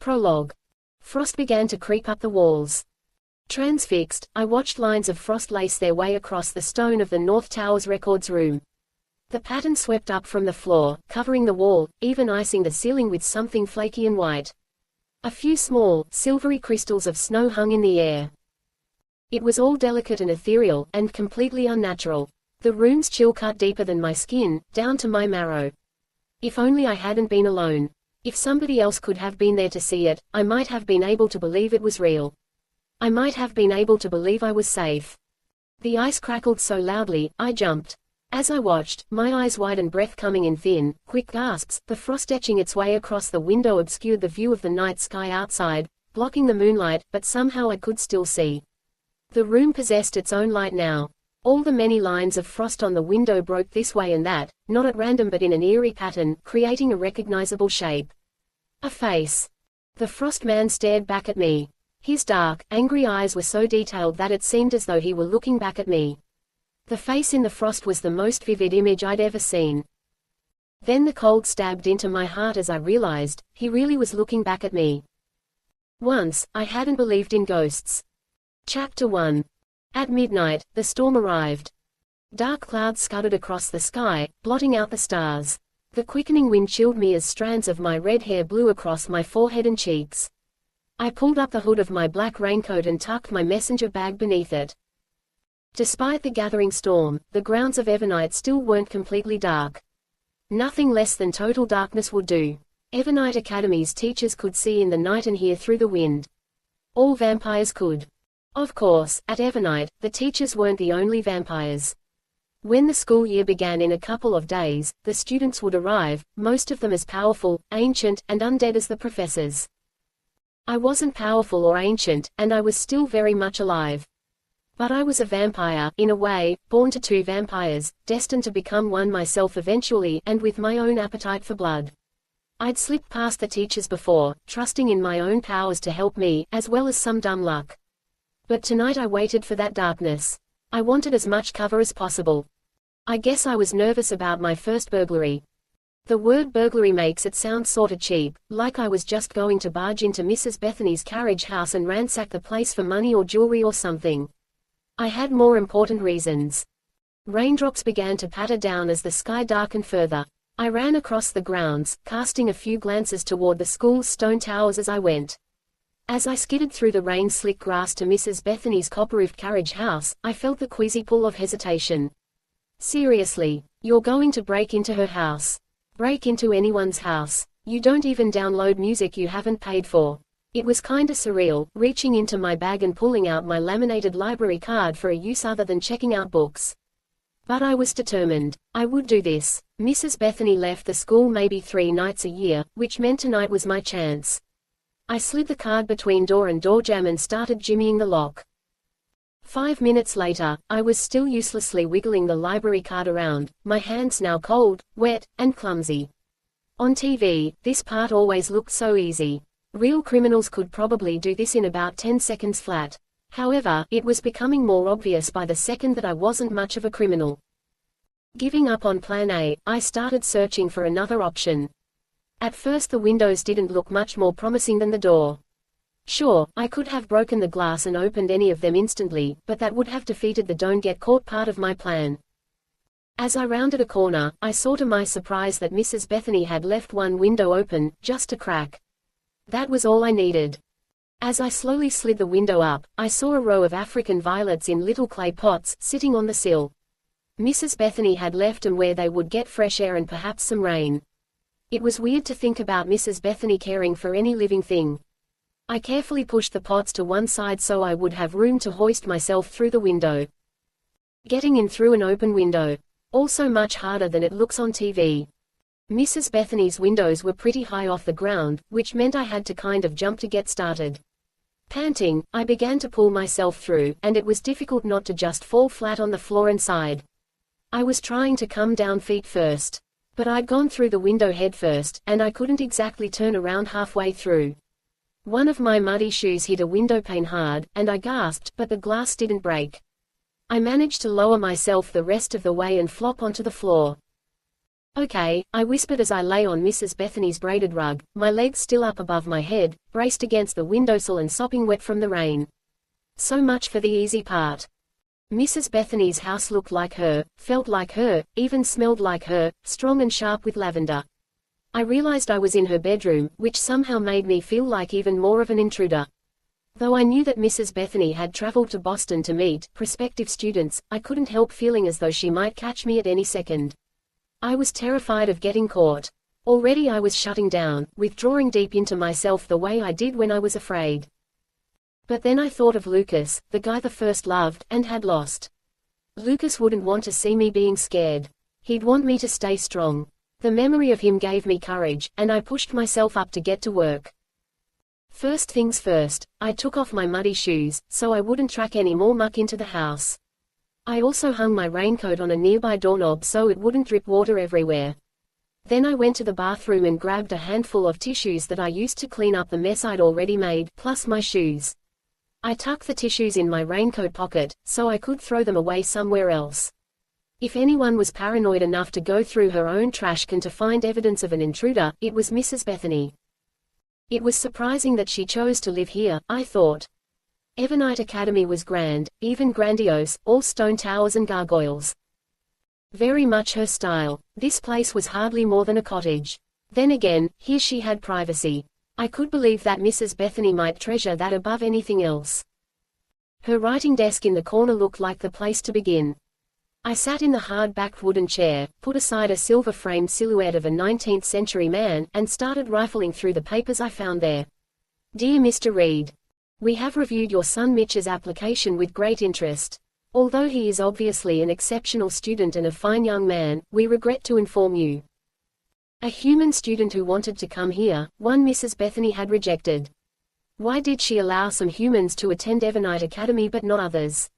Prologue. Frost began to creep up the walls. Transfixed, I watched lines of frost lace their way across the stone of the North Tower's records room. The pattern swept up from the floor, covering the wall, even icing the ceiling with something flaky and white. A few small, silvery crystals of snow hung in the air. It was all delicate and ethereal, and completely unnatural. The room's chill cut deeper than my skin, down to my marrow. If only I hadn't been alone. If somebody else could have been there to see it, I might have been able to believe it was real. I might have been able to believe I was safe. The ice crackled so loudly, I jumped. As I watched, my eyes wide and breath coming in thin, quick gasps, the frost etching its way across the window obscured the view of the night sky outside, blocking the moonlight, but somehow I could still see. The room possessed its own light now. All the many lines of frost on the window broke this way and that, not at random but in an eerie pattern, creating a recognizable shape. A face. The frost man stared back at me. His dark, angry eyes were so detailed that it seemed as though he were looking back at me. The face in the frost was the most vivid image I'd ever seen. Then the cold stabbed into my heart as I realized, he really was looking back at me. Once, I hadn't believed in ghosts. Chapter 1. At midnight, the storm arrived. Dark clouds scudded across the sky, blotting out the stars. The quickening wind chilled me as strands of my red hair blew across my forehead and cheeks. I pulled up the hood of my black raincoat and tucked my messenger bag beneath it. Despite the gathering storm, the grounds of Evernight still weren't completely dark. Nothing less than total darkness would do. Evernight Academy's teachers could see in the night and hear through the wind. All vampires could. Of course, at Evernight, the teachers weren't the only vampires. When the school year began in a couple of days, the students would arrive, most of them as powerful, ancient, and undead as the professors. I wasn't powerful or ancient, and I was still very much alive. But I was a vampire, in a way, born to two vampires, destined to become one myself eventually, and with my own appetite for blood. I'd slipped past the teachers before, trusting in my own powers to help me, as well as some dumb luck. But tonight I waited for that darkness. I wanted as much cover as possible. I guess I was nervous about my first burglary. The word burglary makes it sound sorta cheap, like I was just going to barge into Mrs. Bethany's carriage house and ransack the place for money or jewelry or something. I had more important reasons. Raindrops began to patter down as the sky darkened further. I ran across the grounds, casting a few glances toward the school's stone towers as I went. As I skidded through the rain-slick grass to Mrs. Bethany's copper-roofed carriage house, I felt the queasy pull of hesitation. Seriously, you're going to break into her house? Break into anyone's house? You don't even download music you haven't paid for. It was kinda surreal, reaching into my bag and pulling out my laminated library card for a use other than checking out books. But I was determined. I would do this. Mrs. Bethany left the school maybe 3 nights a year, which meant tonight was my chance. I slid the card between door and door jamb and started jimmying the lock. 5 minutes later, I was still uselessly wiggling the library card around, my hands now cold, wet, and clumsy. On TV, this part always looked so easy. Real criminals could probably do this in about 10 seconds flat. However, it was becoming more obvious by the second that I wasn't much of a criminal. Giving up on plan A, I started searching for another option. At first the windows didn't look much more promising than the door. Sure, I could have broken the glass and opened any of them instantly, but that would have defeated the don't get caught part of my plan. As I rounded a corner, I saw to my surprise that Mrs. Bethany had left one window open, just a crack. That was all I needed. As I slowly slid the window up, I saw a row of African violets in little clay pots, sitting on the sill. Mrs. Bethany had left them where they would get fresh air and perhaps some rain. It was weird to think about Mrs. Bethany caring for any living thing. I carefully pushed the pots to one side so I would have room to hoist myself through the window. Getting in through an open window. Also much harder than it looks on TV. Mrs. Bethany's windows were pretty high off the ground, which meant I had to kind of jump to get started. Panting, I began to pull myself through, and it was difficult not to just fall flat on the floor and side. I was trying to come down feet first. But I'd gone through the window head first, and I couldn't exactly turn around halfway through. One of my muddy shoes hit a windowpane hard, and I gasped, but the glass didn't break. I managed to lower myself the rest of the way and flop onto the floor. Okay, I whispered as I lay on Mrs. Bethany's braided rug, my legs still up above my head, braced against the windowsill and sopping wet from the rain. So much for the easy part. Mrs. Bethany's house looked like her, felt like her, even smelled like her, strong and sharp with lavender. I realized I was in her bedroom, which somehow made me feel like even more of an intruder. Though I knew that Mrs. Bethany had traveled to Boston to meet prospective students, I couldn't help feeling as though she might catch me at any second. I was terrified of getting caught. Already I was shutting down, withdrawing deep into myself the way I did when I was afraid. But then I thought of Lucas, the guy I first loved, and had lost. Lucas wouldn't want to see me being scared. He'd want me to stay strong. The memory of him gave me courage, and I pushed myself up to get to work. First things first, I took off my muddy shoes, so I wouldn't track any more muck into the house. I also hung my raincoat on a nearby doorknob so it wouldn't drip water everywhere. Then I went to the bathroom and grabbed a handful of tissues that I used to clean up the mess I'd already made, plus my shoes. I tucked the tissues in my raincoat pocket, so I could throw them away somewhere else. If anyone was paranoid enough to go through her own trash can to find evidence of an intruder, it was Mrs. Bethany. It was surprising that she chose to live here, I thought. Evernite Academy was grand, even grandiose, all stone towers and gargoyles. Very much her style. This place was hardly more than a cottage. Then again, here she had privacy. I could believe that Mrs. Bethany might treasure that above anything else. Her writing desk in the corner looked like the place to begin. I sat in the hard-backed wooden chair, put aside a silver-framed silhouette of a 19th-century man, and started rifling through the papers I found there. Dear Mr. Reed, we have reviewed your son Mitch's application with great interest. Although he is obviously an exceptional student and a fine young man, we regret to inform you. A human student who wanted to come here, one Mrs. Bethany had rejected. Why did she allow some humans to attend Evernite Academy but not others?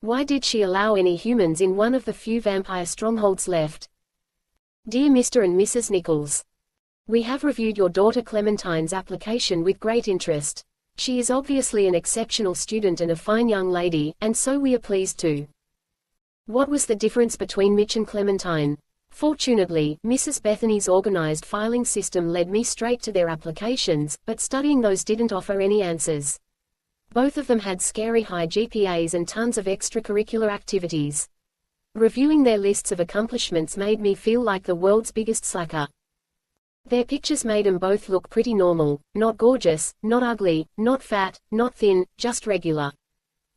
Why did she allow any humans in one of the few vampire strongholds left? Dear Mr. and Mrs. Nichols, we have reviewed your daughter Clementine's application with great interest. She is obviously an exceptional student and a fine young lady, and so we are pleased to. What was the difference between Mitch and Clementine? Fortunately, Mrs. Bethany's organized filing system led me straight to their applications, but studying those didn't offer any answers. Both of them had scary high GPAs and tons of extracurricular activities. Reviewing their lists of accomplishments made me feel like the world's biggest slacker. Their pictures made them both look pretty normal, not gorgeous, not ugly, not fat, not thin, just regular.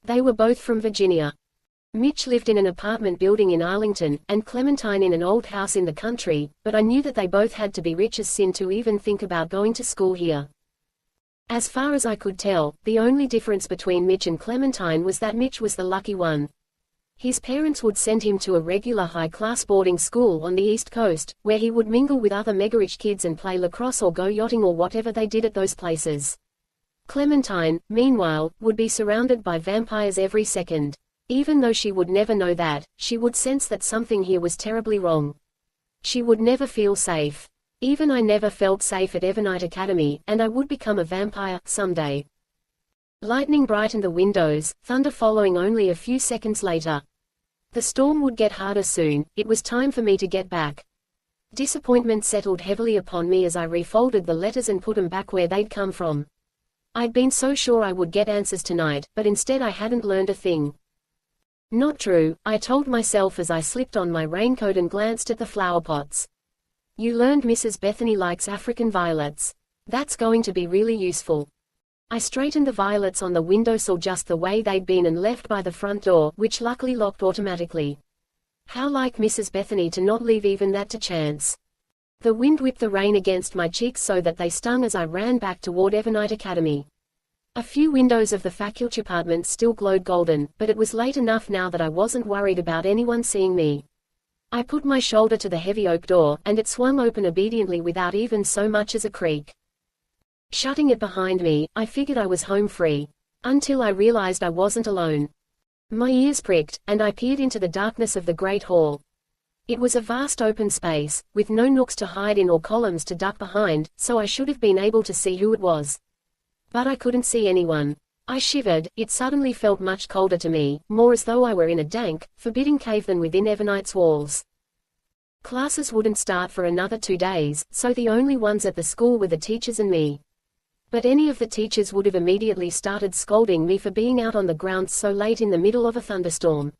They were both from Virginia. Mitch lived in an apartment building in Arlington, and Clementine in an old house in the country, but I knew that they both had to be rich as sin to even think about going to school here. As far as I could tell, the only difference between Mitch and Clementine was that Mitch was the lucky one. His parents would send him to a regular high-class boarding school on the East Coast, where he would mingle with other mega-rich kids and play lacrosse or go yachting or whatever they did at those places. Clementine, meanwhile, would be surrounded by vampires every second. Even though she would never know that, she would sense that something here was terribly wrong. She would never feel safe. Even I never felt safe at Evernite Academy, and I would become a vampire, someday. Lightning brightened the windows, thunder following only a few seconds later. The storm would get harder soon, it was time for me to get back. Disappointment settled heavily upon me as I refolded the letters and put them back where they'd come from. I'd been so sure I would get answers tonight, but instead I hadn't learned a thing. Not true, I told myself as I slipped on my raincoat and glanced at the flower pots. You learned Mrs. Bethany likes African violets. That's going to be really useful. I straightened the violets on the windowsill just the way they'd been and left by the front door, which luckily locked automatically. How like Mrs. Bethany to not leave even that to chance. The wind whipped the rain against my cheeks so that they stung as I ran back toward Evernite Academy. A few windows of the faculty apartment still glowed golden, but it was late enough now that I wasn't worried about anyone seeing me. I put my shoulder to the heavy oak door, and it swung open obediently without even so much as a creak. Shutting it behind me, I figured I was home free. Until I realized I wasn't alone. My ears pricked, and I peered into the darkness of the great hall. It was a vast open space, with no nooks to hide in or columns to duck behind, so I should have been able to see who it was. But I couldn't see anyone. I shivered, it suddenly felt much colder to me, more as though I were in a dank, forbidding cave than within Evernite's walls. Classes wouldn't start for another 2 days, so the only ones at the school were the teachers and me. But any of the teachers would have immediately started scolding me for being out on the grounds so late in the middle of a thunderstorm.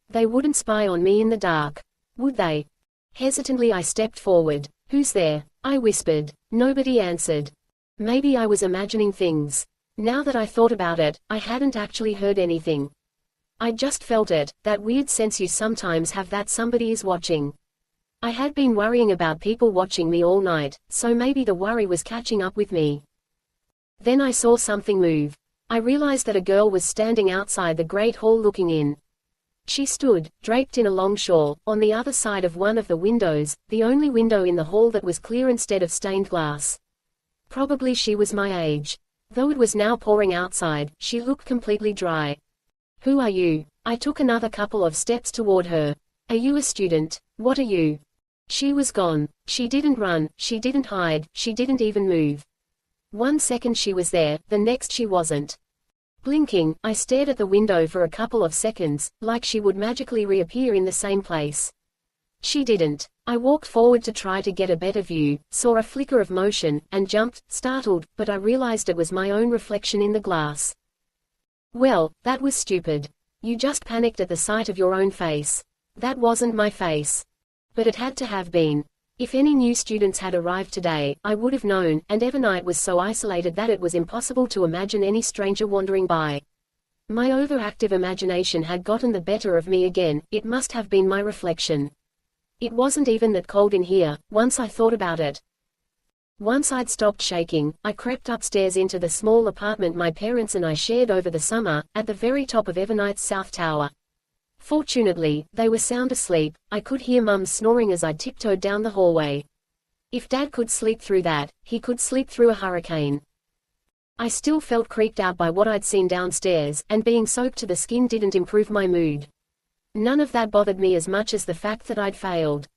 They wouldn't spy on me in the dark, would they? Hesitantly I stepped forward. "Who's there?" I whispered. Nobody answered. Maybe I was imagining things. Now that I thought about it, I hadn't actually heard anything. I just felt it, that weird sense you sometimes have that somebody is watching. I had been worrying about people watching me all night, so maybe the worry was catching up with me. Then I saw something move. I realized that a girl was standing outside the great hall looking in. She stood, draped in a long shawl, on the other side of one of the windows, the only window in the hall that was clear instead of stained glass. Probably she was my age. Though it was now pouring outside, she looked completely dry. "Who are you?" I took another couple of steps toward her. "Are you a student? What are you?" She was gone. She didn't run, she didn't hide, she didn't even move. 1 second she was there, the next she wasn't. Blinking, I stared at the window for a couple of seconds, like she would magically reappear in the same place. She didn't. I walked forward to try to get a better view, saw a flicker of motion, and jumped, startled, but I realized it was my own reflection in the glass. Well, that was stupid. You just panicked at the sight of your own face. That wasn't my face. But it had to have been. If any new students had arrived today, I would have known, and Evernight was so isolated that it was impossible to imagine any stranger wandering by. My overactive imagination had gotten the better of me again. It must have been my reflection. It wasn't even that cold in here, once I thought about it. Once I'd stopped shaking, I crept upstairs into the small apartment my parents and I shared over the summer, at the very top of Evernight's south tower. Fortunately, they were sound asleep. I could hear Mum snoring as I tiptoed down the hallway. If Dad could sleep through that, he could sleep through a hurricane. I still felt creeped out by what I'd seen downstairs, and being soaked to the skin didn't improve my mood. None of that bothered me as much as the fact that I'd failed.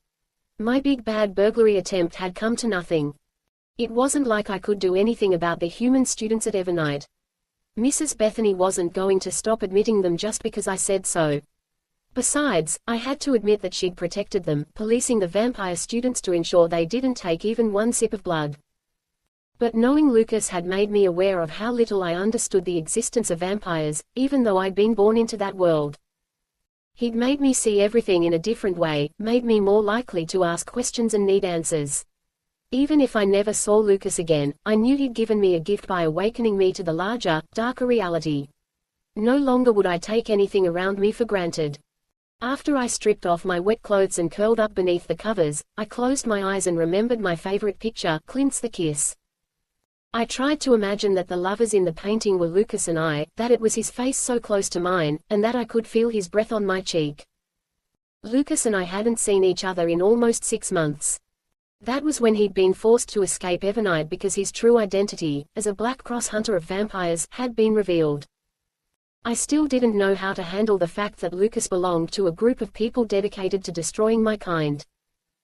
My big bad burglary attempt had come to nothing. It wasn't like I could do anything about the human students at Evernight. Mrs. Bethany wasn't going to stop admitting them just because I said so. Besides, I had to admit that she'd protected them, policing the vampire students to ensure they didn't take even one sip of blood. But knowing Lucas had made me aware of how little I understood the existence of vampires, even though I'd been born into that world. He'd made me see everything in a different way, made me more likely to ask questions and need answers. Even if I never saw Lucas again, I knew he'd given me a gift by awakening me to the larger, darker reality. No longer would I take anything around me for granted. After I stripped off my wet clothes and curled up beneath the covers, I closed my eyes and remembered my favorite picture, Clint's The Kiss. I tried to imagine that the lovers in the painting were Lucas and I, that it was his face so close to mine, and that I could feel his breath on my cheek. Lucas and I hadn't seen each other in almost 6 months. That was when he'd been forced to escape Evernight because his true identity, as a Black Cross hunter of vampires, had been revealed. I still didn't know how to handle the fact that Lucas belonged to a group of people dedicated to destroying my kind.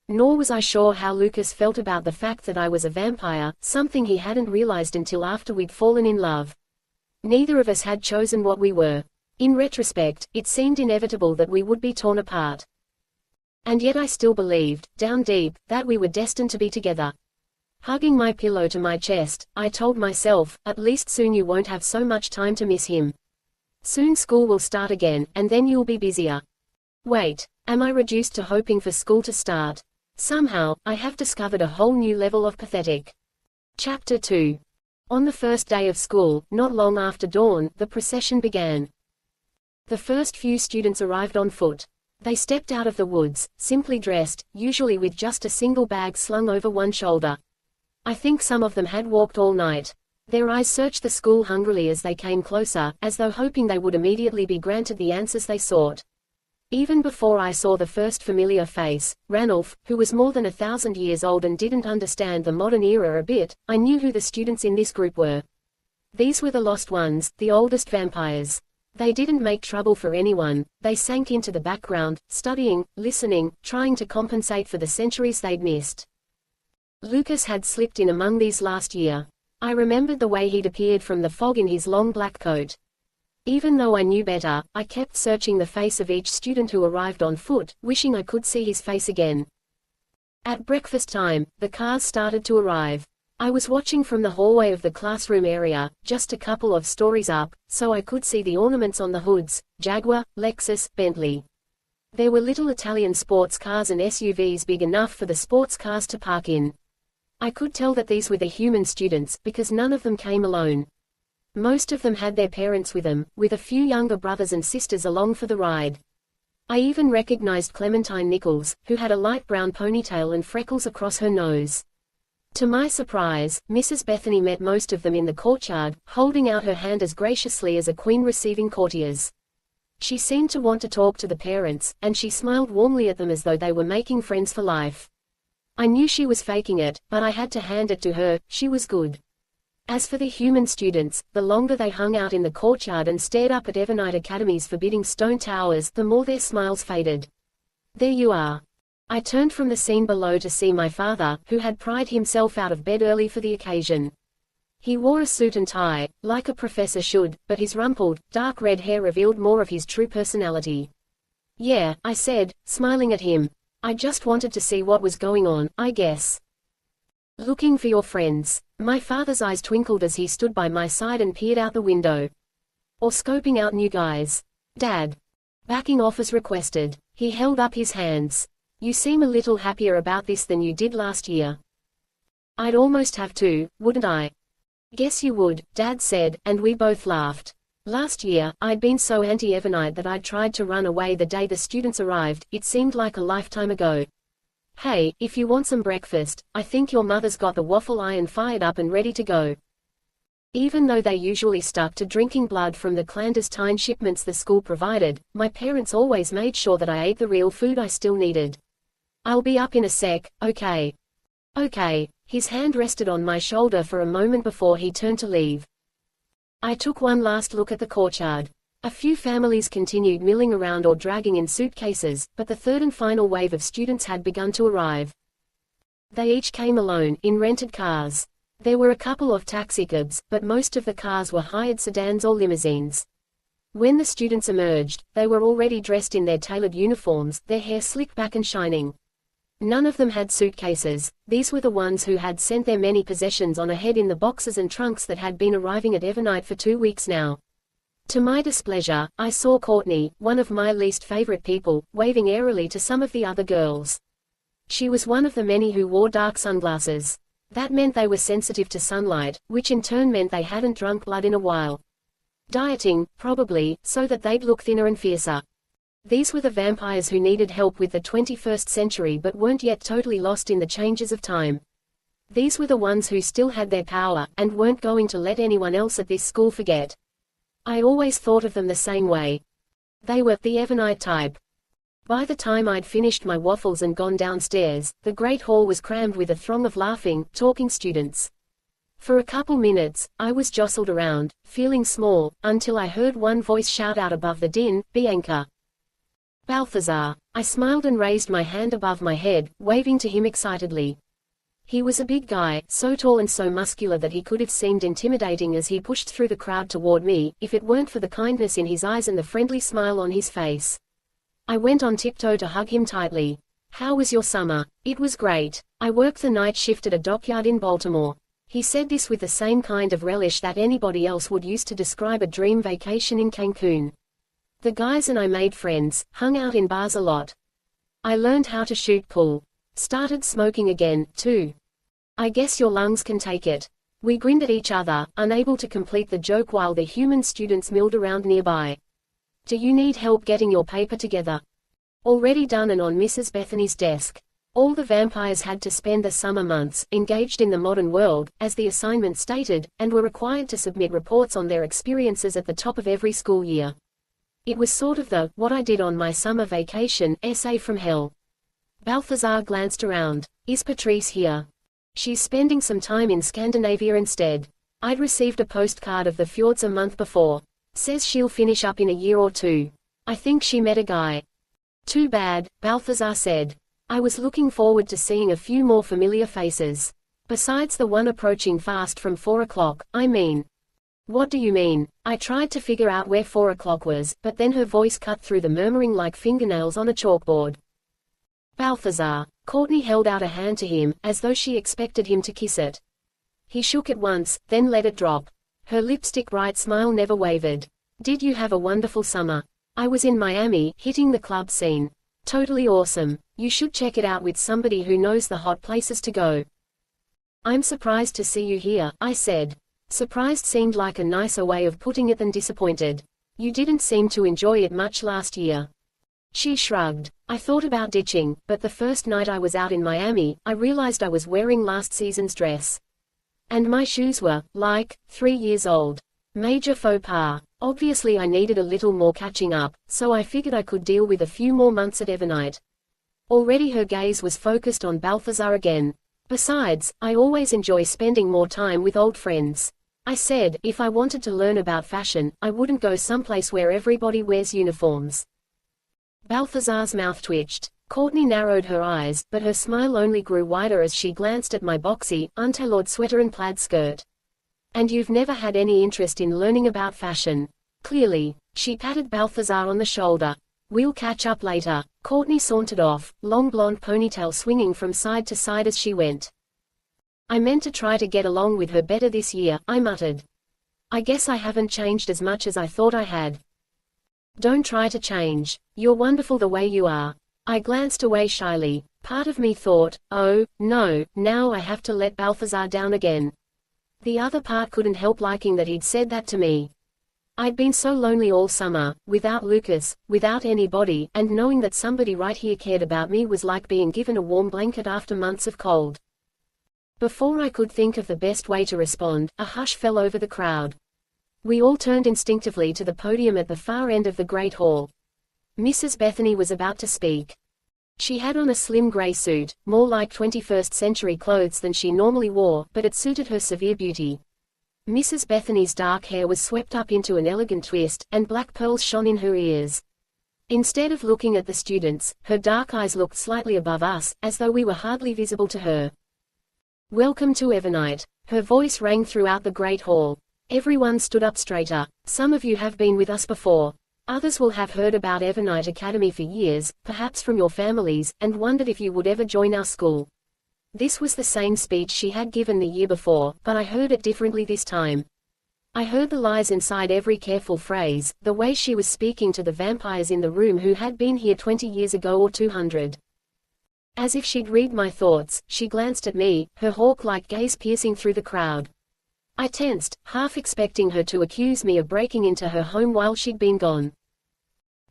Nor was I sure how Lucas felt about the fact that I was a vampire, something he hadn't realized until after we'd fallen in love. Neither of us had chosen what we were. In retrospect, it seemed inevitable that we would be torn apart. And yet I still believed, down deep, that we were destined to be together. Hugging my pillow to my chest, I told myself, at least soon you won't have so much time to miss him. Soon school will start again, and then you'll be busier. Wait, am I reduced to hoping for school to start? Somehow, I have discovered a whole new level of pathetic. Chapter 2. On the first day of school, not long after dawn, the procession began. The first few students arrived on foot. They stepped out of the woods, simply dressed, usually with just a single bag slung over one shoulder. I think some of them had walked all night. Their eyes searched the school hungrily as they came closer, as though hoping they would immediately be granted the answers they sought. Even before I saw the first familiar face, Ranulph, who was more than 1,000 years old and didn't understand the modern era a bit, I knew who the students in this group were. These were the lost ones, the oldest vampires. They didn't make trouble for anyone, they sank into the background, studying, listening, trying to compensate for the centuries they'd missed. Lucas had slipped in among these last year. I remembered the way he'd appeared from the fog in his long black coat. Even though I knew better, I kept searching the face of each student who arrived on foot, wishing I could see his face again. At breakfast time, the cars started to arrive. I was watching from the hallway of the classroom area, just a couple of stories up, so I could see the ornaments on the hoods: Jaguar, Lexus, Bentley. There were little Italian sports cars and SUVs big enough for the sports cars to park in. I could tell that these were the human students, because none of them came alone. Most of them had their parents with them, with a few younger brothers and sisters along for the ride. I even recognized Clementine Nichols, who had a light brown ponytail and freckles across her nose. To my surprise, Mrs. Bethany met most of them in the courtyard, holding out her hand as graciously as a queen receiving courtiers. She seemed to want to talk to the parents, and she smiled warmly at them as though they were making friends for life. I knew she was faking it, but I had to hand it to her. She was good. As for the human students, the longer they hung out in the courtyard and stared up at Evernite Academy's forbidding stone towers, the more their smiles faded. There you are. I turned from the scene below to see my father, who had pried himself out of bed early for the occasion. He wore a suit and tie, like a professor should, but his rumpled, dark red hair revealed more of his true personality. "Yeah," I said, smiling at him. "I just wanted to see what was going on, I guess." "Looking for your friends." My father's eyes twinkled as he stood by my side and peered out the window. "Or scoping out new guys." "Dad." "Backing off as requested." He held up his hands. "You seem a little happier about this than you did last year." "I'd almost have to, wouldn't I?" "Guess you would," Dad said, and we both laughed. Last year, I'd been so anti-Evernite that I'd tried to run away the day the students arrived. It seemed like a lifetime ago. "Hey, if you want some breakfast, I think your mother's got the waffle iron fired up and ready to go." Even though they usually stuck to drinking blood from the clandestine shipments the school provided, my parents always made sure that I ate the real food I still needed. "I'll be up in a sec, okay?" "Okay." His hand rested on my shoulder for a moment before he turned to leave. I took one last look at the courtyard. A few families continued milling around or dragging in suitcases, but the third and final wave of students had begun to arrive. They each came alone, in rented cars. There were a couple of taxicabs, but most of the cars were hired sedans or limousines. When the students emerged, they were already dressed in their tailored uniforms, their hair slicked back and shining. None of them had suitcases. These were the ones who had sent their many possessions on ahead in the boxes and trunks that had been arriving at Evernite for 2 weeks now. To my displeasure, I saw Courtney, one of my least favorite people, waving airily to some of the other girls. She was one of the many who wore dark sunglasses. That meant they were sensitive to sunlight, which in turn meant they hadn't drunk blood in a while. Dieting, probably, so that they'd look thinner and fiercer. These were the vampires who needed help with the 21st century but weren't yet totally lost in the changes of time. These were the ones who still had their power, and weren't going to let anyone else at this school forget. I always thought of them the same way. They were the Evernite type. By the time I'd finished my waffles and gone downstairs, the Great Hall was crammed with a throng of laughing, talking students. For a couple minutes, I was jostled around, feeling small, until I heard one voice shout out above the din, "Bianca!" "Balthazar!" I smiled and raised my hand above my head, waving to him excitedly. He was a big guy, so tall and so muscular that he could have seemed intimidating as he pushed through the crowd toward me, if it weren't for the kindness in his eyes and the friendly smile on his face. I went on tiptoe to hug him tightly. "How was your summer?" "It was great. I worked the night shift at a dockyard in Baltimore." He said this with the same kind of relish that anybody else would use to describe a dream vacation in Cancun. "The guys and I made friends, hung out in bars a lot. I learned how to shoot pool. Started smoking again, too. I guess your lungs can take it." We grinned at each other, unable to complete the joke while the human students milled around nearby. "Do you need help getting your paper together?" Already done and on Mrs. Bethany's desk. All the vampires had to spend the summer months, engaged in the modern world, as the assignment stated, and were required to submit reports on their experiences at the top of every school year. It was sort of the "what I did on my summer vacation" essay from hell. Balthazar glanced around. "Is Patrice here?" "She's spending some time in Scandinavia instead. I'd received a postcard of the fjords a month before. Says she'll finish up in a year or 2. I think she met a guy." "Too bad," Balthazar said. I was looking forward to seeing a few more familiar faces. Besides the one approaching fast from 4 o'clock, I mean. "What do you mean?" I tried to figure out where 4 o'clock was, but then her voice cut through the murmuring like fingernails on a chalkboard. Balthazar. Courtney held out a hand to him, as though she expected him to kiss it. He shook it once, then let it drop. Her lipstick-bright smile never wavered. Did you have a wonderful summer? I was in Miami, hitting the club scene. Totally awesome. You should check it out with somebody who knows the hot places to go. I'm surprised to see you here, I said. Surprised seemed like a nicer way of putting it than disappointed. You didn't seem to enjoy it much last year. She shrugged. I thought about ditching, but the first night I was out in Miami, I realized I was wearing last season's dress. And my shoes were, like, 3 years old. Major faux pas. Obviously I needed a little more catching up, so I figured I could deal with a few more months at Evernight. Already her gaze was focused on Balthazar again. Besides, I always enjoy spending more time with old friends. I said, if I wanted to learn about fashion, I wouldn't go someplace where everybody wears uniforms. Balthazar's mouth twitched. Courtney narrowed her eyes, but her smile only grew wider as she glanced at my boxy, untailored sweater and plaid skirt. And you've never had any interest in learning about fashion. Clearly. She patted Balthazar on the shoulder. We'll catch up later. Courtney sauntered off, long blonde ponytail swinging from side to side as she went. I meant to try to get along with her better this year, I muttered. I guess I haven't changed as much as I thought I had. Don't try to change. You're wonderful the way you are. I glanced away shyly. Part of me thought, oh, no, now I have to let Balthazar down again. The other part couldn't help liking that he'd said that to me. I'd been so lonely all summer, without Lucas, without anybody, and knowing that somebody right here cared about me was like being given a warm blanket after months of cold. Before I could think of the best way to respond, a hush fell over the crowd. We all turned instinctively to the podium at the far end of the Great Hall. Mrs. Bethany was about to speak. She had on a slim grey suit, more like 21st century clothes than she normally wore, but it suited her severe beauty. Mrs. Bethany's dark hair was swept up into an elegant twist, and black pearls shone in her ears. Instead of looking at the students, her dark eyes looked slightly above us, as though we were hardly visible to her. Welcome to Evernight. Her voice rang throughout the Great Hall. Everyone stood up straighter. Some of you have been with us before. Others will have heard about Evernight Academy for years, perhaps from your families, and wondered if you would ever join our school. This was the same speech she had given the year before, but I heard it differently this time. I heard the lies inside every careful phrase, the way she was speaking to the vampires in the room who had been here 20 years ago or 200. As if she'd read my thoughts, she glanced at me, her hawk-like gaze piercing through the crowd. I tensed, half expecting her to accuse me of breaking into her home while she'd been gone.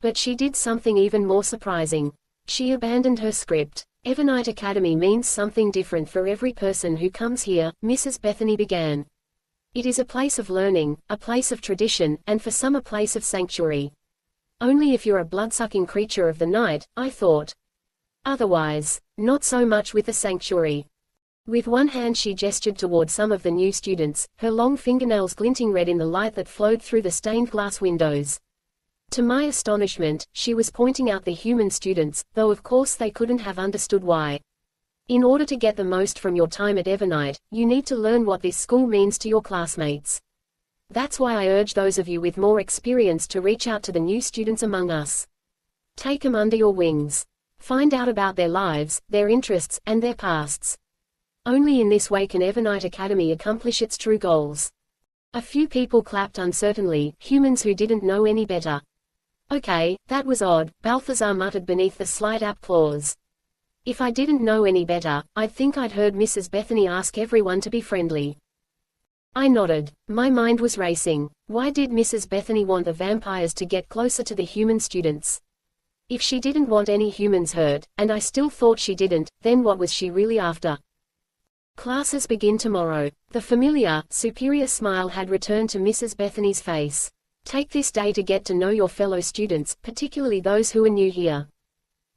But she did something even more surprising. She abandoned her script. Evernight Academy means something different for every person who comes here, Mrs. Bethany began. It is a place of learning, a place of tradition, and for some a place of sanctuary. Only if you're a blood-sucking creature of the night, I thought. Otherwise, not so much with the sanctuary. With one hand she gestured toward some of the new students, her long fingernails glinting red in the light that flowed through the stained glass windows. To my astonishment, she was pointing out the human students, though of course they couldn't have understood why. In order to get the most from your time at Evernight, you need to learn what this school means to your classmates. That's why I urge those of you with more experience to reach out to the new students among us. Take them under your wings. Find out about their lives, their interests, and their pasts. Only in this way can Evernight Academy accomplish its true goals. A few people clapped uncertainly, humans who didn't know any better. Okay, that was odd, Balthazar muttered beneath the slight applause. If I didn't know any better, I'd think I'd heard Mrs. Bethany ask everyone to be friendly. I nodded. My mind was racing. Why did Mrs. Bethany want the vampires to get closer to the human students? If she didn't want any humans hurt, and I still thought she didn't, then what was she really after? Classes begin tomorrow. The familiar, superior smile had returned to Mrs. Bethany's face. Take this day to get to know your fellow students, particularly those who are new here.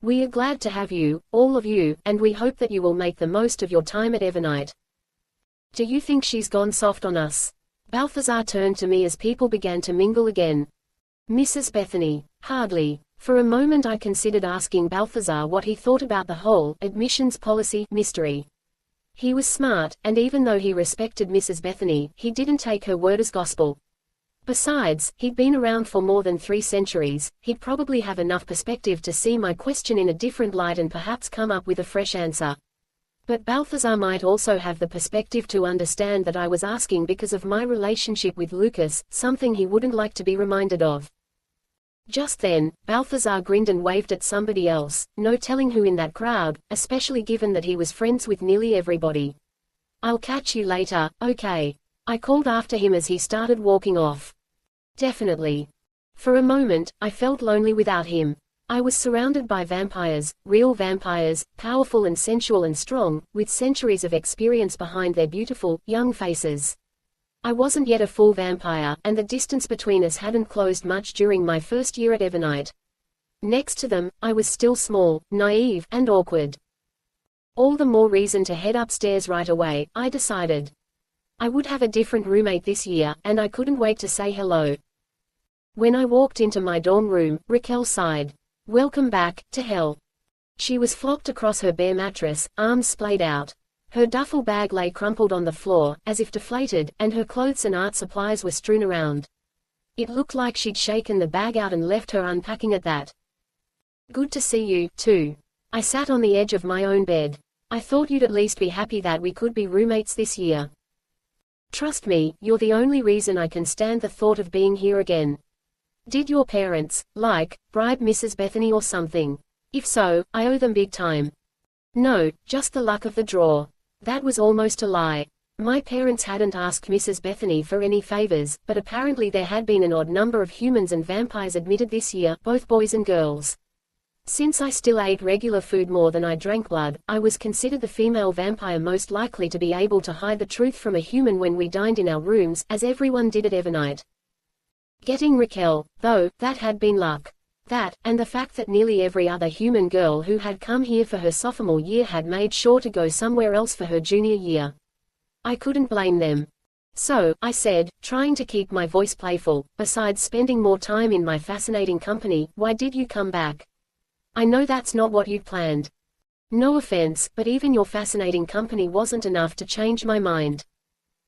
We are glad to have you, all of you, and we hope that you will make the most of your time at Evernight. Do you think she's gone soft on us? Balthazar turned to me as people began to mingle again. Mrs. Bethany, hardly. For a moment I considered asking Balthazar what he thought about the whole admissions policy mystery. He was smart, and even though he respected Mrs. Bethany, he didn't take her word as gospel. Besides, he'd been around for more than 3 centuries, he'd probably have enough perspective to see my question in a different light and perhaps come up with a fresh answer. But Balthazar might also have the perspective to understand that I was asking because of my relationship with Lucas, something he wouldn't like to be reminded of. Just then, Balthazar grinned and waved at somebody else, no telling who in that crowd, especially given that he was friends with nearly everybody. "I'll catch you later, okay?" I called after him as he started walking off. Definitely. For a moment, I felt lonely without him. I was surrounded by vampires, real vampires, powerful and sensual and strong, with centuries of experience behind their beautiful, young faces. I wasn't yet a full vampire, and the distance between us hadn't closed much during my first year at Evernight. Next to them, I was still small, naive, and awkward. All the more reason to head upstairs right away, I decided. I would have a different roommate this year, and I couldn't wait to say hello. When I walked into my dorm room, Raquel sighed. "Welcome back, to hell." She was flopped across her bare mattress, arms splayed out. Her duffel bag lay crumpled on the floor, as if deflated, and her clothes and art supplies were strewn around. It looked like she'd shaken the bag out and left her unpacking at that. "Good to see you, too." I sat on the edge of my own bed. "I thought you'd at least be happy that we could be roommates this year." "Trust me, you're the only reason I can stand the thought of being here again." "Did your parents, bribe Mrs. Bethany or something? If so, I owe them big time." "No, just the luck of the draw." That was almost a lie. My parents hadn't asked Mrs. Bethany for any favors, but apparently there had been an odd number of humans and vampires admitted this year, both boys and girls. Since I still ate regular food more than I drank blood, I was considered the female vampire most likely to be able to hide the truth from a human when we dined in our rooms, as everyone did at Evernight. Getting Raquel, though, that had been luck. That, and the fact that nearly every other human girl who had come here for her sophomore year had made sure to go somewhere else for her junior year. I couldn't blame them. "So," I said, trying to keep my voice playful, "besides spending more time in my fascinating company, why did you come back? I know that's not what you'd planned." "No offense, but even your fascinating company wasn't enough to change my mind."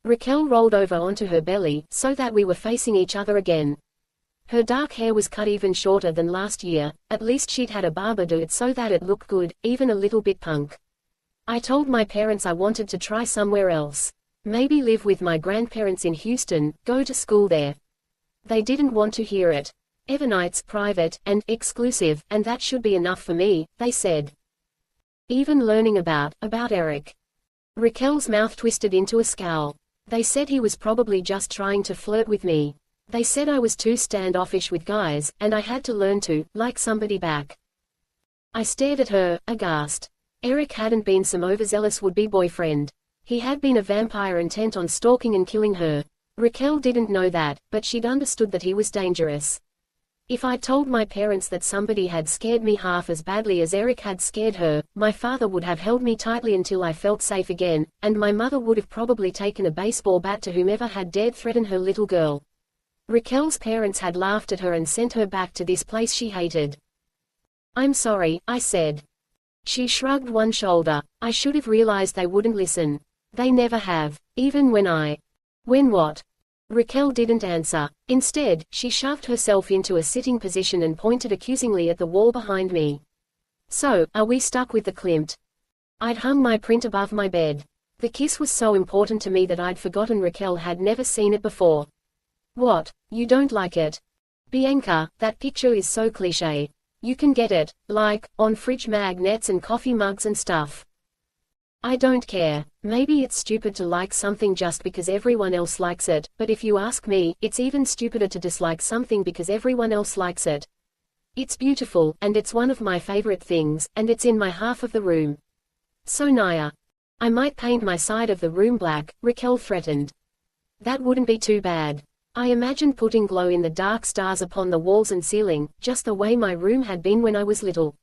Raquel rolled over onto her belly, so that we were facing each other again. Her dark hair was cut even shorter than last year, at least she'd had a barber do it so that it looked good, even a little bit punk. "I told my parents I wanted to try somewhere else. Maybe live with my grandparents in Houston, go to school there. They didn't want to hear it. Evernight's private and exclusive, and that should be enough for me," they said. "Even learning about Eric." Raquel's mouth twisted into a scowl. "They said he was probably just trying to flirt with me. They said I was too standoffish with guys, and I had to learn to like somebody back." I stared at her, aghast. Eric hadn't been some overzealous would-be boyfriend. He had been a vampire intent on stalking and killing her. Raquel didn't know that, but she'd understood that he was dangerous. If I'd told my parents that somebody had scared me half as badly as Eric had scared her, my father would have held me tightly until I felt safe again, and my mother would have probably taken a baseball bat to whomever had dared threaten her little girl. Raquel's parents had laughed at her and sent her back to this place she hated. "I'm sorry," I said. She shrugged one shoulder. "I should have realized they wouldn't listen. They never have. Even when what?" Raquel didn't answer. Instead, she shoved herself into a sitting position and pointed accusingly at the wall behind me. "So, are we stuck with the Klimt?" I'd hung my print above my bed. The kiss was so important to me that I'd forgotten Raquel had never seen it before. "What, you don't like it?" "Bianca, that picture is so cliché. You can get it, on fridge magnets and coffee mugs and stuff." "I don't care. Maybe it's stupid to like something just because everyone else likes it, but if you ask me, it's even stupider to dislike something because everyone else likes it. It's beautiful, and it's one of my favorite things, and it's in my half of the room. So Naya. I might paint my side of the room black," Raquel threatened. "That wouldn't be too bad. I imagined putting glow-in-the-dark stars upon the walls and ceiling, just the way my room had been when I was little.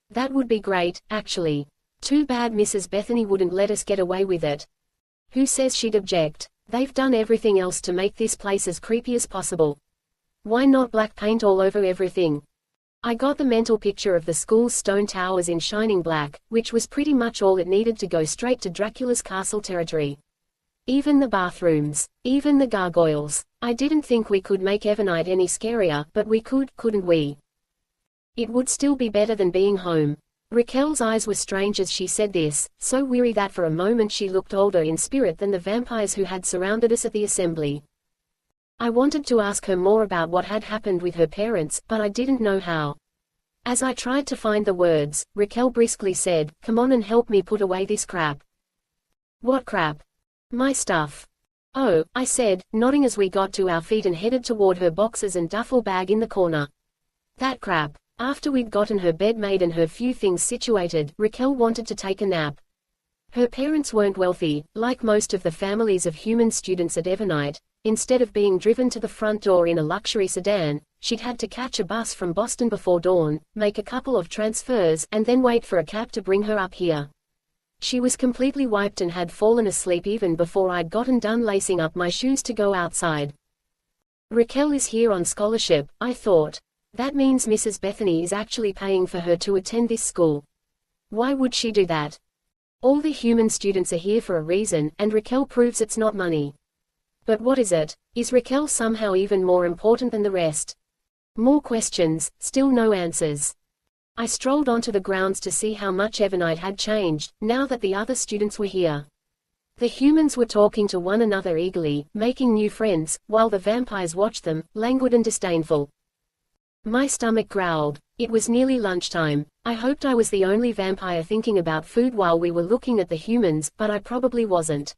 That would be great, actually. Too bad Mrs. Bethany wouldn't let us get away with it." "Who says she'd object? They've done everything else to make this place as creepy as possible. Why not black paint all over everything?" I got the mental picture of the school's stone towers in shining black, which was pretty much all it needed to go straight to Dracula's castle territory. Even the bathrooms, even the gargoyles. I didn't think we could make Evernite any scarier, but we could, couldn't we? It would still be better than being home. Raquel's eyes were strange as she said this, so weary that for a moment she looked older in spirit than the vampires who had surrounded us at the assembly. I wanted to ask her more about what had happened with her parents, but I didn't know how. As I tried to find the words, Raquel briskly said, "Come on and help me put away this crap." "What crap?" "My stuff." "Oh," I said, nodding as we got to our feet and headed toward her boxes and duffel bag in the corner. "That crap." After we'd gotten her bed made and her few things situated, Raquel wanted to take a nap. Her parents weren't wealthy, like most of the families of human students at Evernite. Instead of being driven to the front door in a luxury sedan, she'd had to catch a bus from Boston before dawn, make a couple of transfers, and then wait for a cab to bring her up here. She was completely wiped and had fallen asleep even before I'd gotten done lacing up my shoes to go outside. Raquel is here on scholarship, I thought. That means Mrs. Bethany is actually paying for her to attend this school. Why would she do that? All the human students are here for a reason, and Raquel proves it's not money. But what is it? Is Raquel somehow even more important than the rest? More questions, still no answers. I strolled onto the grounds to see how much Evernite had changed, now that the other students were here. The humans were talking to one another eagerly, making new friends, while the vampires watched them, languid and disdainful. My stomach growled. It was nearly lunchtime. I hoped I was the only vampire thinking about food while we were looking at the humans, but I probably wasn't.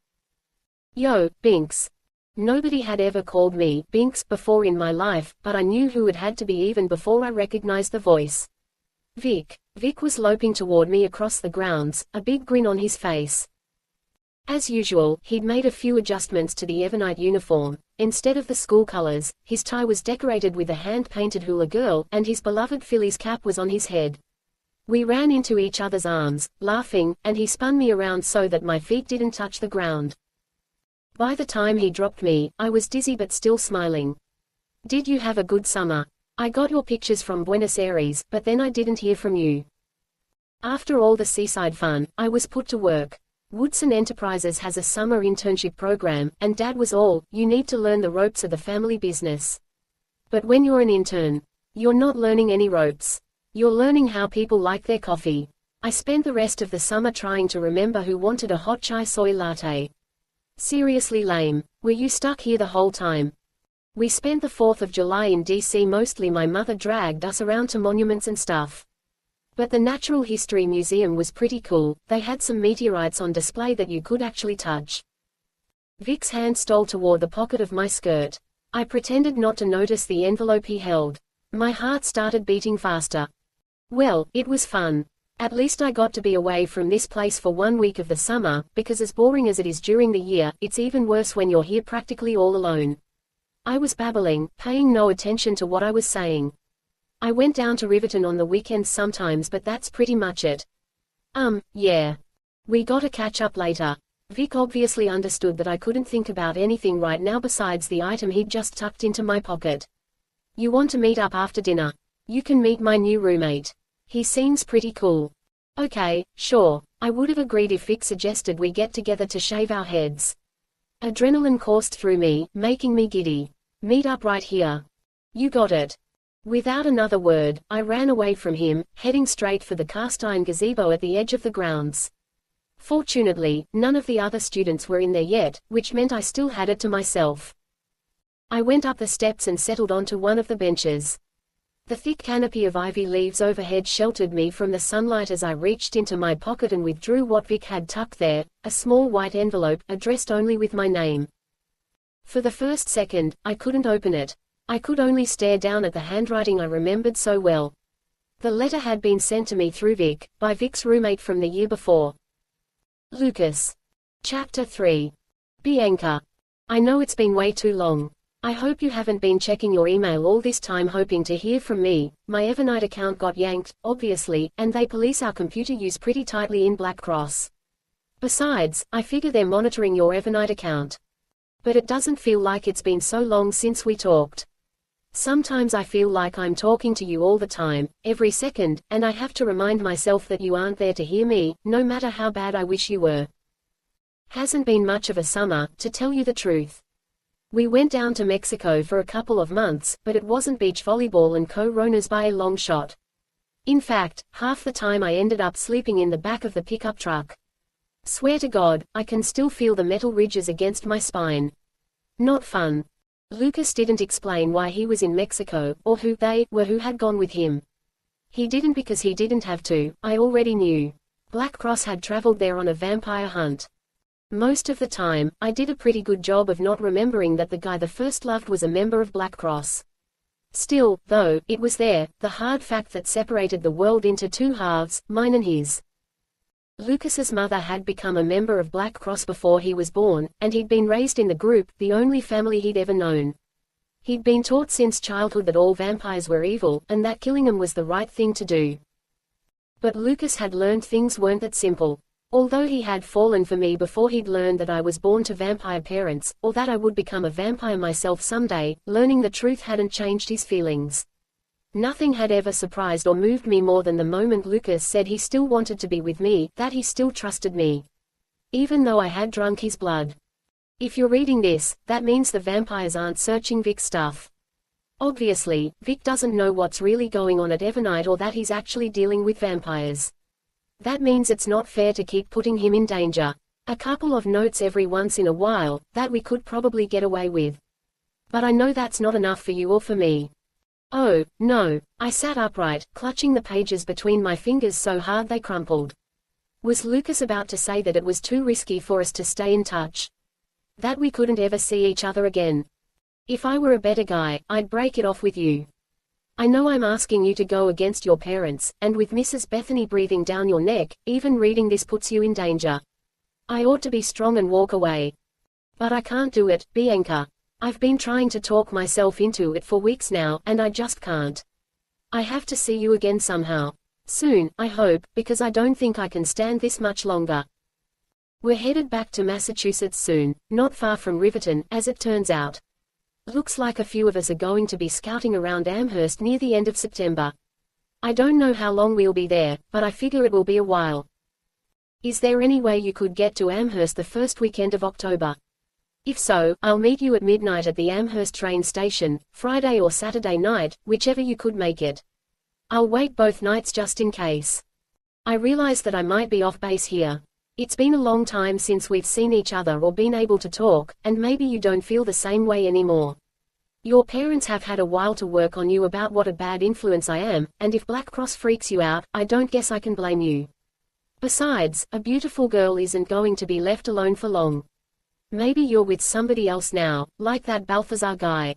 "Yo, Binks." Nobody had ever called me Binks before in my life, but I knew who it had to be even before I recognized the voice. Vic. Vic was loping toward me across the grounds, a big grin on his face. As usual, he'd made a few adjustments to the Evernite uniform. Instead of the school colors, his tie was decorated with a hand-painted hula girl, and his beloved Phillies cap was on his head. We ran into each other's arms, laughing, and he spun me around so that my feet didn't touch the ground. By the time he dropped me, I was dizzy but still smiling. "Did you have a good summer? I got your pictures from Buenos Aires, but then I didn't hear from you." After all the seaside fun, I was put to work. Woodson Enterprises has a summer internship program, and Dad was all, "You need to learn the ropes of the family business." But when you're an intern, you're not learning any ropes. You're learning how people like their coffee. I spent the rest of the summer trying to remember who wanted a hot chai soy latte. Seriously lame. Were you stuck here the whole time? We spent the 4th of July in DC. Mostly my mother dragged us around to monuments and stuff. But the Natural History Museum was pretty cool. They had some meteorites on display that you could actually touch. Vic's hand stole toward the pocket of my skirt. I pretended not to notice the envelope he held. My heart started beating faster. Well, it was fun. At least I got to be away from this place for 1 week of the summer, because as boring as it is during the year, it's even worse when you're here practically all alone. I was babbling, paying no attention to what I was saying. I went down to Riverton on the weekends sometimes, but that's pretty much it. Yeah. We gotta catch up later. Vic obviously understood that I couldn't think about anything right now besides the item he'd just tucked into my pocket. "You want to meet up after dinner? You can meet my new roommate. He seems pretty cool." "Okay, sure." I would have agreed if Vic suggested we get together to shave our heads. Adrenaline coursed through me, making me giddy. "Meet up right here." "You got it." Without another word, I ran away from him, heading straight for the cast-iron gazebo at the edge of the grounds. Fortunately, none of the other students were in there yet, which meant I still had it to myself. I went up the steps and settled onto one of the benches. The thick canopy of ivy leaves overhead sheltered me from the sunlight as I reached into my pocket and withdrew what Vic had tucked there, a small white envelope, addressed only with my name. For the first second, I couldn't open it. I could only stare down at the handwriting I remembered so well. The letter had been sent to me through Vic, by Vic's roommate from the year before. Lucas. Chapter 3. Bianca. I know it's been way too long. I hope you haven't been checking your email all this time hoping to hear from me. My Evernight account got yanked, obviously, and they police our computer use pretty tightly in Black Cross. Besides, I figure they're monitoring your Evernight account. But it doesn't feel like it's been so long since we talked. Sometimes I feel like I'm talking to you all the time, every second, and I have to remind myself that you aren't there to hear me, no matter how bad I wish you were. Hasn't been much of a summer, to tell you the truth. We went down to Mexico for a couple of months, but it wasn't beach volleyball and coronas by a long shot. In fact, half the time I ended up sleeping in the back of the pickup truck. Swear to God, I can still feel the metal ridges against my spine. Not fun. Lucas didn't explain why he was in Mexico, or who they were who had gone with him. He didn't because he didn't have to, I already knew. Black Cross had traveled there on a vampire hunt. Most of the time, I did a pretty good job of not remembering that the guy the first loved was a member of Black Cross. Still, though, it was there, the hard fact that separated the world into two halves, mine and his. Lucas's mother had become a member of Black Cross before he was born, and he'd been raised in the group, the only family he'd ever known. He'd been taught since childhood that all vampires were evil, and that killing them was the right thing to do. But Lucas had learned things weren't that simple. Although he had fallen for me before he'd learned that I was born to vampire parents, or that I would become a vampire myself someday, learning the truth hadn't changed his feelings. Nothing had ever surprised or moved me more than the moment Lucas said he still wanted to be with me, that he still trusted me. Even though I had drunk his blood. If you're reading this, that means the vampires aren't searching Vic's stuff. Obviously, Vic doesn't know what's really going on at Evernight or that he's actually dealing with vampires. That means it's not fair to keep putting him in danger. A couple of notes every once in a while, that we could probably get away with. But I know that's not enough for you or for me. Oh, no. I sat upright, clutching the pages between my fingers so hard they crumpled. Was Lucas about to say that it was too risky for us to stay in touch? That we couldn't ever see each other again? If I were a better guy, I'd break it off with you. I know I'm asking you to go against your parents, and with Mrs. Bethany breathing down your neck, even reading this puts you in danger. I ought to be strong and walk away. But I can't do it, Bianca. I've been trying to talk myself into it for weeks now, and I just can't. I have to see you again somehow. Soon, I hope, because I don't think I can stand this much longer. We're headed back to Massachusetts soon, not far from Riverton, as it turns out. Looks like a few of us are going to be scouting around Amherst near the end of September. I don't know how long we'll be there, but I figure it will be a while. Is there any way you could get to Amherst the first weekend of October? If so, I'll meet you at midnight at the Amherst train station, Friday or Saturday night, whichever you could make it. I'll wait both nights just in case. I realize that I might be off base here. It's been a long time since we've seen each other or been able to talk, and maybe you don't feel the same way anymore. Your parents have had a while to work on you about what a bad influence I am, and if Black Cross freaks you out, I don't guess I can blame you. Besides, a beautiful girl isn't going to be left alone for long. Maybe you're with somebody else now, like that Balthazar guy.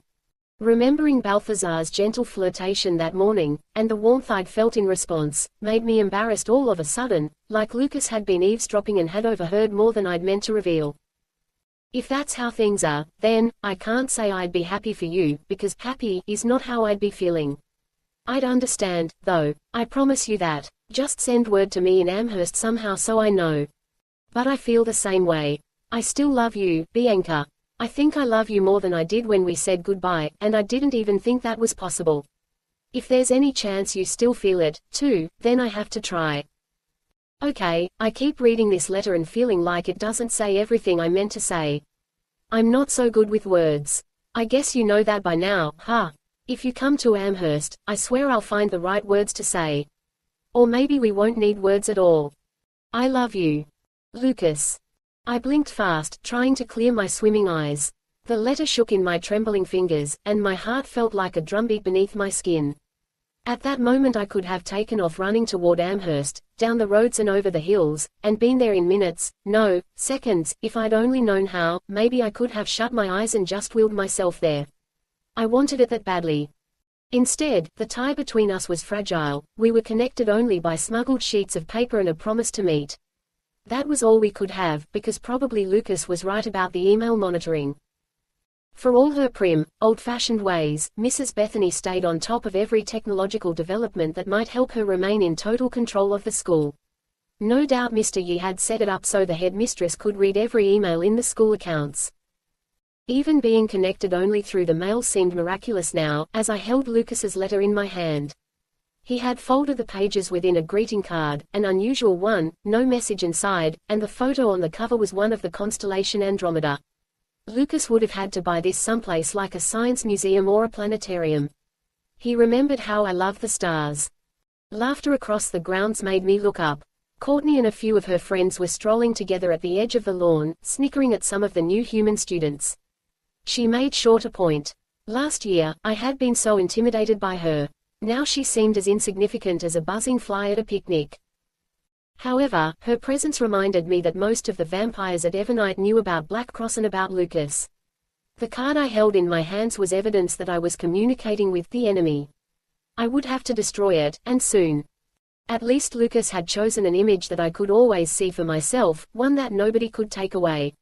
Remembering Balthazar's gentle flirtation that morning, and the warmth I'd felt in response, made me embarrassed all of a sudden, like Lucas had been eavesdropping and had overheard more than I'd meant to reveal. If that's how things are, then, I can't say I'd be happy for you, because happy is not how I'd be feeling. I'd understand, though, I promise you that. Just send word to me in Amherst somehow so I know. But I feel the same way. I still love you, Bianca. I think I love you more than I did when we said goodbye, and I didn't even think that was possible. If there's any chance you still feel it, too, then I have to try. Okay, I keep reading this letter and feeling like it doesn't say everything I meant to say. I'm not so good with words. I guess you know that by now, huh? If you come to Amherst, I swear I'll find the right words to say. Or maybe we won't need words at all. I love you. Lucas. I blinked fast, trying to clear my swimming eyes. The letter shook in my trembling fingers, and my heart felt like a drumbeat beneath my skin. At that moment I could have taken off running toward Amherst, down the roads and over the hills, and been there in minutes, no, seconds. If I'd only known how, maybe I could have shut my eyes and just willed myself there. I wanted it that badly. Instead, the tie between us was fragile. We were connected only by smuggled sheets of paper and a promise to meet. That was all we could have, because probably Lucas was right about the email monitoring. For all her prim, old-fashioned ways, Mrs. Bethany stayed on top of every technological development that might help her remain in total control of the school. No doubt Mr. Yi had set it up so the headmistress could read every email in the school accounts. Even being connected only through the mail seemed miraculous now, as I held Lucas's letter in my hand. He had folded the pages within a greeting card, an unusual one, no message inside, and the photo on the cover was one of the constellation Andromeda. Lucas would have had to buy this someplace like a science museum or a planetarium. He remembered how I loved the stars. Laughter across the grounds made me look up. Courtney and a few of her friends were strolling together at the edge of the lawn, snickering at some of the new human students. She made sure to point. Last year, I had been so intimidated by her. Now she seemed as insignificant as a buzzing fly at a picnic. However, her presence reminded me that most of the vampires at Evernight knew about Black Cross and about Lucas. The card I held in my hands was evidence that I was communicating with the enemy. I would have to destroy it, and soon. At least Lucas had chosen an image that I could always see for myself, one that nobody could take away.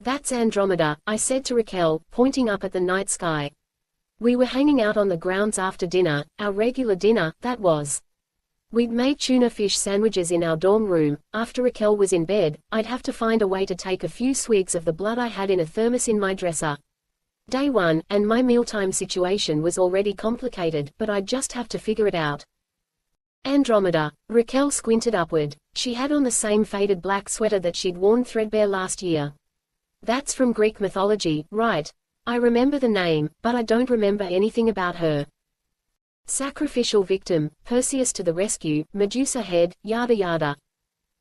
"That's Andromeda," I said to Raquel, pointing up at the night sky. We were hanging out on the grounds after dinner, our regular dinner, that was. We'd made tuna fish sandwiches in our dorm room. After Raquel was in bed, I'd have to find a way to take a few swigs of the blood I had in a thermos in my dresser. Day one, and my mealtime situation was already complicated, but I'd just have to figure it out. Andromeda. Raquel squinted upward. She had on the same faded black sweater that she'd worn threadbare last year. That's from Greek mythology, right? I remember the name, but I don't remember anything about her. Sacrificial victim, Perseus to the rescue, Medusa head, yada yada.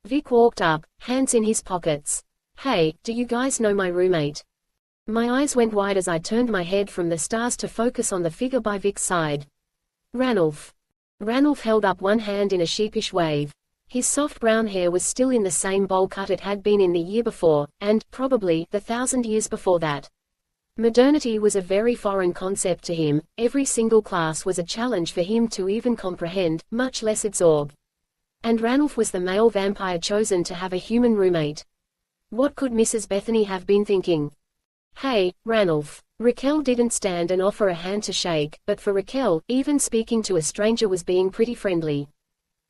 Vic walked up, hands in his pockets. "Hey, do you guys know my roommate?" My eyes went wide as I turned my head from the stars to focus on the figure by Vic's side. Ranulph. Ranulph held up one hand in a sheepish wave. His soft brown hair was still in the same bowl cut it had been in the year before, and, probably, the 1,000 years before that. Modernity was a very foreign concept to him. Every single class was a challenge for him to even comprehend, much less absorb. And Ranulph was the male vampire chosen to have a human roommate. What could Mrs. Bethany have been thinking? "Hey, Ranulph." Raquel didn't stand and offer a hand to shake, but for Raquel, even speaking to a stranger was being pretty friendly.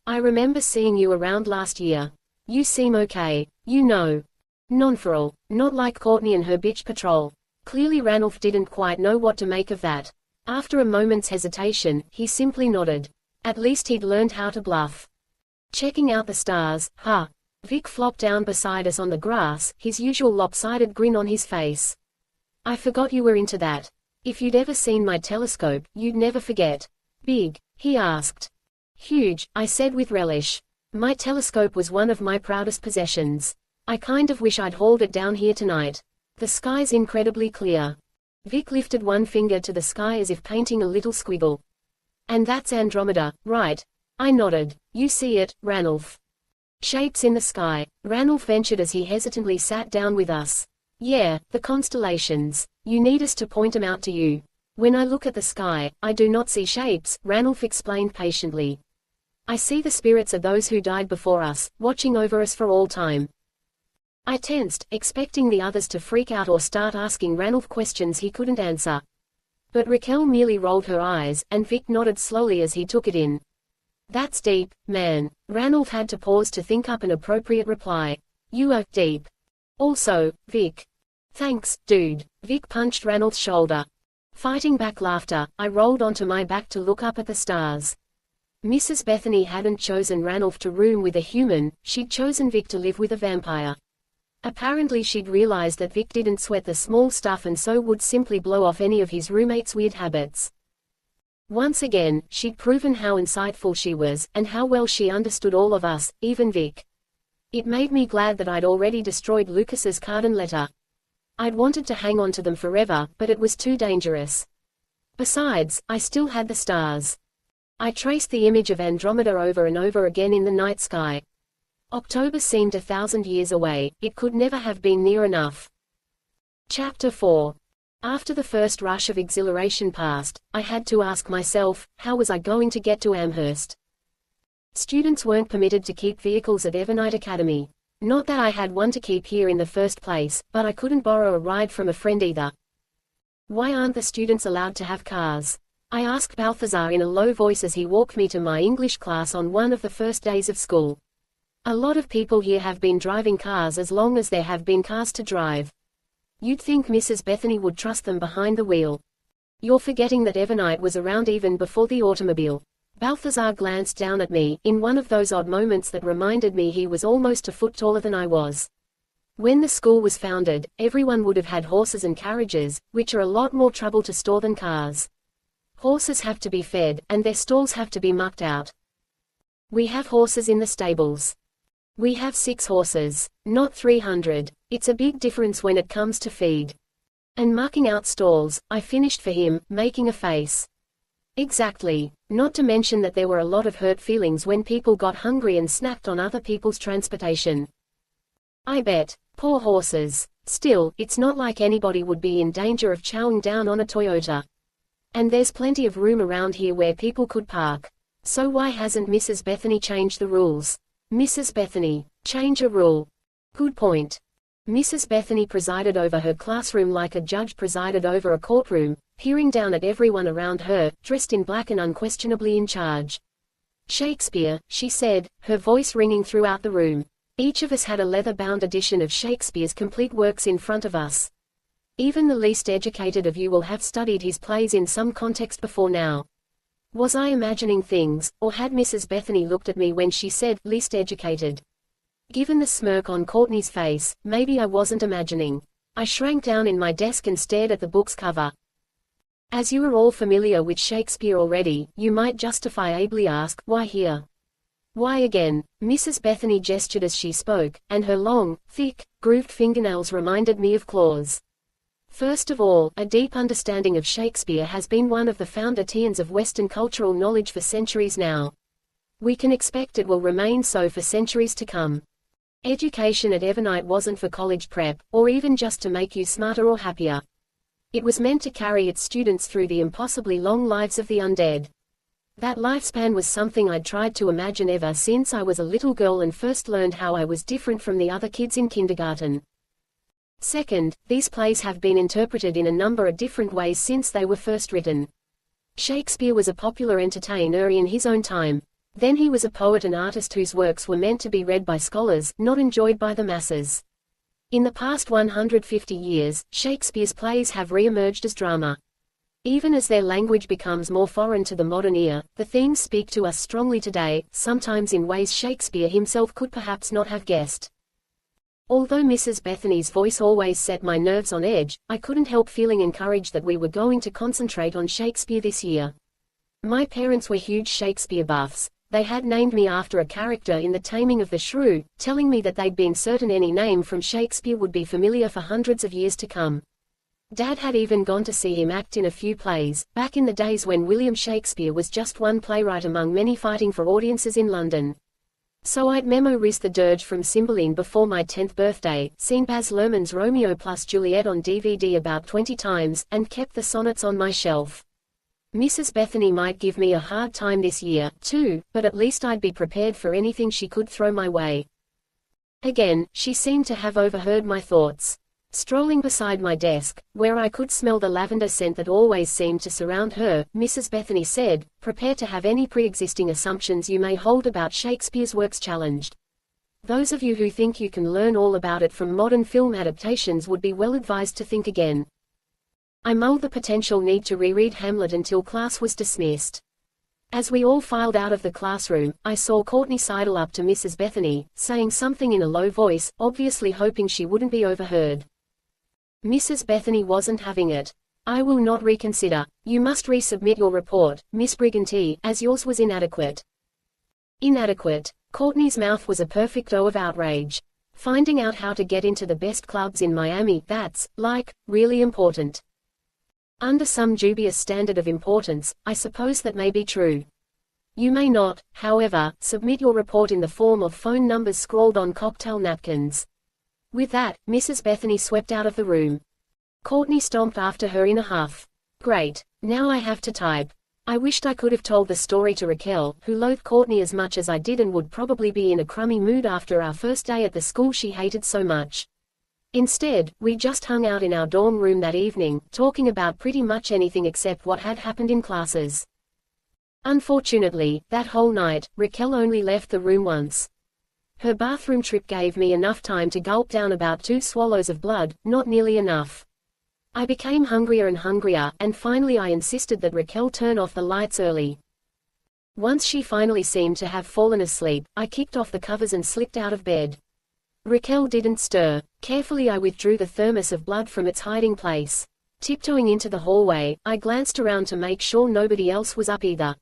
"I remember seeing you around last year. You seem okay, you know." Non-feral, not like Courtney and her bitch patrol. Clearly Ranulph didn't quite know what to make of that. After a moment's hesitation, he simply nodded. At least he'd learned how to bluff. "Checking out the stars, huh?" Vic flopped down beside us on the grass, his usual lopsided grin on his face. "I forgot you were into that. If you'd ever seen my telescope, you'd never forget." "Big?" he asked. "Huge," I said with relish. My telescope was one of my proudest possessions. I kind of wish I'd hauled it down here tonight. The sky's incredibly clear. Vic lifted one finger to the sky as if painting a little squiggle. "And that's Andromeda, right?" I nodded. "You see it, Ranulph?" "Shapes in the sky," Ranulph ventured as he hesitantly sat down with us. "Yeah, the constellations. You need us to point 'em out to you." "When I look at the sky, I do not see shapes," Ranulph explained patiently. "I see the spirits of those who died before us, watching over us for all time." I tensed, expecting the others to freak out or start asking Ranulph questions he couldn't answer. But Raquel merely rolled her eyes, and Vic nodded slowly as he took it in. "That's deep, man." Ranulph had to pause to think up an appropriate reply. "You are deep. Also, Vic." "Thanks, dude." Vic punched Ranulph's shoulder. Fighting back laughter, I rolled onto my back to look up at the stars. Mrs. Bethany hadn't chosen Ranulph to room with a human, she'd chosen Vic to live with a vampire. Apparently she'd realized that Vic didn't sweat the small stuff and so would simply blow off any of his roommate's weird habits. Once again, she'd proven how insightful she was, and how well she understood all of us, even Vic. It made me glad that I'd already destroyed Lucas's card and letter. I'd wanted to hang on to them forever, but it was too dangerous. Besides, I still had the stars. I traced the image of Andromeda over and over again in the night sky. October seemed 1,000 years away, it could never have been near enough. Chapter 4. After the first rush of exhilaration passed, I had to ask myself, how was I going to get to Amherst? Students weren't permitted to keep vehicles at Evernight Academy. Not that I had one to keep here in the first place, but I couldn't borrow a ride from a friend either. Why aren't the students allowed to have cars? I asked Balthazar in a low voice as he walked me to my English class on one of the first days of school. A lot of people here have been driving cars as long as there have been cars to drive. You'd think Mrs. Bethany would trust them behind the wheel. You're forgetting that Evernight was around even before the automobile. Balthazar glanced down at me, in one of those odd moments that reminded me he was almost a foot taller than I was. When the school was founded, everyone would have had horses and carriages, which are a lot more trouble to store than cars. Horses have to be fed, and their stalls have to be mucked out. We have horses in the stables. We have 6 horses, not 300. It's a big difference when it comes to feed. And mucking out stalls, I finished for him, making a face. Exactly. Not to mention that there were a lot of hurt feelings when people got hungry and snacked on other people's transportation. I bet. Poor horses. Still, it's not like anybody would be in danger of chowing down on a Toyota. And there's plenty of room around here where people could park. So why hasn't Mrs. Bethany changed the rules? Mrs. Bethany, change a rule. Good point. Mrs. Bethany presided over her classroom like a judge presided over a courtroom, peering down at everyone around her, dressed in black and unquestionably in charge. Shakespeare, she said, her voice ringing throughout the room. Each of us had a leather-bound edition of Shakespeare's complete works in front of us. Even the least educated of you will have studied his plays in some context before now. Was I imagining things, or had Mrs. Bethany looked at me when she said, least educated? Given the smirk on Courtney's face, maybe I wasn't imagining. I shrank down in my desk and stared at the book's cover. As you are all familiar with Shakespeare already, you might justifiably ask, why here? Why again? Mrs. Bethany gestured as she spoke, and her long, thick, grooved fingernails reminded me of claws. First of all, a deep understanding of Shakespeare has been one of the foundations of Western cultural knowledge for centuries now. We can expect it will remain so for centuries to come. Education at Evernight wasn't for college prep, or even just to make you smarter or happier. It was meant to carry its students through the impossibly long lives of the undead. That lifespan was something I'd tried to imagine ever since I was a little girl and first learned how I was different from the other kids in kindergarten. Second, these plays have been interpreted in a number of different ways since they were first written. Shakespeare was a popular entertainer in his own time. Then he was a poet and artist whose works were meant to be read by scholars, not enjoyed by the masses. In the past 150 years, Shakespeare's plays have re-emerged as drama. Even as their language becomes more foreign to the modern ear, the themes speak to us strongly today, sometimes in ways Shakespeare himself could perhaps not have guessed. Although Mrs. Bethany's voice always set my nerves on edge, I couldn't help feeling encouraged that we were going to concentrate on Shakespeare this year. My parents were huge Shakespeare buffs. They had named me after a character in The Taming of the Shrew, telling me that they'd been certain any name from Shakespeare would be familiar for hundreds of years to come. Dad had even gone to see him act in a few plays, back in the days when William Shakespeare was just one playwright among many fighting for audiences in London. So I'd memorized the dirge from Cymbeline before my 10th birthday, seen Baz Luhrmann's Romeo plus Juliet on DVD about 20 times, and kept the sonnets on my shelf. Mrs. Bethany might give me a hard time this year, too, but at least I'd be prepared for anything she could throw my way. Again, she seemed to have overheard my thoughts. Strolling beside my desk, where I could smell the lavender scent that always seemed to surround her, Mrs. Bethany said, "Prepare to have any pre-existing assumptions you may hold about Shakespeare's works challenged. Those of you who think you can learn all about it from modern film adaptations would be well advised to think again." I mulled the potential need to reread Hamlet until class was dismissed. As we all filed out of the classroom, I saw Courtney sidle up to Mrs. Bethany, saying something in a low voice, obviously hoping she wouldn't be overheard. Mrs. Bethany wasn't having it. "I will not reconsider. You must resubmit your report, Miss Brigantine, as yours was inadequate." Inadequate. Courtney's mouth was a perfect O of outrage. Finding out how to get into the best clubs in Miami, that's, like, really important. Under some dubious standard of importance, I suppose that may be true. You may not, however, submit your report in the form of phone numbers scrawled on cocktail napkins. With that, Mrs. Bethany swept out of the room. Courtney stomped after her in a huff. Great. Now I have to type. I wished I could have told the story to Raquel, who loathed Courtney as much as I did and would probably be in a crummy mood after our first day at the school she hated so much. Instead, we just hung out in our dorm room that evening, talking about pretty much anything except what had happened in classes. Unfortunately, that whole night, Raquel only left the room once. Her bathroom trip gave me enough time to gulp down about 2 swallows of blood, not nearly enough. I became hungrier and hungrier, and finally I insisted that Raquel turn off the lights early. Once she finally seemed to have fallen asleep, I kicked off the covers and slipped out of bed. Raquel didn't stir. Carefully I withdrew the thermos of blood from its hiding place. Tiptoeing into the hallway, I glanced around to make sure nobody else was up either.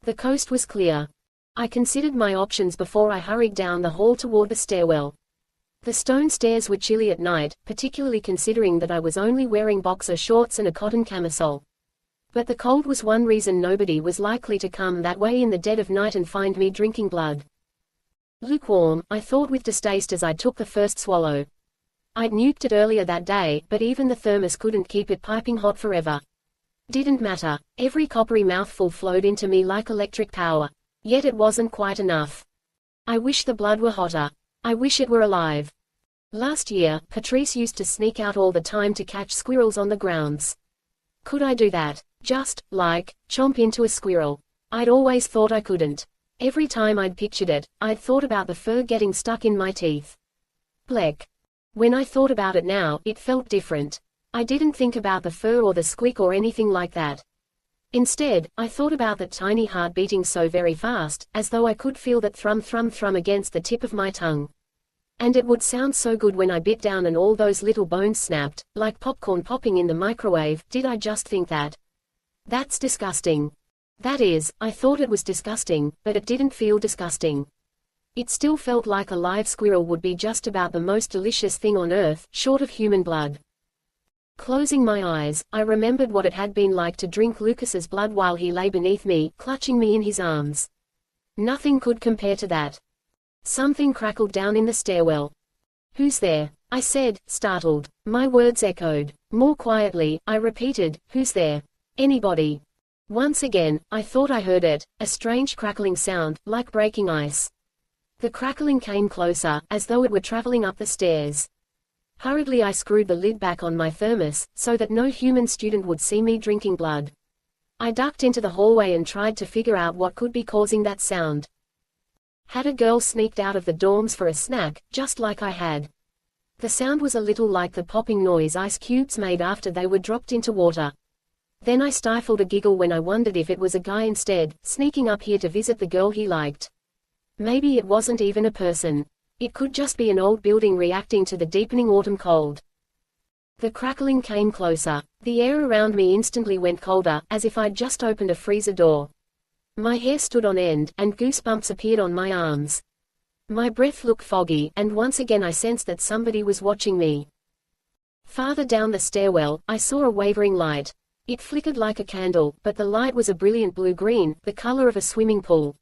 The coast was clear. I considered my options before I hurried down the hall toward the stairwell. The stone stairs were chilly at night, particularly considering that I was only wearing boxer shorts and a cotton camisole. But the cold was one reason nobody was likely to come that way in the dead of night and find me drinking blood. Lukewarm, I thought with distaste as I took the first swallow. I'd nuked it earlier that day, but even the thermos couldn't keep it piping hot forever. Didn't matter. Every coppery mouthful flowed into me like electric power. Yet it wasn't quite enough. I wish the blood were hotter. I wish it were alive. Last year, Patrice used to sneak out all the time to catch squirrels on the grounds. Could I do that? Just, like, chomp into a squirrel. I'd always thought I couldn't. Every time I'd pictured it, I'd thought about the fur getting stuck in my teeth. Bleck. When I thought about it now, it felt different. I didn't think about the fur or the squeak or anything like that. Instead, I thought about that tiny heart beating so very fast, as though I could feel that thrum thrum thrum against the tip of my tongue. And it would sound so good when I bit down and all those little bones snapped, like popcorn popping in the microwave. Did I just think that? That's disgusting. That is, I thought it was disgusting, but it didn't feel disgusting. It still felt like a live squirrel would be just about the most delicious thing on earth, short of human blood. Closing my eyes, I remembered what it had been like to drink Lucas's blood while he lay beneath me, clutching me in his arms. Nothing could compare to that. Something crackled down in the stairwell. "Who's there?" I said, startled. My words echoed. More quietly, I repeated, "Who's there?" "Anybody." Once again, I thought I heard it, a strange crackling sound, like breaking ice. The crackling came closer, as though it were traveling up the stairs. Hurriedly I screwed the lid back on my thermos, so that no human student would see me drinking blood. I ducked into the hallway and tried to figure out what could be causing that sound. Had a girl sneaked out of the dorms for a snack, just like I had? The sound was a little like the popping noise ice cubes made after they were dropped into water. Then I stifled a giggle when I wondered if it was a guy instead, sneaking up here to visit the girl he liked. Maybe it wasn't even a person. It could just be an old building reacting to the deepening autumn cold. The crackling came closer. The air around me instantly went colder, as if I'd just opened a freezer door. My hair stood on end, and goosebumps appeared on my arms. My breath looked foggy, and once again I sensed that somebody was watching me. Farther down the stairwell, I saw a wavering light. It flickered like a candle, but the light was a brilliant blue-green, the color of a swimming pool.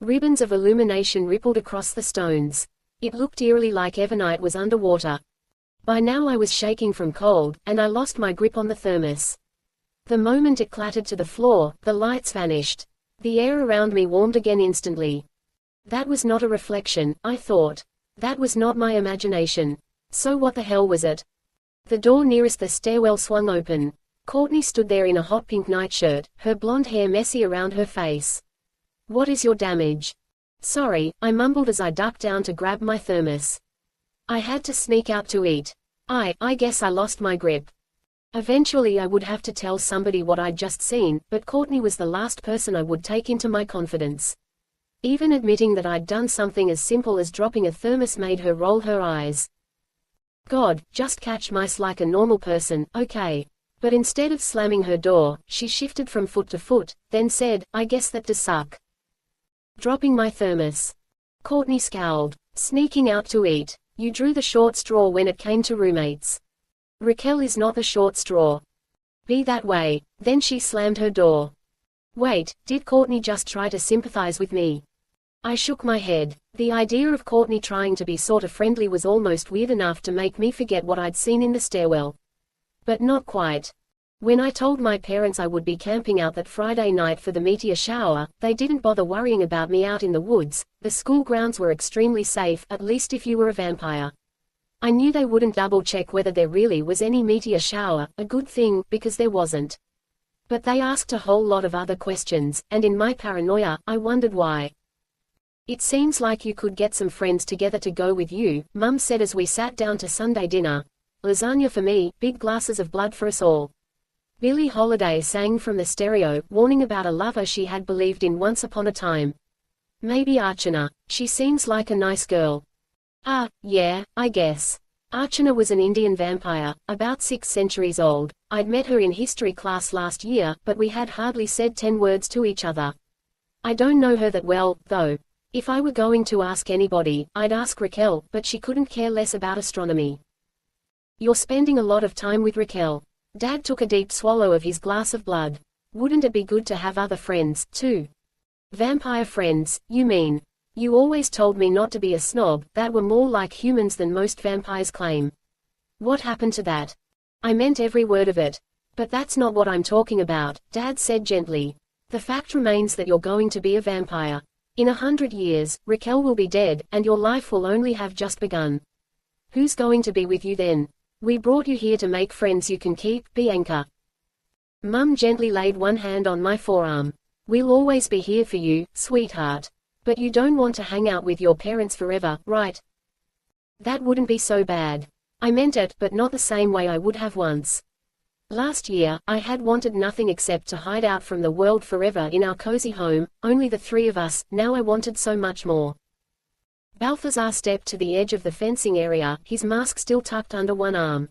Ribbons of illumination rippled across the stones. It looked eerily like Evernight was underwater. By now I was shaking from cold, and I lost my grip on the thermos. The moment it clattered to the floor, the lights vanished. The air around me warmed again instantly. That was not a reflection, I thought. That was not my imagination. So what the hell was it? The door nearest the stairwell swung open. Courtney stood there in a hot pink nightshirt, her blonde hair messy around her face. "What is your damage?" "Sorry," I mumbled as I ducked down to grab my thermos. "I had to sneak out to eat. I guess I lost my grip." Eventually I would have to tell somebody what I'd just seen, but Courtney was the last person I would take into my confidence. Even admitting that I'd done something as simple as dropping a thermos made her roll her eyes. God, just catch mice like a normal person, okay. But instead of slamming her door, she shifted from foot to foot, then said, "I guess that does suck." Dropping my thermos. Courtney scowled. "Sneaking out to eat. You drew the short straw when it came to roommates. Raquel is not the short straw. Be that way." Then she slammed her door. Wait, did Courtney just try to sympathize with me? I shook my head. The idea of Courtney trying to be sorta friendly was almost weird enough to make me forget what I'd seen in the stairwell. But not quite. When I told my parents I would be camping out that Friday night for the meteor shower, they didn't bother worrying about me out in the woods. The school grounds were extremely safe, at least if you were a vampire. I knew they wouldn't double-check whether there really was any meteor shower, a good thing, because there wasn't. But they asked a whole lot of other questions, and in my paranoia, I wondered why. "It seems like you could get some friends together to go with you," Mum said as we sat down to Sunday dinner. "Lasagna for me, big glasses of blood for us all." Billie Holiday sang from the stereo, warning about a lover she had believed in once upon a time. "Maybe Archana. She seems like a nice girl." Ah, yeah, I guess. Archana was an Indian vampire, about 6 centuries old. I'd met her in history class last year, but we had hardly said 10 words to each other. I don't know her that well, though. If I were going to ask anybody, I'd ask Raquel, but she couldn't care less about astronomy. You're spending a lot of time with Raquel. Dad took a deep swallow of his glass of blood. Wouldn't it be good to have other friends, too? Vampire friends, you mean? You always told me not to be a snob, that we're more like humans than most vampires claim. What happened to that? I meant every word of it. But that's not what I'm talking about, Dad said gently. The fact remains that you're going to be a vampire. In 100 years, Raquel will be dead, and your life will only have just begun. Who's going to be with you then? We brought you here to make friends you can keep, Bianca. Mum gently laid one hand on my forearm. We'll always be here for you, sweetheart. But you don't want to hang out with your parents forever, right? That wouldn't be so bad. I meant it, but not the same way I would have once. Last year, I had wanted nothing except to hide out from the world forever in our cozy home, only the 3 of us. Now I wanted so much more. Balthazar stepped to the edge of the fencing area, his mask still tucked under one arm.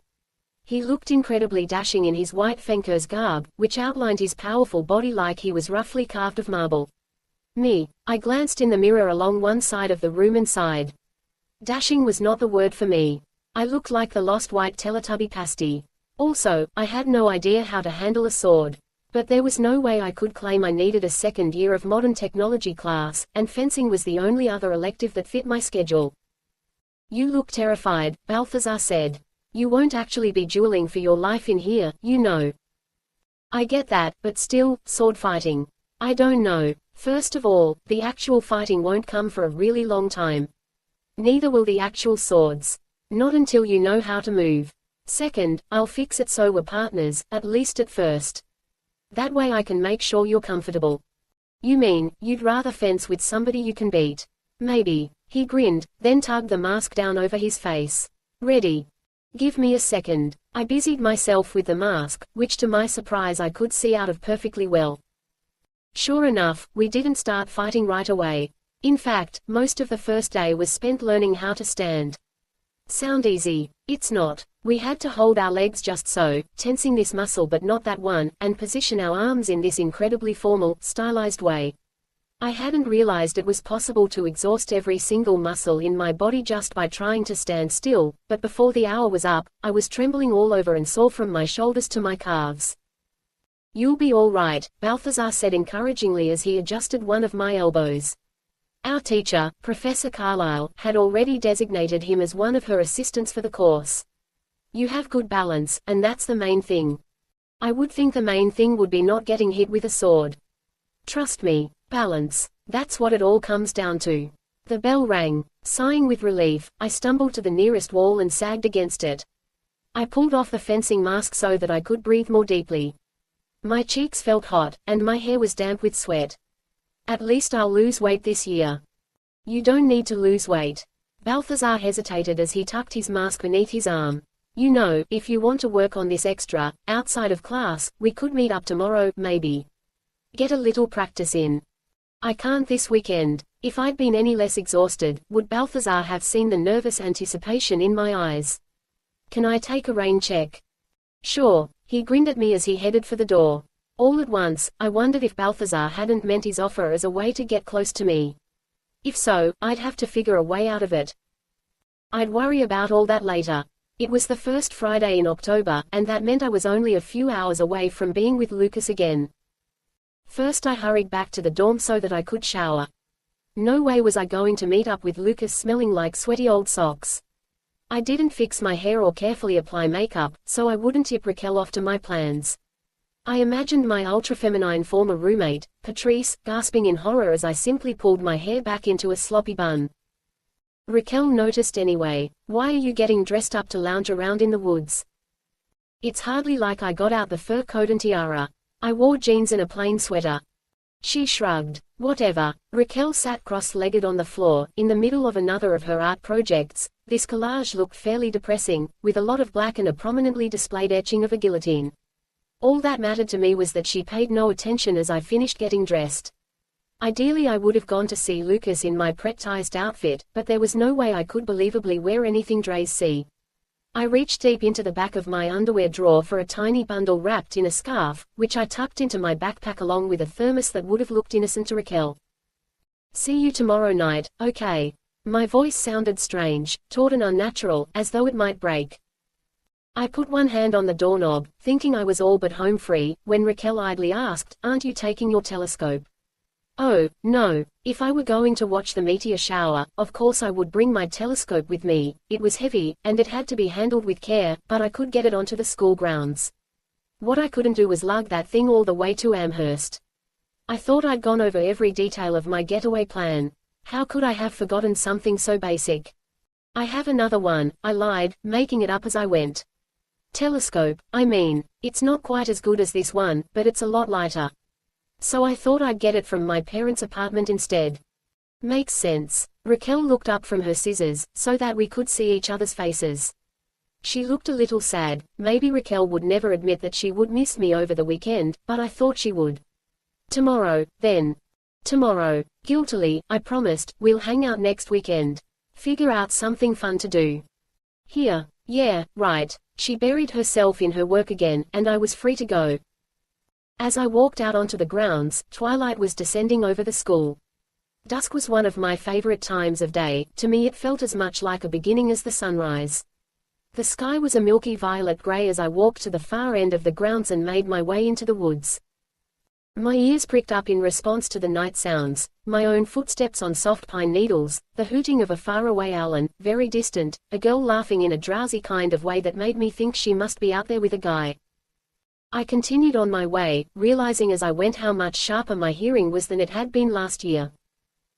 He looked incredibly dashing in his white Fenker's garb, which outlined his powerful body like he was roughly carved of marble. Me. I glanced in the mirror along one side of the room and sighed. Dashing was not the word for me. I looked like the lost white Teletubby pasty. Also, I had no idea how to handle a sword. But there was no way I could claim I needed a second year of modern technology class, and fencing was the only other elective that fit my schedule. You look terrified, Balthazar said. You won't actually be dueling for your life in here, you know. I get that, but still, sword fighting. I don't know. First of all, the actual fighting won't come for a really long time. Neither will the actual swords. Not until you know how to move. Second, I'll fix it so we're partners, at least at first. That way I can make sure you're comfortable. You mean, you'd rather fence with somebody you can beat? Maybe. He grinned, then tugged the mask down over his face. Ready. Give me a second. I busied myself with the mask, which to my surprise I could see out of perfectly well. Sure enough, we didn't start fighting right away. In fact, most of the first day was spent learning how to stand. Sound easy? It's not. We had to hold our legs just so, tensing this muscle but not that one, and position our arms in this incredibly formal, stylized way. I hadn't realized it was possible to exhaust every single muscle in my body just by trying to stand still, but before the hour was up, I was trembling all over and sore from my shoulders to my calves. You'll be all right, Balthazar said encouragingly as he adjusted one of my elbows. Our teacher, Professor Carlyle, had already designated him as one of her assistants for the course. You have good balance, and that's the main thing. I would think the main thing would be not getting hit with a sword. Trust me, balance. That's what it all comes down to. The bell rang. Sighing with relief, I stumbled to the nearest wall and sagged against it. I pulled off the fencing mask so that I could breathe more deeply. My cheeks felt hot, and my hair was damp with sweat. At least I'll lose weight this year. You don't need to lose weight. Balthazar hesitated as he tucked his mask beneath his arm. You know, if you want to work on this extra, outside of class, we could meet up tomorrow, maybe. Get a little practice in. I can't this weekend. If I'd been any less exhausted, would Balthazar have seen the nervous anticipation in my eyes? Can I take a rain check? Sure. He grinned at me as he headed for the door. All at once, I wondered if Balthazar hadn't meant his offer as a way to get close to me. If so, I'd have to figure a way out of it. I'd worry about all that later. It was the first Friday in October, and that meant I was only a few hours away from being with Lucas again. First I hurried back to the dorm so that I could shower. No way was I going to meet up with Lucas smelling like sweaty old socks. I didn't fix my hair or carefully apply makeup, so I wouldn't tip Raquel off to my plans. I imagined my ultra-feminine former roommate, Patrice, gasping in horror as I simply pulled my hair back into a sloppy bun. Raquel noticed anyway. Why are you getting dressed up to lounge around in the woods? It's hardly like I got out the fur coat and tiara. I wore jeans and a plain sweater. She shrugged. Whatever. Raquel sat cross-legged on the floor, in the middle of another of her art projects. This collage looked fairly depressing, with a lot of black and a prominently displayed etching of a guillotine. All that mattered to me was that she paid no attention as I finished getting dressed. Ideally I would have gone to see Lucas in my practiced outfit, but there was no way I could believably wear anything dressy. I reached deep into the back of my underwear drawer for a tiny bundle wrapped in a scarf, which I tucked into my backpack along with a thermos that would have looked innocent to Raquel. See you tomorrow night, okay? My voice sounded strange, taut and unnatural, as though it might break. I put one hand on the doorknob, thinking I was all but home free, when Raquel idly asked, "Aren't you taking your telescope?" Oh, no. If I were going to watch the meteor shower, of course I would bring my telescope with me. It was heavy, and it had to be handled with care, but I could get it onto the school grounds. What I couldn't do was lug that thing all the way to Amherst. I thought I'd gone over every detail of my getaway plan. How could I have forgotten something so basic? I have another one, I lied, making it up as I went. Telescope, I mean, it's not quite as good as this one, but it's a lot lighter. So I thought I'd get it from my parents' apartment instead. Makes sense. Raquel looked up from her scissors, so that we could see each other's faces. She looked a little sad. Maybe Raquel would never admit that she would miss me over the weekend, but I thought she would. Tomorrow, then. Tomorrow. Guiltily, I promised, we'll hang out next weekend. Figure out something fun to do. Here. Yeah, right. She buried herself in her work again, and I was free to go. As I walked out onto the grounds, twilight was descending over the school. Dusk was one of my favorite times of day. To me it felt as much like a beginning as the sunrise. The sky was a milky violet gray as I walked to the far end of the grounds and made my way into the woods. My ears pricked up in response to the night sounds, my own footsteps on soft pine needles, the hooting of a faraway owl and, very distant, a girl laughing in a drowsy kind of way that made me think she must be out there with a guy. I continued on my way, realizing as I went how much sharper my hearing was than it had been last year.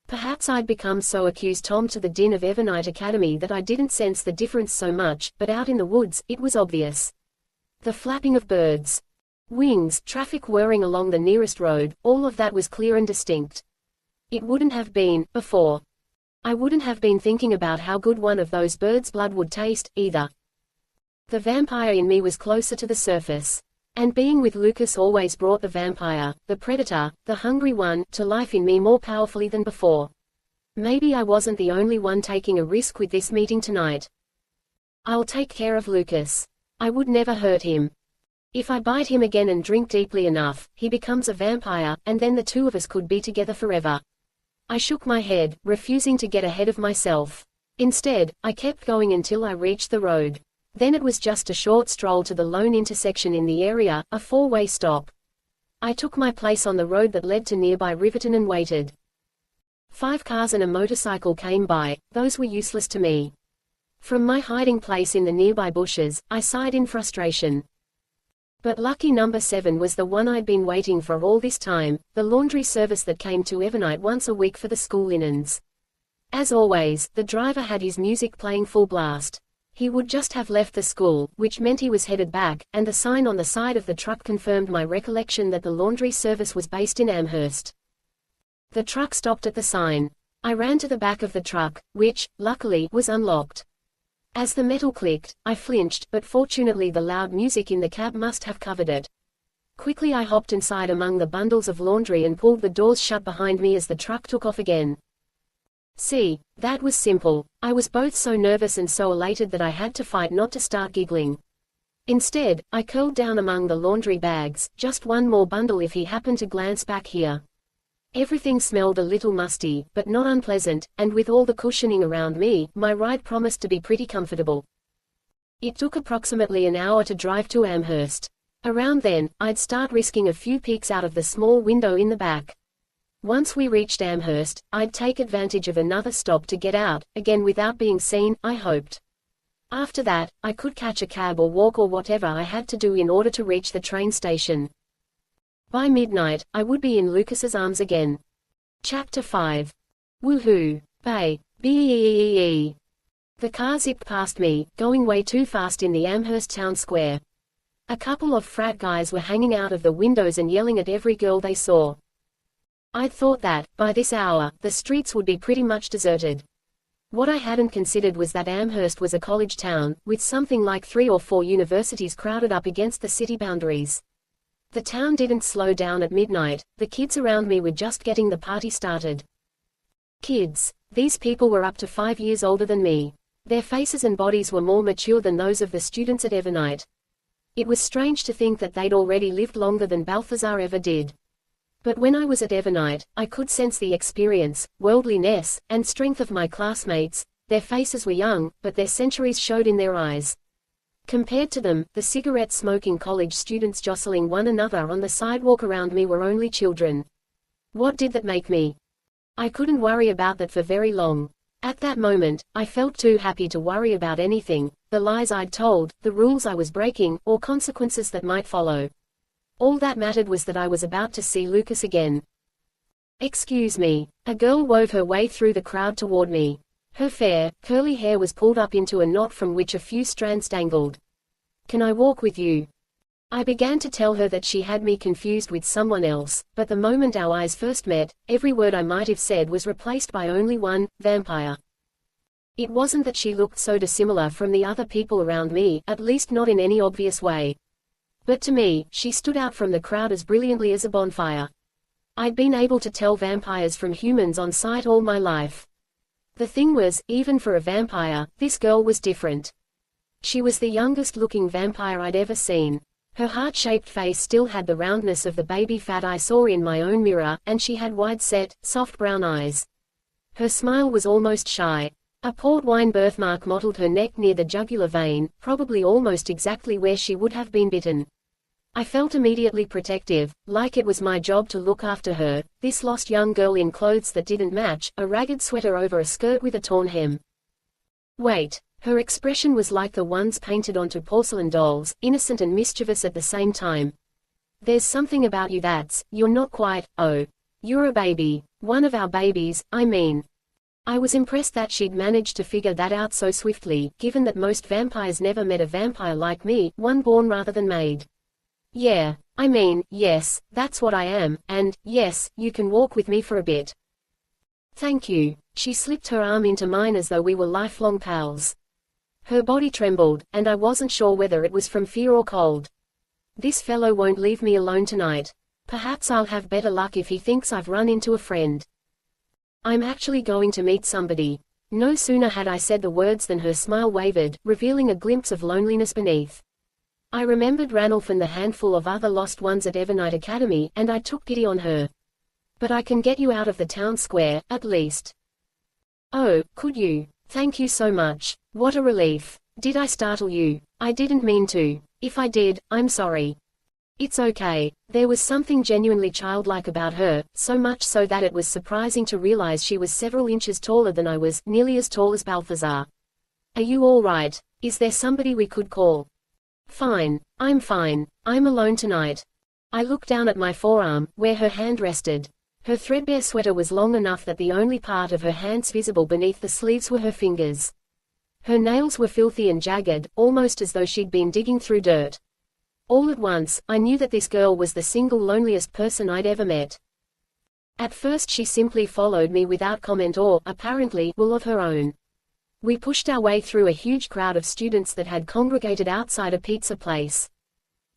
Perhaps I'd become so accustomed to the din of Evernight Academy that I didn't sense the difference so much, but out in the woods, it was obvious. The flapping of birds. Wings, traffic whirring along the nearest road, all of that was clear and distinct. It wouldn't have been, before. I wouldn't have been thinking about how good one of those birds' blood would taste, either. The vampire in me was closer to the surface. And being with Lucas always brought the vampire, the predator, the hungry one, to life in me more powerfully than before. Maybe I wasn't the only one taking a risk with this meeting tonight. I'll take care of Lucas. I would never hurt him. If I bite him again and drink deeply enough, he becomes a vampire, and then the two of us could be together forever. I shook my head, refusing to get ahead of myself. Instead, I kept going until I reached the road. Then it was just a short stroll to the lone intersection in the area, a four-way stop. I took my place on the road that led to nearby Riverton and waited. 5 cars and a motorcycle came by. Those were useless to me. From my hiding place in the nearby bushes, I sighed in frustration. But lucky number 7 was the one I'd been waiting for all this time, the laundry service that came to Evernight once a week for the school linens. As always, the driver had his music playing full blast. He would just have left the school, which meant he was headed back, and the sign on the side of the truck confirmed my recollection that the laundry service was based in Amherst. The truck stopped at the sign. I ran to the back of the truck, which, luckily, was unlocked. As the metal clicked, I flinched, but fortunately the loud music in the cab must have covered it. Quickly I hopped inside among the bundles of laundry and pulled the doors shut behind me as the truck took off again. See, that was simple. I was both so nervous and so elated that I had to fight not to start giggling. Instead, I curled down among the laundry bags, just one more bundle if he happened to glance back here. Everything smelled a little musty, but not unpleasant, and with all the cushioning around me, my ride promised to be pretty comfortable. It took approximately an hour to drive to Amherst. Around then, I'd start risking a few peeks out of the small window in the back. Once we reached Amherst, I'd take advantage of another stop to get out, again without being seen, I hoped. After that, I could catch a cab or walk or whatever I had to do in order to reach the train station. By midnight, I would be in Lucas's arms again. Chapter 5. Woohoo! Bay. B-E-E-E-E. The car zipped past me, going way too fast in the Amherst town square. A couple of frat guys were hanging out of the windows and yelling at every girl they saw. I'd thought that, by this hour, the streets would be pretty much deserted. What I hadn't considered was that Amherst was a college town, with something like 3 or 4 universities crowded up against the city boundaries. The town didn't slow down at midnight, the kids around me were just getting the party started. Kids. These people were up to 5 years older than me. Their faces and bodies were more mature than those of the students at Evernight. It was strange to think that they'd already lived longer than Balthazar ever did. But when I was at Evernight, I could sense the experience, worldliness, and strength of my classmates. Their faces were young, but their centuries showed in their eyes. Compared to them, the cigarette-smoking college students jostling one another on the sidewalk around me were only children. What did that make me? I couldn't worry about that for very long. At that moment, I felt too happy to worry about anything, the lies I'd told, the rules I was breaking, or consequences that might follow. All that mattered was that I was about to see Lucas again. Excuse me. A girl wove her way through the crowd toward me. Her fair, curly hair was pulled up into a knot from which a few strands dangled. Can I walk with you? I began to tell her that she had me confused with someone else, but the moment our eyes first met, every word I might have said was replaced by only one, vampire. It wasn't that she looked so dissimilar from the other people around me, at least not in any obvious way. But to me, she stood out from the crowd as brilliantly as a bonfire. I'd been able to tell vampires from humans on sight all my life. The thing was, even for a vampire, this girl was different. She was the youngest-looking vampire I'd ever seen. Her heart-shaped face still had the roundness of the baby fat I saw in my own mirror, and she had wide-set, soft brown eyes. Her smile was almost shy. A port wine birthmark mottled her neck near the jugular vein, probably almost exactly where she would have been bitten. I felt immediately protective, like it was my job to look after her, this lost young girl in clothes that didn't match, a ragged sweater over a skirt with a torn hem. Wait. Her expression was like the ones painted onto porcelain dolls, innocent and mischievous at the same time. There's something about you you're not quite, oh. You're a baby. One of our babies, I mean. I was impressed that she'd managed to figure that out so swiftly, given that most vampires never met a vampire like me, one born rather than made. Yeah, I mean, yes, that's what I am, and, yes, you can walk with me for a bit. Thank you. She slipped her arm into mine as though we were lifelong pals. Her body trembled, and I wasn't sure whether it was from fear or cold. This fellow won't leave me alone tonight. Perhaps I'll have better luck if he thinks I've run into a friend. I'm actually going to meet somebody. No sooner had I said the words than her smile wavered, revealing a glimpse of loneliness beneath. I remembered Ranulph and the handful of other lost ones at Evernight Academy, and I took pity on her. But I can get you out of the town square, at least. Oh, could you? Thank you so much. What a relief. Did I startle you? I didn't mean to. If I did, I'm sorry. It's okay. There was something genuinely childlike about her, so much so that it was surprising to realize she was several inches taller than I was, nearly as tall as Balthazar. Are you all right? Is there somebody we could call? Fine. I'm fine. I'm alone tonight. I looked down at my forearm, where her hand rested. Her threadbare sweater was long enough that the only part of her hands visible beneath the sleeves were her fingers. Her nails were filthy and jagged, almost as though she'd been digging through dirt. All at once, I knew that this girl was the single loneliest person I'd ever met. At first she simply followed me without comment or, apparently, will of her own. We pushed our way through a huge crowd of students that had congregated outside a pizza place.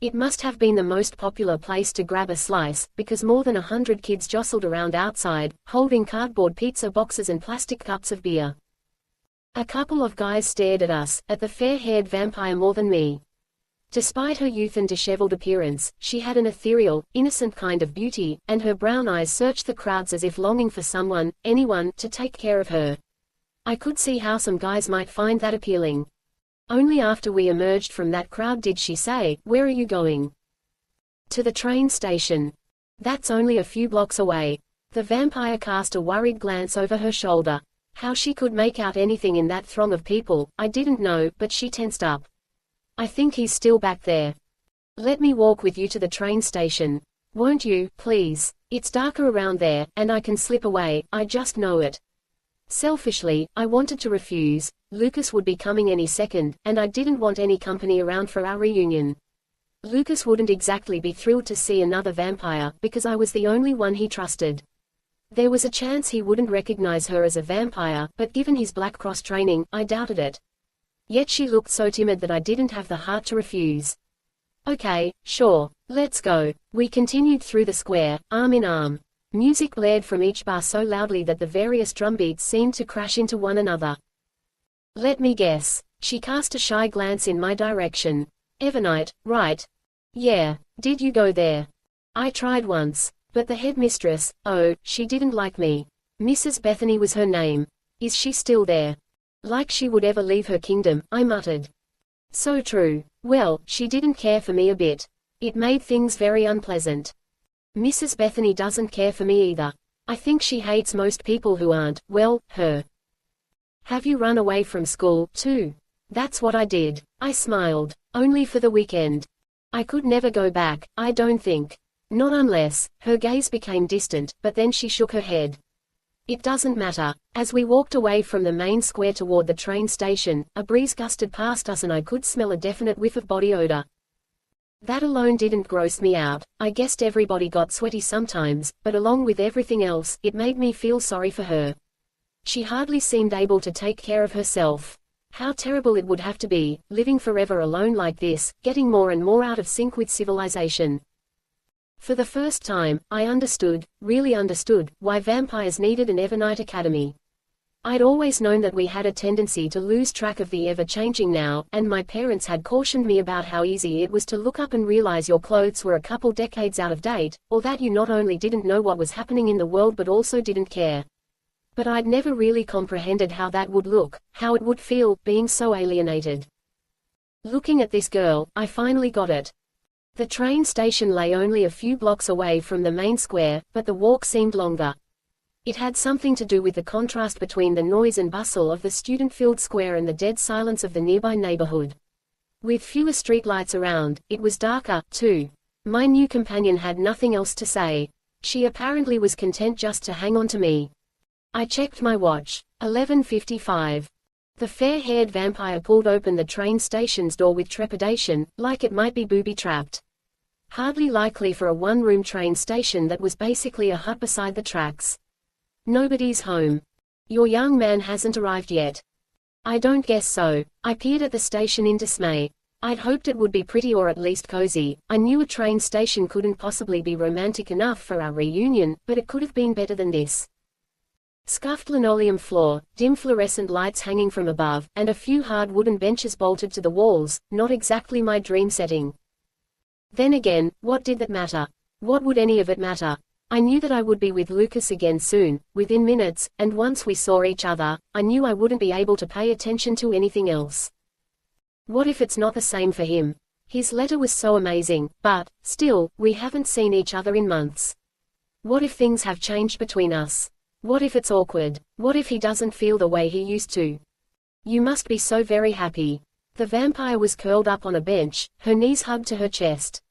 It must have been the most popular place to grab a slice, because more than 100 kids jostled around outside, holding cardboard pizza boxes and plastic cups of beer. A couple of guys stared at us, at the fair-haired vampire more than me. Despite her youth and disheveled appearance, she had an ethereal, innocent kind of beauty, and her brown eyes searched the crowds as if longing for someone, anyone, to take care of her. I could see how some guys might find that appealing. Only after we emerged from that crowd did she say, "Where are you going?" "To the train station." "That's only a few blocks away." The vampire cast a worried glance over her shoulder. How she could make out anything in that throng of people, I didn't know, but she tensed up. "I think he's still back there." "Let me walk with you to the train station. Won't you, please? It's darker around there, and I can slip away, I just know it." Selfishly, I wanted to refuse. Lucas would be coming any second, and I didn't want any company around for our reunion. Lucas wouldn't exactly be thrilled to see another vampire, because I was the only one he trusted. There was a chance he wouldn't recognize her as a vampire, but given his Black Cross training, I doubted it. Yet she looked so timid that I didn't have the heart to refuse. Okay, sure, let's go. We continued through the square, arm in arm. Music blared from each bar so loudly that the various drumbeats seemed to crash into one another. Let me guess. She cast a shy glance in my direction. Evernight, right? Yeah. Did you go there? I tried once. But the headmistress, oh, she didn't like me. Mrs. Bethany was her name. Is she still there? Like she would ever leave her kingdom, I muttered. So true. Well, she didn't care for me a bit. It made things very unpleasant. Mrs. Bethany doesn't care for me either. I think she hates most people who aren't, well, her. Have you run away from school, too? That's what I did. I smiled. Only for the weekend. I could never go back, I don't think. Not unless. Her gaze became distant, but then she shook her head. It doesn't matter. As we walked away from the main square toward the train station, a breeze gusted past us and I could smell a definite whiff of body odor. That alone didn't gross me out. I guessed everybody got sweaty sometimes, but along with everything else, it made me feel sorry for her. She hardly seemed able to take care of herself. How terrible it would have to be, living forever alone like this, getting more and more out of sync with civilization. For the first time, I understood, really understood, why vampires needed an Evernight Academy. I'd always known that we had a tendency to lose track of the ever-changing now, and my parents had cautioned me about how easy it was to look up and realize your clothes were a couple decades out of date, or that you not only didn't know what was happening in the world but also didn't care. But I'd never really comprehended how that would look, how it would feel, being so alienated. Looking at this girl, I finally got it. The train station lay only a few blocks away from the main square, but the walk seemed longer. It had something to do with the contrast between the noise and bustle of the student-filled square and the dead silence of the nearby neighborhood. With fewer streetlights around, it was darker, too. My new companion had nothing else to say. She apparently was content just to hang on to me. I checked my watch. 11:55. The fair-haired vampire pulled open the train station's door with trepidation, like it might be booby-trapped. Hardly likely for a one-room train station that was basically a hut beside the tracks. Nobody's home. Your young man hasn't arrived yet. I don't guess so. I peered at the station in dismay. I'd hoped it would be pretty or at least cozy. I knew a train station couldn't possibly be romantic enough for our reunion, but it could have been better than this. Scuffed linoleum floor, dim fluorescent lights hanging from above, and a few hard wooden benches bolted to the walls, not exactly my dream setting. Then again, what did that matter? What would any of it matter? I knew that I would be with Lucas again soon, within minutes, and once we saw each other, I knew I wouldn't be able to pay attention to anything else. What if it's not the same for him? His letter was so amazing, but, still, we haven't seen each other in months. What if things have changed between us? What if it's awkward? What if he doesn't feel the way he used to? You must be so very happy. The vampire was curled up on a bench, her knees hugged to her chest.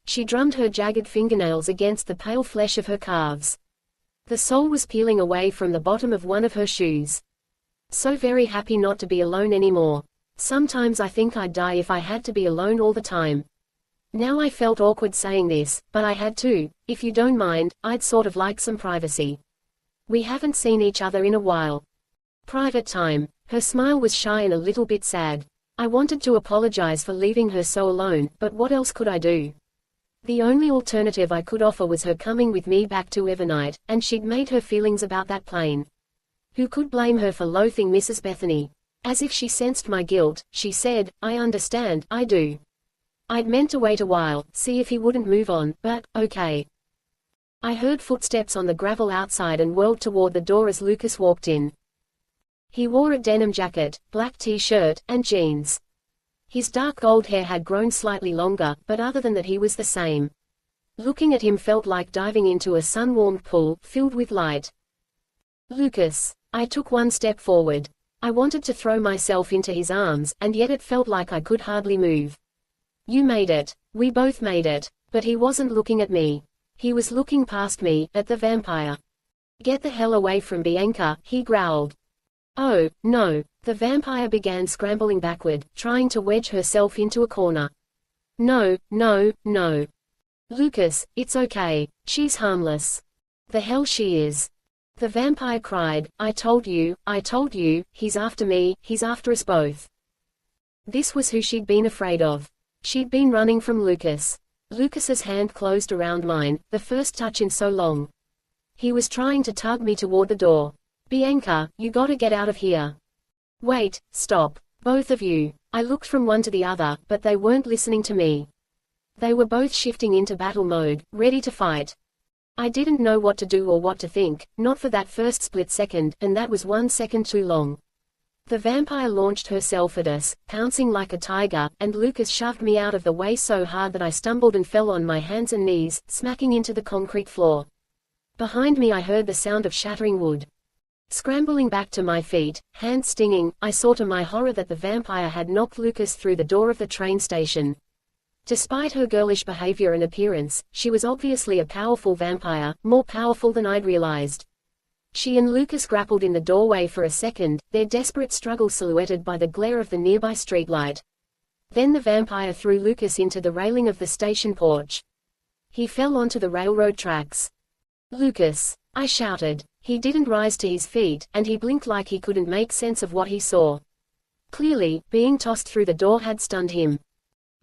She drummed her jagged fingernails against the pale flesh of her calves. The sole was peeling away from the bottom of one of her shoes. So very happy not to be alone anymore. Sometimes I think I'd die if I had to be alone all the time. Now I felt awkward saying this, but I had to. If you don't mind, I'd sort of like some privacy. We haven't seen each other in a while. Private time. Her smile was shy and a little bit sad. I wanted to apologize for leaving her so alone, but what else could I do? The only alternative I could offer was her coming with me back to Evernight, and she'd made her feelings about that plain. Who could blame her for loathing Mrs. Bethany? As if she sensed my guilt, she said, I understand, I do. I'd meant to wait a while, see if he wouldn't move on, but, okay. I heard footsteps on the gravel outside and whirled toward the door as Lucas walked in. He wore a denim jacket, black t-shirt, and jeans. His dark gold hair had grown slightly longer, but other than that he was the same. Looking at him felt like diving into a sun-warmed pool, filled with light. Lucas. I took one step forward. I wanted to throw myself into his arms, and yet it felt like I could hardly move. You made it. We both made it. But he wasn't looking at me. He was looking past me, at the vampire. Get the hell away from Bianca, he growled. Oh, no. The vampire began scrambling backward, trying to wedge herself into a corner. No, no, no. Lucas, it's okay. She's harmless. The hell she is. The vampire cried, I told you, he's after me, he's after us both. This was who she'd been afraid of. She'd been running from Lucas. Lucas's hand closed around mine, the first touch in so long. He was trying to tug me toward the door. Bianca, you gotta get out of here. Wait, stop. Both of you. I looked from one to the other, but they weren't listening to me. They were both shifting into battle mode, ready to fight. I didn't know what to do or what to think, not for that first split second, and that was 1 second too long. The vampire launched herself at us, pouncing like a tiger, and Lucas shoved me out of the way so hard that I stumbled and fell on my hands and knees, smacking into the concrete floor. Behind me I heard the sound of shattering wood. Scrambling back to my feet, hands stinging, I saw to my horror that the vampire had knocked Lucas through the door of the train station. Despite her girlish behavior and appearance, she was obviously a powerful vampire, more powerful than I'd realized. She and Lucas grappled in the doorway for a second, their desperate struggle silhouetted by the glare of the nearby streetlight. Then the vampire threw Lucas into the railing of the station porch. He fell onto the railroad tracks. Lucas! I shouted. He didn't rise to his feet, and he blinked like he couldn't make sense of what he saw. Clearly, being tossed through the door had stunned him.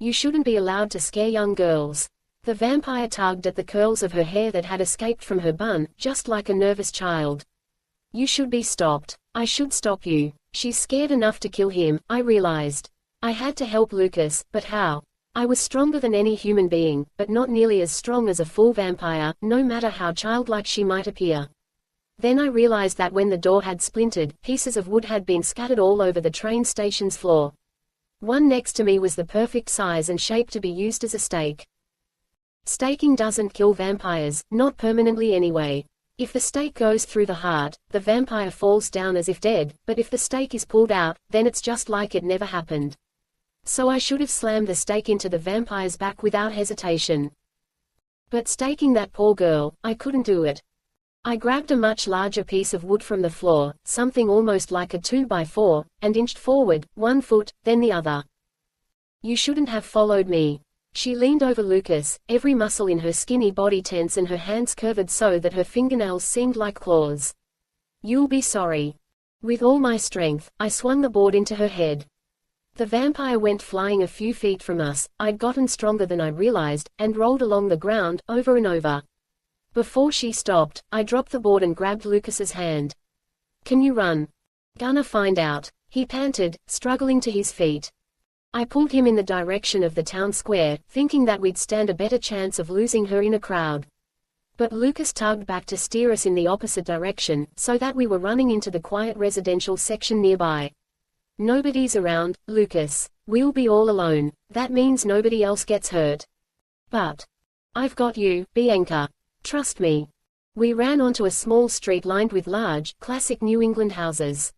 You shouldn't be allowed to scare young girls. The vampire tugged at the curls of her hair that had escaped from her bun, just like a nervous child. You should be stopped. I should stop you. She's scared enough to kill him, I realized. I had to help Lucas, but how? I was stronger than any human being, but not nearly as strong as a full vampire, no matter how childlike she might appear. Then I realized that when the door had splintered, pieces of wood had been scattered all over the train station's floor. One next to me was the perfect size and shape to be used as a stake. Staking doesn't kill vampires, not permanently anyway. If the stake goes through the heart, the vampire falls down as if dead, but if the stake is pulled out, then it's just like it never happened. So I should have slammed the stake into the vampire's back without hesitation. But staking that poor girl, I couldn't do it. I grabbed a much larger piece of wood from the floor, something almost like a 2x4, and inched forward, 1 foot, then the other. You shouldn't have followed me. She leaned over Lucas, every muscle in her skinny body tense and her hands curved so that her fingernails seemed like claws. You'll be sorry. With all my strength, I swung the board into her head. The vampire went flying a few feet from us. I'd gotten stronger than I realized, and rolled along the ground, over and over. Before she stopped, I dropped the board and grabbed Lucas's hand. Can you run? Gonna find out. He panted, struggling to his feet. I pulled him in the direction of the town square, thinking that we'd stand a better chance of losing her in a crowd. But Lucas tugged back to steer us in the opposite direction, so that we were running into the quiet residential section nearby. Nobody's around, Lucas. We'll be all alone. That means nobody else gets hurt. But I've got you, Bianca. Trust me. We ran onto a small street lined with large, classic New England houses.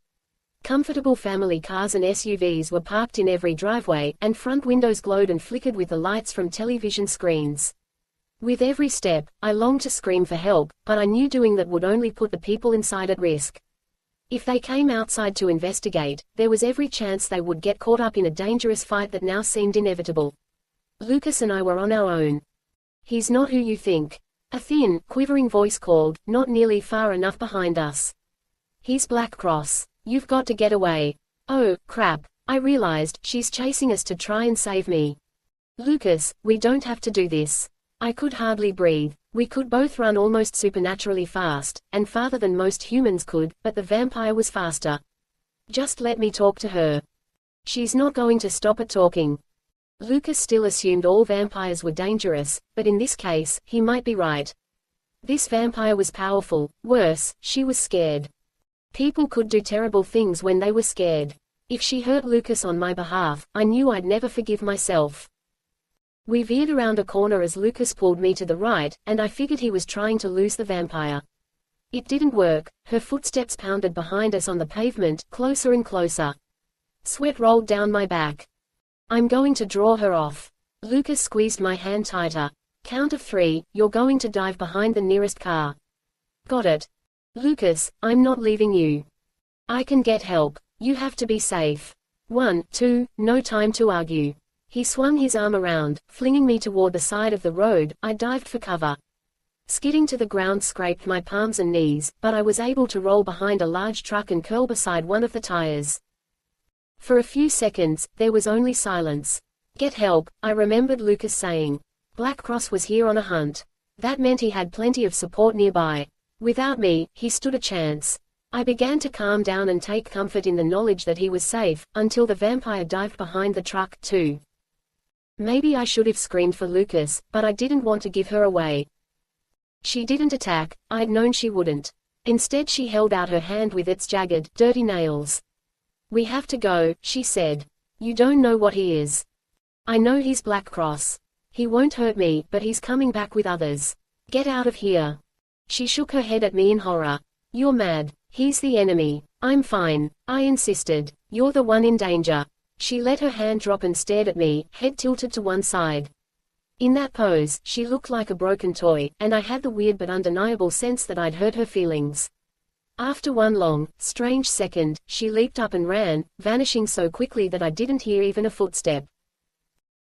Comfortable family cars and SUVs were parked in every driveway, and front windows glowed and flickered with the lights from television screens. With every step, I longed to scream for help, but I knew doing that would only put the people inside at risk. If they came outside to investigate, there was every chance they would get caught up in a dangerous fight that now seemed inevitable. Lucas and I were on our own. He's not who you think. A thin, quivering voice called, not nearly far enough behind us. He's Black Cross. You've got to get away. Oh, crap. I realized, she's chasing us to try and save me. Lucas, we don't have to do this. I could hardly breathe. We could both run almost supernaturally fast, and farther than most humans could, but the vampire was faster. Just let me talk to her. She's not going to stop at talking. Lucas still assumed all vampires were dangerous, but in this case, he might be right. This vampire was powerful. Worse, she was scared. People could do terrible things when they were scared. If she hurt Lucas on my behalf, I knew I'd never forgive myself. We veered around a corner as Lucas pulled me to the right, and I figured he was trying to lose the vampire. It didn't work. Her footsteps pounded behind us on the pavement, closer and closer. Sweat rolled down my back. I'm going to draw her off. Lucas squeezed my hand tighter. Count of 3, you're going to dive behind the nearest car. Got it. Lucas, I'm not leaving you. I can get help. You have to be safe. 1, 2, no time to argue. He swung his arm around, flinging me toward the side of the road. I dived for cover. Skidding to the ground scraped my palms and knees, but I was able to roll behind a large truck and curl beside one of the tires. For a few seconds, there was only silence. Get help, I remembered Lucas saying. Black Cross was here on a hunt. That meant he had plenty of support nearby. Without me, he stood a chance. I began to calm down and take comfort in the knowledge that he was safe, until the vampire dived behind the truck, too. Maybe I should have screamed for Lucas, but I didn't want to give her away. She didn't attack, I'd known she wouldn't. Instead she held out her hand with its jagged, dirty nails. We have to go, she said. You don't know what he is. I know he's Black Cross. He won't hurt me, but he's coming back with others. Get out of here. She shook her head at me in horror. You're mad. He's the enemy. I'm fine, I insisted. You're the one in danger. She let her hand drop and stared at me, head tilted to one side. In that pose, she looked like a broken toy, and I had the weird but undeniable sense that I'd hurt her feelings. After one long, strange second, she leaped up and ran, vanishing so quickly that I didn't hear even a footstep.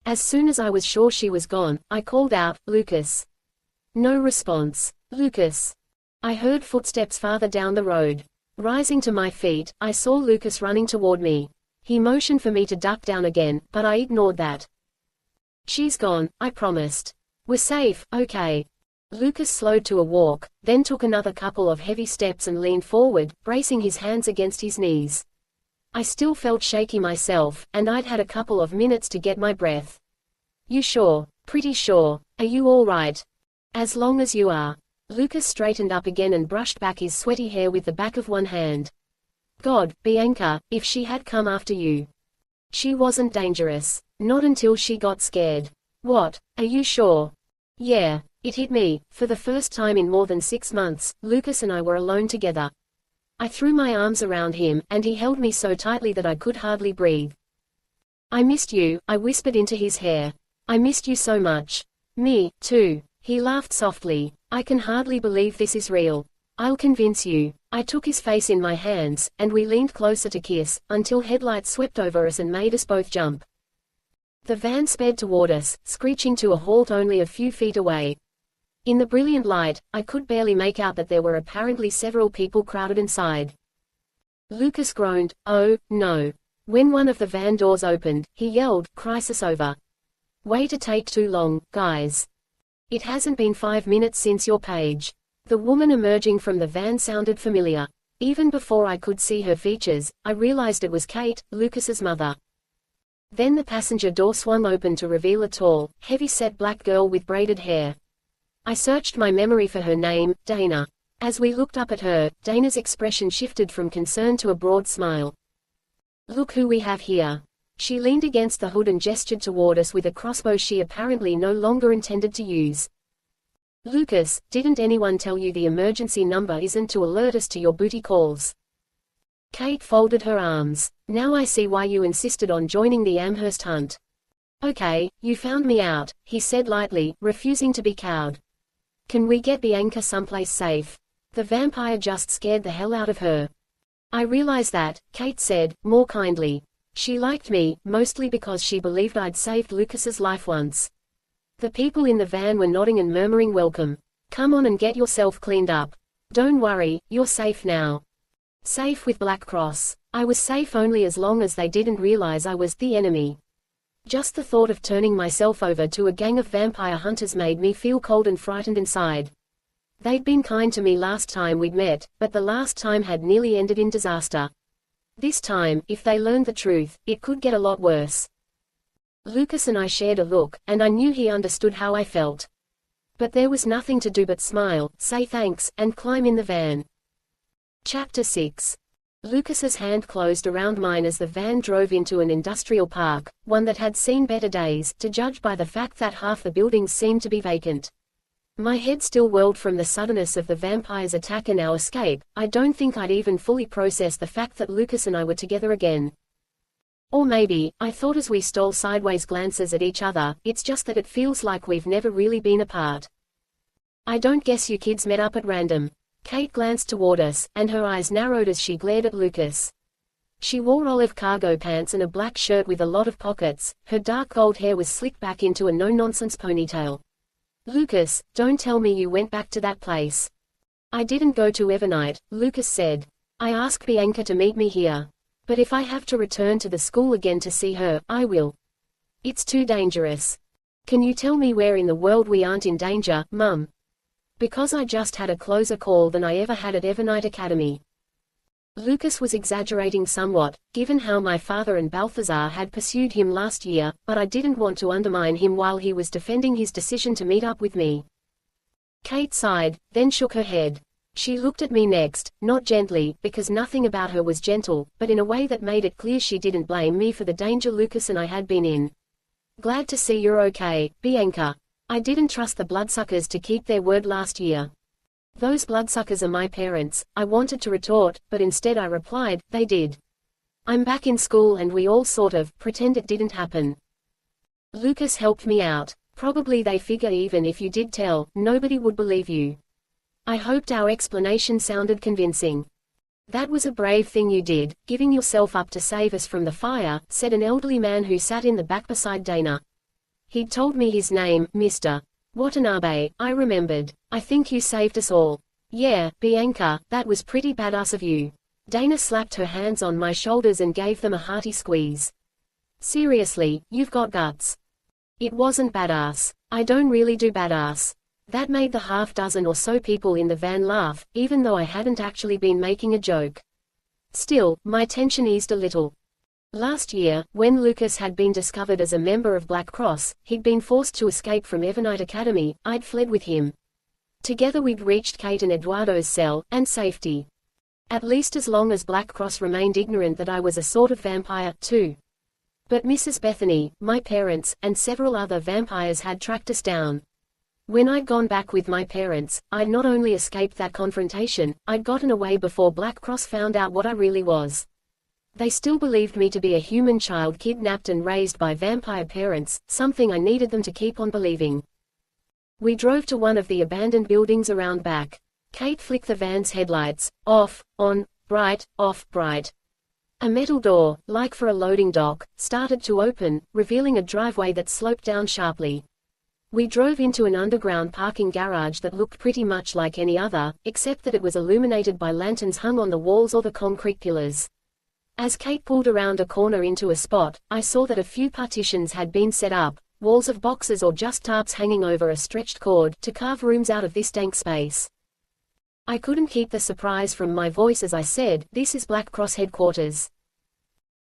As soon as I was sure she was gone, I called out, Lucas. No response. Lucas. I heard footsteps farther down the road. Rising to my feet, I saw Lucas running toward me. He motioned for me to duck down again, but I ignored that. She's gone, I promised. We're safe, okay. Lucas slowed to a walk, then took another couple of heavy steps and leaned forward, bracing his hands against his knees. I still felt shaky myself, and I'd had a couple of minutes to get my breath. You sure? Pretty sure. Are you all right? As long as you are. Lucas straightened up again and brushed back his sweaty hair with the back of one hand. God, Bianca, if she had come after you. She wasn't dangerous. Not until she got scared. What? Are you sure? Yeah. It hit me. For the first time in more than 6 months, Lucas and I were alone together. I threw my arms around him, and he held me so tightly that I could hardly breathe. I missed you, I whispered into his hair. I missed you so much. Me, too. He laughed softly. I can hardly believe this is real. I'll convince you. I took his face in my hands, and we leaned closer to kiss, until headlights swept over us and made us both jump. The van sped toward us, screeching to a halt only a few feet away. In the brilliant light, I could barely make out that there were apparently several people crowded inside. Lucas groaned, oh, no. When one of the van doors opened, he yelled, crisis over. Way to take too long, guys. It hasn't been 5 minutes since your page. The woman emerging from the van sounded familiar. Even before I could see her features, I realized it was Kate, Lucas's mother. Then the passenger door swung open to reveal a tall, heavy-set black girl with braided hair. I searched my memory for her name, Dana. As we looked up at her, Dana's expression shifted from concern to a broad smile. Look who we have here. She leaned against the hood and gestured toward us with a crossbow she apparently no longer intended to use. Lucas, didn't anyone tell you the emergency number isn't to alert us to your booty calls? Kate folded her arms. Now I see why you insisted on joining the Amherst hunt. Okay, you found me out, he said lightly, refusing to be cowed. Can we get Bianca someplace safe? The vampire just scared the hell out of her. I realize that, Kate said, more kindly. She liked me, mostly because she believed I'd saved Lucas's life once. The people in the van were nodding and murmuring welcome. Come on and get yourself cleaned up. Don't worry, you're safe now. Safe with Black Cross. I was safe only as long as they didn't realize I was the enemy. Just the thought of turning myself over to a gang of vampire hunters made me feel cold and frightened inside. They'd been kind to me last time we'd met, but the last time had nearly ended in disaster. This time, if they learned the truth, it could get a lot worse. Lucas and I shared a look, and I knew he understood how I felt. But there was nothing to do but smile, say thanks, and climb in the van. Chapter 6. Lucas's hand closed around mine as the van drove into an industrial park, one that had seen better days, to judge by the fact that half the buildings seemed to be vacant. My head still whirled from the suddenness of the vampire's attack and our escape. I don't think I'd even fully processed the fact that Lucas and I were together again. Or maybe, I thought as we stole sideways glances at each other, it's just that it feels like we've never really been apart. I don't guess you kids met up at random. Kate glanced toward us, and her eyes narrowed as she glared at Lucas. She wore olive cargo pants and a black shirt with a lot of pockets. Her dark gold hair was slicked back into a no-nonsense ponytail. Lucas, don't tell me you went back to that place. I didn't go to Evernight, Lucas said. I asked Bianca to meet me here. But if I have to return to the school again to see her, I will. It's too dangerous. Can you tell me where in the world we aren't in danger, Mum? Because I just had a closer call than I ever had at Evernight Academy. Lucas was exaggerating somewhat, given how my father and Balthazar had pursued him last year, but I didn't want to undermine him while he was defending his decision to meet up with me. Kate sighed, then shook her head. She looked at me next, not gently, because nothing about her was gentle, but in a way that made it clear she didn't blame me for the danger Lucas and I had been in. Glad to see you're okay, Bianca. I didn't trust the bloodsuckers to keep their word last year. Those bloodsuckers are my parents, I wanted to retort, but instead I replied, they did. I'm back in school and we all sort of pretend it didn't happen. Lucas helped me out. Probably they figure even if you did tell, nobody would believe you. I hoped our explanation sounded convincing. That was a brave thing you did, giving yourself up to save us from the fire, said an elderly man who sat in the back beside Dana. He'd told me his name, Mr. Watanabe, I remembered. I think you saved us all. Yeah, Bianca, that was pretty badass of you. Dana slapped her hands on my shoulders and gave them a hearty squeeze. Seriously, you've got guts. It wasn't badass. I don't really do badass. That made the half-dozen or so people in the van laugh, even though I hadn't actually been making a joke. Still, my tension eased a little. Last year, when Lucas had been discovered as a member of Black Cross, he'd been forced to escape from Evernight Academy, I'd fled with him. Together we'd reached Kate and Eduardo's cell, and safety. At least as long as Black Cross remained ignorant that I was a sort of vampire, too. But Mrs. Bethany, my parents, and several other vampires had tracked us down. When I'd gone back with my parents, I'd not only escaped that confrontation, I'd gotten away before Black Cross found out what I really was. They still believed me to be a human child kidnapped and raised by vampire parents, something I needed them to keep on believing. We drove to one of the abandoned buildings around back. Kate flicked the van's headlights, off, on, bright, off, bright. A metal door, like for a loading dock, started to open, revealing a driveway that sloped down sharply. We drove into an underground parking garage that looked pretty much like any other, except that it was illuminated by lanterns hung on the walls or the concrete pillars. As Kate pulled around a corner into a spot, I saw that a few partitions had been set up, walls of boxes or just tarps hanging over a stretched cord, to carve rooms out of this dank space. I couldn't keep the surprise from my voice as I said, "This is Black Cross headquarters."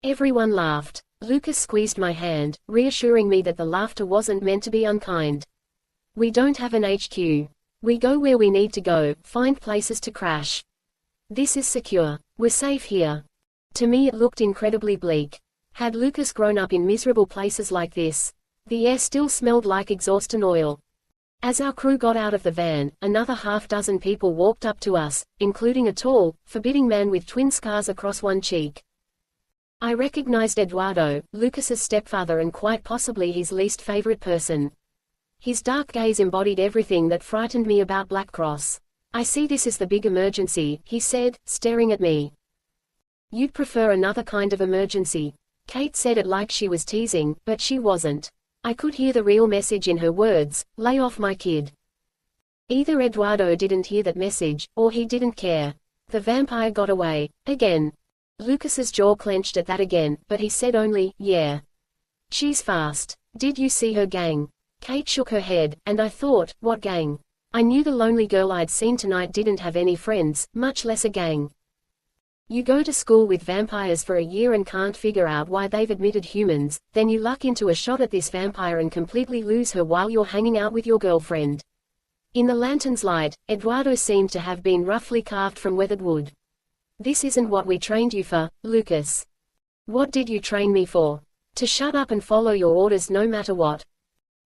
Everyone laughed. Lucas squeezed my hand, reassuring me that the laughter wasn't meant to be unkind. We don't have an HQ. We go where we need to go, find places to crash. This is secure. We're safe here. To me it looked incredibly bleak. Had Lucas grown up in miserable places like this? The air still smelled like exhaust and oil. As our crew got out of the van, another half-dozen people walked up to us, including a tall, forbidding man with twin scars across one cheek. I recognized Eduardo, Lucas's stepfather and quite possibly his least favorite person. His dark gaze embodied everything that frightened me about Black Cross. "I see this is the big emergency," he said, staring at me. "You'd prefer another kind of emergency." Kate said it like she was teasing, but she wasn't. I could hear the real message in her words, "Lay off my kid." Either Eduardo didn't hear that message, or he didn't care. The vampire got away. Again. Lucas's jaw clenched at that again, but he said only, "Yeah. She's fast. Did you see her gang?" Kate shook her head, and I thought, what gang? I knew the lonely girl I'd seen tonight didn't have any friends, much less a gang. You go to school with vampires for a year and can't figure out why they've admitted humans, then you luck into a shot at this vampire and completely lose her while you're hanging out with your girlfriend. In the lantern's light, Eduardo seemed to have been roughly carved from weathered wood. "This isn't what we trained you for, Lucas." "What did you train me for?" "To shut up and follow your orders no matter what.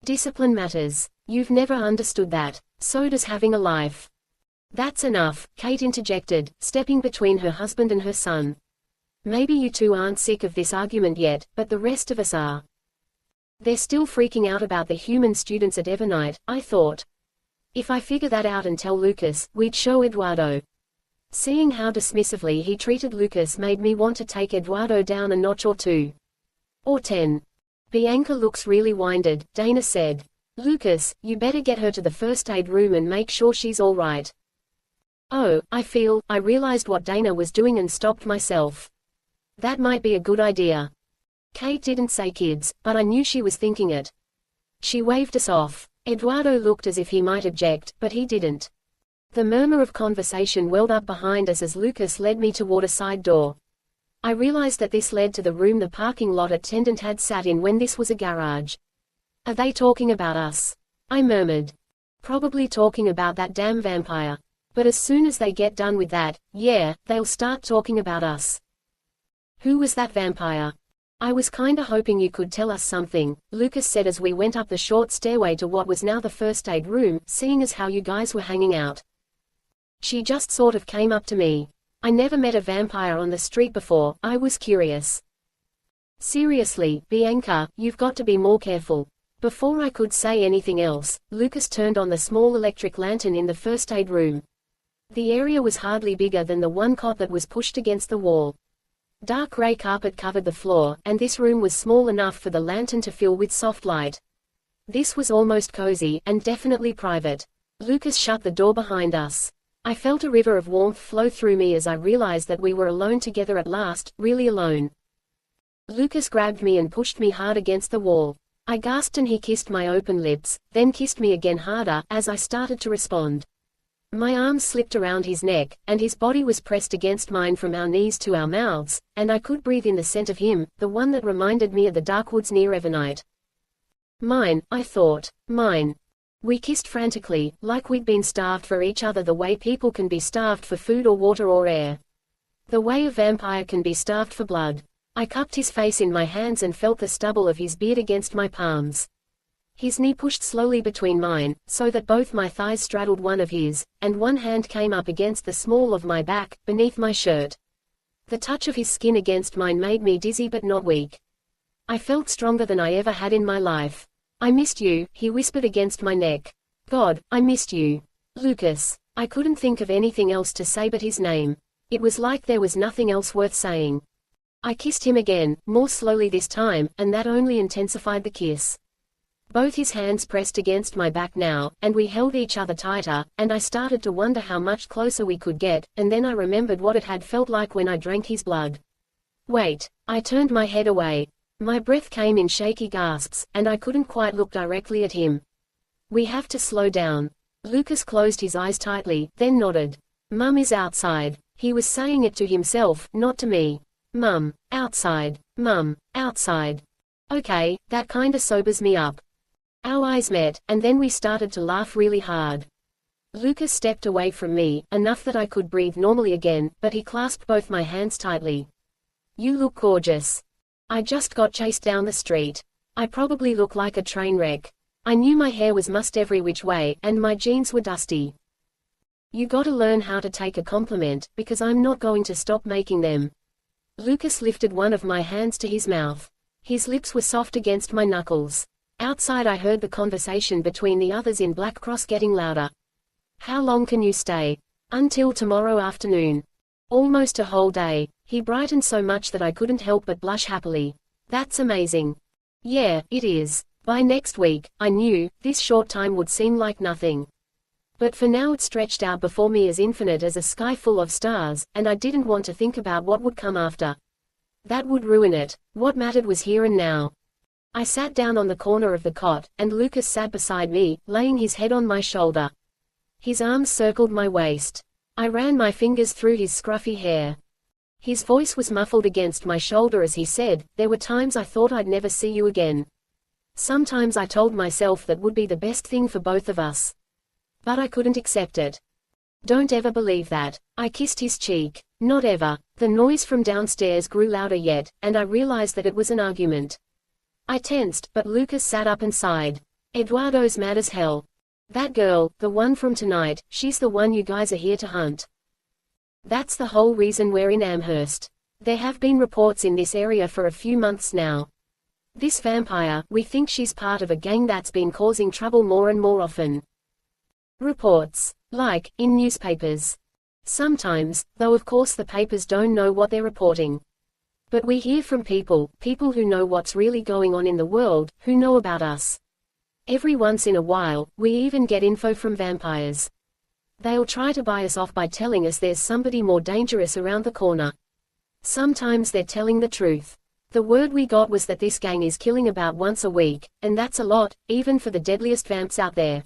Discipline matters. You've never understood that. So does having a life." "That's enough," Kate interjected, stepping between her husband and her son. "Maybe you two aren't sick of this argument yet, but the rest of us are. They're still freaking out about the human students at Evernight," I thought. If I figure that out and tell Lucas, we'd show Eduardo. Seeing how dismissively he treated Lucas made me want to take Eduardo down a notch or two. Or 10. "Bianca looks really winded," Dana said. "Lucas, you better get her to the first aid room and make sure she's all right." Oh, I realized what Dana was doing and stopped myself. That might be a good idea. Kate didn't say kids, but I knew she was thinking it. She waved us off. Eduardo looked as if he might object, but he didn't. The murmur of conversation welled up behind us as Lucas led me toward a side door. I realized that this led to the room the parking lot attendant had sat in when this was a garage. Are they talking about us? I murmured. Probably talking about that damn vampire. But as soon as they get done with that, yeah, they'll start talking about us. Who was that vampire? I was kinda hoping you could tell us something, Lucas said as we went up the short stairway to what was now the first aid room, seeing as how you guys were hanging out. She just sort of came up to me. I never met a vampire on the street before, I was curious. Seriously, Bianca, you've got to be more careful. Before I could say anything else, Lucas turned on the small electric lantern in the first aid room. The area was hardly bigger than the one cot that was pushed against the wall. Dark gray carpet covered the floor, and this room was small enough for the lantern to fill with soft light. This was almost cozy, and definitely private. Lucas shut the door behind us. I felt a river of warmth flow through me as I realized that we were alone together at last, really alone. Lucas grabbed me and pushed me hard against the wall. I gasped and he kissed my open lips, then kissed me again harder, as I started to respond. My arms slipped around his neck, and his body was pressed against mine from our knees to our mouths, and I could breathe in the scent of him, the one that reminded me of the dark woods near Evernight. Mine, I thought. Mine. We kissed frantically, like we'd been starved for each other the way people can be starved for food or water or air. The way a vampire can be starved for blood. I cupped his face in my hands and felt the stubble of his beard against my palms. His knee pushed slowly between mine, so that both my thighs straddled one of his, and one hand came up against the small of my back, beneath my shirt. The touch of his skin against mine made me dizzy but not weak. I felt stronger than I ever had in my life. I missed you, he whispered against my neck. God, I missed you. Lucas. I couldn't think of anything else to say but his name. It was like there was nothing else worth saying. I kissed him again, more slowly this time, and that only intensified the kiss. Both his hands pressed against my back now, and we held each other tighter, and I started to wonder how much closer we could get, and then I remembered what it had felt like when I drank his blood. Wait. I turned my head away. My breath came in shaky gasps, and I couldn't quite look directly at him. We have to slow down. Lucas closed his eyes tightly, then nodded. Mum is outside. He was saying it to himself, not to me. Mum, outside. Mum, outside. Okay, that kinda sobers me up. Our eyes met, and then we started to laugh really hard. Lucas stepped away from me, enough that I could breathe normally again, but he clasped both my hands tightly. You look gorgeous. I just got chased down the street. I probably look like a train wreck. I knew my hair was mussed every which way, and my jeans were dusty. You gotta learn how to take a compliment, because I'm not going to stop making them. Lucas lifted one of my hands to his mouth. His lips were soft against my knuckles. Outside I heard the conversation between the others in Black Cross getting louder. How long can you stay? Until tomorrow afternoon. Almost a whole day. He brightened so much that I couldn't help but blush happily. That's amazing. Yeah, it is. By next week, I knew, this short time would seem like nothing. But for now it stretched out before me as infinite as a sky full of stars, and I didn't want to think about what would come after. That would ruin it. What mattered was here and now. I sat down on the corner of the cot, and Lucas sat beside me, laying his head on my shoulder. His arms circled my waist. I ran my fingers through his scruffy hair. His voice was muffled against my shoulder as he said, there were times I thought I'd never see you again. Sometimes I told myself that would be the best thing for both of us. But I couldn't accept it. Don't ever believe that. I kissed his cheek. Not ever. The noise from downstairs grew louder yet, and I realized that it was an argument. I tensed, but Lucas sat up and sighed. Eduardo's mad as hell. That girl, the one from tonight, she's the one you guys are here to hunt. That's the whole reason we're in Amherst. There have been reports in this area for a few months now. This vampire, we think she's part of a gang that's been causing trouble more and more often. Reports. Like, in newspapers. Sometimes, though of course the papers don't know what they're reporting. But we hear from people who know what's really going on in the world, who know about us. Every once in a while, we even get info from vampires. They'll try to buy us off by telling us there's somebody more dangerous around the corner. Sometimes they're telling the truth. The word we got was that this gang is killing about once a week, and that's a lot, even for the deadliest vamps out there.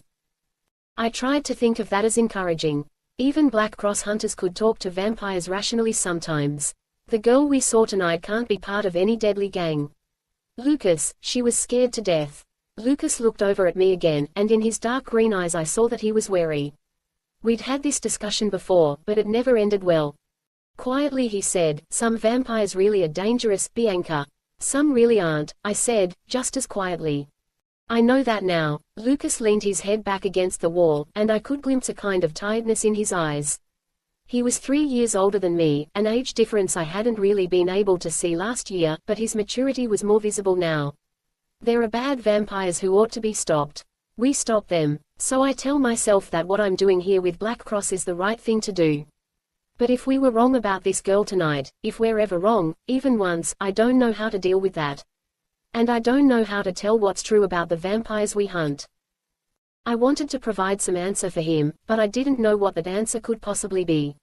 I tried to think of that as encouraging. Even Black Cross hunters could talk to vampires rationally sometimes. The girl we saw tonight can't be part of any deadly gang. Lucas, she was scared to death. Lucas looked over at me again, and in his dark green eyes I saw that he was wary. We'd had this discussion before, but it never ended well. Quietly he said, "Some vampires really are dangerous, Bianca. Some really aren't," I said, just as quietly. "I know that now." Lucas leaned his head back against the wall, and I could glimpse a kind of tiredness in his eyes. He was 3 years older than me, an age difference I hadn't really been able to see last year, but his maturity was more visible now. There are bad vampires who ought to be stopped. We stop them. So I tell myself that what I'm doing here with Black Cross is the right thing to do. But if we were wrong about this girl tonight, if we're ever wrong, even once, I don't know how to deal with that. And I don't know how to tell what's true about the vampires we hunt. I wanted to provide some answer for him, but I didn't know what that answer could possibly be.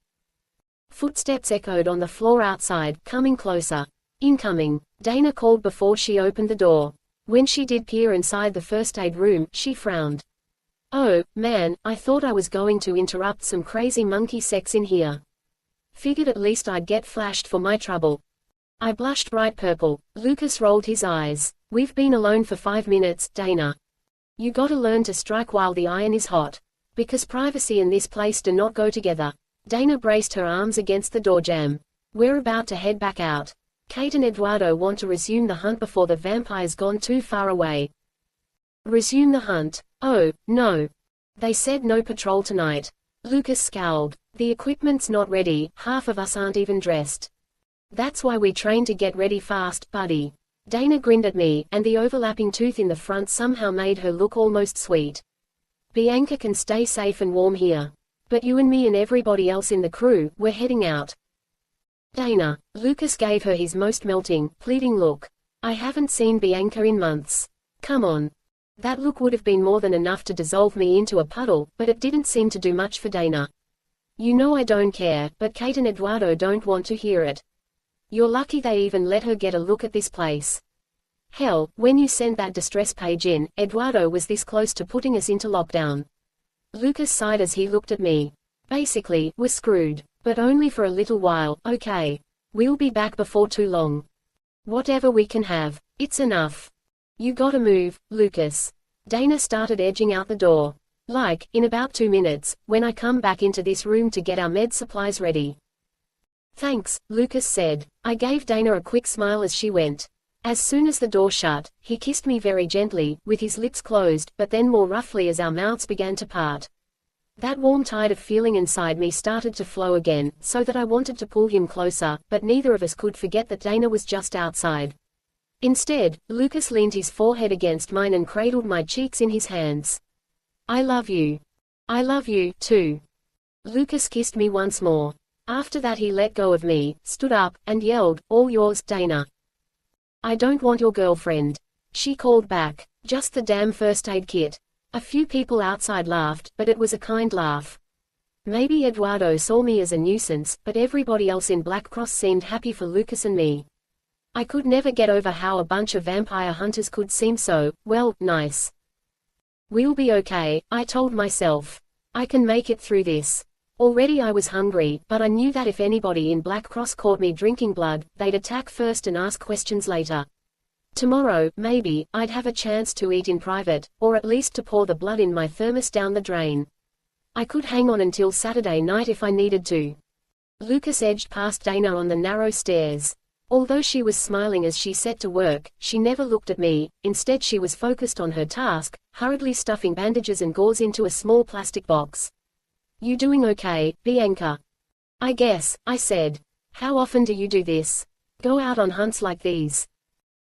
Footsteps echoed on the floor outside, coming closer. "Incoming," Dana called before she opened the door. When she did peer inside the first aid room, she frowned. "Oh, man, I thought I was going to interrupt some crazy monkey sex in here. Figured at least I'd get flashed for my trouble." I blushed bright purple. Lucas rolled his eyes. "We've been alone for 5 minutes, Dana. You gotta learn to strike while the iron is hot. Because privacy and this place do not go together." Dana braced her arms against the door jamb. "We're about to head back out. Kate and Eduardo want to resume the hunt before the vampire's gone too far away." "Resume the hunt? Oh, no. They said no patrol tonight." Lucas scowled. "The equipment's not ready, half of us aren't even dressed. That's why we train to get ready fast, buddy." Dana grinned at me, and the overlapping tooth in the front somehow made her look almost sweet. "Bianca can stay safe and warm here. But you and me and everybody else in the crew, we're heading out." "Dana." Lucas gave her his most melting, pleading look. "I haven't seen Bianca in months. Come on." That look would have been more than enough to dissolve me into a puddle, but it didn't seem to do much for Dana. "You know I don't care, but Kate and Eduardo don't want to hear it. You're lucky they even let her get a look at this place. Hell, when you sent that distress page in, Eduardo was this close to putting us into lockdown." Lucas sighed as he looked at me. "Basically, we're screwed. But only for a little while, okay? We'll be back before too long. Whatever we can have. It's enough. You gotta move, Lucas." Dana started edging out the door. "Like, in about 2 minutes, when I come back into this room to get our med supplies ready." "Thanks," Lucas said. I gave Dana a quick smile as she went. As soon as the door shut, he kissed me very gently, with his lips closed, but then more roughly as our mouths began to part. That warm tide of feeling inside me started to flow again, so that I wanted to pull him closer, but neither of us could forget that Dana was just outside. Instead, Lucas leaned his forehead against mine and cradled my cheeks in his hands. "I love you. I love you, too." Lucas kissed me once more. After that he let go of me, stood up, and yelled, "All yours, Dana." "I don't want your girlfriend," she called back. "Just the damn first aid kit." A few people outside laughed, but it was a kind laugh. Maybe Eduardo saw me as a nuisance, but everybody else in Black Cross seemed happy for Lucas and me. I could never get over how a bunch of vampire hunters could seem so, well, nice. "We'll be okay," I told myself. "I can make it through this." Already I was hungry, but I knew that if anybody in Black Cross caught me drinking blood, they'd attack first and ask questions later. Tomorrow, maybe, I'd have a chance to eat in private, or at least to pour the blood in my thermos down the drain. I could hang on until Saturday night if I needed to. Lucas edged past Dana on the narrow stairs. Although she was smiling as she set to work, she never looked at me. Instead she was focused on her task, hurriedly stuffing bandages and gauze into a small plastic box. "You doing okay, Bianca?" "I guess," I said. "How often do you do this? Go out on hunts like these?"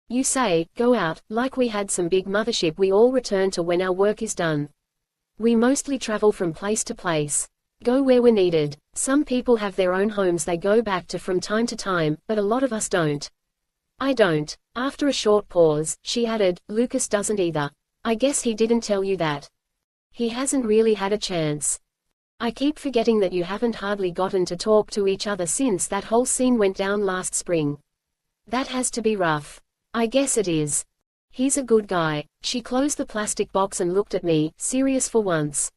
"You say, go out, like we had some big mothership we all return to when our work is done. We mostly travel from place to place. Go where we're needed. Some people have their own homes they go back to from time to time, but a lot of us don't." "I don't." After a short pause, she added, "Lucas doesn't either. I guess he didn't tell you that. He hasn't really had a chance. I keep forgetting that you haven't hardly gotten to talk to each other since that whole scene went down last spring." That has to be rough. I guess it is. He's a good guy. She closed the plastic box and looked at me, serious for once.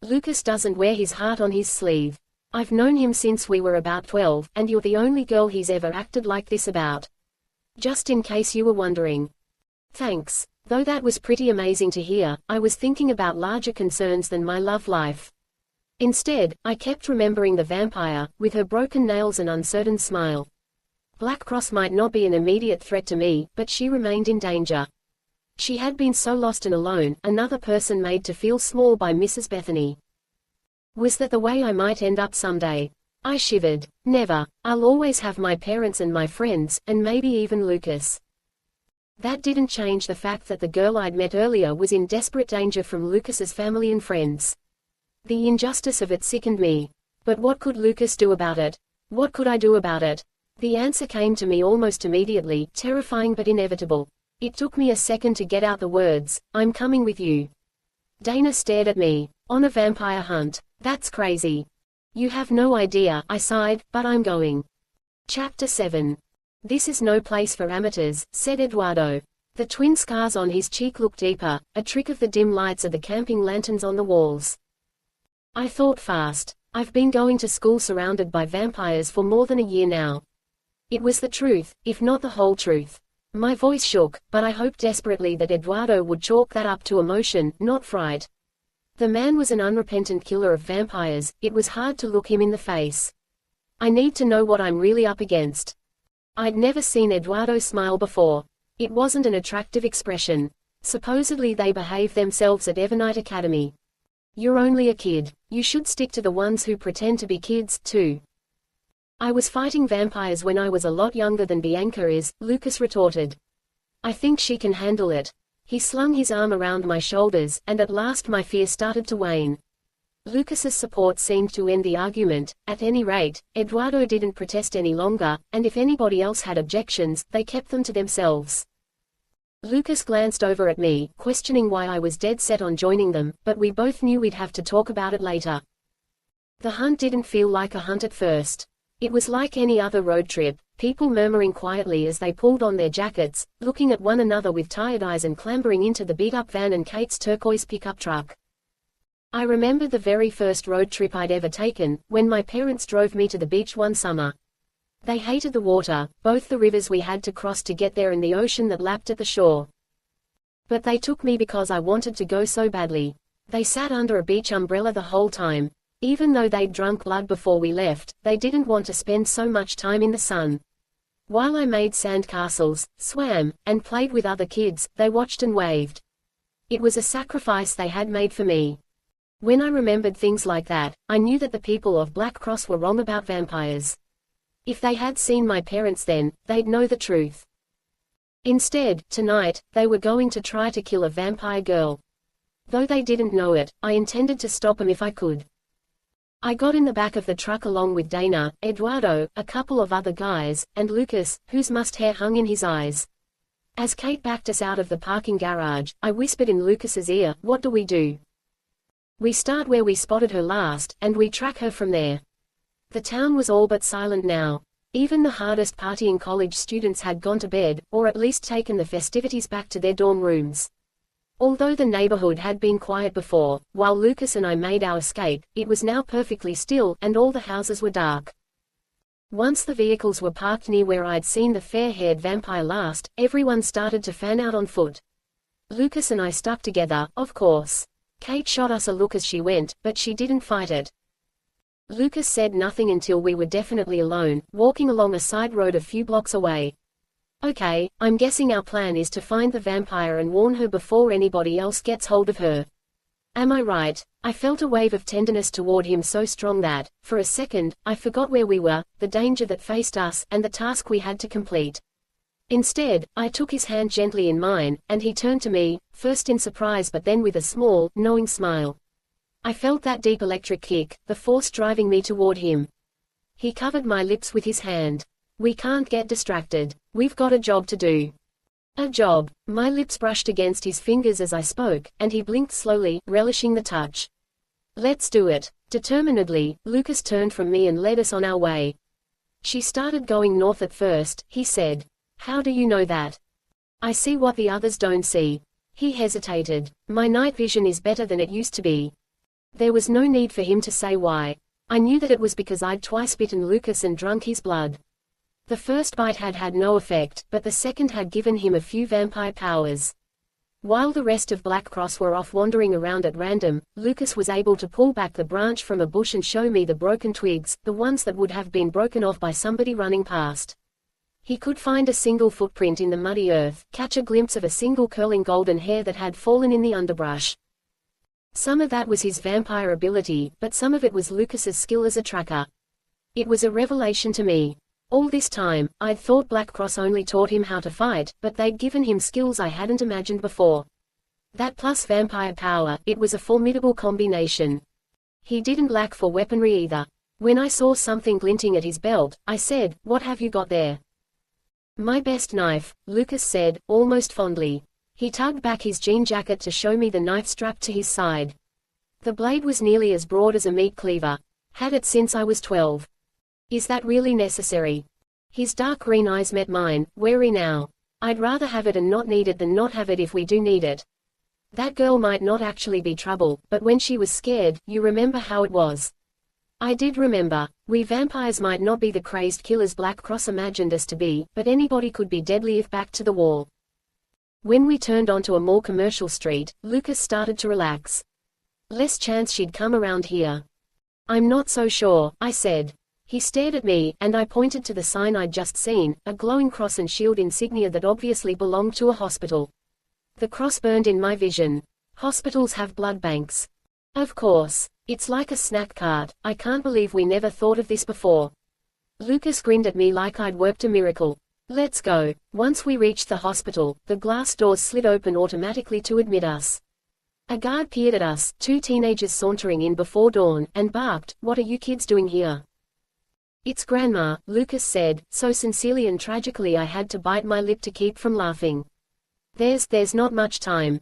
Lucas doesn't wear his heart on his sleeve. I've known him since we were about 12, and you're the only girl he's ever acted like this about. Just in case you were wondering. Thanks. Though that was pretty amazing to hear, I was thinking about larger concerns than my love life. Instead, I kept remembering the vampire, with her broken nails and uncertain smile. Black Cross might not be an immediate threat to me, but she remained in danger. She had been so lost and alone, another person made to feel small by Mrs. Bethany. Was that the way I might end up someday? I shivered. Never. I'll always have my parents and my friends, and maybe even Lucas. That didn't change the fact that the girl I'd met earlier was in desperate danger from Lucas's family and friends. The injustice of it sickened me. But what could Lucas do about it? What could I do about it? The answer came to me almost immediately, terrifying but inevitable. It took me a second to get out the words, "I'm coming with you." Dana stared at me. On a vampire hunt? That's crazy. You have no idea, I sighed, but I'm going. Chapter 7. This is no place for amateurs, said Eduardo. The twin scars on his cheek looked deeper, a trick of the dim lights of the camping lanterns on the walls. I thought fast. I've been going to school surrounded by vampires for more than a year now. It was the truth, if not the whole truth. My voice shook, but I hoped desperately that Eduardo would chalk that up to emotion, not fright. The man was an unrepentant killer of vampires, it was hard to look him in the face. I need to know what I'm really up against. I'd never seen Eduardo smile before. It wasn't an attractive expression. Supposedly they behave themselves at Evernight Academy. You're only a kid. You should stick to the ones who pretend to be kids, too. I was fighting vampires when I was a lot younger than Bianca is, Lucas retorted. I think she can handle it. He slung his arm around my shoulders, and at last my fear started to wane. Lucas's support seemed to end the argument. At any rate, Eduardo didn't protest any longer, and if anybody else had objections, they kept them to themselves. Lucas glanced over at me, questioning why I was dead set on joining them, but we both knew we'd have to talk about it later. The hunt didn't feel like a hunt at first. It was like any other road trip, people murmuring quietly as they pulled on their jackets, looking at one another with tired eyes and clambering into the beat-up van and Kate's turquoise pickup truck. I remembered the very first road trip I'd ever taken, when my parents drove me to the beach one summer. They hated the water, both the rivers we had to cross to get there and the ocean that lapped at the shore. But they took me because I wanted to go so badly. They sat under a beach umbrella the whole time. Even though they'd drunk blood before we left, they didn't want to spend so much time in the sun. While I made sandcastles, swam, and played with other kids, they watched and waved. It was a sacrifice they had made for me. When I remembered things like that, I knew that the people of Black Cross were wrong about vampires. If they had seen my parents then, they'd know the truth. Instead, tonight, they were going to try to kill a vampire girl. Though they didn't know it, I intended to stop them if I could. I got in the back of the truck along with Dana, Eduardo, a couple of other guys, and Lucas, whose mustache hair hung in his eyes. As Kate backed us out of the parking garage, I whispered in Lucas's ear, "What do we do?" "We start where we spotted her last, and we track her from there." The town was all but silent now. Even the hardest partying college students had gone to bed, or at least taken the festivities back to their dorm rooms. Although the neighborhood had been quiet before, while Lucas and I made our escape, it was now perfectly still, and all the houses were dark. Once the vehicles were parked near where I'd seen the fair-haired vampire last, everyone started to fan out on foot. Lucas and I stuck together, of course. Kate shot us a look as she went, but she didn't fight it. Lucas said nothing until we were definitely alone, walking along a side road a few blocks away. "Okay, I'm guessing our plan is to find the vampire and warn her before anybody else gets hold of her. Am I right?" I felt a wave of tenderness toward him so strong that, for a second, I forgot where we were, the danger that faced us, and the task we had to complete. Instead, I took his hand gently in mine, and he turned to me, first in surprise but then with a small, knowing smile. I felt that deep electric kick, the force driving me toward him. He covered my lips with his hand. "We can't get distracted. We've got a job to do." "A job." My lips brushed against his fingers as I spoke, and he blinked slowly, relishing the touch. "Let's do it." Determinedly, Lucas turned from me and led us on our way. "She started going north at first," he said. How do you know that? I see what the others don't see. He hesitated. My night vision is better than it used to be. There was no need for him to say why. I knew that it was because I'd twice bitten Lucas and drunk his blood. The first bite had had no effect, but the second had given him a few vampire powers. While the rest of Black Cross were off wandering around at random, Lucas was able to pull back the branch from a bush and show me the broken twigs, the ones that would have been broken off by somebody running past. He could find a single footprint in the muddy earth, catch a glimpse of a single curling golden hair that had fallen in the underbrush. Some of that was his vampire ability, but some of it was Lucas's skill as a tracker. It was a revelation to me. All this time, I'd thought Black Cross only taught him how to fight, but they'd given him skills I hadn't imagined before. That plus vampire power, it was a formidable combination. He didn't lack for weaponry either. When I saw something glinting at his belt, I said, "What have you got there?" "My best knife," Lucas said, almost fondly. He tugged back his jean jacket to show me the knife strapped to his side. The blade was nearly as broad as a meat cleaver. Had it since I was 12. "Is that really necessary?" His dark green eyes met mine, wary now. "I'd rather have it and not need it than not have it if we do need it. That girl might not actually be trouble, but when she was scared, you remember how it was." I did remember. We vampires might not be the crazed killers Black Cross imagined us to be, but anybody could be deadly if backed to the wall. When we turned onto a more commercial street, Lucas started to relax. "Less chance she'd come around here." "I'm not so sure," I said. He stared at me, and I pointed to the sign I'd just seen, a glowing cross and shield insignia that obviously belonged to a hospital. The cross burned in my vision. Hospitals have blood banks. Of course. It's like a snack cart. I can't believe we never thought of this before. Lucas grinned at me like I'd worked a miracle. "Let's go." Once we reached the hospital, the glass doors slid open automatically to admit us. A guard peered at us, two teenagers sauntering in before dawn, and barked, "What are you kids doing here?" "It's Grandma," Lucas said, so sincerely and tragically I had to bite my lip to keep from laughing. There's not much time."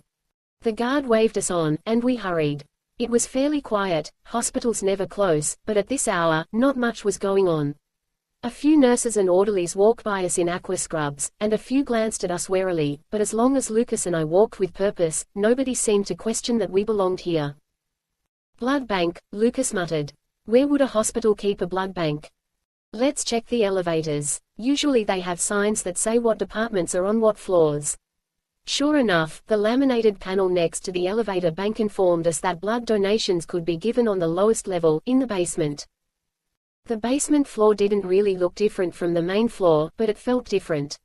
The guard waved us on, and we hurried. It was fairly quiet, hospitals never close, but at this hour, not much was going on. A few nurses and orderlies walked by us in aqua scrubs, and a few glanced at us warily, but as long as Lucas and I walked with purpose, nobody seemed to question that we belonged here. "Blood bank," Lucas muttered. "Where would a hospital keep a blood bank?" "Let's check the elevators. Usually they have signs that say what departments are on what floors." Sure enough, the laminated panel next to the elevator bank informed us that blood donations could be given on the lowest level, in the basement. The basement floor didn't really look different from the main floor, but it felt different.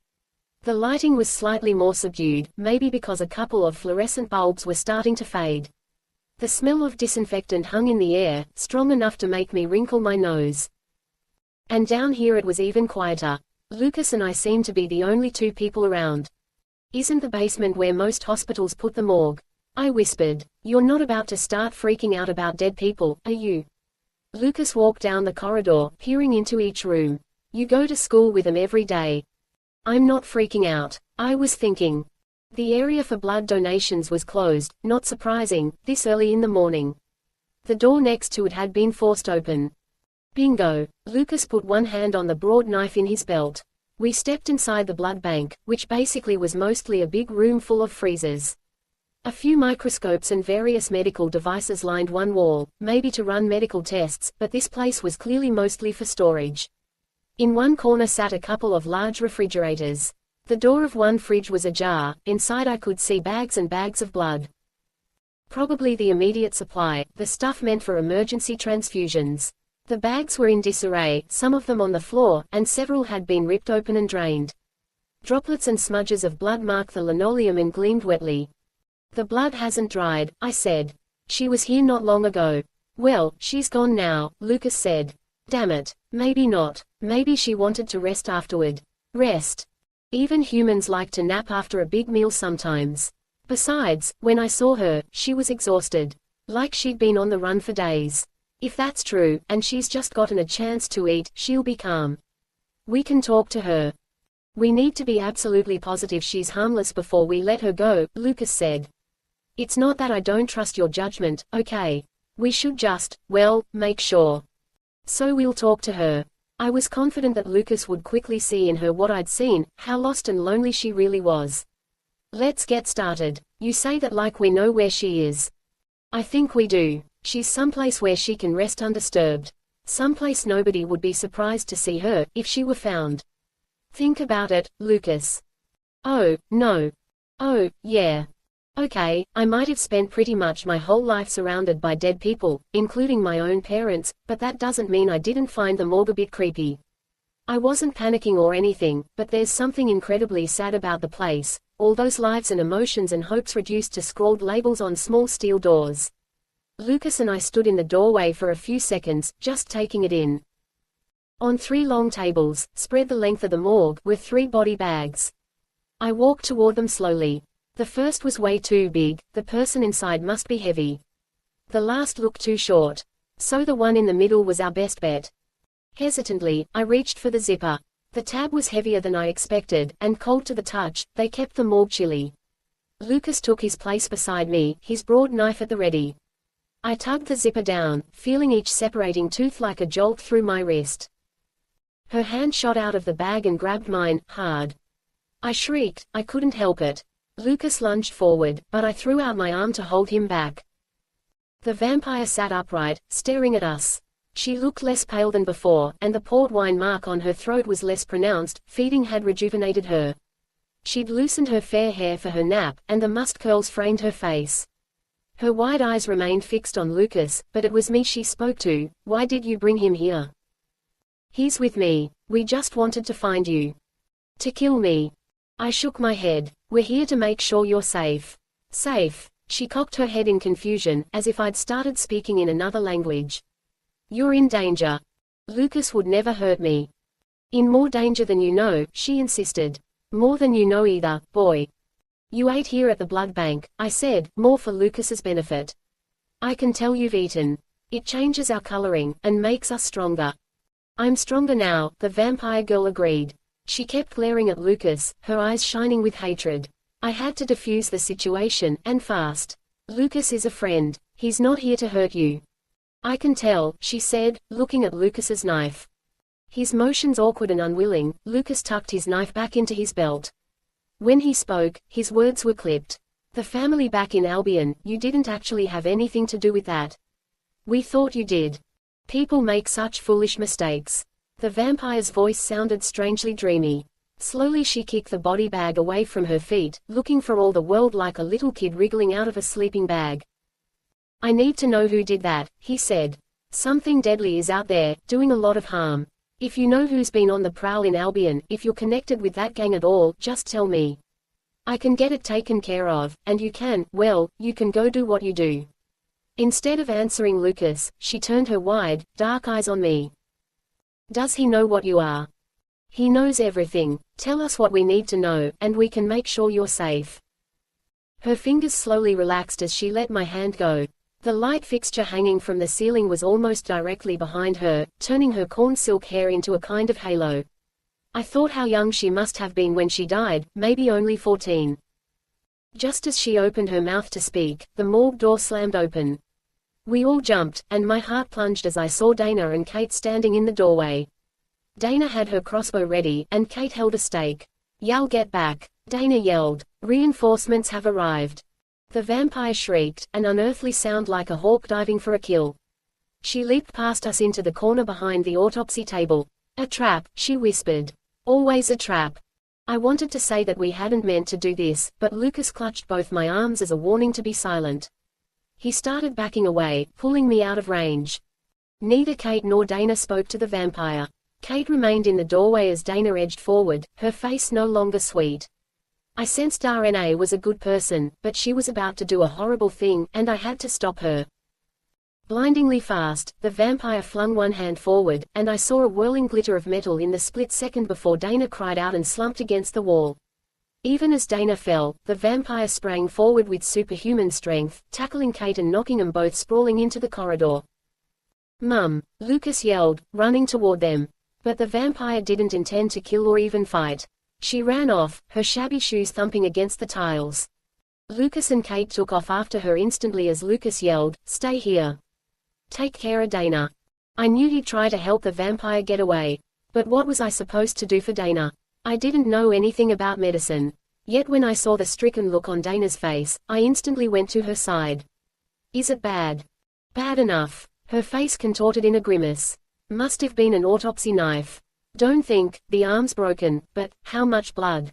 The lighting was slightly more subdued, maybe because a couple of fluorescent bulbs were starting to fade. The smell of disinfectant hung in the air, strong enough to make me wrinkle my nose. And down here it was even quieter. Lucas and I seemed to be the only two people around. "Isn't the basement where most hospitals put the morgue?" I whispered. "You're not about to start freaking out about dead people, are you?" Lucas walked down the corridor, peering into each room. "You go to school with them every day." "I'm not freaking out." I was thinking. The area for blood donations was closed, not surprising, this early in the morning. The door next to it had been forced open. Bingo! Lucas put one hand on the broad knife in his belt. We stepped inside the blood bank, which basically was mostly a big room full of freezers. A few microscopes and various medical devices lined one wall, maybe to run medical tests, but this place was clearly mostly for storage. In one corner sat a couple of large refrigerators. The door of one fridge was ajar, inside I could see bags and bags of blood. Probably the immediate supply, the stuff meant for emergency transfusions. The bags were in disarray, some of them on the floor, and several had been ripped open and drained. Droplets and smudges of blood marked the linoleum and gleamed wetly. "The blood hasn't dried," I said. "She was here not long ago." "Well, she's gone now," Lucas said. "Damn it. Maybe not. Maybe she wanted to rest afterward." Rest. Even humans like to nap after a big meal sometimes. Besides, when I saw her, she was exhausted. Like she'd been on the run for days. If that's true, and she's just gotten a chance to eat, she'll be calm. We can talk to her. "We need to be absolutely positive she's harmless before we let her go," Lucas said. "It's not that I don't trust your judgment, okay? We should just, well, make sure. So we'll talk to her." I was confident that Lucas would quickly see in her what I'd seen, how lost and lonely she really was. Let's get started. You say that like we know where she is. I think we do. She's someplace where she can rest undisturbed. Someplace nobody would be surprised to see her, if she were found. Think about it, Lucas. Oh, no. Oh, yeah. Okay, I might have spent pretty much my whole life surrounded by dead people, including my own parents, but that doesn't mean I didn't find the morgue a bit creepy. I wasn't panicking or anything, but there's something incredibly sad about the place, all those lives and emotions and hopes reduced to scrawled labels on small steel doors. Lucas and I stood in the doorway for a few seconds, just taking it in. On 3 long tables, spread the length of the morgue, were 3 body bags. I walked toward them slowly. The first was way too big, the person inside must be heavy. The last looked too short. So the one in the middle was our best bet. Hesitantly, I reached for the zipper. The tab was heavier than I expected, and cold to the touch, they kept the morgue chilly. Lucas took his place beside me, his broad knife at the ready. I tugged the zipper down, feeling each separating tooth like a jolt through my wrist. Her hand shot out of the bag and grabbed mine, hard. I shrieked, I couldn't help it. Lucas lunged forward, but I threw out my arm to hold him back. The vampire sat upright, staring at us. She looked less pale than before, and the port wine mark on her throat was less pronounced. Feeding had rejuvenated her. She'd loosened her fair hair for her nap, and the mussed curls framed her face. Her wide eyes remained fixed on Lucas, but it was me she spoke to. Why did you bring him here? He's with me. We just wanted to find you. To kill me. I shook my head. We're here to make sure you're safe. Safe. She cocked her head in confusion, as if I'd started speaking in another language. You're in danger. Lucas would never hurt me. In more danger than you know, she insisted. More than you know either, boy. You ate here at the blood bank, I said, more for Lucas's benefit. I can tell you've eaten. It changes our coloring, and makes us stronger. I'm stronger now, the vampire girl agreed. She kept glaring at Lucas, her eyes shining with hatred. I had to defuse the situation, and fast. Lucas is a friend. He's not here to hurt you. I can tell, she said, looking at Lucas's knife. His motions awkward and unwilling, Lucas tucked his knife back into his belt. When he spoke, his words were clipped. The family back in Albion, you didn't actually have anything to do with that. We thought you did. People make such foolish mistakes. The vampire's voice sounded strangely dreamy. Slowly she kicked the body bag away from her feet, looking for all the world like a little kid wriggling out of a sleeping bag. I need to know who did that, he said. Something deadly is out there, doing a lot of harm. If you know who's been on the prowl in Albion, if you're connected with that gang at all, just tell me. I can get it taken care of, and you can, well, you can go do what you do. Instead of answering Lucas, she turned her wide, dark eyes on me. Does he know what you are? He knows everything. Tell us what we need to know, and we can make sure you're safe. Her fingers slowly relaxed as she let my hand go. The light fixture hanging from the ceiling was almost directly behind her, turning her corn silk hair into a kind of halo. I thought how young she must have been when she died, maybe only 14. Just as she opened her mouth to speak, the morgue door slammed open. We all jumped, and my heart plunged as I saw Dana and Kate standing in the doorway. Dana had her crossbow ready, and Kate held a stake. Y'all get back. Dana yelled. Reinforcements have arrived. The vampire shrieked, an unearthly sound like a hawk diving for a kill. She leaped past us into the corner behind the autopsy table. A trap, she whispered. Always a trap. I wanted to say that we hadn't meant to do this, but Lucas clutched both my arms as a warning to be silent. He started backing away, pulling me out of range. Neither Kate nor Dana spoke to the vampire. Kate remained in the doorway as Dana edged forward, her face no longer sweet. I sensed RNA was a good person, but she was about to do a horrible thing, and I had to stop her. Blindingly fast, the vampire flung one hand forward, and I saw a whirling glitter of metal in the split second before Dana cried out and slumped against the wall. Even as Dana fell, the vampire sprang forward with superhuman strength, tackling Kate and knocking them both sprawling into the corridor. Mum! Lucas yelled, running toward them. But the vampire didn't intend to kill or even fight. She ran off, her shabby shoes thumping against the tiles. Lucas and Kate took off after her instantly as Lucas yelled, "Stay here. Take care of Dana." I knew he'd try to help the vampire get away. But what was I supposed to do for Dana? I didn't know anything about medicine. Yet when I saw the stricken look on Dana's face, I instantly went to her side. Is it bad? Bad enough. Her face contorted in a grimace. Must have been an autopsy knife. Don't think, the arm's broken, but, how much blood?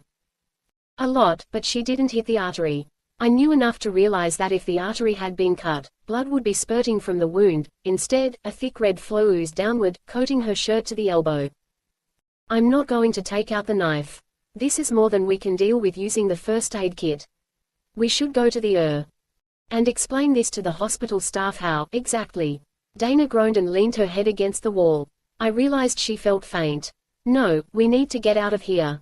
A lot, but she didn't hit the artery. I knew enough to realize that if the artery had been cut, blood would be spurting from the wound. Instead, a thick red flow oozed downward, coating her shirt to the elbow. I'm not going to take out the knife. This is more than we can deal with using the first aid kit. We should go to the and explain this to the hospital staff. How, exactly? Dana groaned and leaned her head against the wall. I realized she felt faint. No, we need to get out of here.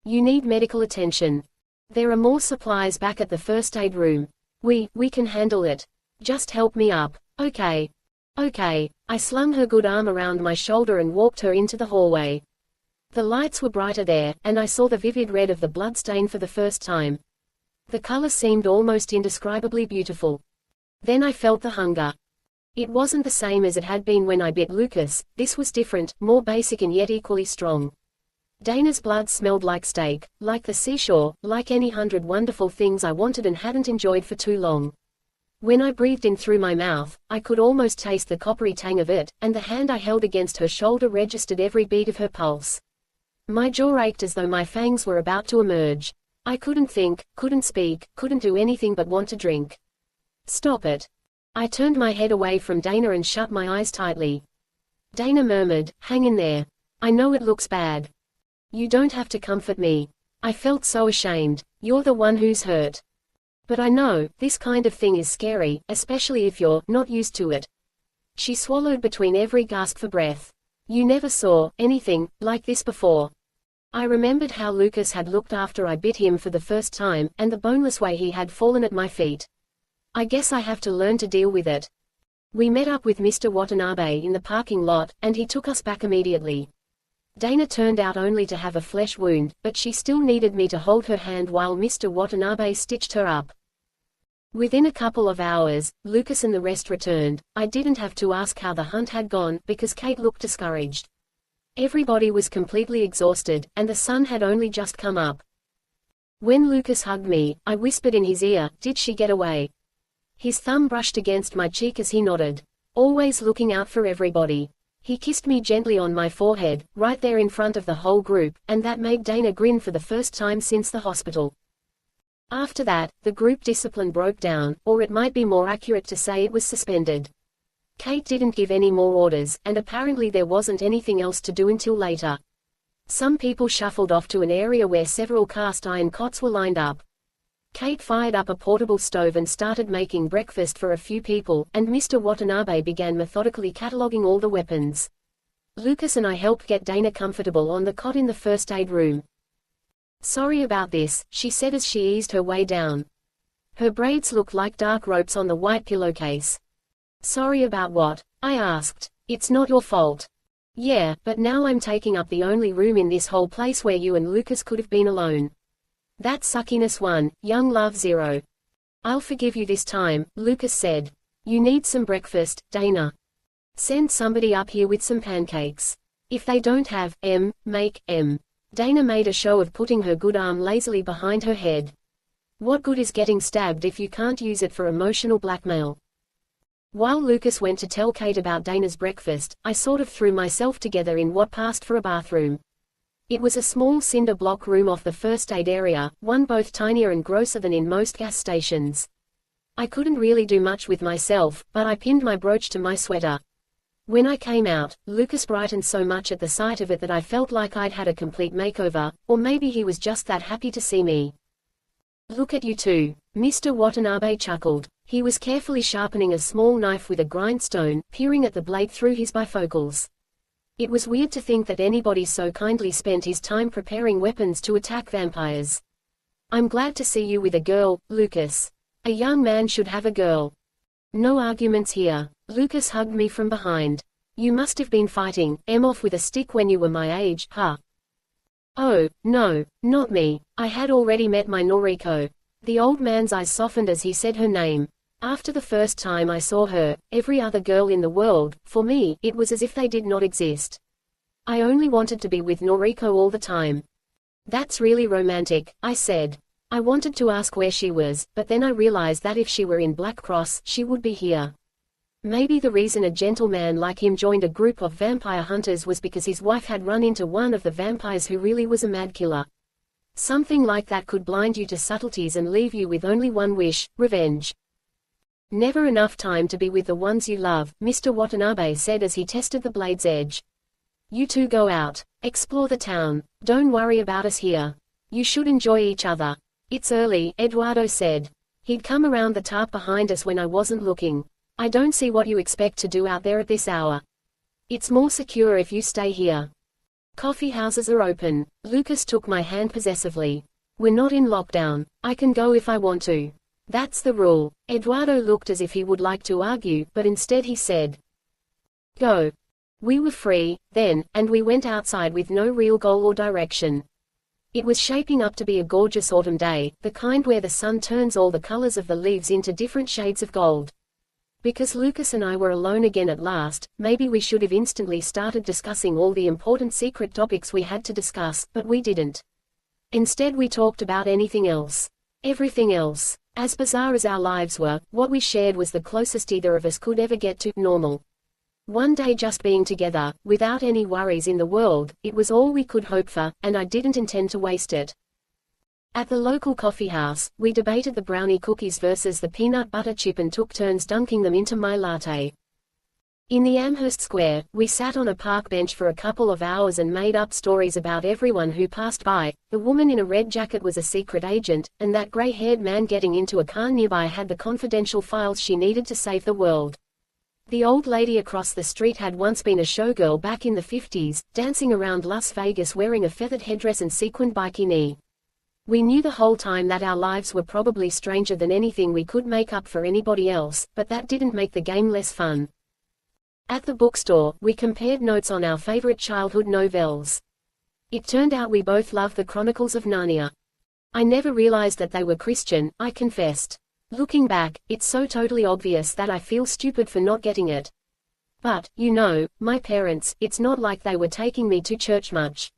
You need medical attention. There are more supplies back at the first aid room. We can handle it. Just help me up, okay? Okay. I slung her good arm around my shoulder and walked her into the hallway. The lights were brighter there, and I saw the vivid red of the bloodstain for the first time. The color seemed almost indescribably beautiful. Then I felt the hunger. It wasn't the same as it had been when I bit Lucas. This was different, more basic and yet equally strong. Dana's blood smelled like steak, like the seashore, like any 100 wonderful things I wanted and hadn't enjoyed for too long. When I breathed in through my mouth, I could almost taste the coppery tang of it, and the hand I held against her shoulder registered every beat of her pulse. My jaw ached as though my fangs were about to emerge. I couldn't think, couldn't speak, couldn't do anything but want to drink. Stop it. I turned my head away from Dana and shut my eyes tightly. Dana murmured, hang in there. I know it looks bad. You don't have to comfort me. I felt so ashamed. You're the one who's hurt. But I know, this kind of thing is scary, especially if you're not used to it. She swallowed between every gasp for breath. You never saw anything like this before. I remembered how Lucas had looked after I bit him for the first time, and the boneless way he had fallen at my feet. I guess I have to learn to deal with it. We met up with Mr. Watanabe in the parking lot, and he took us back immediately. Dana turned out only to have a flesh wound, but she still needed me to hold her hand while Mr. Watanabe stitched her up. Within a couple of hours, Lucas and the rest returned. I didn't have to ask how the hunt had gone, because Kate looked discouraged. Everybody was completely exhausted, and the sun had only just come up. When Lucas hugged me, I whispered in his ear, "Did she get away?" His thumb brushed against my cheek as he nodded. Always looking out for everybody. He kissed me gently on my forehead, right there in front of the whole group, and that made Dana grin for the first time since the hospital. After that, the group discipline broke down, or it might be more accurate to say it was suspended. Kate didn't give any more orders, and apparently there wasn't anything else to do until later. Some people shuffled off to an area where several cast iron cots were lined up. Kate fired up a portable stove and started making breakfast for a few people, and Mr. Watanabe began methodically cataloging all the weapons. Lucas and I helped get Dana comfortable on the cot in the first aid room. Sorry about this, she said as she eased her way down. Her braids looked like dark ropes on the white pillowcase. Sorry about what? I asked. It's not your fault. Yeah, but now I'm taking up the only room in this whole place where you and Lucas could have been alone. That's suckiness 1, young love 0. I'll forgive you this time, Lucas said. You need some breakfast, Dana. Send somebody up here with some pancakes. If they don't have, make, Dana made a show of putting her good arm lazily behind her head. What good is getting stabbed if you can't use it for emotional blackmail? While Lucas went to tell Kate about Dana's breakfast, I sort of threw myself together in what passed for a bathroom. It was a small cinder block room off the first aid area, one both tinier and grosser than in most gas stations. I couldn't really do much with myself, but I pinned my brooch to my sweater. When I came out, Lucas brightened so much at the sight of it that I felt like I'd had a complete makeover, or maybe he was just that happy to see me. Look at you two, Mr. Watanabe chuckled. He was carefully sharpening a small knife with a grindstone, peering at the blade through his bifocals. It was weird to think that anybody so kindly spent his time preparing weapons to attack vampires. I'm glad to see you with a girl, Lucas. A young man should have a girl. No arguments here. Lucas hugged me from behind. You must have been fighting off with a stick when you were my age, huh? Oh, no, not me. I had already met my Noriko. The old man's eyes softened as he said her name. After the first time I saw her, every other girl in the world, for me, it was as if they did not exist. I only wanted to be with Noriko all the time. That's really romantic, I said. I wanted to ask where she was, but then I realized that if she were in Black Cross, she would be here. Maybe the reason a gentleman like him joined a group of vampire hunters was because his wife had run into one of the vampires who really was a mad killer. Something like that could blind you to subtleties and leave you with only one wish: revenge. Never enough time to be with the ones you love, Mr. Watanabe said as he tested the blade's edge. You two go out. Explore the town. Don't worry about us here. You should enjoy each other. It's early, Eduardo said. He'd come around the tarp behind us when I wasn't looking. I don't see what you expect to do out there at this hour. It's more secure if you stay here. Coffee houses are open. Lucas took my hand possessively. We're not in lockdown. I can go if I want to. That's the rule. Eduardo looked as if he would like to argue, but instead he said, go. We were free, then, and we went outside with no real goal or direction. It was shaping up to be a gorgeous autumn day, the kind where the sun turns all the colors of the leaves into different shades of gold. Because Lucas and I were alone again at last, maybe we should have instantly started discussing all the important secret topics we had to discuss, but we didn't. Instead we talked about anything else. Everything else. As bizarre as our lives were, what we shared was the closest either of us could ever get to normal. One day just being together, without any worries in the world, it was all we could hope for, and I didn't intend to waste it. At the local coffee house, we debated the brownie cookies versus the peanut butter chip and took turns dunking them into my latte. In the Amherst Square, we sat on a park bench for a couple of hours and made up stories about everyone who passed by. The woman in a red jacket was a secret agent, and that gray-haired man getting into a car nearby had the confidential files she needed to save the world. The old lady across the street had once been a showgirl back in the 50s, dancing around Las Vegas wearing a feathered headdress and sequined bikini. We knew the whole time that our lives were probably stranger than anything we could make up for anybody else, but that didn't make the game less fun. At the bookstore, we compared notes on our favorite childhood novels. It turned out we both loved the Chronicles of Narnia. I never realized that they were Christian, I confessed. Looking back, it's so totally obvious that I feel stupid for not getting it. But, you know, my parents, it's not like they were taking me to church much.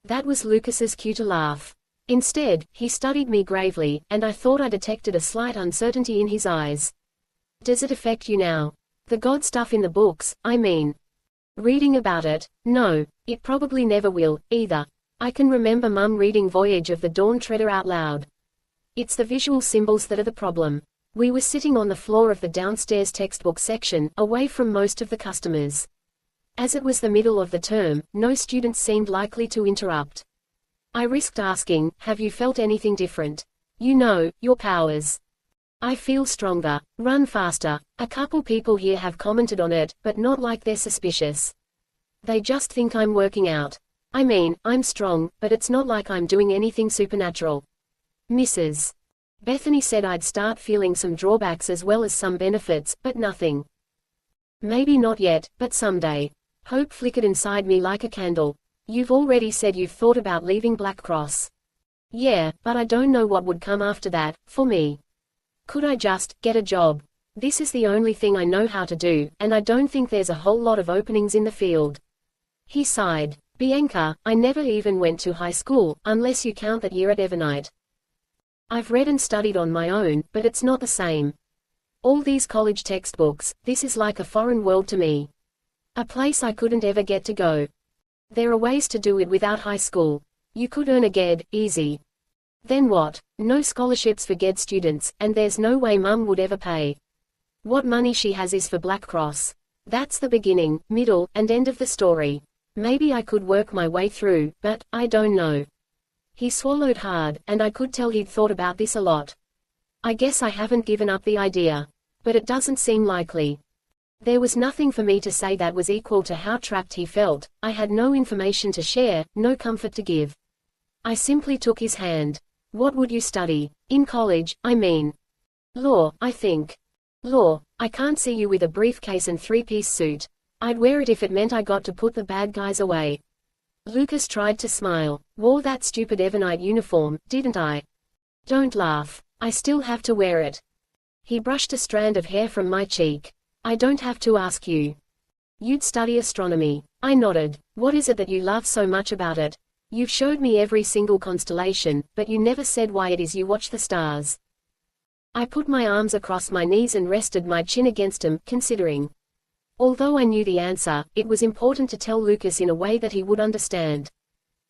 That was Lucas's cue to laugh. Instead, he studied me gravely, and I thought I detected a slight uncertainty in his eyes. Does it affect you now? The God stuff in the books, I mean. Reading about it? No, it probably never will, either. I can remember Mum reading Voyage of the Dawn Treader out loud. It's the visual symbols that are the problem. We were sitting on the floor of the downstairs textbook section, away from most of the customers. As it was the middle of the term, no students seemed likely to interrupt. I risked asking, have you felt anything different? You know, your powers. I feel stronger, run faster. A couple people here have commented on it, but not like they're suspicious. They just think I'm working out. I mean, I'm strong, but it's not like I'm doing anything supernatural. Mrs. Bethany said I'd start feeling some drawbacks as well as some benefits, but nothing. Maybe not yet, but someday. Hope flickered inside me like a candle. You've already said you've thought about leaving Black Cross. Yeah, but I don't know what would come after that, for me. Could I just get a job? This is the only thing I know how to do, and I don't think there's a whole lot of openings in the field. He sighed. Bianca, I never even went to high school, unless you count that year at Evernight. I've read and studied on my own, but it's not the same. All these college textbooks, this is like a foreign world to me. A place I couldn't ever get to go. There are ways to do it without high school. You could earn a GED, easy. Then what? No scholarships for GED students, and there's no way Mum would ever pay. What money she has is for Black Cross. That's the beginning, middle, and end of the story. Maybe I could work my way through, but, I don't know. He swallowed hard, and I could tell he'd thought about this a lot. I guess I haven't given up the idea. But it doesn't seem likely. There was nothing for me to say that was equal to how trapped he felt. I had no information to share, no comfort to give. I simply took his hand. What would you study? In college, I mean. Law, I think. Law, I can't see you with a briefcase and three-piece suit. I'd wear it if it meant I got to put the bad guys away. Lucas tried to smile. Wore that stupid Evernight uniform, didn't I? Don't laugh. I still have to wear it. He brushed a strand of hair from my cheek. I don't have to ask you. You'd study astronomy. I nodded. What is it that you love so much about it? You've showed me every single constellation, but you never said why it is you watch the stars. I put my arms across my knees and rested my chin against them, considering. Although I knew the answer, it was important to tell Lucas in a way that he would understand.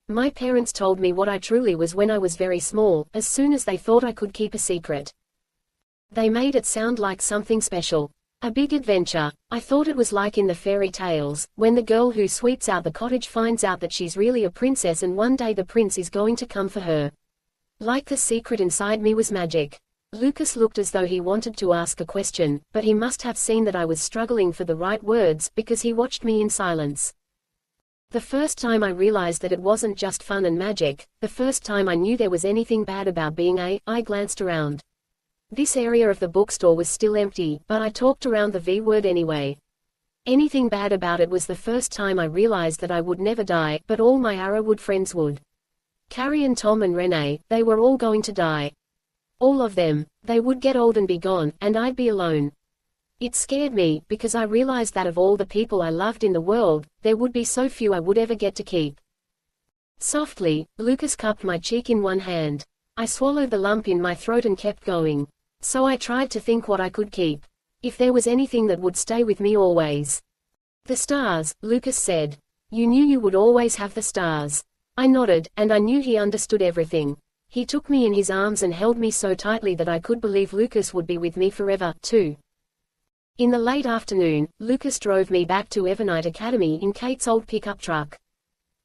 My parents told me what I truly was when I was very small, as soon as they thought I could keep a secret. They made it sound like something special. A big adventure. I thought it was like in the fairy tales, when the girl who sweeps out the cottage finds out that she's really a princess and one day the prince is going to come for her. Like the secret inside me was magic. Lucas looked as though he wanted to ask a question, but he must have seen that I was struggling for the right words, because he watched me in silence. The first time I realized that it wasn't just fun and magic, the first time I knew there was anything bad about being I glanced around. This area of the bookstore was still empty, but I talked around the V word anyway. Anything bad about it was the first time I realized that I would never die, but all my Arrowwood friends would. Carrie and Tom and Renee, they were all going to die. All of them. They would get old and be gone, and I'd be alone. It scared me, because I realized that of all the people I loved in the world, there would be so few I would ever get to keep. Softly, Lucas cupped my cheek in one hand. I swallowed the lump in my throat and kept going. So I tried to think what I could keep. If there was anything that would stay with me always. The stars, Lucas said. You knew you would always have the stars. I nodded, and I knew he understood everything. He took me in his arms and held me so tightly that I could believe Lucas would be with me forever, too. In the late afternoon, Lucas drove me back to Evernight Academy in Kate's old pickup truck.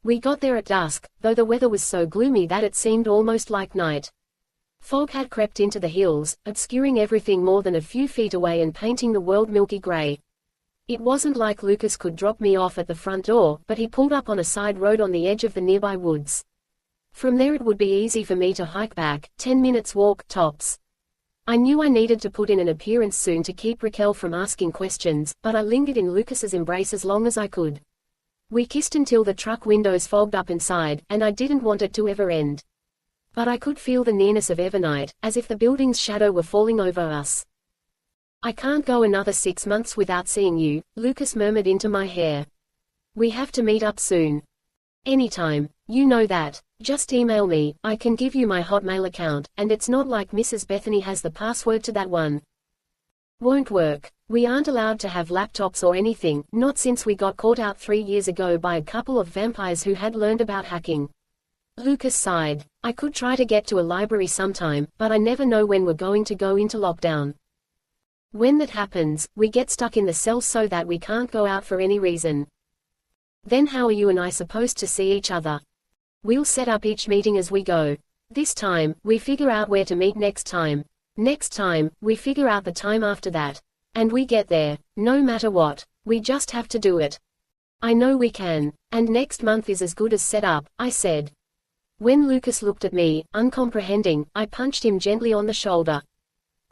We got there at dusk, though the weather was so gloomy that it seemed almost like night. Fog had crept into the hills, obscuring everything more than a few feet away and painting the world milky gray. It wasn't like Lucas could drop me off at the front door, but he pulled up on a side road on the edge of the nearby woods. From there it would be easy for me to hike back, 10 minutes walk, tops. I knew I needed to put in an appearance soon to keep Raquel from asking questions, but I lingered in Lucas's embrace as long as I could. We kissed until the truck windows fogged up inside, and I didn't want it to ever end. But I could feel the nearness of Evernight, as if the building's shadow were falling over us. I can't go another 6 months without seeing you, Lucas murmured into my hair. We have to meet up soon. Anytime. You know that. Just email me, I can give you my Hotmail account, and it's not like Mrs. Bethany has the password to that one. Won't work. We aren't allowed to have laptops or anything, not since we got caught out 3 years ago by a couple of vampires who had learned about hacking. Lucas sighed. I could try to get to a library sometime, but I never know when we're going to go into lockdown. When that happens, we get stuck in the cells so that we can't go out for any reason. Then how are you and I supposed to see each other? We'll set up each meeting as we go. This time, we figure out where to meet next time. Next time, we figure out the time after that. And we get there, no matter what. We just have to do it. I know we can. And next month is as good as set up, I said. When Lucas looked at me, uncomprehending, I punched him gently on the shoulder.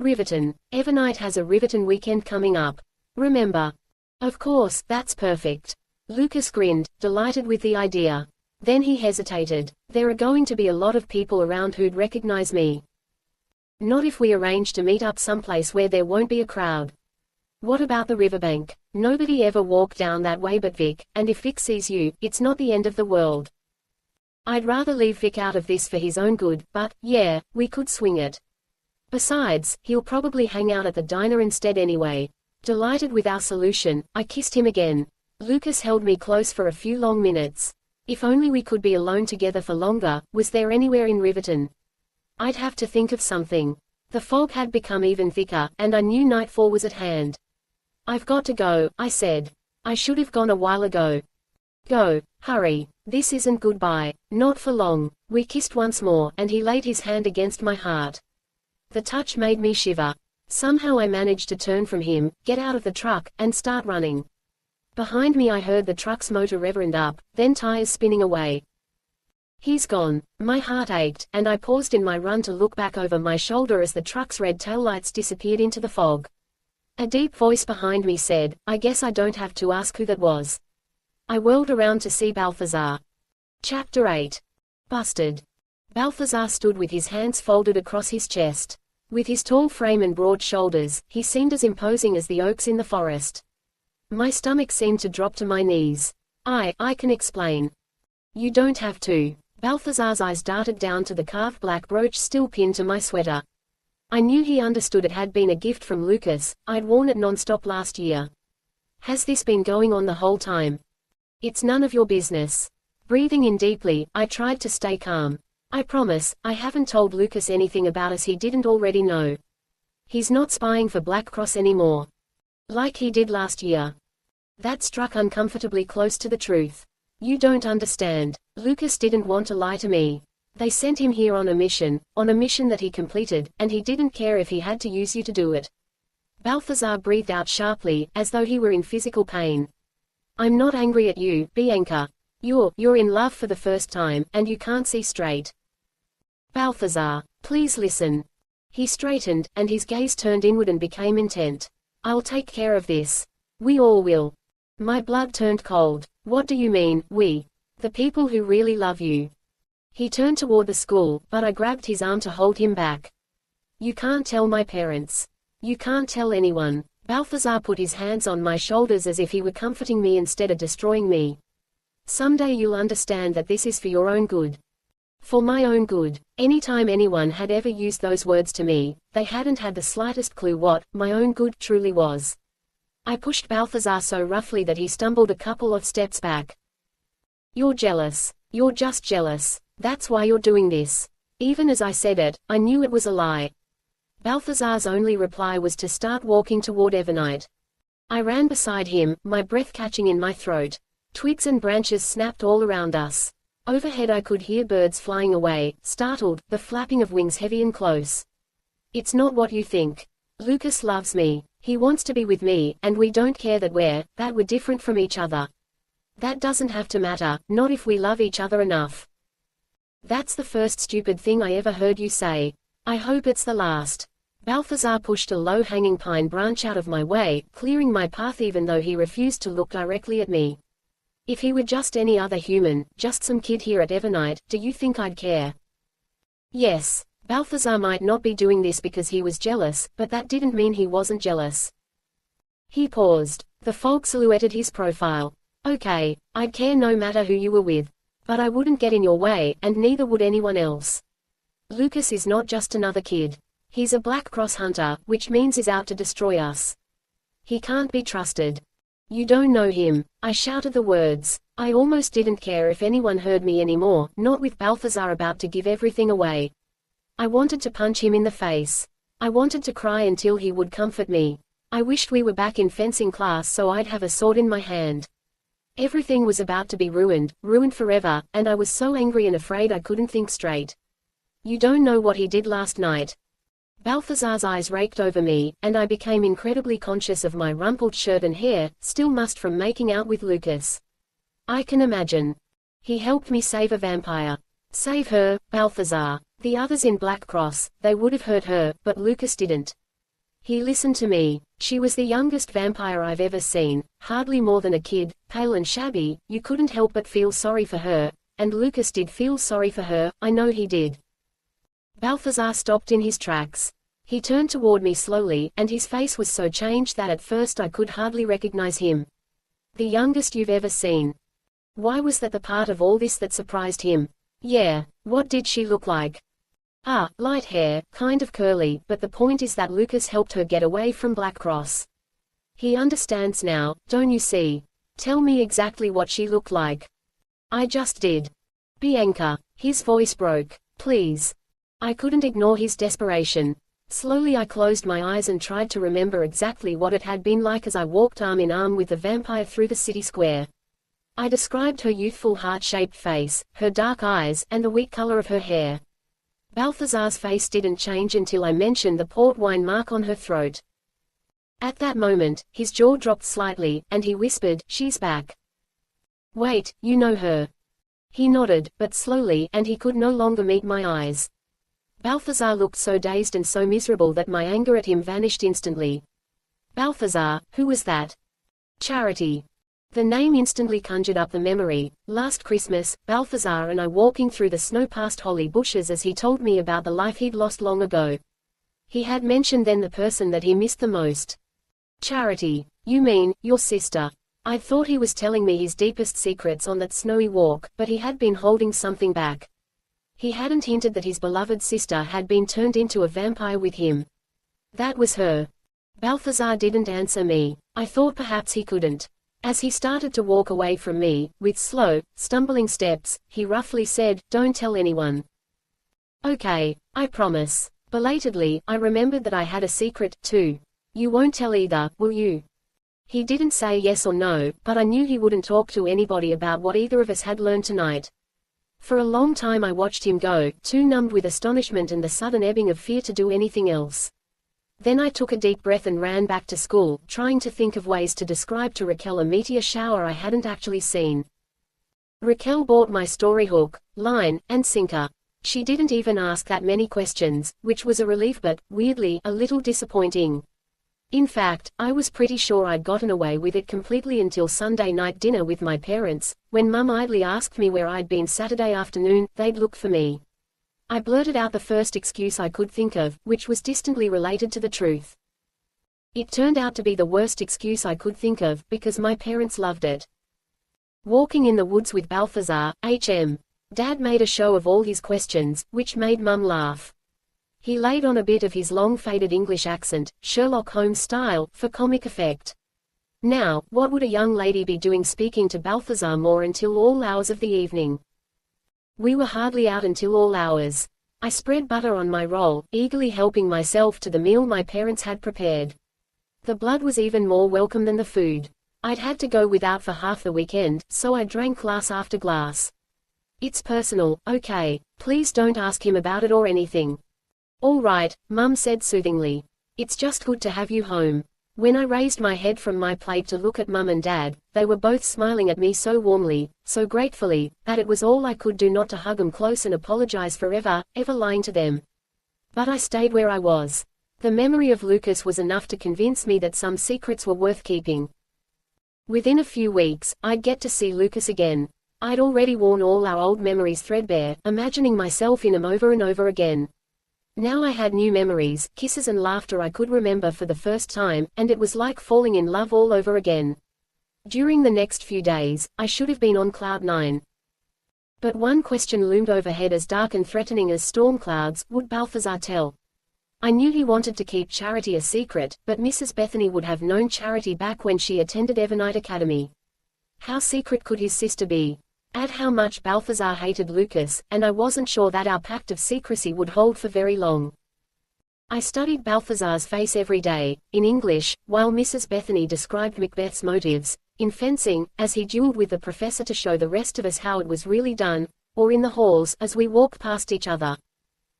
Riverton. Evernight has a Riverton weekend coming up. Remember? Of course, that's perfect. Lucas grinned, delighted with the idea. Then he hesitated. There are going to be a lot of people around who'd recognize me. Not if we arrange to meet up someplace where there won't be a crowd. What about the riverbank? Nobody ever walked down that way but Vic, and if Vic sees you, it's not the end of the world. I'd rather leave Vic out of this for his own good, but, yeah, we could swing it. Besides, he'll probably hang out at the diner instead anyway. Delighted with our solution, I kissed him again. Lucas held me close for a few long minutes. If only we could be alone together for longer. Was there anywhere in Riverton? I'd have to think of something. The fog had become even thicker, and I knew nightfall was at hand. I've got to go, I said. I should have gone a while ago. Go, hurry. This isn't goodbye. Not for long. We kissed once more, and he laid his hand against my heart. The touch made me shiver. Somehow I managed to turn from him, get out of the truck, and start running. Behind me I heard the truck's motor revving up, then tires spinning away. He's gone. My heart ached, and I paused in my run to look back over my shoulder as the truck's red taillights disappeared into the fog. A deep voice behind me said, I guess I don't have to ask who that was. I whirled around to see Balthazar. Chapter 8. Busted. Balthazar stood with his hands folded across his chest. With his tall frame and broad shoulders, he seemed as imposing as the oaks in the forest. My stomach seemed to drop to my knees. I can explain. You don't have to. Balthazar's eyes darted down to the carved black brooch still pinned to my sweater. I knew he understood it had been a gift from Lucas. I'd worn it non-stop last year. Has this been going on the whole time? It's none of your business. Breathing in deeply, I tried to stay calm. I promise, I haven't told Lucas anything about us he didn't already know. He's not spying for Black Cross anymore. Like he did last year. That struck uncomfortably close to the truth. You don't understand. Lucas didn't want to lie to me. They sent him here on a mission that he completed, and he didn't care if he had to use you to do it. Balthazar breathed out sharply, as though he were in physical pain. I'm not angry at you, Bianca. You're in love for the first time, and you can't see straight. Balthazar, please listen. He straightened, and his gaze turned inward and became intent. I'll take care of this. We all will. My blood turned cold. What do you mean, we? The people who really love you. He turned toward the school, but I grabbed his arm to hold him back. You can't tell my parents. You can't tell anyone. Balthazar put his hands on my shoulders as if he were comforting me instead of destroying me. Someday you'll understand that this is for your own good. For my own good. Anytime anyone had ever used those words to me, they hadn't had the slightest clue what my own good truly was. I pushed Balthazar so roughly that he stumbled a couple of steps back. You're jealous. You're just jealous. That's why you're doing this. Even as I said it, I knew it was a lie. Balthazar's only reply was to start walking toward Evernight. I ran beside him, my breath catching in my throat. Twigs and branches snapped all around us. Overhead I could hear birds flying away, startled, the flapping of wings heavy and close. It's not what you think. Lucas loves me. He wants to be with me, and we don't care that we're different from each other. That doesn't have to matter, not if we love each other enough. That's the first stupid thing I ever heard you say. I hope it's the last. Balthazar pushed a low-hanging pine branch out of my way, clearing my path even though he refused to look directly at me. If he were just any other human, just some kid here at Evernight, do you think I'd care? Yes. Balthazar might not be doing this because he was jealous, but that didn't mean he wasn't jealous. He paused. The fog silhouetted his profile. Okay, I'd care no matter who you were with. But I wouldn't get in your way, and neither would anyone else. Lucas is not just another kid. He's a Black Cross hunter, which means he's out to destroy us. He can't be trusted. You don't know him. I shouted the words. I almost didn't care if anyone heard me anymore, not with Balthazar about to give everything away. I wanted to punch him in the face. I wanted to cry until he would comfort me. I wished we were back in fencing class so I'd have a sword in my hand. Everything was about to be ruined forever, and I was so angry and afraid I couldn't think straight. You don't know what he did last night. Balthazar's eyes raked over me, and I became incredibly conscious of my rumpled shirt and hair, still mussed from making out with Lucas. I can imagine. He helped me save a vampire. Save her, Balthazar. The others in Black Cross, they would have hurt her, but Lucas didn't. He listened to me. She was the youngest vampire I've ever seen, hardly more than a kid, pale and shabby. You couldn't help but feel sorry for her, and Lucas did feel sorry for her, I know he did. Balthazar stopped in his tracks. He turned toward me slowly, and his face was so changed that at first I could hardly recognize him. The youngest you've ever seen. Why was that the part of all this that surprised him? Yeah, what did she look like? Light hair, kind of curly, but the point is that Lucas helped her get away from Black Cross. He understands now, don't you see? Tell me exactly what she looked like. I just did. Bianca. His voice broke. Please. I couldn't ignore his desperation. Slowly I closed my eyes and tried to remember exactly what it had been like as I walked arm in arm with the vampire through the city square. I described her youthful heart-shaped face, her dark eyes, and the wheat color of her hair. Balthazar's face didn't change until I mentioned the port wine mark on her throat. At that moment, his jaw dropped slightly, and he whispered, "She's back." Wait, you know her. He nodded, but slowly, and he could no longer meet my eyes. Balthazar looked so dazed and so miserable that my anger at him vanished instantly. Balthazar, who was that? Charity. The name instantly conjured up the memory. Last Christmas, Balthazar and I walking through the snow past holly bushes as he told me about the life he'd lost long ago. He had mentioned then the person that he missed the most. Charity. You mean, your sister. I thought he was telling me his deepest secrets on that snowy walk, but he had been holding something back. He hadn't hinted that his beloved sister had been turned into a vampire with him. That was her. Balthazar didn't answer me. I thought perhaps he couldn't. As he started to walk away from me, with slow, stumbling steps, he roughly said, "Don't tell anyone." Okay, I promise. Belatedly, I remembered that I had a secret, too. You won't tell either, will you? He didn't say yes or no, but I knew he wouldn't talk to anybody about what either of us had learned tonight. For a long time I watched him go, too numbed with astonishment and the sudden ebbing of fear to do anything else. Then I took a deep breath and ran back to school, trying to think of ways to describe to Raquel a meteor shower I hadn't actually seen. Raquel bought my story hook, line, and sinker. She didn't even ask that many questions, which was a relief but, weirdly, a little disappointing. In fact, I was pretty sure I'd gotten away with it completely until Sunday night dinner with my parents, when Mum idly asked me where I'd been Saturday afternoon. They'd look for me. I blurted out the first excuse I could think of, which was distantly related to the truth. It turned out to be the worst excuse I could think of, because my parents loved it. Walking in the woods with Balthazar, H.M. Dad made a show of all his questions, which made Mum laugh. He laid on a bit of his long faded English accent, Sherlock Holmes style, for comic effect. Now, what would a young lady be doing speaking to Balthazar more until all hours of the evening? We were hardly out until all hours. I spread butter on my roll, eagerly helping myself to the meal my parents had prepared. The blood was even more welcome than the food. I'd had to go without for half the weekend, so I drank glass after glass. It's personal, okay? Please don't ask him about it or anything. All right, Mum said soothingly. It's just good to have you home. When I raised my head from my plate to look at Mum and Dad, they were both smiling at me so warmly, so gratefully, that it was all I could do not to hug them close and apologize for ever lying to them. But I stayed where I was. The memory of Lucas was enough to convince me that some secrets were worth keeping. Within a few weeks, I'd get to see Lucas again. I'd already worn all our old memories threadbare, imagining myself in them over and over again. Now I had new memories, kisses and laughter I could remember for the first time, and it was like falling in love all over again. During the next few days, I should have been on cloud 9. But one question loomed overhead as dark and threatening as storm clouds: would Balthazar tell? I knew he wanted to keep Charity a secret, but Mrs. Bethany would have known Charity back when she attended Evernight Academy. How secret could his sister be? Add how much Balthazar hated Lucas, and I wasn't sure that our pact of secrecy would hold for very long. I studied Balthazar's face every day, in English, while Mrs. Bethany described Macbeth's motives, in fencing, as he duelled with the professor to show the rest of us how it was really done, or in the halls, as we walked past each other.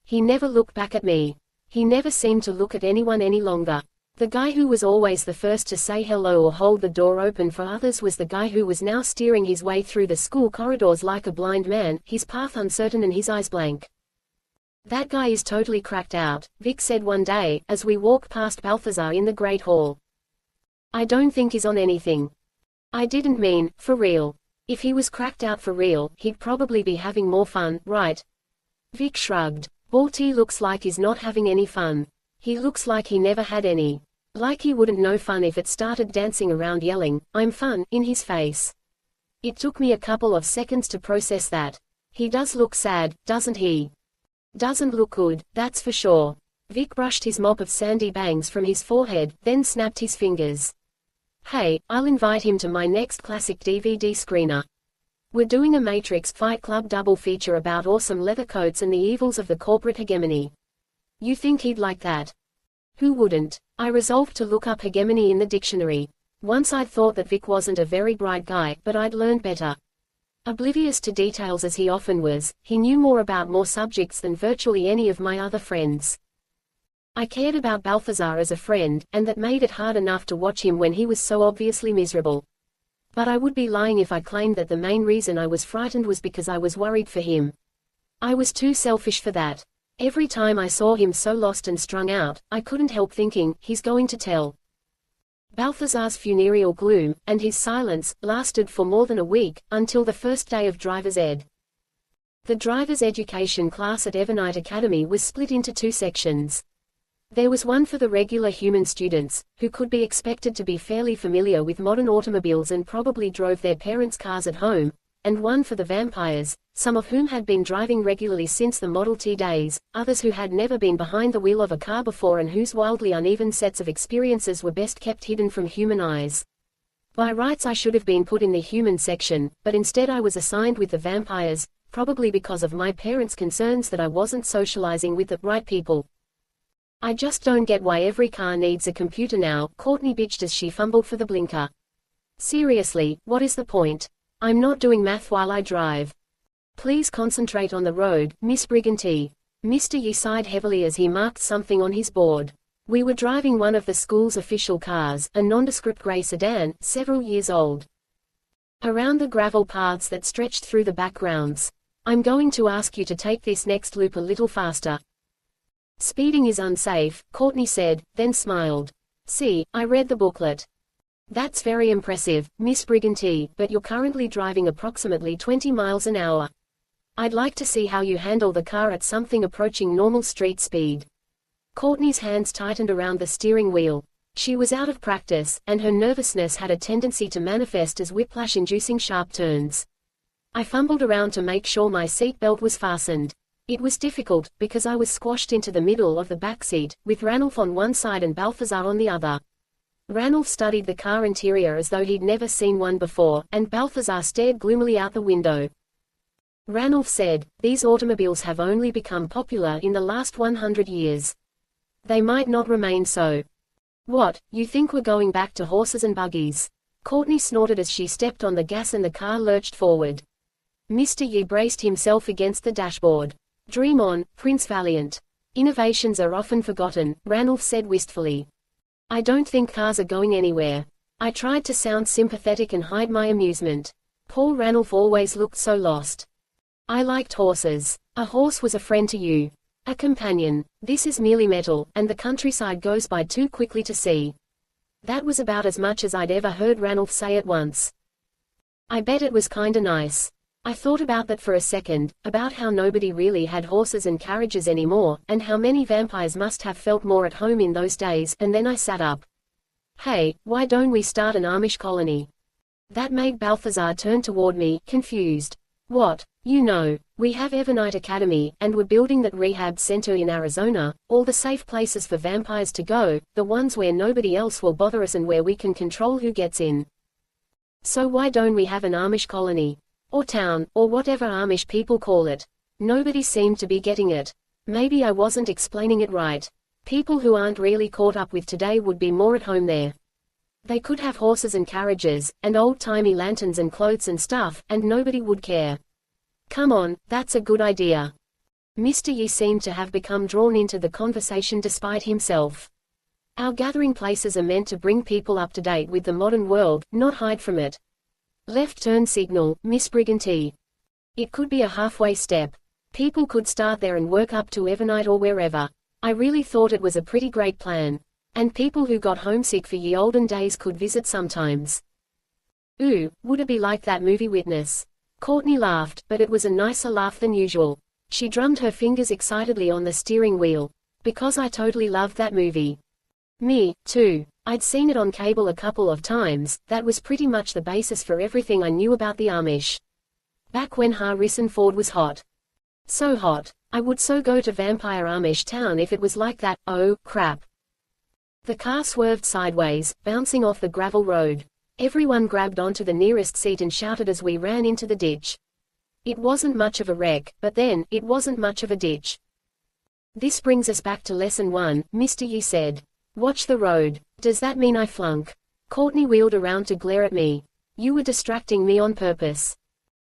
He never looked back at me. He never seemed to look at anyone any longer. The guy who was always the first to say hello or hold the door open for others was the guy who was now steering his way through the school corridors like a blind man, his path uncertain and his eyes blank. That guy is totally cracked out, Vic said one day, as we walked past Balthazar in the Great Hall. I don't think he's on anything. I didn't mean, for real. If he was cracked out for real, he'd probably be having more fun, right? Vic shrugged. Balti looks like he's not having any fun. He looks like he never had any. Like he wouldn't know fun if it started dancing around yelling, "I'm fun," in his face. It took me a couple of seconds to process that. He does look sad, doesn't he? Doesn't look good, that's for sure. Vic brushed his mop of sandy bangs from his forehead, then snapped his fingers. Hey, I'll invite him to my next classic DVD screener. We're doing a Matrix Fight Club double feature about awesome leather coats and the evils of the corporate hegemony. You think he'd like that? Who wouldn't? I resolved to look up hegemony in the dictionary. Once I'd thought that Vic wasn't a very bright guy, but I'd learned better. Oblivious to details as he often was, he knew more about more subjects than virtually any of my other friends. I cared about Balthazar as a friend, and that made it hard enough to watch him when he was so obviously miserable. But I would be lying if I claimed that the main reason I was frightened was because I was worried for him. I was too selfish for that. Every time I saw him so lost and strung out, I couldn't help thinking, he's going to tell. Balthazar's funereal gloom, and his silence, lasted for more than a week, until the first day of driver's ed. The driver's education class at Evernight Academy was split into two sections. There was one for the regular human students, who could be expected to be fairly familiar with modern automobiles and probably drove their parents' cars at home, and one for the vampires, some of whom had been driving regularly since the Model T days, others who had never been behind the wheel of a car before and whose wildly uneven sets of experiences were best kept hidden from human eyes. By rights I should have been put in the human section, but instead I was assigned with the vampires, probably because of my parents' concerns that I wasn't socializing with the right people. I just don't get why every car needs a computer now, Courtney bitched as she fumbled for the blinker. Seriously, what is the point? I'm not doing math while I drive. Please concentrate on the road, Miss Brigantine. Mr. Yi sighed heavily as he marked something on his board. We were driving one of the school's official cars, a nondescript gray sedan, several years old. Around the gravel paths that stretched through the backgrounds. I'm going to ask you to take this next loop a little faster. Speeding is unsafe, Courtney said, then smiled. See, I read the booklet. That's very impressive, Miss Brigantine, but you're currently driving approximately 20 miles an hour. I'd like to see how you handle the car at something approaching normal street speed. Courtney's hands tightened around the steering wheel. She was out of practice, and her nervousness had a tendency to manifest as whiplash-inducing sharp turns. I fumbled around to make sure my seat belt was fastened. It was difficult, because I was squashed into the middle of the back seat, with Ranulph on one side and Balthazar on the other. Ranulph studied the car interior as though he'd never seen one before, and Balthazar stared gloomily out the window. Ranulph said, "These automobiles have only become popular in the last 100 years. They might not remain so." What, you think we're going back to horses and buggies? Courtney snorted as she stepped on the gas and the car lurched forward. Mr. Yi braced himself against the dashboard. Dream on, Prince Valiant. Innovations are often forgotten, Ranulph said wistfully. I don't think cars are going anywhere. I tried to sound sympathetic and hide my amusement. Poor Ranulph always looked so lost. I liked horses. A horse was a friend to you. A companion. This is merely metal, and the countryside goes by too quickly to see. That was about as much as I'd ever heard Ranulph say at once. I bet it was kinda nice. I thought about that for a second, about how nobody really had horses and carriages anymore, and how many vampires must have felt more at home in those days, and then I sat up. Hey, why don't we start an Amish colony? That made Balthazar turn toward me, confused. What? You know, we have Evernight Academy, and we're building that rehab center in Arizona, all the safe places for vampires to go, the ones where nobody else will bother us and where we can control who gets in. So why don't we have an Amish colony? Or town, or whatever Amish people call it. Nobody seemed to be getting it. Maybe I wasn't explaining it right. People who aren't really caught up with today would be more at home there. They could have horses and carriages, and old-timey lanterns and clothes and stuff, and nobody would care. Come on, that's a good idea. Mr. Yi seemed to have become drawn into the conversation despite himself. Our gathering places are meant to bring people up to date with the modern world, not hide from it. Left turn signal, Miss Brigantine. It could be a halfway step. People could start there and work up to Evernight or wherever. I really thought it was a pretty great plan. And people who got homesick for ye olden days could visit sometimes. Ooh, would it be like that movie Witness? Courtney laughed, but it was a nicer laugh than usual. She drummed her fingers excitedly on the steering wheel. Because I totally loved that movie. Me, too. I'd seen it on cable a couple of times. That was pretty much the basis for everything I knew about the Amish. Back when Harrison Ford was hot. So hot. I would so go to Vampire Amish Town if it was like that. Oh, crap. The car swerved sideways, bouncing off the gravel road. Everyone grabbed onto the nearest seat and shouted as we ran into the ditch. It wasn't much of a wreck, but then, it wasn't much of a ditch. This brings us back to lesson 1, Mr. Yi said. Watch the road. Does that mean I flunk? Courtney wheeled around to glare at me. You were distracting me on purpose.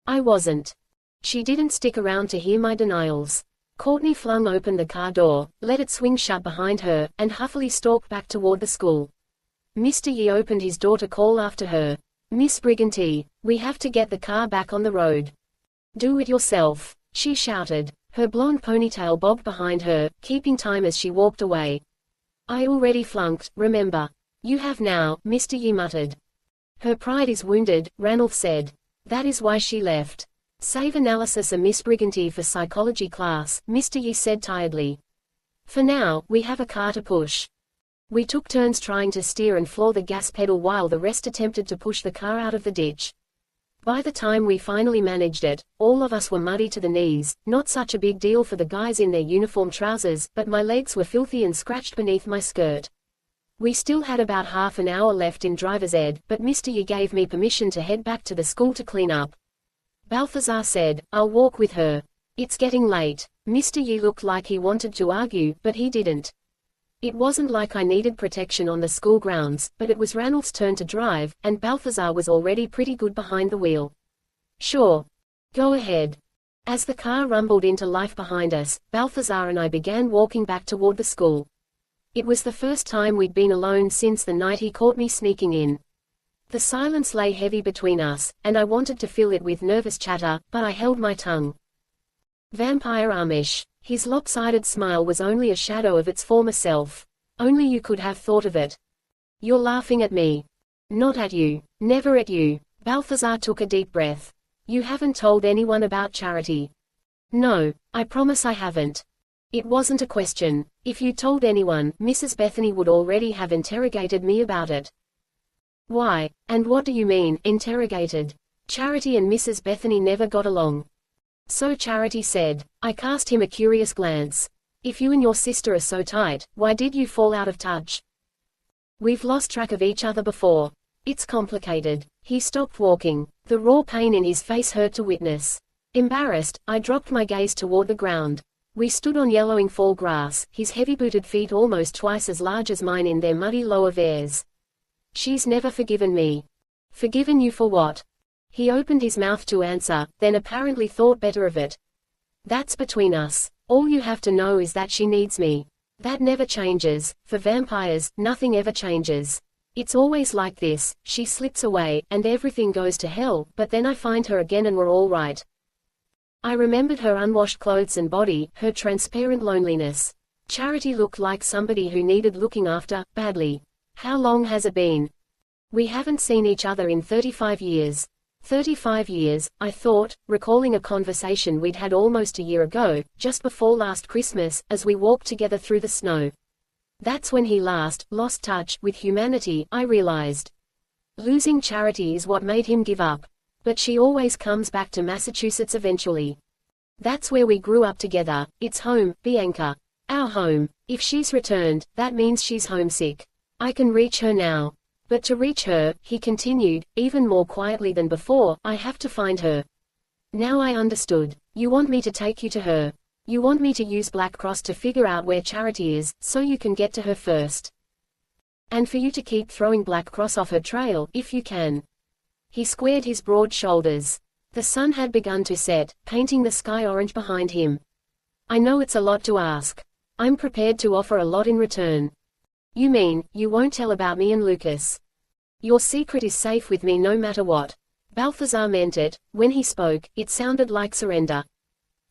I wasn't. She didn't stick around to hear my denials. Courtney flung open the car door, let it swing shut behind her, and huffily stalked back toward the school. Mr. Yi opened his door to call after her. Miss Brigantine, we have to get the car back on the road. Do it yourself, she shouted. Her blonde ponytail bobbed behind her, keeping time as she walked away. I already flunked, remember. You have now, Mr. Yi muttered. Her pride is wounded, Ranulph said. That is why she left. Save analysis a Miss Brigantine for psychology class, Mr. Yi said tiredly. For now, we have a car to push. We took turns trying to steer and floor the gas pedal while the rest attempted to push the car out of the ditch. By the time we finally managed it, all of us were muddy to the knees, not such a big deal for the guys in their uniform trousers, but my legs were filthy and scratched beneath my skirt. We still had about half an hour left in driver's ed, but Mr. Yi gave me permission to head back to the school to clean up. Balthazar said, "I'll walk with her. It's getting late." Mr. Yi looked like he wanted to argue, but he didn't. It wasn't like I needed protection on the school grounds, but it was Ranulph's turn to drive, and Balthazar was already pretty good behind the wheel. "Sure. Go ahead." As the car rumbled into life behind us, Balthazar and I began walking back toward the school. It was the first time we'd been alone since the night he caught me sneaking in. The silence lay heavy between us, and I wanted to fill it with nervous chatter, but I held my tongue. Vampire Amish. His lopsided smile was only a shadow of its former self. Only you could have thought of it. "You're laughing at me." "Not at you. Never at you." Balthazar took a deep breath. "You haven't told anyone about Charity." "No, I promise I haven't." It wasn't a question. If you'd told anyone, Mrs. Bethany would already have interrogated me about it. "Why? And what do you mean, interrogated?" "Charity and Mrs. Bethany never got along." "So Charity said." I cast him a curious glance. "If you and your sister are so tight, why did you fall out of touch?" "We've lost track of each other before. It's complicated." He stopped walking. The raw pain in his face hurt to witness. Embarrassed, I dropped my gaze toward the ground. We stood on yellowing fall grass, his heavy-booted feet almost twice as large as mine in their muddy lower vares. "She's never forgiven me." "Forgiven you for what?" He opened his mouth to answer, then apparently thought better of it. "That's between us. All you have to know is that she needs me. That never changes. For vampires, nothing ever changes. It's always like this, she slips away, and everything goes to hell, but then I find her again and we're all right." I remembered her unwashed clothes and body, her transparent loneliness. Charity looked like somebody who needed looking after, badly. "How long has it been?" "We haven't seen each other in 35 years. 35 years, I thought, recalling a conversation we'd had almost a year ago, just before last Christmas, as we walked together through the snow. That's when he last lost touch with humanity, I realized. Losing Charity is what made him give up. But she always comes back to Massachusetts eventually. That's where we grew up together. It's home, Bianca. Our home. If she's returned, that means she's homesick. I can reach her now. But to reach her," he continued, even more quietly than before, "I have to find her." Now I understood. "You want me to take you to her. You want me to use Black Cross to figure out where Charity is, so you can get to her first. And for you to keep throwing Black Cross off her trail, if you can." He squared his broad shoulders. The sun had begun to set, painting the sky orange behind him. "I know it's a lot to ask. I'm prepared to offer a lot in return." "You mean, you won't tell about me and Lucas? Your secret is safe with me no matter what." Balthazar meant it. When he spoke, it sounded like surrender.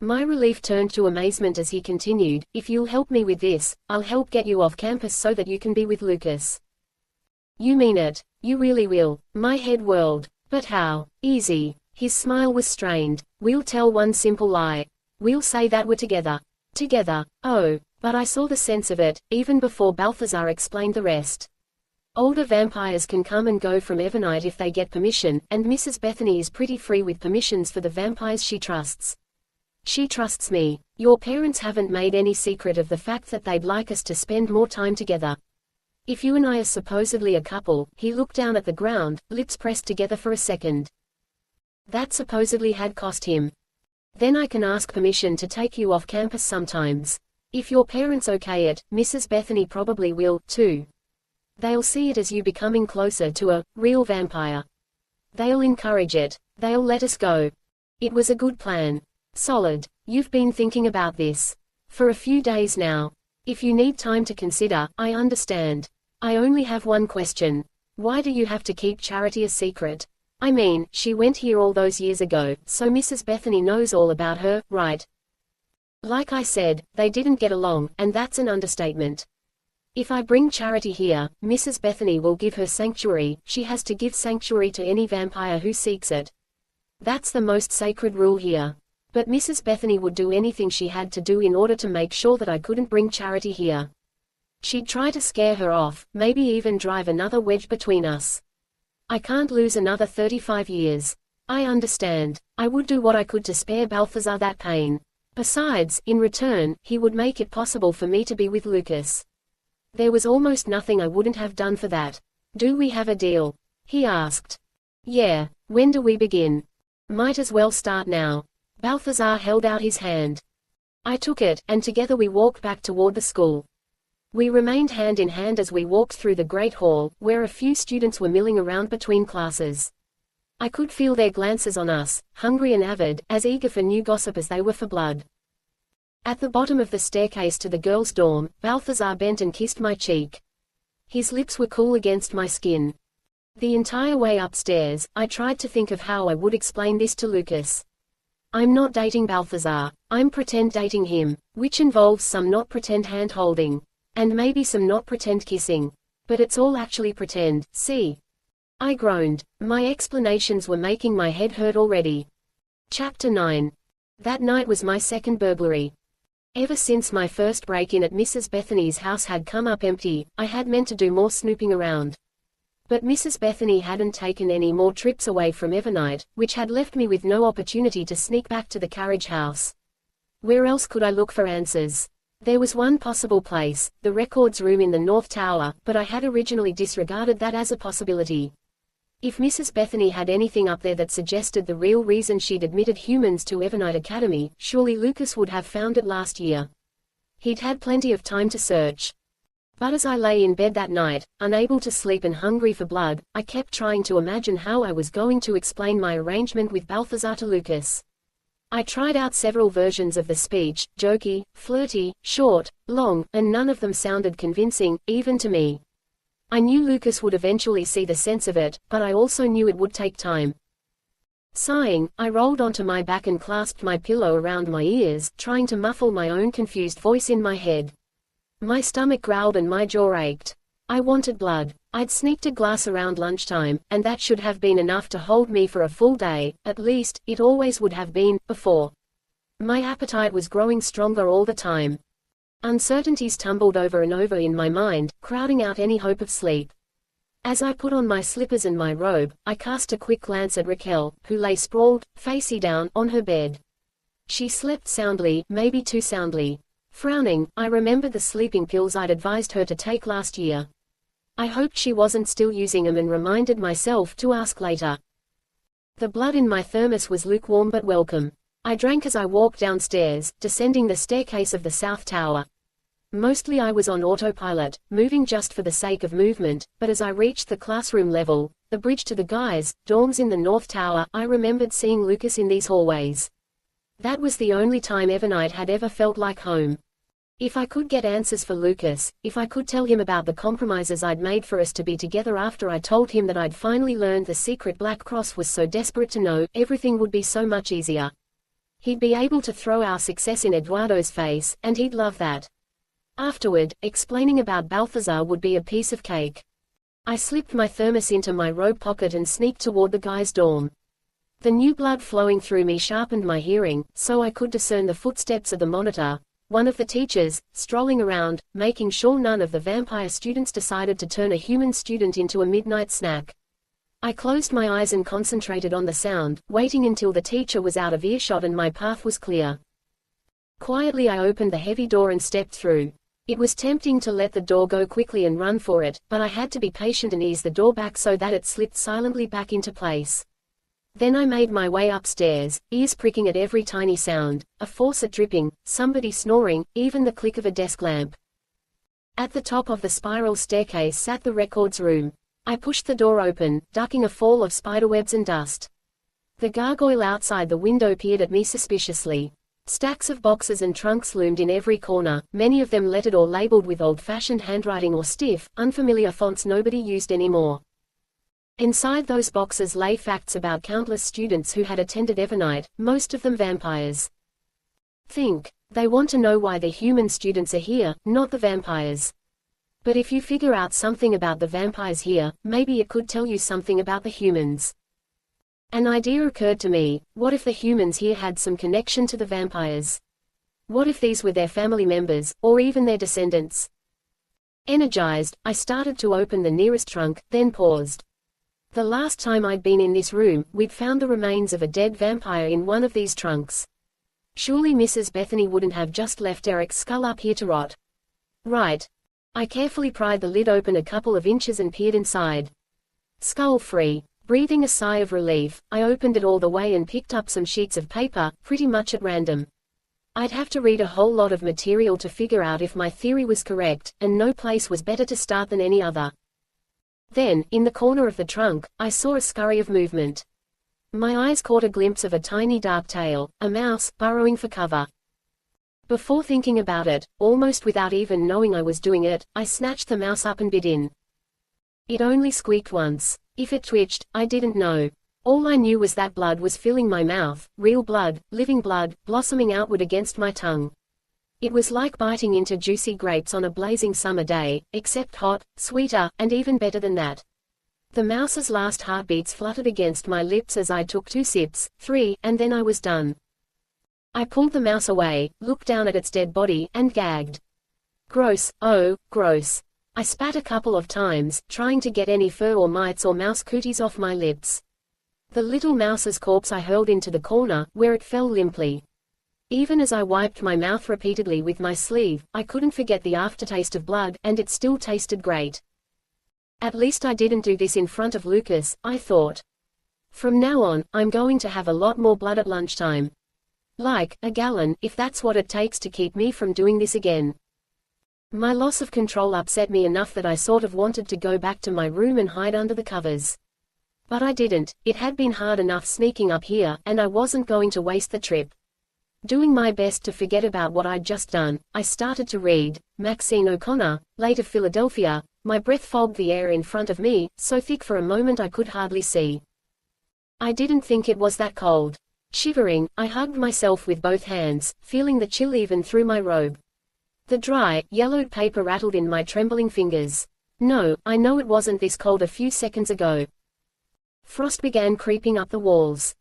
My relief turned to amazement as he continued, "If you'll help me with this, I'll help get you off campus so that you can be with Lucas." "You mean it? You really will?" My head whirled. "But how?" "Easy." His smile was strained. "We'll tell one simple lie. We'll say that we're together." Together. Oh. But I saw the sense of it, even before Balthazar explained the rest. Older vampires can come and go from Evernight if they get permission, and Mrs. Bethany is pretty free with permissions for the vampires she trusts. She trusts me. Your parents haven't made any secret of the fact that they'd like us to spend more time together. If you and I are supposedly a couple," he looked down at the ground, lips pressed together for a second. "That supposedly had cost him. Then I can ask permission to take you off campus sometimes. If your parents okay it, Mrs. Bethany probably will, too. They'll see it as you becoming closer to a real vampire. They'll encourage it. They'll let us go." It was a good plan. "Solid. You've been thinking about this for a few days now. If you need time to consider, I understand. I only have one question. Why do you have to keep Charity a secret? I mean, she went here all those years ago, so Mrs. Bethany knows all about her, right?" Like I said, they didn't get along, and that's an understatement. If I bring Charity here, Mrs. Bethany will give her sanctuary. She has to give sanctuary to any vampire who seeks it. That's the most sacred rule here. But Mrs. Bethany would do anything she had to do in order to make sure that I couldn't bring Charity here. She'd try to scare her off, maybe even drive another wedge between us. I can't lose another 35 years. I understand. I would do what I could to spare Balthazar that pain. Besides, in return, he would make it possible for me to be with Lucas. There was almost nothing I wouldn't have done for that. Do we have a deal? He asked. Yeah. When do we begin? Might as well start now. Balthazar held out his hand. I took it, and together we walked back toward the school. We remained hand in hand as we walked through the great hall, where a few students were milling around between classes. I could feel their glances on us, hungry and avid, as eager for new gossip as they were for blood. At the bottom of the staircase to the girls' dorm, Balthazar bent and kissed my cheek. His lips were cool against my skin. The entire way upstairs, I tried to think of how I would explain this to Lucas. I'm not dating Balthazar, I'm pretend dating him, which involves some not pretend hand-holding. And maybe some not pretend kissing. But it's all actually pretend, see? I groaned. My explanations were making my head hurt already. Chapter 9. That night was my second burglary. Ever since my first break-in at Mrs. Bethany's house had come up empty, I had meant to do more snooping around. But Mrs. Bethany hadn't taken any more trips away from Evernight, which had left me with no opportunity to sneak back to the carriage house. Where else could I look for answers? There was one possible place, the records room in the North Tower, but I had originally disregarded that as a possibility. If Mrs. Bethany had anything up there that suggested the real reason she'd admitted humans to Evernight Academy, surely Lucas would have found it last year. He'd had plenty of time to search. But as I lay in bed that night, unable to sleep and hungry for blood, I kept trying to imagine how I was going to explain my arrangement with Balthazar to Lucas. I tried out several versions of the speech, jokey, flirty, short, long, and none of them sounded convincing, even to me. I knew Lucas would eventually see the sense of it, but I also knew it would take time. Sighing, I rolled onto my back and clasped my pillow around my ears, trying to muffle my own confused voice in my head. My stomach growled and my jaw ached. I wanted blood. I'd sneaked a glass around lunchtime, and that should have been enough to hold me for a full day, at least, it always would have been, before. My appetite was growing stronger all the time. Uncertainties tumbled over and over in my mind, crowding out any hope of sleep. As I put on my slippers and my robe, I cast a quick glance at Raquel, who lay sprawled, facey down, on her bed. She slept soundly, maybe too soundly. Frowning, I remembered the sleeping pills I'd advised her to take last year. I hoped she wasn't still using them and reminded myself to ask later. The blood in my thermos was lukewarm but welcome. I drank as I walked downstairs, descending the staircase of the South Tower. Mostly I was on autopilot, moving just for the sake of movement, but as I reached the classroom level, the bridge to the guys' dorms in the North Tower, I remembered seeing Lucas in these hallways. That was the only time Evernight had ever felt like home. If I could get answers for Lucas, if I could tell him about the compromises I'd made for us to be together after I told him that I'd finally learned the secret Black Cross was so desperate to know, everything would be so much easier. He'd be able to throw our success in Eduardo's face, and he'd love that. Afterward, explaining about Balthazar would be a piece of cake. I slipped my thermos into my robe pocket and sneaked toward the guys' dorm. The new blood flowing through me sharpened my hearing, so I could discern the footsteps of the monitor, one of the teachers, strolling around, making sure none of the vampire students decided to turn a human student into a midnight snack. I closed my eyes and concentrated on the sound, waiting until the teacher was out of earshot and my path was clear. Quietly I opened the heavy door and stepped through. It was tempting to let the door go quickly and run for it, but I had to be patient and ease the door back so that it slipped silently back into place. Then I made my way upstairs, ears pricking at every tiny sound, a faucet dripping, somebody snoring, even the click of a desk lamp. At the top of the spiral staircase sat the records room. I pushed the door open, ducking a fall of spiderwebs and dust. The gargoyle outside the window peered at me suspiciously. Stacks of boxes and trunks loomed in every corner, many of them lettered or labeled with old-fashioned handwriting or stiff, unfamiliar fonts nobody used anymore. Inside those boxes lay facts about countless students who had attended Evernight, most of them vampires. Think. They want to know why the human students are here, not the vampires. But if you figure out something about the vampires here, maybe it could tell you something about the humans. An idea occurred to me: what if the humans here had some connection to the vampires? What if these were their family members, or even their descendants? Energized, I started to open the nearest trunk, then paused. The last time I'd been in this room, we'd found the remains of a dead vampire in one of these trunks. Surely Mrs. Bethany wouldn't have just left Eric's skull up here to rot. Right. I carefully pried the lid open a couple of inches and peered inside. Skull-free. Breathing a sigh of relief, I opened it all the way and picked up some sheets of paper, pretty much at random. I'd have to read a whole lot of material to figure out if my theory was correct, and no place was better to start than any other. Then, in the corner of the trunk, I saw a scurry of movement. My eyes caught a glimpse of a tiny dark tail, a mouse, burrowing for cover. Before thinking about it, almost without even knowing I was doing it, I snatched the mouse up and bit in. It only squeaked once. If it twitched, I didn't know. All I knew was that blood was filling my mouth, real blood, living blood, blossoming outward against my tongue. It was like biting into juicy grapes on a blazing summer day, except hot, sweeter, and even better than that. The mouse's last heartbeats fluttered against my lips as I took 2 sips, 3, and then I was done. I pulled the mouse away, looked down at its dead body, and gagged. Gross, oh, gross. I spat a couple of times, trying to get any fur or mites or mouse cooties off my lips. The little mouse's corpse I hurled into the corner, where it fell limply. Even as I wiped my mouth repeatedly with my sleeve, I couldn't forget the aftertaste of blood, and it still tasted great. At least I didn't do this in front of Lucas, I thought. From now on, I'm going to have a lot more blood at lunchtime. Like, a gallon, if that's what it takes to keep me from doing this again. My loss of control upset me enough that I sort of wanted to go back to my room and hide under the covers. But I didn't. It had been hard enough sneaking up here, and I wasn't going to waste the trip. Doing my best to forget about what I'd just done, I started to read. Maxine O'Connor, late of Philadelphia. My breath fogged the air in front of me, so thick for a moment I could hardly see. I didn't think it was that cold. Shivering, I hugged myself with both hands, feeling the chill even through my robe. The dry, yellowed paper rattled in my trembling fingers. No, I know it wasn't this cold a few seconds ago. Frost began creeping up the walls.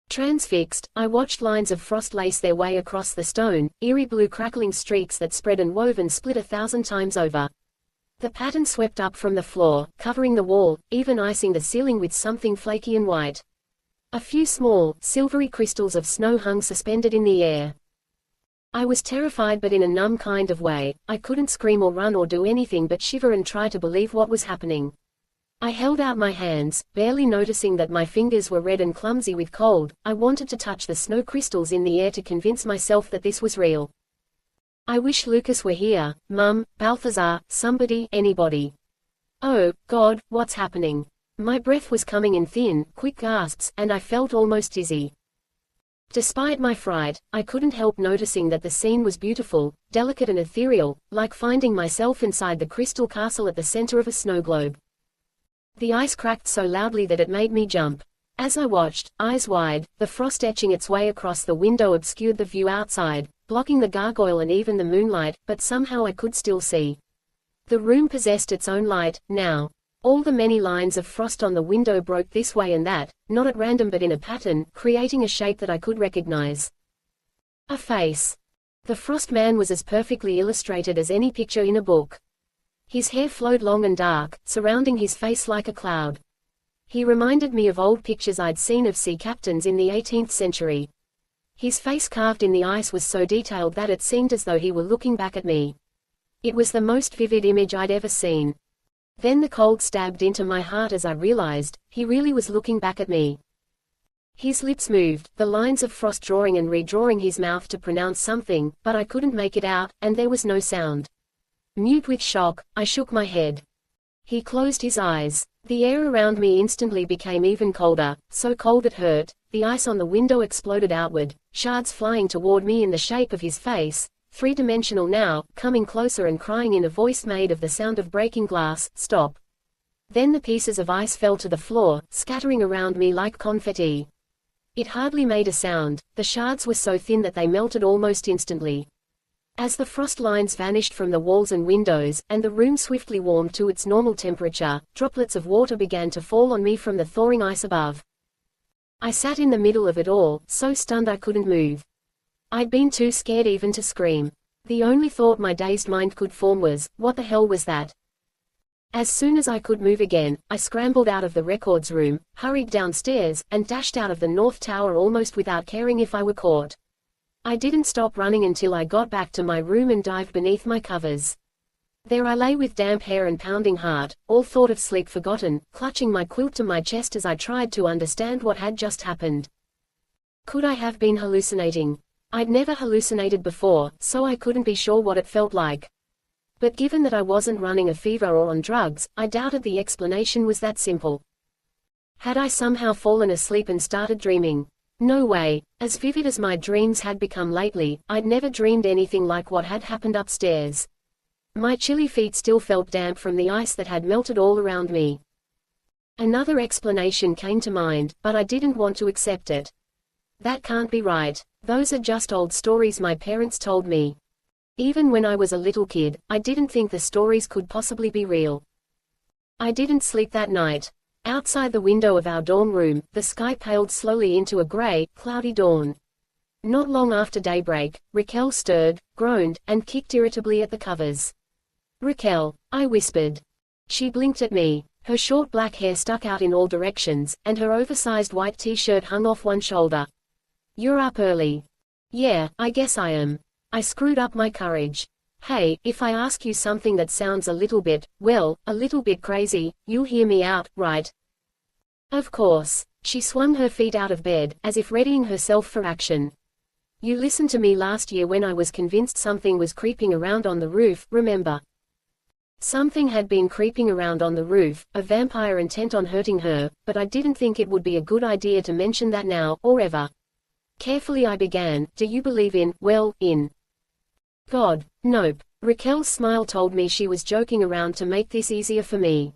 Transfixed, I watched lines of frost lace their way across the stone, eerie blue crackling streaks that spread and wove and split 1,000 times over. The pattern swept up from the floor, covering the wall, even icing the ceiling with something flaky and white. A few small, silvery crystals of snow hung suspended in the air. I was terrified, but in a numb kind of way. I couldn't scream or run or do anything but shiver and try to believe what was happening. I held out my hands, barely noticing that my fingers were red and clumsy with cold. I wanted to touch the snow crystals in the air to convince myself that this was real. I wish Lucas were here, Mum, Balthazar, somebody, anybody. Oh, God, what's happening? My breath was coming in thin, quick gasps, and I felt almost dizzy. Despite my fright, I couldn't help noticing that the scene was beautiful, delicate and ethereal, like finding myself inside the crystal castle at the center of a snow globe. The ice cracked so loudly that it made me jump. As I watched, eyes wide, the frost etching its way across the window obscured the view outside, blocking the gargoyle and even the moonlight, but somehow I could still see. The room possessed its own light, now. All the many lines of frost on the window broke this way and that, not at random but in a pattern, creating a shape that I could recognize. A face. The Frost Man was as perfectly illustrated as any picture in a book. His hair flowed long and dark, surrounding his face like a cloud. He reminded me of old pictures I'd seen of sea captains in the 18th century. His face carved in the ice was so detailed that it seemed as though he were looking back at me. It was the most vivid image I'd ever seen. Then the cold stabbed into my heart as I realized, he really was looking back at me. His lips moved, the lines of frost drawing and redrawing his mouth to pronounce something, but I couldn't make it out, and there was no sound. Mute with shock, I shook my head. He closed his eyes. The air around me instantly became even colder, so cold it hurt. The ice on the window exploded outward, shards flying toward me in the shape of his face, three-dimensional now, coming closer and crying in a voice made of the sound of breaking glass, "Stop." Then the pieces of ice fell to the floor, scattering around me like confetti. It hardly made a sound, the shards were so thin that they melted almost instantly. As the frost lines vanished from the walls and windows, and the room swiftly warmed to its normal temperature, droplets of water began to fall on me from the thawing ice above. I sat in the middle of it all, so stunned I couldn't move. I'd been too scared even to scream. The only thought my dazed mind could form was, what the hell was that? As soon as I could move again, I scrambled out of the records room, hurried downstairs, and dashed out of the North Tower almost without caring if I were caught. I didn't stop running until I got back to my room and dived beneath my covers. There I lay with damp hair and pounding heart, all thought of sleep forgotten, clutching my quilt to my chest as I tried to understand what had just happened. Could I have been hallucinating? I'd never hallucinated before, so I couldn't be sure what it felt like. But given that I wasn't running a fever or on drugs, I doubted the explanation was that simple. Had I somehow fallen asleep and started dreaming? No way. As vivid as my dreams had become lately, I'd never dreamed anything like what had happened upstairs. My chilly feet still felt damp from the ice that had melted all around me. Another explanation came to mind, but I didn't want to accept it. That can't be right. Those are just old stories my parents told me. Even when I was a little kid, I didn't think the stories could possibly be real. I didn't sleep that night. Outside the window of our dorm room, the sky paled slowly into a gray, cloudy dawn. Not long after daybreak, Raquel stirred, groaned, and kicked irritably at the covers. "Raquel," I whispered. She blinked at me. Her short black hair stuck out in all directions, and her oversized white t-shirt hung off one shoulder. "You're up early." "Yeah, I guess I am." I screwed up my courage. "Hey, if I ask you something that sounds a little bit crazy, you'll hear me out, right?" "Of course." She swung her feet out of bed, as if readying herself for action. "You listened to me last year when I was convinced something was creeping around on the roof, remember?" Something had been creeping around on the roof, a vampire intent on hurting her, but I didn't think it would be a good idea to mention that now, or ever. Carefully I began, "Do you believe in God?" "Nope." Raquel's smile told me she was joking around to make this easier for me.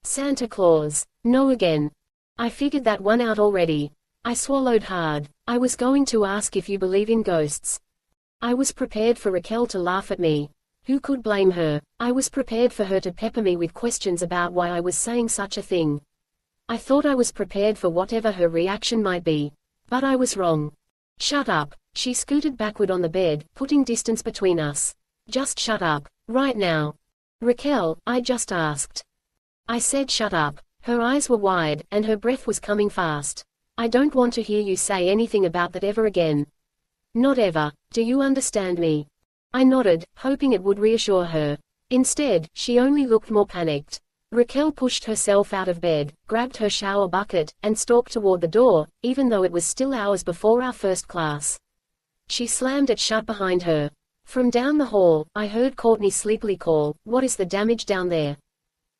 "Santa Claus?" "No again." I figured that one out already. I swallowed hard. I was going to ask if you believe in ghosts. I was prepared for Raquel to laugh at me. Who could blame her? I was prepared for her to pepper me with questions about why I was saying such a thing. I thought I was prepared for whatever her reaction might be. But I was wrong. "Shut up." She scooted backward on the bed, putting distance between us. "Just shut up. Right now." "Raquel, I just asked." I said shut up. Her eyes were wide, and her breath was coming fast. "I don't want to hear you say anything about that ever again." "Not ever. Do you understand me?" I nodded, hoping it would reassure her. Instead, she only looked more panicked. Raquel pushed herself out of bed, grabbed her shower bucket, and stalked toward the door, even though it was still hours before our first class. She slammed it shut behind her. From down the hall, I heard Courtney sleepily call, "What is the damage down there?"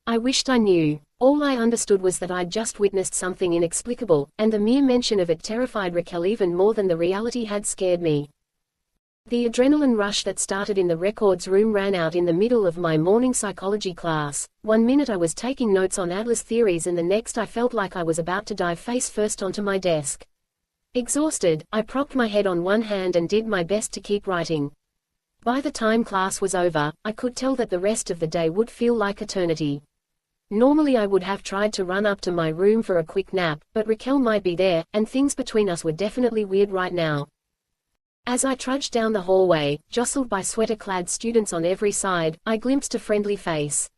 I wished I knew. All I understood was that I'd just witnessed something inexplicable, and the mere mention of it terrified Raquel even more than the reality had scared me. The adrenaline rush that started in the records room ran out in the middle of my morning psychology class. One minute I was taking notes on Adler's theories and the next I felt like I was about to dive face first onto my desk. Exhausted, I propped my head on one hand and did my best to keep writing. By the time class was over, I could tell that the rest of the day would feel like eternity. Normally I would have tried to run up to my room for a quick nap, but Raquel might be there, and things between us were definitely weird right now. As I trudged down the hallway, jostled by sweater-clad students on every side, I glimpsed a friendly face.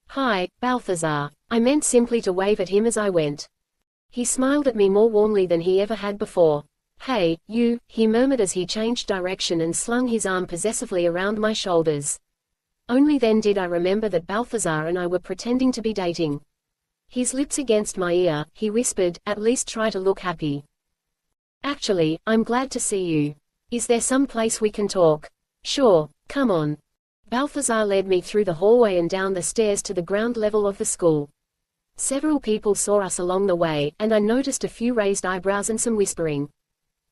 "Hi, Balthazar." I meant simply to wave at him as I went. He smiled at me more warmly than he ever had before. "Hey, you," he murmured as he changed direction and slung his arm possessively around my shoulders. Only then did I remember that Balthazar and I were pretending to be dating. His lips against my ear, he whispered, "At least try to look happy." "Actually, I'm glad to see you. Is there some place we can talk?" "Sure, come on." Balthazar led me through the hallway and down the stairs to the ground level of the school. Several people saw us along the way, and I noticed a few raised eyebrows and some whispering.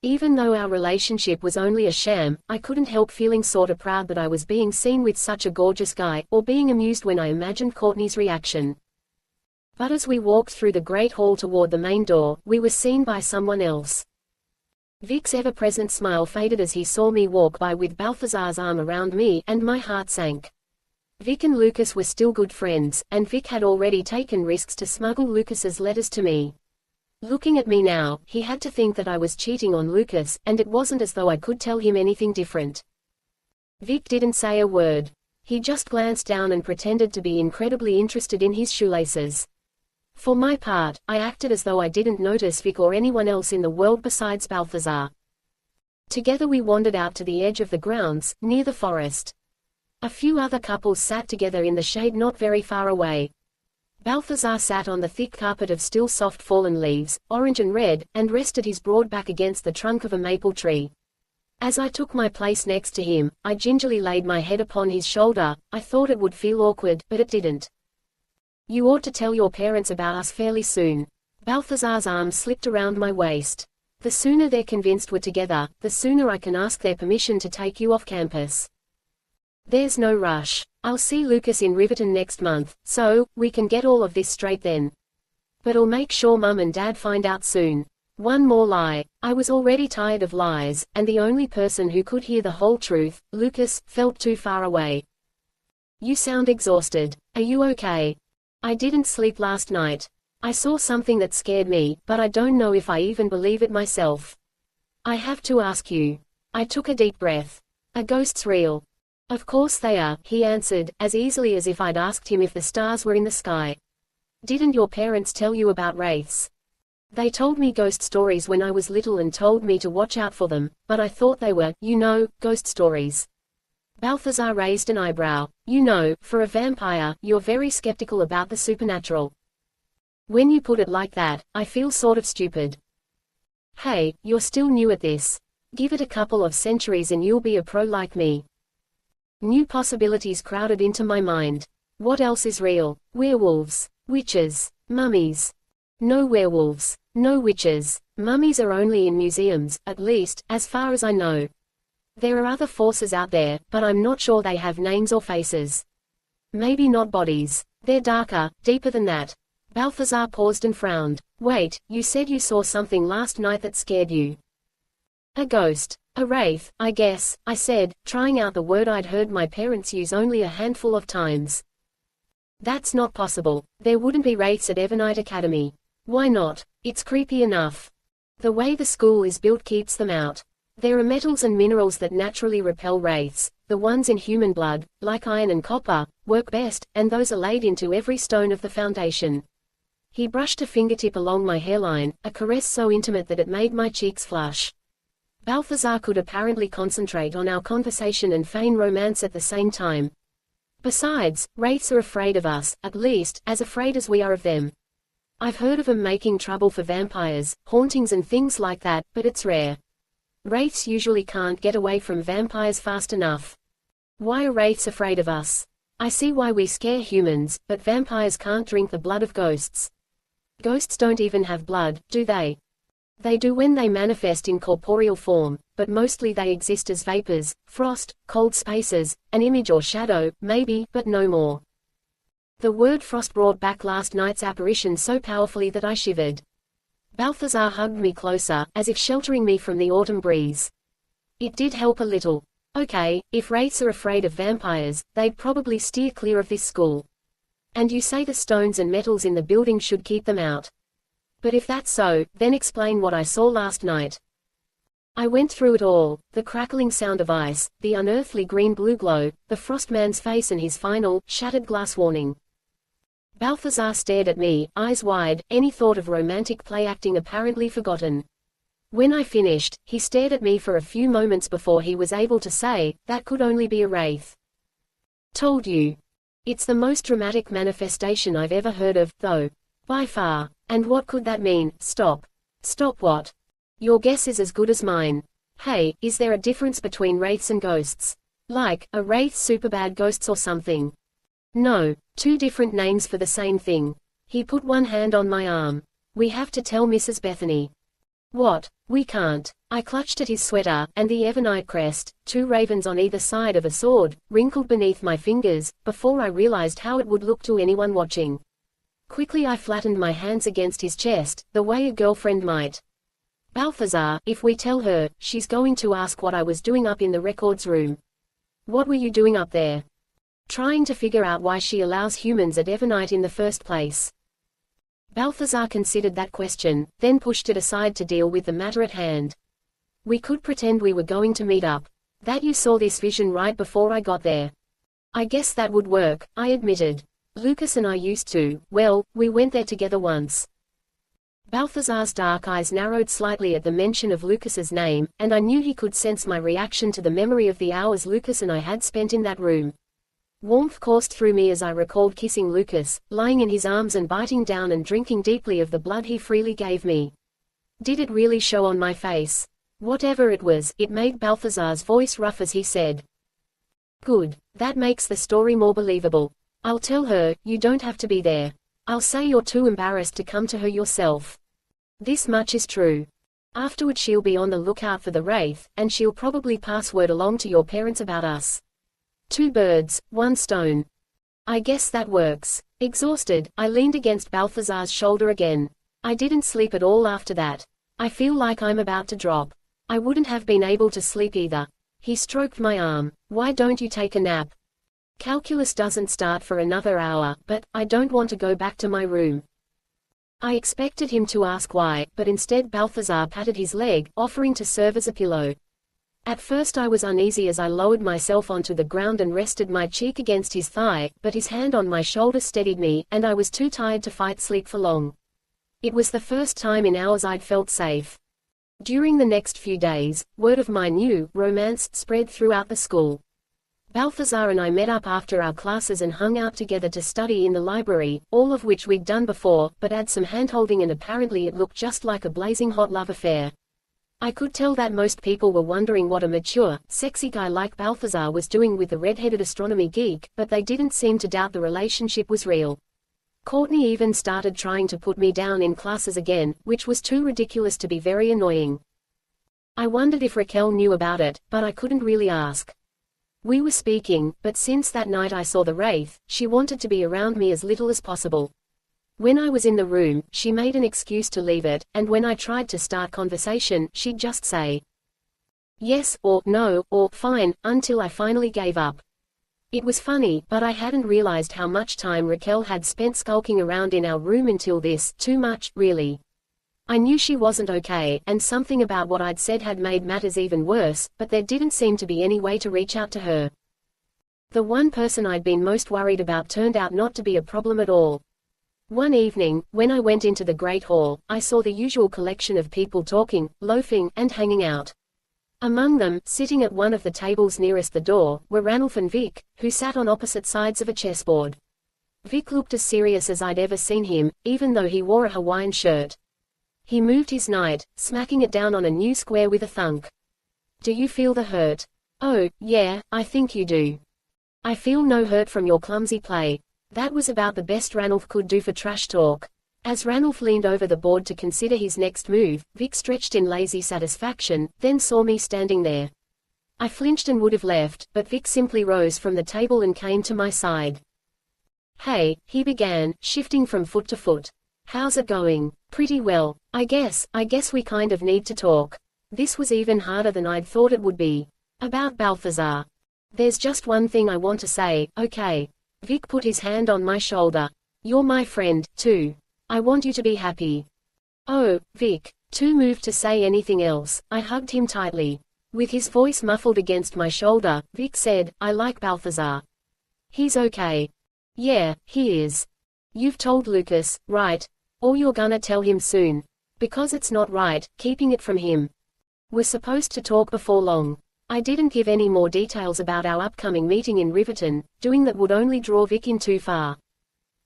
Even though our relationship was only a sham, I couldn't help feeling sorta proud that I was being seen with such a gorgeous guy, or being amused when I imagined Courtney's reaction. But as we walked through the great hall toward the main door, we were seen by someone else. Vic's ever-present smile faded as he saw me walk by with Balthazar's arm around me, and my heart sank. Vic and Lucas were still good friends, and Vic had already taken risks to smuggle Lucas's letters to me. Looking at me now, he had to think that I was cheating on Lucas, and it wasn't as though I could tell him anything different. Vic didn't say a word. He just glanced down and pretended to be incredibly interested in his shoelaces. For my part, I acted as though I didn't notice Vic or anyone else in the world besides Balthazar. Together we wandered out to the edge of the grounds, near the forest. A few other couples sat together in the shade not very far away. Balthazar sat on the thick carpet of still soft fallen leaves, orange and red, and rested his broad back against the trunk of a maple tree. As I took my place next to him, I gingerly laid my head upon his shoulder. I thought it would feel awkward, but it didn't. You ought to tell your parents about us fairly soon. Balthazar's arm slipped around my waist. The sooner they're convinced we're together, the sooner I can ask their permission to take you off campus. There's no rush. I'll see Lucas in Riverton next month, so we can get all of this straight then. But I'll make sure Mum and Dad find out soon. One more lie. I was already tired of lies, and the only person who could hear the whole truth, Lucas, felt too far away. You sound exhausted. Are you okay? I didn't sleep last night. I saw something that scared me, but I don't know if I even believe it myself. I have to ask you. I took a deep breath. Are ghosts real? Of course they are, he answered, as easily as if I'd asked him if the stars were in the sky. Didn't your parents tell you about wraiths? They told me ghost stories when I was little and told me to watch out for them, but I thought they were, ghost stories. Balthazar raised an eyebrow. For a vampire, you're very skeptical about the supernatural. When you put it like that, I feel sort of stupid. Hey, you're still new at this. Give it a couple of centuries and you'll be a pro like me. New possibilities crowded into my mind. What else is real? Werewolves, witches, mummies. No werewolves, no witches. Mummies are only in museums, at least, as far as I know. There are other forces out there, but I'm not sure they have names or faces. Maybe not bodies. They're darker, deeper than that. Balthazar paused and frowned. Wait, you said you saw something last night that scared you. A ghost. A wraith, I guess, I said, trying out the word I'd heard my parents use only a handful of times. That's not possible. There wouldn't be wraiths at Evernight Academy. Why not? It's creepy enough. The way the school is built keeps them out. There are metals and minerals that naturally repel wraiths. The ones in human blood, like iron and copper, work best, and those are laid into every stone of the foundation. He brushed a fingertip along my hairline, a caress so intimate that it made my cheeks flush. Balthazar could apparently concentrate on our conversation and feign romance at the same time. Besides, wraiths are afraid of us, at least, as afraid as we are of them. I've heard of 'em making trouble for vampires, hauntings and things like that, but it's rare. Wraiths usually can't get away from vampires fast enough. Why are wraiths afraid of us? I see why we scare humans, but vampires can't drink the blood of ghosts. Ghosts don't even have blood, do they? They do when they manifest in corporeal form, but mostly they exist as vapors, frost, cold spaces, an image or shadow, maybe, but no more. The word frost brought back last night's apparition so powerfully that I shivered. Balthazar hugged me closer, as if sheltering me from the autumn breeze. It did help a little. Okay, if wraiths are afraid of vampires, they'd probably steer clear of this school. And you say the stones and metals in the building should keep them out. But if that's so, then explain what I saw last night. I went through it all, the crackling sound of ice, the unearthly green-blue glow, the Frostman's face and his final, shattered glass warning. Balthazar stared at me, eyes wide, any thought of romantic play-acting apparently forgotten. When I finished, he stared at me for a few moments before he was able to say, that could only be a wraith. Told you. It's the most dramatic manifestation I've ever heard of, though. By far. And what could that mean? Stop. Stop what? Your guess is as good as mine. Hey, is there a difference between wraiths and ghosts? Like, are wraiths superbad ghosts or something? No, two different names for the same thing. He put one hand on my arm. We have to tell Mrs. Bethany. What? We can't. I clutched at his sweater, and the Evernight crest, two ravens on either side of a sword, wrinkled beneath my fingers, before I realized how it would look to anyone watching. Quickly I flattened my hands against his chest, the way a girlfriend might. Balthazar, if we tell her, she's going to ask what I was doing up in the records room. What were you doing up there? Trying to figure out why she allows humans at Evernight in the first place. Balthazar considered that question, then pushed it aside to deal with the matter at hand. We could pretend we were going to meet up. That you saw this vision right before I got there. I guess that would work, I admitted. Lucas and I used to, well, we went there together once. Balthazar's dark eyes narrowed slightly at the mention of Lucas's name, and I knew he could sense my reaction to the memory of the hours Lucas and I had spent in that room. Warmth coursed through me as I recalled kissing Lucas, lying in his arms and biting down and drinking deeply of the blood he freely gave me. Did it really show on my face? Whatever it was, it made Balthazar's voice rough as he said. Good. That makes the story more believable. I'll tell her, you don't have to be there. I'll say you're too embarrassed to come to her yourself. This much is true. Afterward she'll be on the lookout for the wraith, and she'll probably pass word along to your parents about us. 2 birds, 1 stone. I guess that works. Exhausted, I leaned against Balthazar's shoulder again. I didn't sleep at all after that. I feel like I'm about to drop. I wouldn't have been able to sleep either. He stroked my arm. Why don't you take a nap? Calculus doesn't start for another hour, but I don't want to go back to my room. I expected him to ask why, but instead Balthazar patted his leg, offering to serve as a pillow. At first I was uneasy as I lowered myself onto the ground and rested my cheek against his thigh, but his hand on my shoulder steadied me, and I was too tired to fight sleep for long. It was the first time in hours I'd felt safe. During the next few days, word of my new romance spread throughout the school. Balthazar and I met up after our classes and hung out together to study in the library, all of which we'd done before, but had some handholding and apparently it looked just like a blazing hot love affair. I could tell that most people were wondering what a mature, sexy guy like Balthazar was doing with the red-headed astronomy geek, but they didn't seem to doubt the relationship was real. Courtney even started trying to put me down in classes again, which was too ridiculous to be very annoying. I wondered if Raquel knew about it, but I couldn't really ask. We were speaking, but since that night I saw the wraith, she wanted to be around me as little as possible. When I was in the room, she made an excuse to leave it, and when I tried to start conversation, she'd just say yes, or no, or fine, until I finally gave up. It was funny, but I hadn't realized how much time Raquel had spent skulking around in our room until this, too much, really. I knew she wasn't okay, and something about what I'd said had made matters even worse, but there didn't seem to be any way to reach out to her. The one person I'd been most worried about turned out not to be a problem at all. One evening, when I went into the Great Hall, I saw the usual collection of people talking, loafing, and hanging out. Among them, sitting at one of the tables nearest the door, were Ranulph and Vic, who sat on opposite sides of a chessboard. Vic looked as serious as I'd ever seen him, even though he wore a Hawaiian shirt. He moved his knight, smacking it down on a new square with a thunk. Do you feel the hurt? Oh, yeah, I think you do. I feel no hurt from your clumsy play. That was about the best Ranulph could do for trash talk. As Ranulph leaned over the board to consider his next move, Vic stretched in lazy satisfaction, then saw me standing there. I flinched and would have left, but Vic simply rose from the table and came to my side. Hey, he began, shifting from foot to foot. How's it going? Pretty well. I guess we kind of need to talk. This was even harder than I'd thought it would be. About Balthazar. There's just one thing I want to say, okay? Vic put his hand on my shoulder. You're my friend, too. I want you to be happy. Oh, Vic. Too moved to say anything else, I hugged him tightly. With his voice muffled against my shoulder, Vic said, I like Balthazar. He's okay. Yeah, he is. You've told Lucas, right? Or you're gonna tell him soon. Because it's not right, keeping it from him. We're supposed to talk before long. I didn't give any more details about our upcoming meeting in Riverton, doing that would only draw Vic in too far.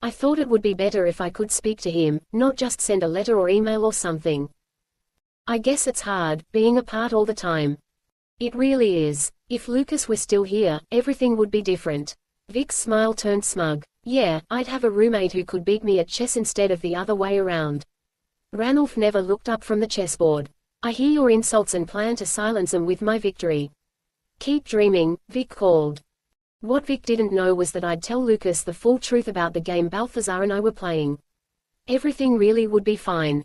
I thought it would be better if I could speak to him, not just send a letter or email or something. I guess it's hard, being apart all the time. It really is. If Lucas were still here, everything would be different. Vic's smile turned smug. Yeah, I'd have a roommate who could beat me at chess instead of the other way around. Ranulph never looked up from the chessboard. I hear your insults and plan to silence them with my victory. Keep dreaming, Vic called. What Vic didn't know was that I'd tell Lucas the full truth about the game Balthazar and I were playing. Everything really would be fine.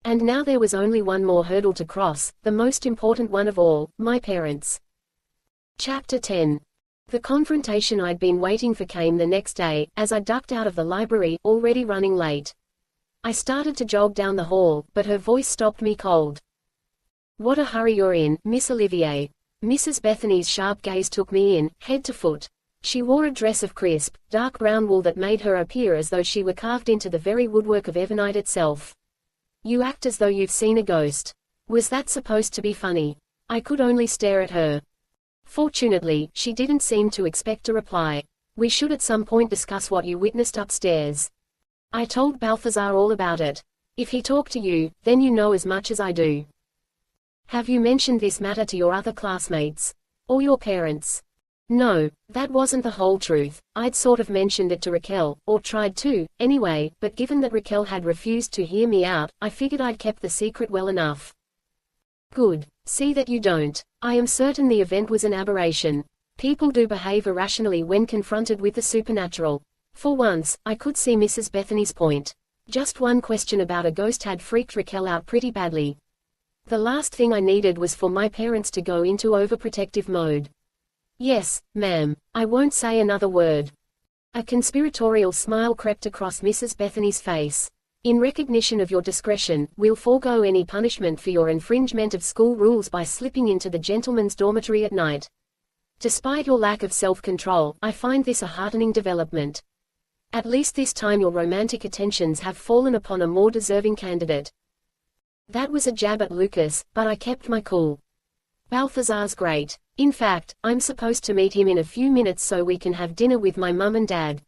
And now there was only one more hurdle to cross, the most important one of all, my parents. Chapter 10. The confrontation I'd been waiting for came the next day, as I ducked out of the library, already running late. I started to jog down the hall, but her voice stopped me cold. What a hurry you're in, Miss Olivier. Mrs. Bethany's sharp gaze took me in, head to foot. She wore a dress of crisp, dark brown wool that made her appear as though she were carved into the very woodwork of Evernite itself. You act as though you've seen a ghost. Was that supposed to be funny? I could only stare at her. Fortunately, she didn't seem to expect a reply. We should at some point discuss what you witnessed upstairs. I told Balthazar all about it. If he talked to you, then you know as much as I do. Have you mentioned this matter to your other classmates? Or your parents? No, that wasn't the whole truth. I'd sort of mentioned it to Raquel, or tried to, anyway, but given that Raquel had refused to hear me out, I figured I'd kept the secret well enough. Good. See that you don't. I am certain the event was an aberration. People do behave irrationally when confronted with the supernatural. For once, I could see Mrs. Bethany's point. Just one question about a ghost had freaked Raquel out pretty badly. The last thing I needed was for my parents to go into overprotective mode. Yes, ma'am. I won't say another word. A conspiratorial smile crept across Mrs. Bethany's face. In recognition of your discretion, we'll forego any punishment for your infringement of school rules by slipping into the gentleman's dormitory at night. Despite your lack of self-control, I find this a heartening development. At least this time your romantic attentions have fallen upon a more deserving candidate. That was a jab at Lucas, but I kept my cool. Balthazar's great. In fact, I'm supposed to meet him in a few minutes so we can have dinner with my mum and dad.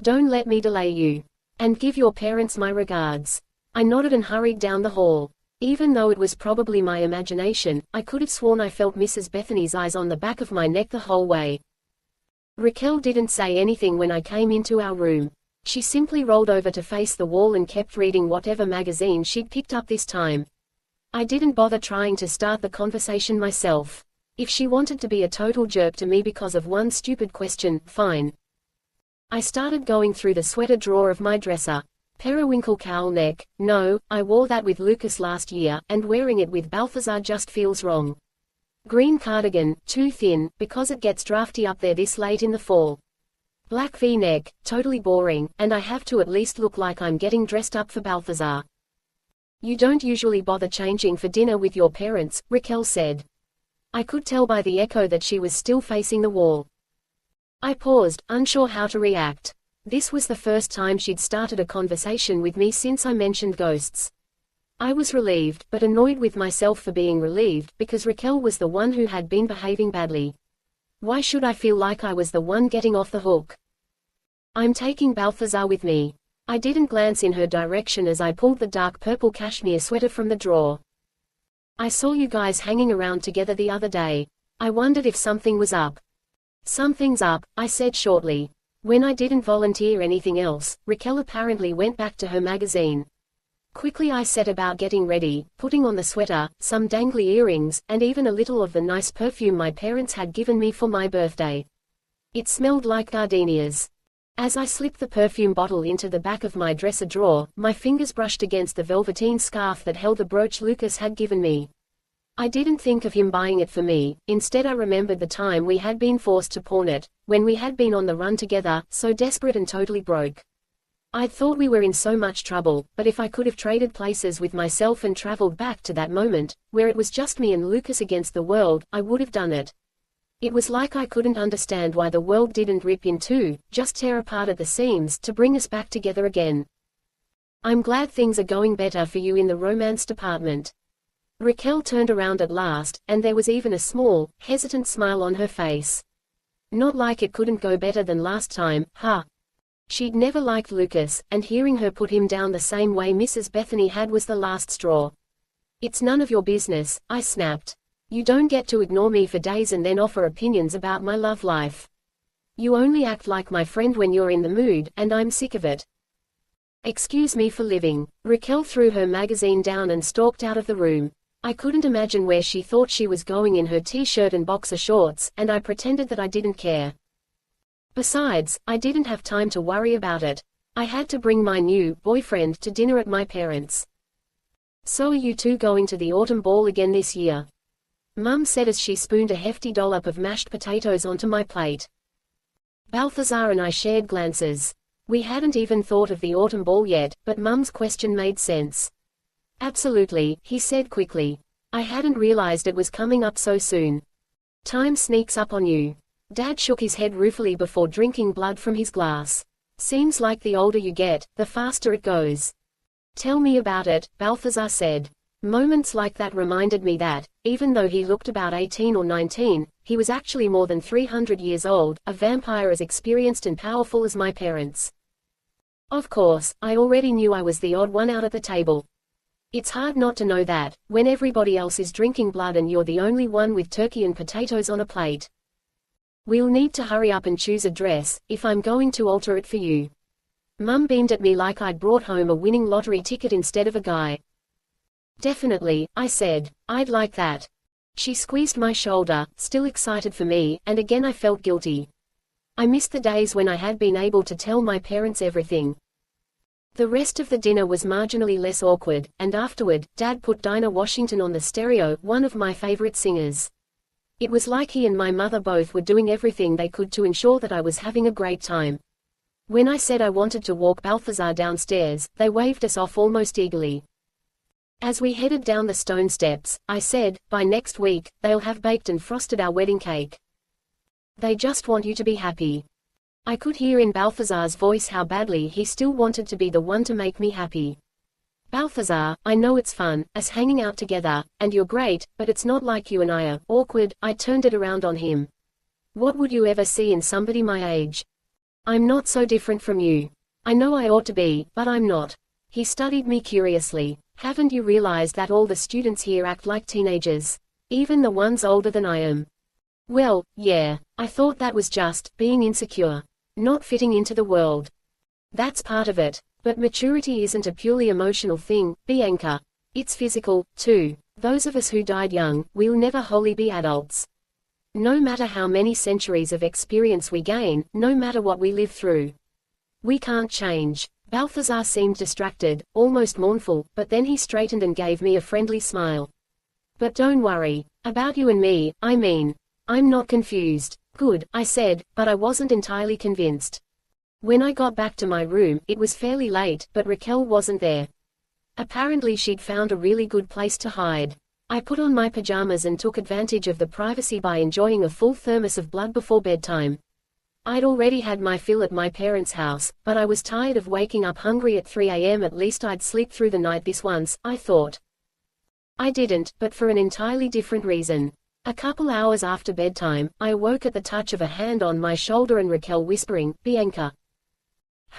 Don't let me delay you. And give your parents my regards. I nodded and hurried down the hall. Even though it was probably my imagination, I could have sworn I felt Mrs. Bethany's eyes on the back of my neck the whole way. Raquel didn't say anything when I came into our room. She simply rolled over to face the wall and kept reading whatever magazine she'd picked up this time. I didn't bother trying to start the conversation myself. If she wanted to be a total jerk to me because of one stupid question, fine. I started going through the sweater drawer of my dresser. Periwinkle cowl neck, no, I wore that with Lucas last year, and wearing it with Balthazar just feels wrong. Green cardigan, too thin, because it gets drafty up there this late in the fall. Black V-neck, totally boring, and I have to at least look like I'm getting dressed up for Balthazar. You don't usually bother changing for dinner with your parents, Raquel said. I could tell by the echo that she was still facing the wall. I paused, unsure how to react. This was the first time she'd started a conversation with me since I mentioned ghosts. I was relieved, but annoyed with myself for being relieved, because Raquel was the one who had been behaving badly. Why should I feel like I was the one getting off the hook? I'm taking Balthazar with me. I didn't glance in her direction as I pulled the dark purple cashmere sweater from the drawer. I saw you guys hanging around together the other day. I wondered if something was up. Something's up, I said shortly. When I didn't volunteer anything else, Raquel apparently went back to her magazine. Quickly I set about getting ready, putting on the sweater, some dangly earrings, and even a little of the nice perfume my parents had given me for my birthday. It smelled like gardenias. As I slipped the perfume bottle into the back of my dresser drawer, my fingers brushed against the velveteen scarf that held the brooch Lucas had given me. I didn't think of him buying it for me, instead I remembered the time we had been forced to pawn it, when we had been on the run together, so desperate and totally broke. I'd thought we were in so much trouble, but if I could have traded places with myself and traveled back to that moment, where it was just me and Lucas against the world, I would have done it. It was like I couldn't understand why the world didn't rip in two, just tear apart at the seams, to bring us back together again. I'm glad things are going better for you in the romance department. Raquel turned around at last, and there was even a small, hesitant smile on her face. Not like it couldn't go better than last time, huh? She'd never liked Lucas, and hearing her put him down the same way Mrs. Bethany had was the last straw. It's none of your business, I snapped. You don't get to ignore me for days and then offer opinions about my love life. You only act like my friend when you're in the mood, and I'm sick of it. Excuse me for living. Raquel threw her magazine down and stalked out of the room. I couldn't imagine where she thought she was going in her t-shirt and boxer shorts, and I pretended that I didn't care. Besides, I didn't have time to worry about it. I had to bring my new boyfriend to dinner at my parents'. So are you two going to the autumn ball again this year? Mum said as she spooned a hefty dollop of mashed potatoes onto my plate. Balthazar and I shared glances. We hadn't even thought of the autumn ball yet, but Mum's question made sense. Absolutely, he said quickly. I hadn't realized it was coming up so soon. Time sneaks up on you. Dad shook his head ruefully before drinking blood from his glass. Seems like the older you get, the faster it goes. Tell me about it, Balthazar said. Moments like that reminded me that, even though he looked about 18 or 19, he was actually more than 300 years old, a vampire as experienced and powerful as my parents. Of course, I already knew I was the odd one out at the table. It's hard not to know that, when everybody else is drinking blood and you're the only one with turkey and potatoes on a plate. We'll need to hurry up and choose a dress, if I'm going to alter it for you. Mum beamed at me like I'd brought home a winning lottery ticket instead of a guy. Definitely, I said. I'd like that. She squeezed my shoulder, still excited for me, and again I felt guilty. I missed the days when I had been able to tell my parents everything. The rest of the dinner was marginally less awkward, and afterward, Dad put Dinah Washington on the stereo, one of my favorite singers. It was like he and my mother both were doing everything they could to ensure that I was having a great time. When I said I wanted to walk Balthazar downstairs, they waved us off almost eagerly. As we headed down the stone steps, I said, by next week, they'll have baked and frosted our wedding cake. They just want you to be happy. I could hear in Balthazar's voice how badly he still wanted to be the one to make me happy. Balthazar, I know it's fun, us hanging out together, and you're great, but it's not like you and I are awkward. I turned it around on him. What would you ever see in somebody my age? I'm not so different from you. I know I ought to be, but I'm not. He studied me curiously. Haven't you realized that all the students here act like teenagers? Even the ones older than I am. Well, yeah, I thought that was just being insecure. Not fitting into the world. That's part of it. But maturity isn't a purely emotional thing, Bianca. It's physical, too. Those of us who died young, we'll never wholly be adults. No matter how many centuries of experience we gain, no matter what we live through. We can't change. Balthazar seemed distracted, almost mournful, but then he straightened and gave me a friendly smile. But don't worry. About you and me, I mean. I'm not confused. Good, I said, but I wasn't entirely convinced. When I got back to my room, it was fairly late, but Raquel wasn't there. Apparently she'd found a really good place to hide. I put on my pajamas and took advantage of the privacy by enjoying a full thermos of blood before bedtime. I'd already had my fill at my parents' house, but I was tired of waking up hungry at 3 a.m. At least I'd sleep through the night this once, I thought. I didn't, but for an entirely different reason. A couple hours after bedtime, I awoke at the touch of a hand on my shoulder and Raquel whispering, Bianca.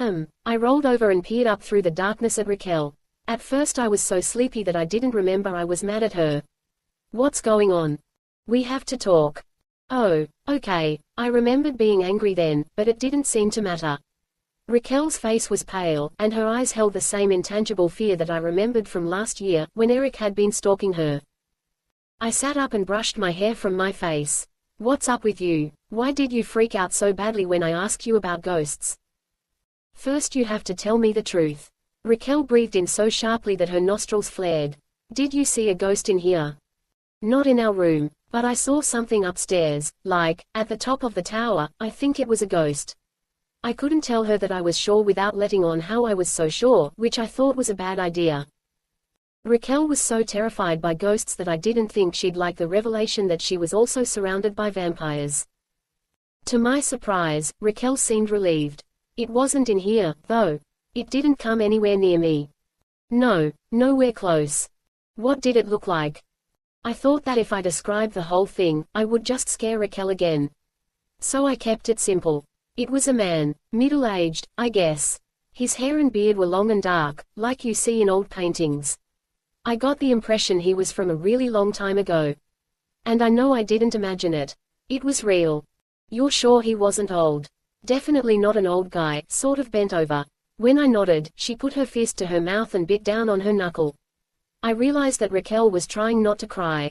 I rolled over and peered up through the darkness at Raquel. At first I was so sleepy that I didn't remember I was mad at her. What's going on? We have to talk. Oh, okay. I remembered being angry then, but it didn't seem to matter. Raquel's face was pale, and her eyes held the same intangible fear that I remembered from last year, when Eric had been stalking her. I sat up and brushed my hair from my face. What's up with you? Why did you freak out so badly when I asked you about ghosts? First you have to tell me the truth. Raquel breathed in so sharply that her nostrils flared. Did you see a ghost in here? Not in our room, but I saw something upstairs, like, at the top of the tower. I think it was a ghost. I couldn't tell her that I was sure without letting on how I was so sure, which I thought was a bad idea. Raquel was so terrified by ghosts that I didn't think she'd like the revelation that she was also surrounded by vampires. To my surprise, Raquel seemed relieved. It wasn't in here, though. It didn't come anywhere near me. No, nowhere close. What did it look like? I thought that if I described the whole thing, I would just scare Raquel again. So I kept it simple. It was a man, middle-aged, I guess. His hair and beard were long and dark, like you see in old paintings. I got the impression he was from a really long time ago. And I know I didn't imagine it. It was real. You're sure he wasn't old? Definitely not an old guy, sort of bent over. When I nodded, she put her fist to her mouth and bit down on her knuckle. I realized that Raquel was trying not to cry.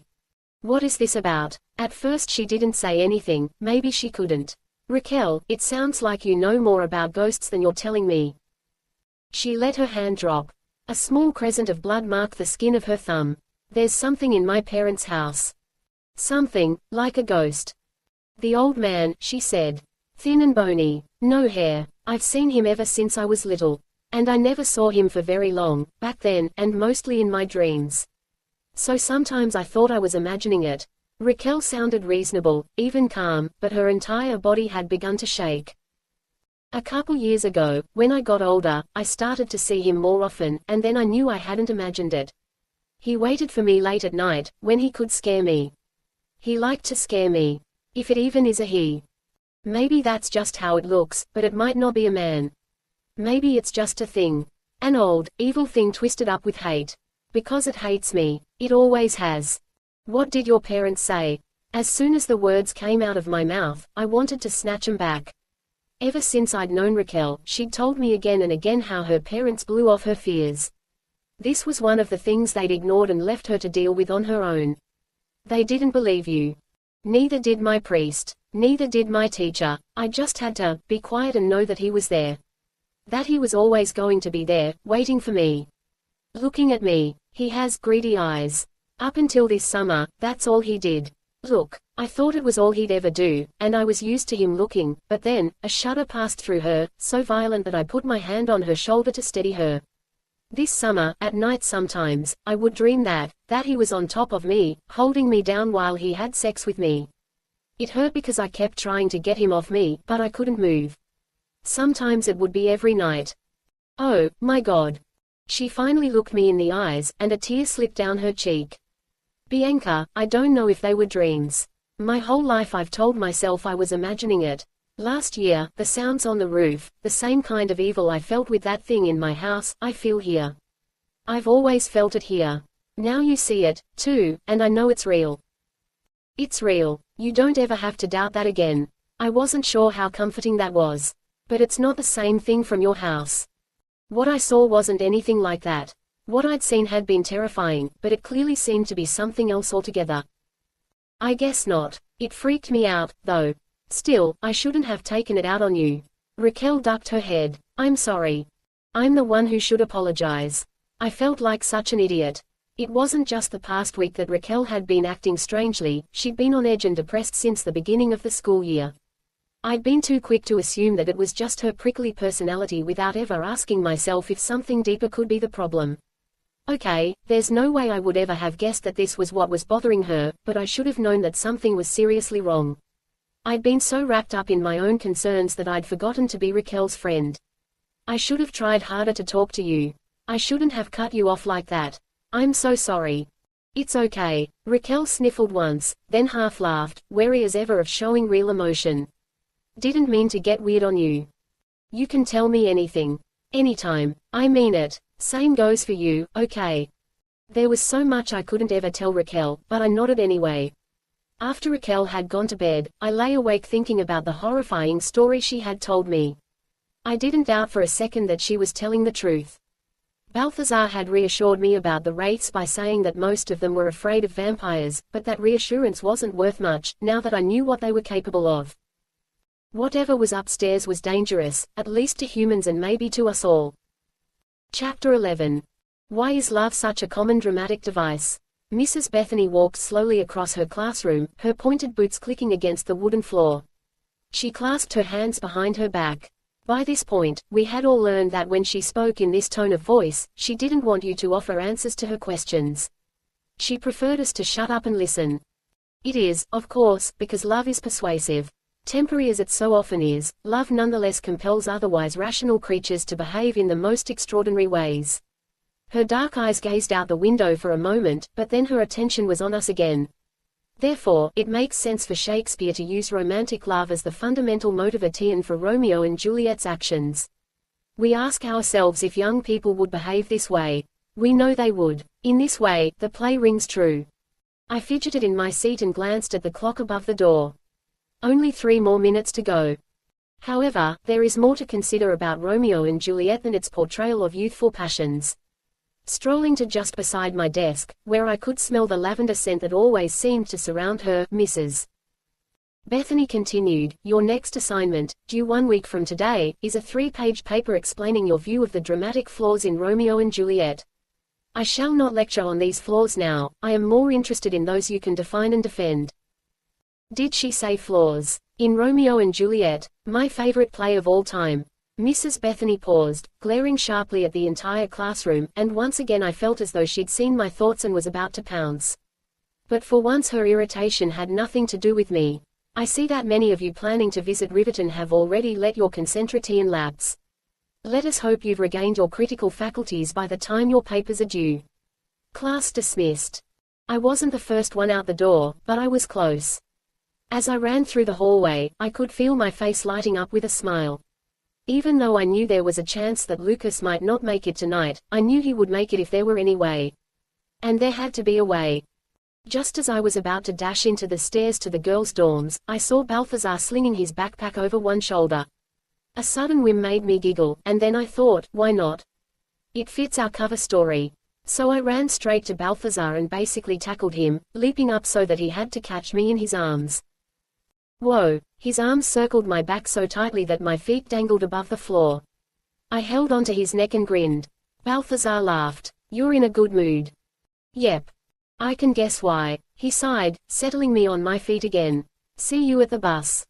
What is this about? At first she didn't say anything, maybe she couldn't. Raquel, it sounds like you know more about ghosts than you're telling me. She let her hand drop. A small crescent of blood marked the skin of her thumb. There's something in my parents' house. Something, like a ghost. The old man, she said. Thin and bony. No hair. I've seen him ever since I was little. And I never saw him for very long, back then, and mostly in my dreams. So sometimes I thought I was imagining it. Raquel sounded reasonable, even calm, but her entire body had begun to shake. A couple years ago, when I got older, I started to see him more often, and then I knew I hadn't imagined it. He waited for me late at night, when he could scare me. He liked to scare me. If it even is a he. Maybe that's just how it looks, but it might not be a man. Maybe it's just a thing. An old, evil thing twisted up with hate. Because it hates me. It always has. What did your parents say? As soon as the words came out of my mouth, I wanted to snatch 'em back. Ever since I'd known Raquel, she'd told me again and again how her parents blew off her fears. This was one of the things they'd ignored and left her to deal with on her own. They didn't believe you. Neither did my priest. Neither did my teacher. I just had to be quiet and know that he was there. That he was always going to be there, waiting for me. Looking at me. He has greedy eyes. Up until this summer, that's all he did. Look, I thought it was all he'd ever do, and I was used to him looking, but then, a shudder passed through her, so violent that I put my hand on her shoulder to steady her. This summer, at night sometimes, I would dream that he was on top of me, holding me down while he had sex with me. It hurt because I kept trying to get him off me, but I couldn't move. Sometimes it would be every night. Oh, my God. She finally looked me in the eyes, and a tear slipped down her cheek. Bianca, I don't know if they were dreams. My whole life I've told myself I was imagining it. Last year, the sounds on the roof, the same kind of evil I felt with that thing in my house, I feel here. I've always felt it here. Now you see it, too, and I know it's real. It's real. You don't ever have to doubt that again. I wasn't sure how comforting that was. But it's not the same thing from your house. What I saw wasn't anything like that. What I'd seen had been terrifying, but it clearly seemed to be something else altogether. I guess not. It freaked me out, though. Still, I shouldn't have taken it out on you. Raquel ducked her head. I'm sorry. I'm the one who should apologize. I felt like such an idiot. It wasn't just the past week that Raquel had been acting strangely, she'd been on edge and depressed since the beginning of the school year. I'd been too quick to assume that it was just her prickly personality without ever asking myself if something deeper could be the problem. Okay, there's no way I would ever have guessed that this was what was bothering her, but I should have known that something was seriously wrong. I'd been so wrapped up in my own concerns that I'd forgotten to be Raquel's friend. I should have tried harder to talk to you. I shouldn't have cut you off like that. I'm so sorry. It's okay. Raquel sniffled once, then half laughed, wary as ever of showing real emotion. Didn't mean to get weird on you. You can tell me anything. Anytime. I mean it. Same goes for you, okay? There was so much I couldn't ever tell Raquel, but I nodded anyway. After Raquel had gone to bed, I lay awake thinking about the horrifying story she had told me. I didn't doubt for a second that she was telling the truth. Balthazar had reassured me about the wraiths by saying that most of them were afraid of vampires, but that reassurance wasn't worth much, now that I knew what they were capable of. Whatever was upstairs was dangerous, at least to humans and maybe to us all. Chapter 11. Why is love such a common dramatic device? Mrs. Bethany walked slowly across her classroom, her pointed boots clicking against the wooden floor. She clasped her hands behind her back. By this point, we had all learned that when she spoke in this tone of voice, she didn't want you to offer answers to her questions. She preferred us to shut up and listen. It is, of course, because love is persuasive. Temporary as it so often is, love nonetheless compels otherwise rational creatures to behave in the most extraordinary ways. Her dark eyes gazed out the window for a moment, but then her attention was on us again. Therefore, it makes sense for Shakespeare to use romantic love as the fundamental motivation for Romeo and Juliet's actions. We ask ourselves if young people would behave this way. We know they would. In this way, the play rings true. I fidgeted in my seat and glanced at the clock above the door. Only 3 more minutes to go. However, there is more to consider about Romeo and Juliet than its portrayal of youthful passions. Strolling to just beside my desk, where I could smell the lavender scent that always seemed to surround her, Mrs. Bethany continued, your next assignment, due 1 week from today, is a 3-page paper explaining your view of the dramatic flaws in Romeo and Juliet. I shall not lecture on these flaws now, I am more interested in those you can define and defend. Did she say flaws? In Romeo and Juliet, my favorite play of all time. Mrs. Bethany paused, glaring sharply at the entire classroom, and once again I felt as though she'd seen my thoughts and was about to pounce. But for once her irritation had nothing to do with me. I see that many of you planning to visit Riverton have already let your concentration lapse. Let us hope you've regained your critical faculties by the time your papers are due. Class dismissed. I wasn't the first one out the door, but I was close. As I ran through the hallway, I could feel my face lighting up with a smile. Even though I knew there was a chance that Lucas might not make it tonight, I knew he would make it if there were any way. And there had to be a way. Just as I was about to dash into the stairs to the girls' dorms, I saw Balthazar slinging his backpack over one shoulder. A sudden whim made me giggle, and then I thought, why not? It fits our cover story. So I ran straight to Balthazar and basically tackled him, leaping up so that he had to catch me in his arms. Whoa! His arms circled my back so tightly that my feet dangled above the floor. I held onto his neck and grinned. Balthazar laughed. You're in a good mood. Yep. I can guess why, he sighed, settling me on my feet again. See you at the bus.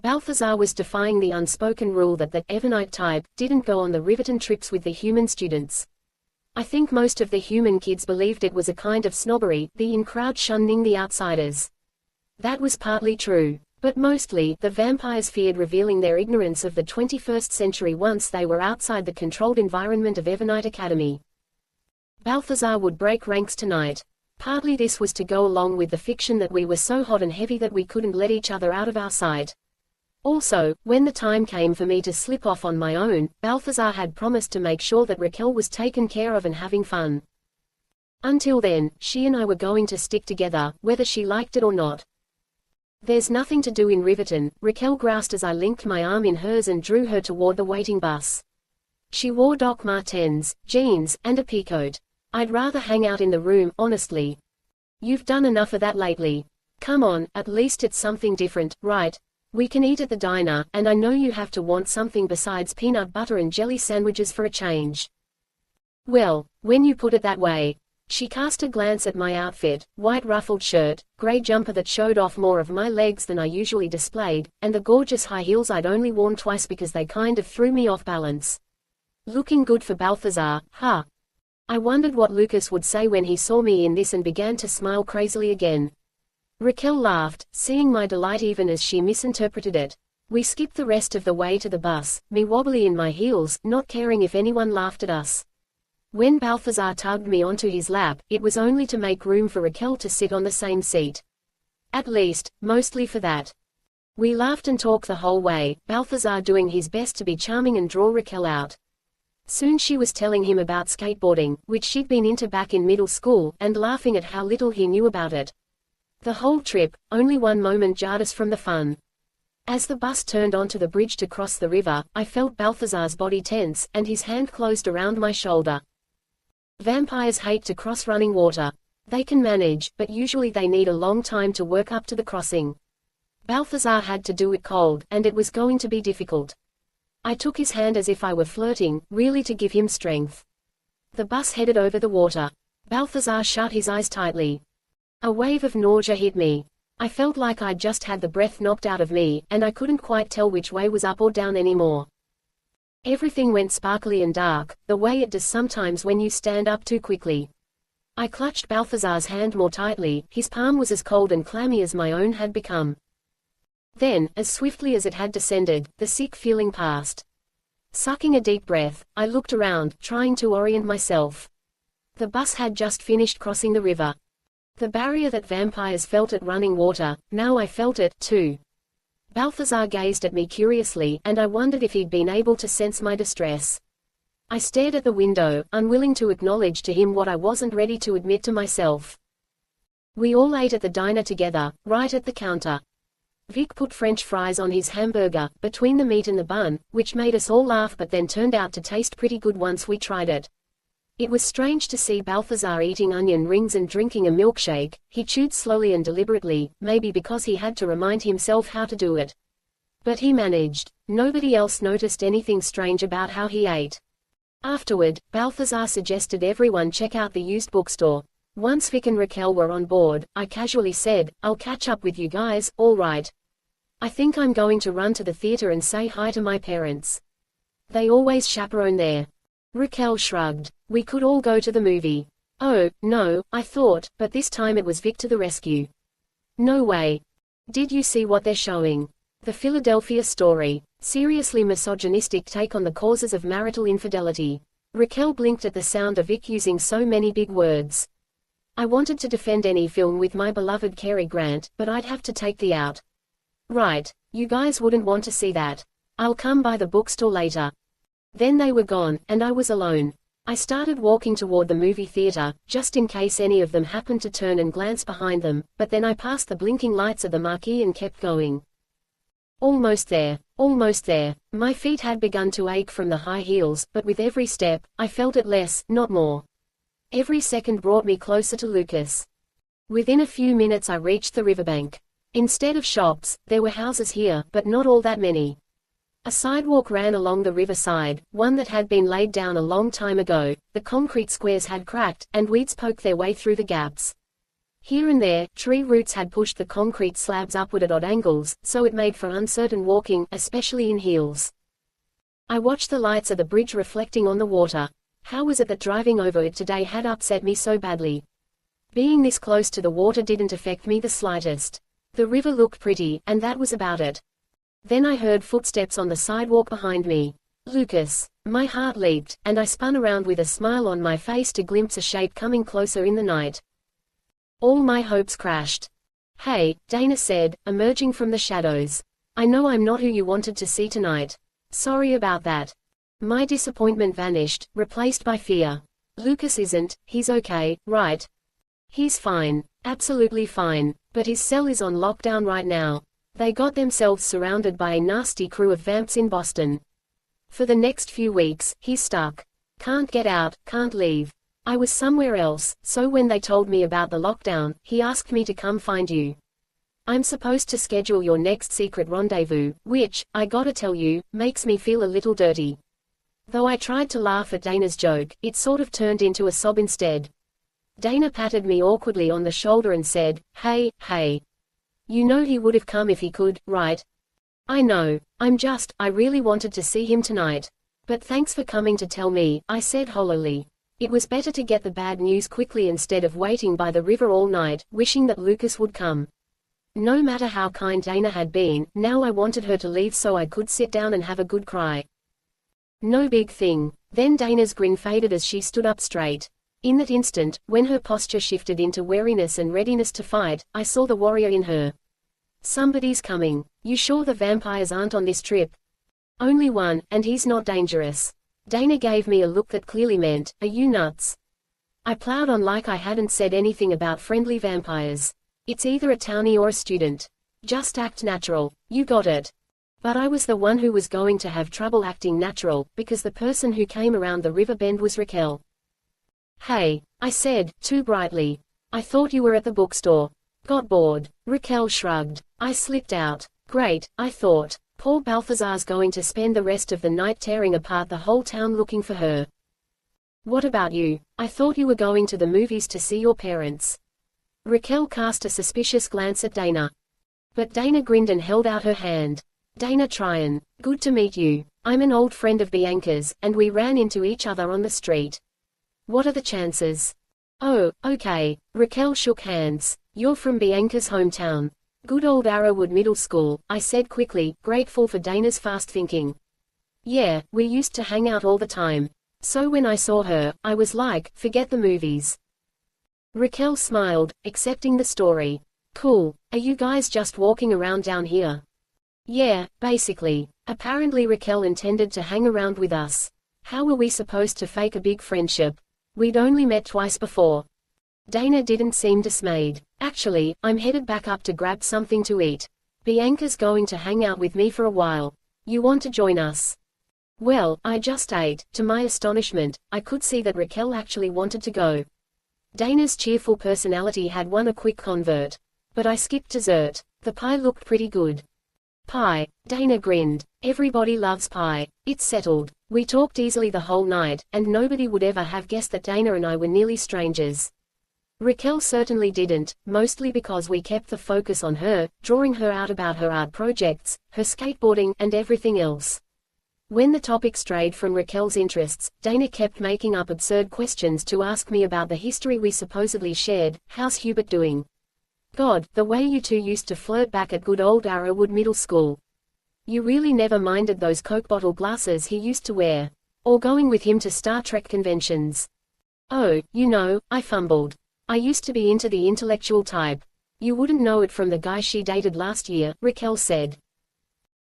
Balthazar was defying the unspoken rule that the Evernite type didn't go on the Riverton trips with the human students. I think most of the human kids believed it was a kind of snobbery, the in-crowd shunning the outsiders. That was partly true. But mostly, the vampires feared revealing their ignorance of the 21st century once they were outside the controlled environment of Evernite Academy. Balthazar would break ranks tonight. Partly this was to go along with the fiction that we were so hot and heavy that we couldn't let each other out of our sight. Also, when the time came for me to slip off on my own, Balthazar had promised to make sure that Raquel was taken care of and having fun. Until then, she and I were going to stick together, whether she liked it or not. There's nothing to do in Riverton, Raquel groused as I linked my arm in hers and drew her toward the waiting bus. She wore Doc Martens, jeans, and a peacoat. I'd rather hang out in the room, honestly. You've done enough of that lately. Come on, at least it's something different, right? We can eat at the diner, and I know you have to want something besides peanut butter and jelly sandwiches for a change. Well, when you put it that way. She cast a glance at my outfit, white ruffled shirt, gray jumper that showed off more of my legs than I usually displayed, and the gorgeous high heels I'd only worn twice because they kind of threw me off balance. Looking good for Balthazar, huh? I wondered what Lucas would say when he saw me in this and began to smile crazily again. Raquel laughed, seeing my delight even as she misinterpreted it. We skipped the rest of the way to the bus, me wobbly in my heels, not caring if anyone laughed at us. When Balthazar tugged me onto his lap, it was only to make room for Raquel to sit on the same seat. At least, mostly for that. We laughed and talked the whole way, Balthazar doing his best to be charming and draw Raquel out. Soon she was telling him about skateboarding, which she'd been into back in middle school, and laughing at how little he knew about it. The whole trip, only one moment jarred us from the fun. As the bus turned onto the bridge to cross the river, I felt Balthazar's body tense, and his hand closed around my shoulder. Vampires hate to cross running water. They can manage, but usually they need a long time to work up to the crossing. Balthazar had to do it cold, and it was going to be difficult. I took his hand as if I were flirting, really to give him strength. The bus headed over the water. Balthazar shut his eyes tightly. A wave of nausea hit me. I felt like I'd just had the breath knocked out of me, and I couldn't quite tell which way was up or down anymore. Everything went sparkly and dark, the way it does sometimes when you stand up too quickly. I clutched Balthazar's hand more tightly, his palm was as cold and clammy as my own had become. Then, as swiftly as it had descended, the sick feeling passed. Sucking a deep breath, I looked around, trying to orient myself. The bus had just finished crossing the river. The barrier that vampires felt at running water, now I felt it, too. Balthazar gazed at me curiously, and I wondered if he'd been able to sense my distress. I stared at the window, unwilling to acknowledge to him what I wasn't ready to admit to myself. We all ate at the diner together, right at the counter. Vic put French fries on his hamburger, between the meat and the bun, which made us all laugh but then turned out to taste pretty good once we tried it. It was strange to see Balthazar eating onion rings and drinking a milkshake. He chewed slowly and deliberately, maybe because he had to remind himself how to do it. But he managed. Nobody else noticed anything strange about how he ate. Afterward, Balthazar suggested everyone check out the used bookstore. Once Vic and Raquel were on board, I casually said, I'll catch up with you guys, all right. I think I'm going to run to the theater and say hi to my parents. They always chaperone there. Raquel shrugged. We could all go to the movie. Oh, no, I thought, but this time it was Vic to the rescue. No way. Did you see what they're showing? The Philadelphia Story. Seriously misogynistic take on the causes of marital infidelity. Raquel blinked at the sound of Vic using so many big words. I wanted to defend any film with my beloved Cary Grant, but I'd have to take the out. Right, you guys wouldn't want to see that. I'll come by the bookstore later. Then they were gone, and I was alone. I started walking toward the movie theater, just in case any of them happened to turn and glance behind them, but then I passed the blinking lights of the marquee and kept going. Almost there, almost there. My feet had begun to ache from the high heels, but with every step, I felt it less, not more. Every second brought me closer to Lucas. Within a few minutes I reached the riverbank. Instead of shops, there were houses here, but not all that many. A sidewalk ran along the riverside, one that had been laid down a long time ago. The concrete squares had cracked, and weeds poked their way through the gaps. Here and there, tree roots had pushed the concrete slabs upward at odd angles, so it made for uncertain walking, especially in heels. I watched the lights of the bridge reflecting on the water. How was it that driving over it today had upset me so badly? Being this close to the water didn't affect me the slightest. The river looked pretty, and that was about it. Then I heard footsteps on the sidewalk behind me. Lucas. My heart leaped, and I spun around with a smile on my face to glimpse a shape coming closer in the night. All my hopes crashed. Hey, Dana said, emerging from the shadows. I know I'm not who you wanted to see tonight. Sorry about that. My disappointment vanished, replaced by fear. Lucas isn't, he's okay, right? He's fine. Absolutely fine. But his cell is on lockdown right now. They got themselves surrounded by a nasty crew of vamps in Boston. For the next few weeks, he's stuck. Can't get out, can't leave. I was somewhere else, so when they told me about the lockdown, he asked me to come find you. I'm supposed to schedule your next secret rendezvous, which, I gotta tell you, makes me feel a little dirty. Though I tried to laugh at Dana's joke, it sort of turned into a sob instead. Dana patted me awkwardly on the shoulder and said, hey. You know he would have come if he could, right? I know. I really wanted to see him tonight. But thanks for coming to tell me, I said hollowly. It was better to get the bad news quickly instead of waiting by the river all night, wishing that Lucas would come. No matter how kind Dana had been, now I wanted her to leave so I could sit down and have a good cry. No big thing. Then Dana's grin faded as she stood up straight. In that instant, when her posture shifted into wariness and readiness to fight, I saw the warrior in her. Somebody's coming. You sure the vampires aren't on this trip? Only one, and he's not dangerous. Dana gave me a look that clearly meant, are you nuts? I plowed on like I hadn't said anything about friendly vampires. It's either a townie or a student. Just act natural. You got it. But I was the one who was going to have trouble acting natural, because the person who came around the river bend was Raquel. Hey, I said, too brightly. I thought you were at the bookstore. Got bored. Raquel shrugged. I slipped out. Great, I thought. Poor Balthazar's going to spend the rest of the night tearing apart the whole town looking for her. What about you? I thought you were going to the movies to see your parents. Raquel cast a suspicious glance at Dana. But Dana grinned and held out her hand. Dana Tryon, good to meet you. I'm an old friend of Bianca's, and we ran into each other on the street. What are the chances? Oh, okay. Raquel shook hands. You're from Bianca's hometown. Good old Arrowwood Middle School, I said quickly, grateful for Dana's fast thinking. Yeah, we used to hang out all the time. So when I saw her, I was like, forget the movies. Raquel smiled, accepting the story. Cool. Are you guys just walking around down here? Yeah, basically. Apparently Raquel intended to hang around with us. How were we supposed to fake a big friendship? We'd only met twice before. Dana didn't seem dismayed. Actually, I'm headed back up to grab something to eat. Bianca's going to hang out with me for a while. You want to join us? Well, I just ate. To my astonishment, I could see that Raquel actually wanted to go. Dana's cheerful personality had won a quick convert. But I skipped dessert. The pie looked pretty good. Pie. Dana grinned. Everybody loves pie. It's settled. We talked easily the whole night, and nobody would ever have guessed that Dana and I were nearly strangers. Raquel certainly didn't, mostly because we kept the focus on her, drawing her out about her art projects, her skateboarding, and everything else. When the topic strayed from Raquel's interests, Dana kept making up absurd questions to ask me about the history we supposedly shared. How's Hubert doing? God, the way you two used to flirt back at good old Arrowwood Middle School. You really never minded those Coke bottle glasses he used to wear. Or going with him to Star Trek conventions. Oh, I fumbled. I used to be into the intellectual type. You wouldn't know it from the guy she dated last year, Raquel said.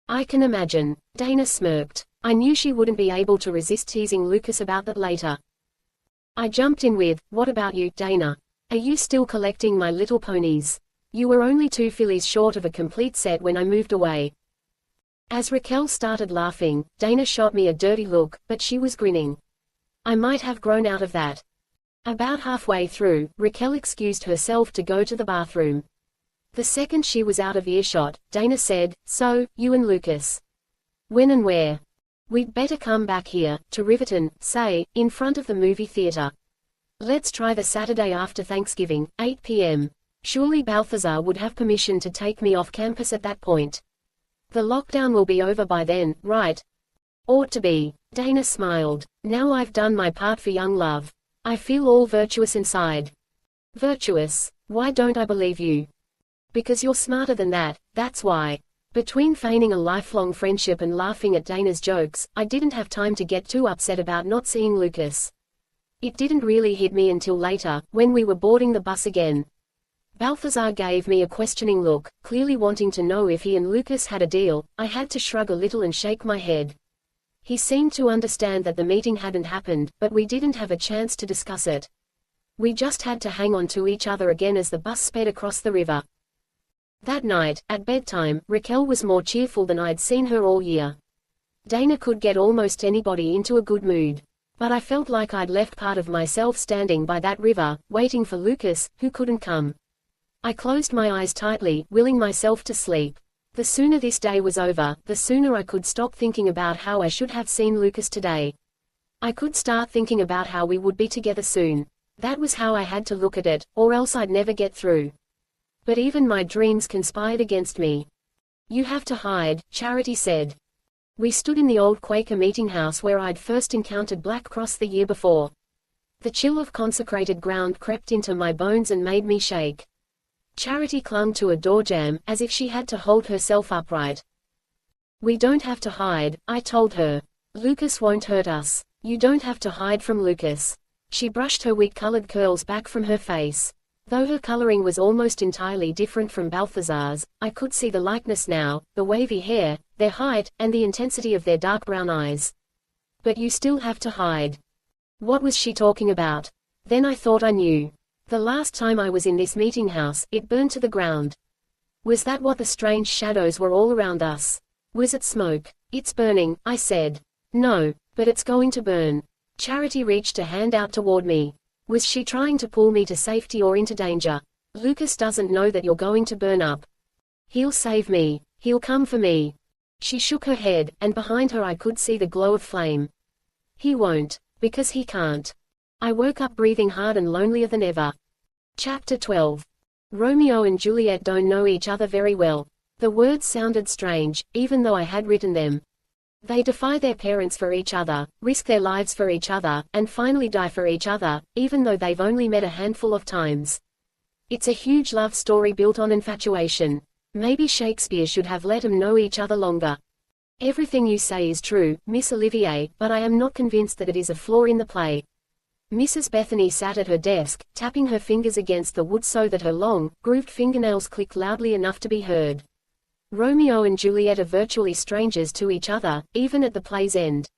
I can imagine. Dana smirked. I knew she wouldn't be able to resist teasing Lucas about that later. I jumped in with, what about you, Dana? Are you still collecting My Little Ponies? You were only 2 fillies short of a complete set when I moved away. As Raquel started laughing, Dana shot me a dirty look, but she was grinning. I might have grown out of that. About halfway through, Raquel excused herself to go to the bathroom. The second she was out of earshot, Dana said, so, you and Lucas. When and where? We'd better come back here, to Riverton, say, in front of the movie theater. Let's try the Saturday after Thanksgiving, 8 p.m. Surely Balthazar would have permission to take me off campus at that point. The lockdown will be over by then, right? Ought to be. Dana smiled. Now I've done my part for young love. I feel all virtuous inside. Virtuous? Why don't I believe you? Because you're smarter than that, that's why. Between feigning a lifelong friendship and laughing at Dana's jokes, I didn't have time to get too upset about not seeing Lucas. It didn't really hit me until later, when we were boarding the bus again. Balthazar gave me a questioning look, clearly wanting to know if he and Lucas had a deal. I had to shrug a little and shake my head. He seemed to understand that the meeting hadn't happened, but we didn't have a chance to discuss it. We just had to hang on to each other again as the bus sped across the river. That night, at bedtime, Raquel was more cheerful than I'd seen her all year. Dana could get almost anybody into a good mood. But I felt like I'd left part of myself standing by that river, waiting for Lucas, who couldn't come. I closed my eyes tightly, willing myself to sleep. The sooner this day was over, the sooner I could stop thinking about how I should have seen Lucas today. I could start thinking about how we would be together soon. That was how I had to look at it, or else I'd never get through. But even my dreams conspired against me. You have to hide, Charity said. We stood in the old Quaker meeting house where I'd first encountered Black Cross the year before. The chill of consecrated ground crept into my bones and made me shake. Charity clung to a door jamb, as if she had to hold herself upright. We don't have to hide, I told her. Lucas won't hurt us. You don't have to hide from Lucas. She brushed her wheat-colored curls back from her face. Though her coloring was almost entirely different from Balthazar's, I could see the likeness now, the wavy hair, their height, and the intensity of their dark brown eyes. But you still have to hide. What was she talking about? Then I thought I knew. The last time I was in this meeting house, it burned to the ground. Was that what the strange shadows were all around us? Was it smoke? It's burning, I said. No, but it's going to burn. Charity reached a hand out toward me. Was she trying to pull me to safety or into danger? Lucas doesn't know that you're going to burn up. He'll save me. He'll come for me. She shook her head, and behind her I could see the glow of flame. He won't, because he can't. I woke up breathing hard and lonelier than ever. Chapter 12. Romeo and Juliet don't know each other very well. The words sounded strange, even though I had written them. They defy their parents for each other, risk their lives for each other, and finally die for each other, even though they've only met a handful of times. It's a huge love story built on infatuation. Maybe Shakespeare should have let them know each other longer. Everything you say is true, Miss Olivier, but I am not convinced that it is a flaw in the play. Mrs. Bethany sat at her desk, tapping her fingers against the wood so that her long, grooved fingernails clicked loudly enough to be heard. Romeo and Juliet are virtually strangers to each other, even at the play's end.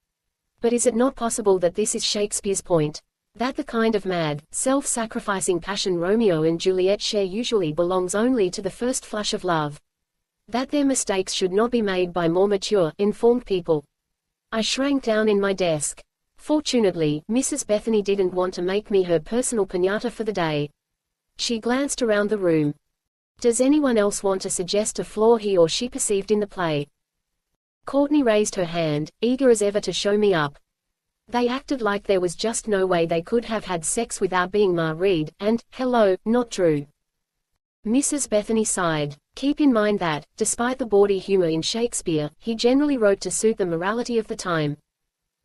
But is it not possible that this is Shakespeare's point? That the kind of mad, self-sacrificing passion Romeo and Juliet share usually belongs only to the first flush of love? That their mistakes should not be made by more mature, informed people? I shrank down in my desk. Fortunately, Mrs. Bethany didn't want to make me her personal piñata for the day. She glanced around the room. Does anyone else want to suggest a flaw he or she perceived in the play? Courtney raised her hand, eager as ever to show me up. They acted like there was just no way they could have had sex without being married, and, hello, not true. Mrs. Bethany sighed. Keep in mind that, despite the bawdy humor in Shakespeare, he generally wrote to suit the morality of the time.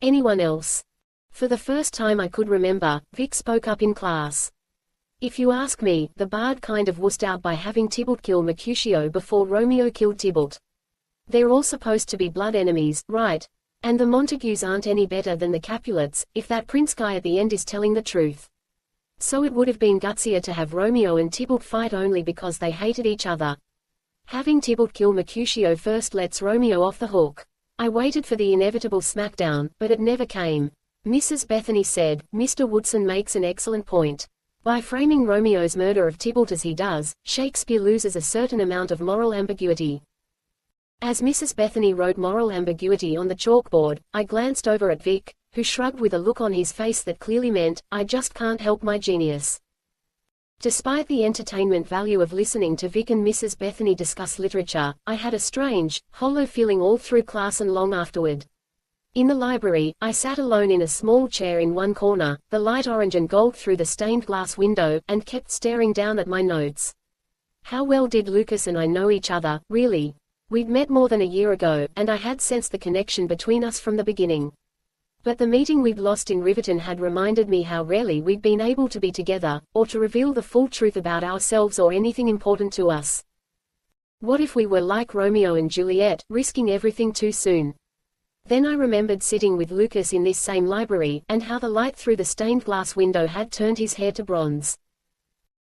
Anyone else? For the first time I could remember, Vic spoke up in class. If you ask me, the bard kind of wussed out by having Tybalt kill Mercutio before Romeo killed Tybalt. They're all supposed to be blood enemies, right? And the Montagues aren't any better than the Capulets, if that prince guy at the end is telling the truth. So it would have been gutsier to have Romeo and Tybalt fight only because they hated each other. Having Tybalt kill Mercutio first lets Romeo off the hook. I waited for the inevitable smackdown, but it never came. Mrs. Bethany said, Mr. Woodson makes an excellent point. By framing Romeo's murder of Tybalt as he does, Shakespeare loses a certain amount of moral ambiguity. As Mrs. Bethany wrote moral ambiguity on the chalkboard, I glanced over at Vic, who shrugged with a look on his face that clearly meant, I just can't help my genius. Despite the entertainment value of listening to Vic and Mrs. Bethany discuss literature, I had a strange, hollow feeling all through class and long afterward. In the library, I sat alone in a small chair in one corner, the light orange and gold through the stained glass window, and kept staring down at my notes. How well did Lucas and I know each other, really? We'd met more than a year ago, and I had sensed the connection between us from the beginning. But the meeting we'd lost in Riverton had reminded me how rarely we'd been able to be together, or to reveal the full truth about ourselves or anything important to us. What if we were like Romeo and Juliet, risking everything too soon? Then I remembered sitting with Lucas in this same library, and how the light through the stained glass window had turned his hair to bronze.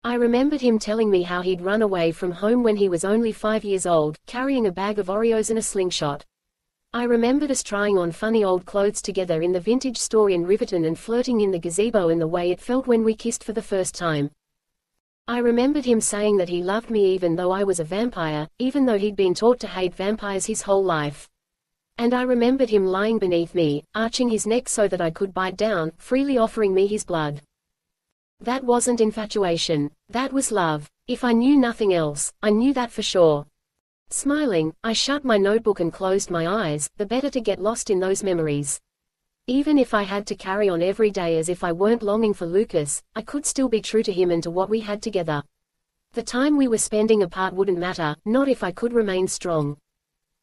I remembered him telling me how he'd run away from home when he was only 5 years old, carrying a bag of Oreos and a slingshot. I remembered us trying on funny old clothes together in the vintage store in Riverton and flirting in the gazebo and the way it felt when we kissed for the first time. I remembered him saying that he loved me even though I was a vampire, even though he'd been taught to hate vampires his whole life. And I remembered him lying beneath me, arching his neck so that I could bite down, freely offering me his blood. That wasn't infatuation. That was love. If I knew nothing else, I knew that for sure. Smiling, I shut my notebook and closed my eyes, the better to get lost in those memories. Even if I had to carry on every day as if I weren't longing for Lucas, I could still be true to him and to what we had together. The time we were spending apart wouldn't matter, not if I could remain strong.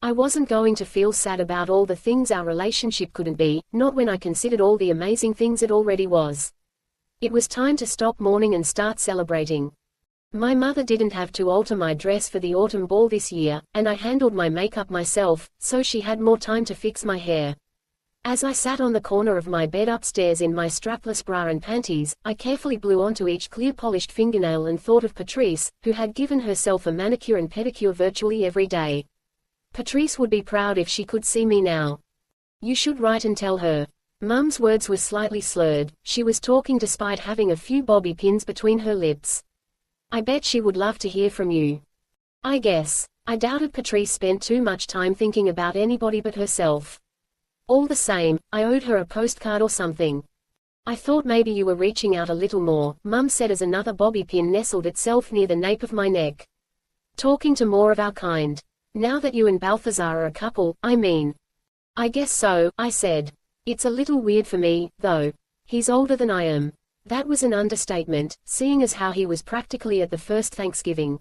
I wasn't going to feel sad about all the things our relationship couldn't be, not when I considered all the amazing things it already was. It was time to stop mourning and start celebrating. My mother didn't have to alter my dress for the autumn ball this year, and I handled my makeup myself, so she had more time to fix my hair. As I sat on the corner of my bed upstairs in my strapless bra and panties, I carefully blew onto each clear polished fingernail and thought of Patrice, who had given herself a manicure and pedicure virtually every day. Patrice would be proud if she could see me now. You should write and tell her. Mum's words were slightly slurred. She was talking despite having a few bobby pins between her lips. I bet she would love to hear from you. I guess. I doubted Patrice spent too much time thinking about anybody but herself. All the same, I owed her a postcard or something. I thought maybe you were reaching out a little more, Mum said as another bobby pin nestled itself near the nape of my neck. Talking to more of our kind. Now that you and Balthazar are a couple, I mean. I guess so, I said. It's a little weird for me, though. He's older than I am. That was an understatement, seeing as how he was practically at the first Thanksgiving.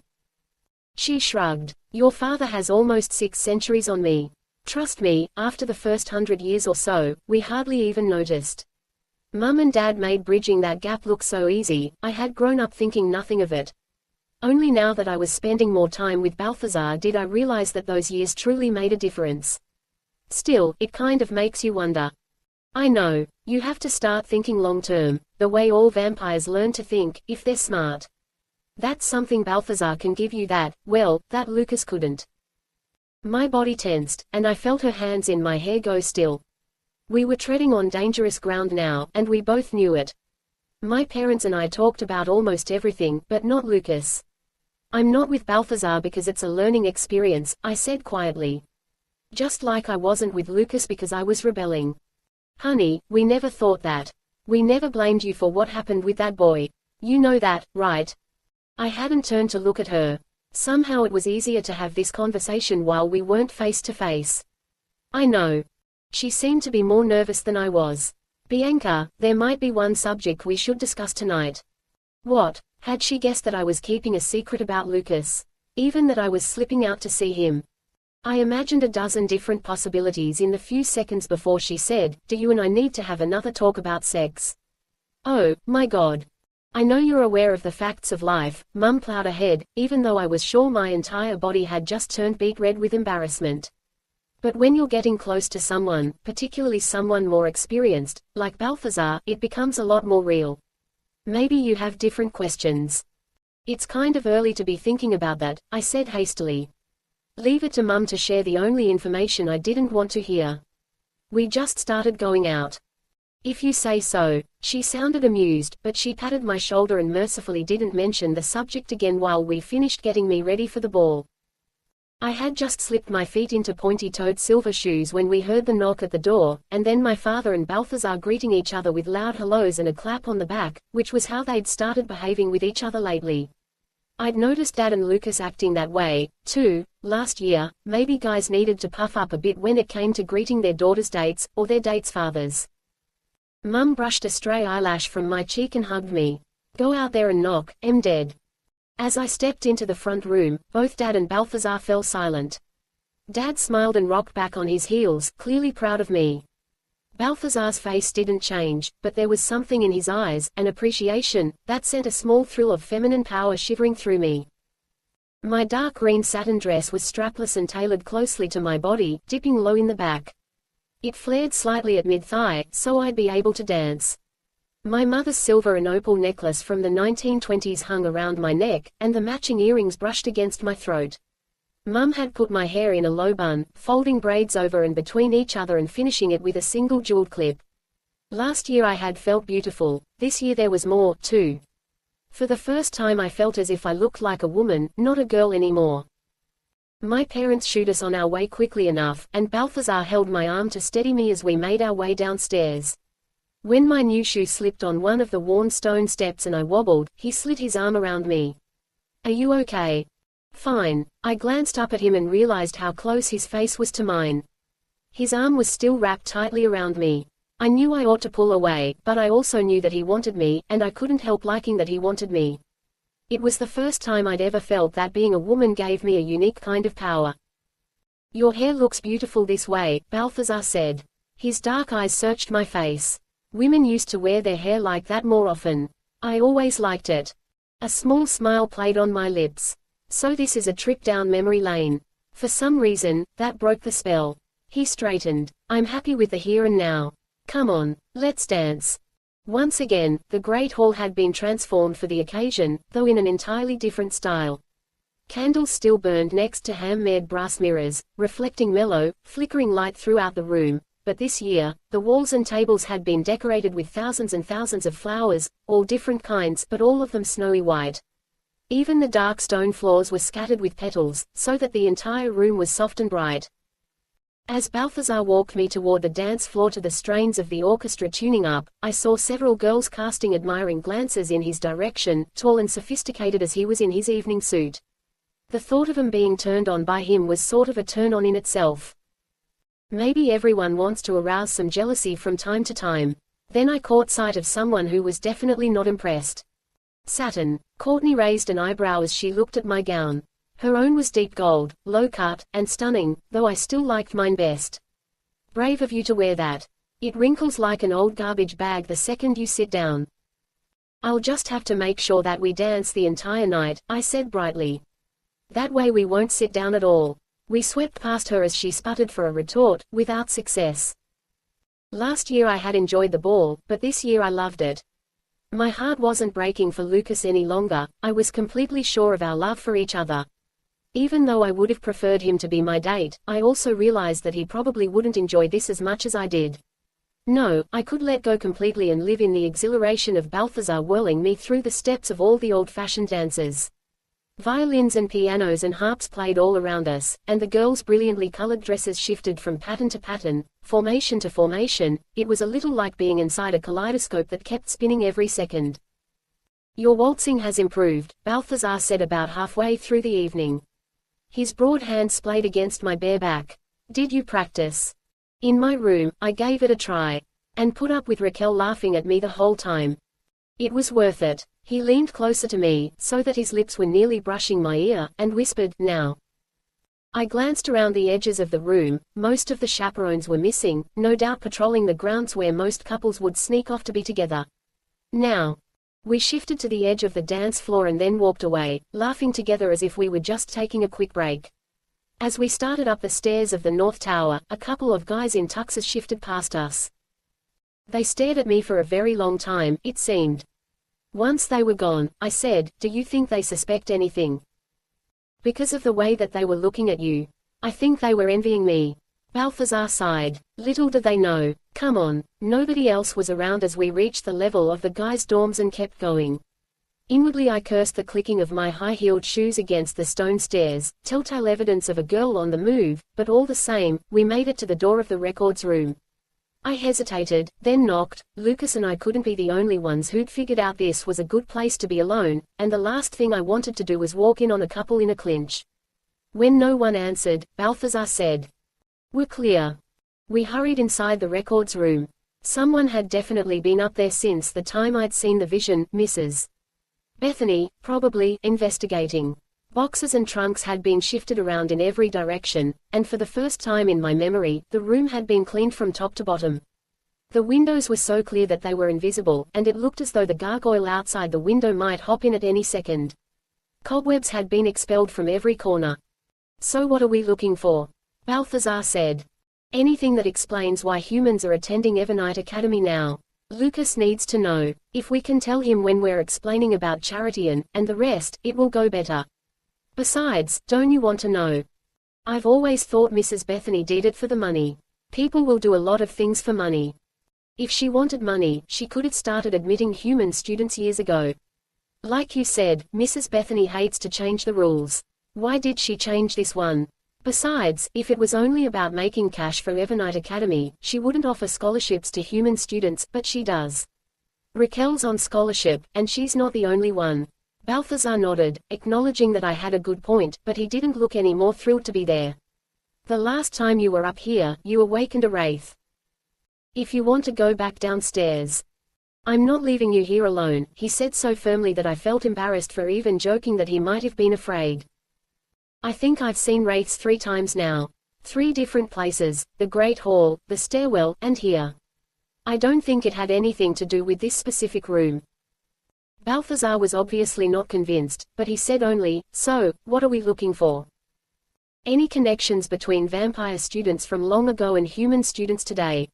She shrugged. Your father has almost 6 centuries on me. Trust me, after the first 100 years or so, we hardly even noticed. Mum and Dad made bridging that gap look so easy, I had grown up thinking nothing of it. Only now that I was spending more time with Balthazar did I realize that those years truly made a difference. Still, it kind of makes you wonder. I know, you have to start thinking long-term, the way all vampires learn to think, if they're smart. That's something Balthazar can give you that, well, that Lucas couldn't. My body tensed, and I felt her hands in my hair go still. We were treading on dangerous ground now, and we both knew it. My parents and I talked about almost everything, but not Lucas. I'm not with Balthazar because it's a learning experience, I said quietly. Just like I wasn't with Lucas because I was rebelling. Honey, we never thought that. We never blamed you for what happened with that boy. You know that, right? I hadn't turned to look at her. Somehow it was easier to have this conversation while we weren't face to face. I know. She seemed to be more nervous than I was. Bianca, there might be one subject we should discuss tonight. What? Had she guessed that I was keeping a secret about Lucas? Even that I was slipping out to see him? I imagined a dozen different possibilities in the few seconds before she said, "Do you and I need to have another talk about sex?" Oh, my God. I know you're aware of the facts of life, Mum plowed ahead, even though I was sure my entire body had just turned beet red with embarrassment. But when you're getting close to someone, particularly someone more experienced, like Balthazar, it becomes a lot more real. Maybe you have different questions. It's kind of early to be thinking about that, I said hastily. Leave it to Mum to share the only information I didn't want to hear. We just started going out. If you say so. She sounded amused, but she patted my shoulder and mercifully didn't mention the subject again while we finished getting me ready for the ball. I had just slipped my feet into pointy-toed silver shoes when we heard the knock at the door, and then my father and Balthazar greeting each other with loud hellos and a clap on the back, which was how they'd started behaving with each other lately. I'd noticed Dad and Lucas acting that way, too, last year. Maybe guys needed to puff up a bit when it came to greeting their daughters' dates, or their dates' fathers. Mum brushed a stray eyelash from my cheek and hugged me. Go out there and knock, I'm dead. As I stepped into the front room, both Dad and Balthazar fell silent. Dad smiled and rocked back on his heels, clearly proud of me. Balthazar's face didn't change, but there was something in his eyes, an appreciation, that sent a small thrill of feminine power shivering through me. My dark green satin dress was strapless and tailored closely to my body, dipping low in the back. It flared slightly at mid-thigh, so I'd be able to dance. My mother's silver and opal necklace from the 1920s hung around my neck, and the matching earrings brushed against my throat. Mum had put my hair in a low bun, folding braids over and between each other and finishing it with a single jeweled clip. Last year I had felt beautiful, this year there was more, too. For the first time I felt as if I looked like a woman, not a girl anymore. My parents shooed us on our way quickly enough, and Balthazar held my arm to steady me as we made our way downstairs. When my new shoe slipped on one of the worn stone steps and I wobbled, he slid his arm around me. Are you okay? Fine. I glanced up at him and realized how close his face was to mine. His arm was still wrapped tightly around me. I knew I ought to pull away, but I also knew that he wanted me, and I couldn't help liking that he wanted me. It was the first time I'd ever felt that being a woman gave me a unique kind of power. Your hair looks beautiful this way, Balthazar said. His dark eyes searched my face. Women used to wear their hair like that more often. I always liked it. A small smile played on my lips. So this is a trip down memory lane. For some reason, that broke the spell. He straightened. I'm happy with the here and now. Come on, let's dance. Once again, the great hall had been transformed for the occasion, though in an entirely different style. Candles still burned next to hand-made brass mirrors, reflecting mellow, flickering light throughout the room. But this year, the walls and tables had been decorated with thousands and thousands of flowers, all different kinds, but all of them snowy white. Even the dark stone floors were scattered with petals, so that the entire room was soft and bright. As Balthazar walked me toward the dance floor to the strains of the orchestra tuning up, I saw several girls casting admiring glances in his direction, tall and sophisticated as he was in his evening suit. The thought of them being turned on by him was sort of a turn-on in itself. Maybe everyone wants to arouse some jealousy from time to time. Then I caught sight of someone who was definitely not impressed. Satin. Courtney raised an eyebrow as she looked at my gown. Her own was deep gold, low-cut, and stunning, though I still liked mine best. Brave of you to wear that. It wrinkles like an old garbage bag the second you sit down. I'll just have to make sure that we dance the entire night, I said brightly. That way we won't sit down at all. We swept past her as she sputtered for a retort, without success. Last year I had enjoyed the ball, but this year I loved it. My heart wasn't breaking for Lucas any longer. I was completely sure of our love for each other. Even though I would have preferred him to be my date, I also realized that he probably wouldn't enjoy this as much as I did. No, I could let go completely and live in the exhilaration of Balthazar whirling me through the steps of all the old-fashioned dances. Violins and pianos and harps played all around us, and the girls' brilliantly colored dresses shifted from pattern to pattern, formation to formation. It was a little like being inside a kaleidoscope that kept spinning every second. Your waltzing has improved, Balthazar said about halfway through the evening. His broad hand splayed against my bare back. Did you practice? In my room, I gave it a try. And put up with Raquel laughing at me the whole time. It was worth it. He leaned closer to me, so that his lips were nearly brushing my ear, and whispered, "Now." I glanced around the edges of the room. Most of the chaperones were missing, no doubt patrolling the grounds where most couples would sneak off to be together. "Now." We shifted to the edge of the dance floor and then walked away, laughing together as if we were just taking a quick break. As we started up the stairs of the North Tower, a couple of guys in tuxes shifted past us. They stared at me for a very long time, it seemed. Once they were gone, I said, "Do you think they suspect anything?" "Because of the way that they were looking at you. I think they were envying me." Balthazar sighed. Little did they know. Come on. Nobody else was around as we reached the level of the guys' dorms and kept going. Inwardly I cursed the clicking of my high-heeled shoes against the stone stairs, telltale evidence of a girl on the move, but all the same, we made it to the door of the records room. I hesitated, then knocked. Lucas and I couldn't be the only ones who'd figured out this was a good place to be alone, and the last thing I wanted to do was walk in on a couple in a clinch. When no one answered, Balthazar said, "We're clear." We hurried inside the records room. Someone had definitely been up there since the time I'd seen the vision, Mrs. Bethany, probably, investigating. Boxes and trunks had been shifted around in every direction, and for the first time in my memory, the room had been cleaned from top to bottom. The windows were so clear that they were invisible, and it looked as though the gargoyle outside the window might hop in at any second. Cobwebs had been expelled from every corner. "So what are we looking for?" Balthazar said. "Anything that explains why humans are attending Evernite Academy now. Lucas needs to know. If we can tell him when we're explaining about charity and the rest, it will go better. Besides, don't you want to know? I've always thought Mrs. Bethany did it for the money. People will do a lot of things for money. If she wanted money, she could have started admitting human students years ago. Like you said, Mrs. Bethany hates to change the rules. Why did she change this one? Besides, if it was only about making cash for Evernite Academy, she wouldn't offer scholarships to human students, but she does. Raquel's on scholarship, and she's not the only one." Balthazar nodded, acknowledging that I had a good point, but he didn't look any more thrilled to be there. "The last time you were up here, you awakened a wraith. If you want to go back downstairs. I'm not leaving you here alone," he said so firmly that I felt embarrassed for even joking that he might have been afraid. "I think I've seen wraiths 3 times now. 3 different places, the Great Hall, the stairwell, and here. I don't think it had anything to do with this specific room." Balthazar was obviously not convinced, but he said only, "So, what are we looking for? Any connections between vampire students from long ago and human students today?"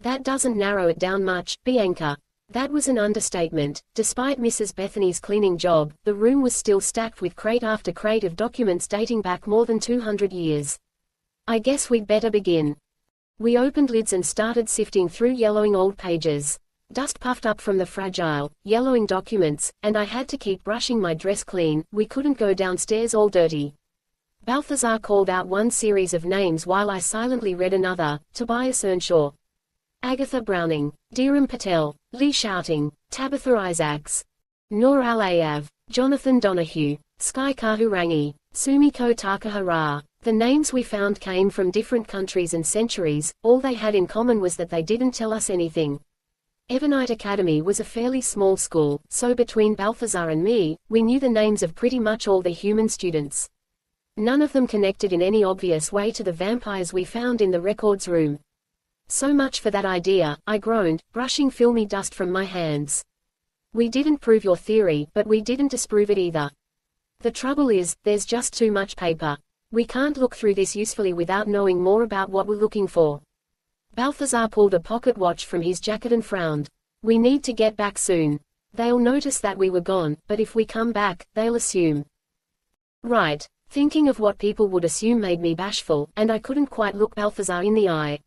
"That doesn't narrow it down much, Bianca." That was an understatement. Despite Mrs. Bethany's cleaning job, the room was still stacked with crate after crate of documents dating back more than 200 years. "I guess we'd better begin." We opened lids and started sifting through yellowing old pages. Dust puffed up from the fragile, yellowing documents, and I had to keep brushing my dress clean. We couldn't go downstairs all dirty. Balthazar called out one series of names while I silently read another: Tobias Earnshaw, Agatha Browning, Dhiram Patel, Lee Shouting, Tabitha Isaacs, Noor Al-Ayav, Jonathan Donahue, Sky Kahurangi, Sumiko Takahara. The names we found came from different countries and centuries. All they had in common was that they didn't tell us anything. Evernite Academy was a fairly small school, so between Balthazar and me, we knew the names of pretty much all the human students. None of them connected in any obvious way to the vampires we found in the records room. "So much for that idea," I groaned, brushing filmy dust from my hands. "We didn't prove your theory, but we didn't disprove it either. The trouble is, there's just too much paper. We can't look through this usefully without knowing more about what we're looking for." Balthazar pulled a pocket watch from his jacket and frowned. "We need to get back soon. They'll notice that we were gone, but if we come back, they'll assume." Right. Thinking of what people would assume made me bashful, and I couldn't quite look Balthazar in the eye.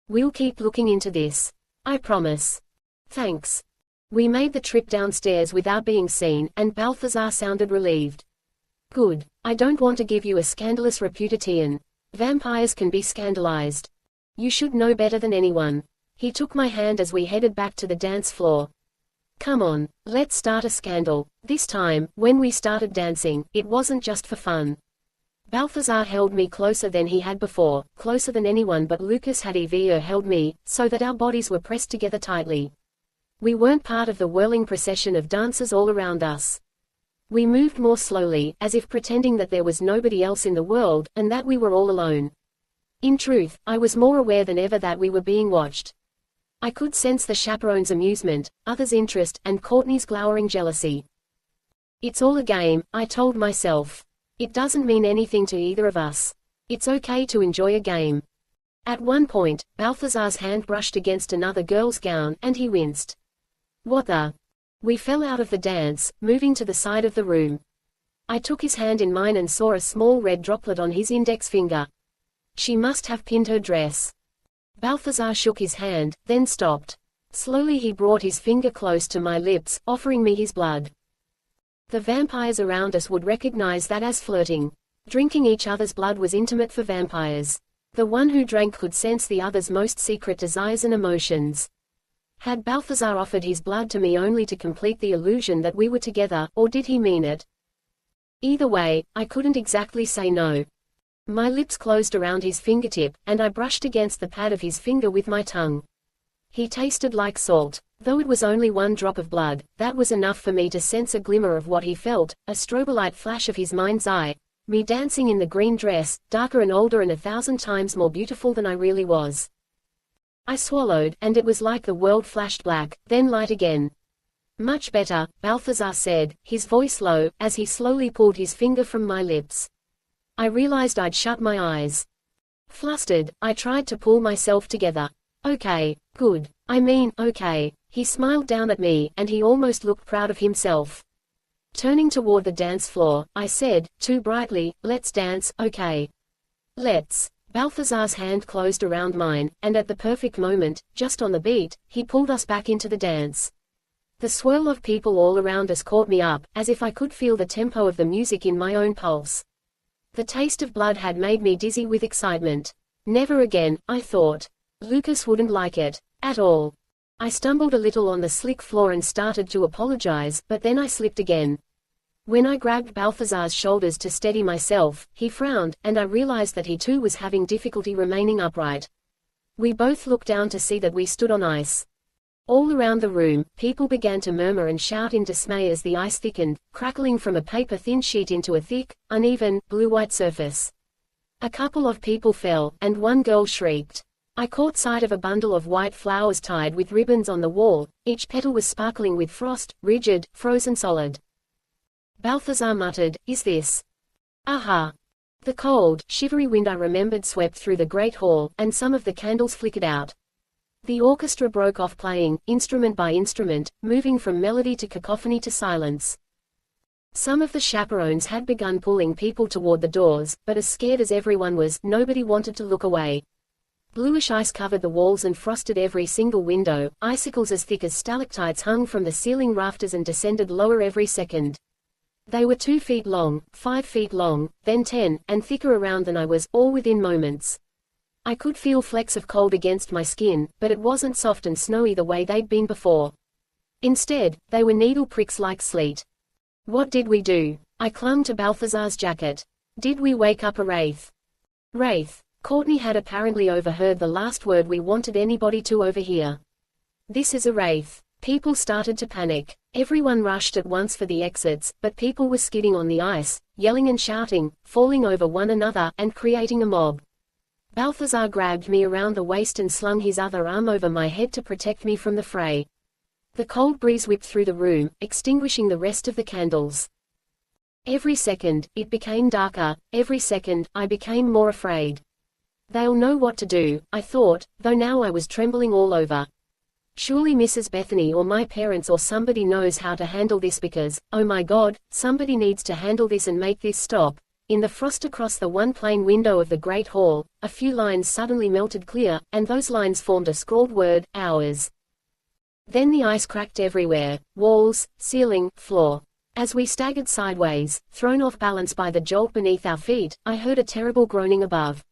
"We'll keep looking into this. I promise." "Thanks." We made the trip downstairs without being seen, and Balthazar sounded relieved. "Good. I don't want to give you a scandalous reputation. Vampires can be scandalized. You should know better than anyone." He took my hand as we headed back to the dance floor. "Come on, let's start a scandal. This time, when we started dancing, it wasn't just for fun." Balthazar held me closer than he had before, closer than anyone but Lucas had ever held me, so that our bodies were pressed together tightly. We weren't part of the whirling procession of dancers all around us. We moved more slowly, as if pretending that there was nobody else in the world, and that we were all alone. In truth, I was more aware than ever that we were being watched. I could sense the chaperone's amusement, others' interest, and Courtney's glowering jealousy. It's all a game, I told myself. It doesn't mean anything to either of us. It's okay to enjoy a game. At one point, Balthazar's hand brushed against another girl's gown, and he winced. What the? We fell out of the dance, moving to the side of the room. I took his hand in mine and saw a small red droplet on his index finger. She must have pinned her dress. Balthazar shook his hand, then stopped. Slowly he brought his finger close to my lips, offering me his blood. The vampires around us would recognize that as flirting. Drinking each other's blood was intimate for vampires. The one who drank could sense the other's most secret desires and emotions. Had Balthazar offered his blood to me only to complete the illusion that we were together, or did he mean it? Either way, I couldn't exactly say no. My lips closed around his fingertip, and I brushed against the pad of his finger with my tongue. He tasted like salt. Though it was only one drop of blood, that was enough for me to sense a glimmer of what he felt, a strobolite flash of his mind's eye, me dancing in the green dress, darker and older and 1,000 times more beautiful than I really was. I swallowed, and it was like the world flashed black, then light again. Much better, Balthazar said, his voice low, as he slowly pulled his finger from my lips. I realized I'd shut my eyes. Flustered, I tried to pull myself together. Okay, good. I mean, okay. He smiled down at me, and he almost looked proud of himself. Turning toward the dance floor, I said, too brightly, let's dance, okay? Let's. Balthazar's hand closed around mine, and at the perfect moment, just on the beat, he pulled us back into the dance. The swirl of people all around us caught me up, as if I could feel the tempo of the music in my own pulse. The taste of blood had made me dizzy with excitement. Never again, I thought. Lucas wouldn't like it. At all. I stumbled a little on the slick floor and started to apologize, but then I slipped again. When I grabbed Balthazar's shoulders to steady myself, he frowned, and I realized that he too was having difficulty remaining upright. We both looked down to see that we stood on ice. All around the room, people began to murmur and shout in dismay as the ice thickened, crackling from a paper-thin sheet into a thick, uneven, blue-white surface. A couple of people fell, and one girl shrieked. I caught sight of a bundle of white flowers tied with ribbons on the wall. Each petal was sparkling with frost, rigid, frozen solid. Balthazar muttered, "Is this?" Aha! The cold, shivery wind I remembered swept through the great hall, and some of the candles flickered out. The orchestra broke off playing, instrument by instrument, moving from melody to cacophony to silence. Some of the chaperones had begun pulling people toward the doors, but as scared as everyone was, nobody wanted to look away. Bluish ice covered the walls and frosted every single window. Icicles as thick as stalactites hung from the ceiling rafters and descended lower every second. They were 2 feet long, 5 feet long, then 10, and thicker around than I was, all within moments. I could feel flecks of cold against my skin, but it wasn't soft and snowy the way they'd been before. Instead, they were needle pricks like sleet. What did we do? I clung to Balthazar's jacket. Did we wake up a wraith? Wraith. Courtney had apparently overheard the last word we wanted anybody to overhear. This is a wraith. People started to panic. Everyone rushed at once for the exits, but people were skidding on the ice, yelling and shouting, falling over one another, and creating a mob. Balthazar grabbed me around the waist and slung his other arm over my head to protect me from the fray. The cold breeze whipped through the room, extinguishing the rest of the candles. Every second, it became darker. Every second, I became more afraid. They'll know what to do, I thought, though now I was trembling all over. Surely Mrs. Bethany or my parents or somebody knows how to handle this because, oh my God, somebody needs to handle this and make this stop. In the frost across the one plain window of the great hall, a few lines suddenly melted clear, and those lines formed a scrawled word, ours. Then the ice cracked everywhere, walls, ceiling, floor. As we staggered sideways, thrown off balance by the jolt beneath our feet, I heard a terrible groaning above.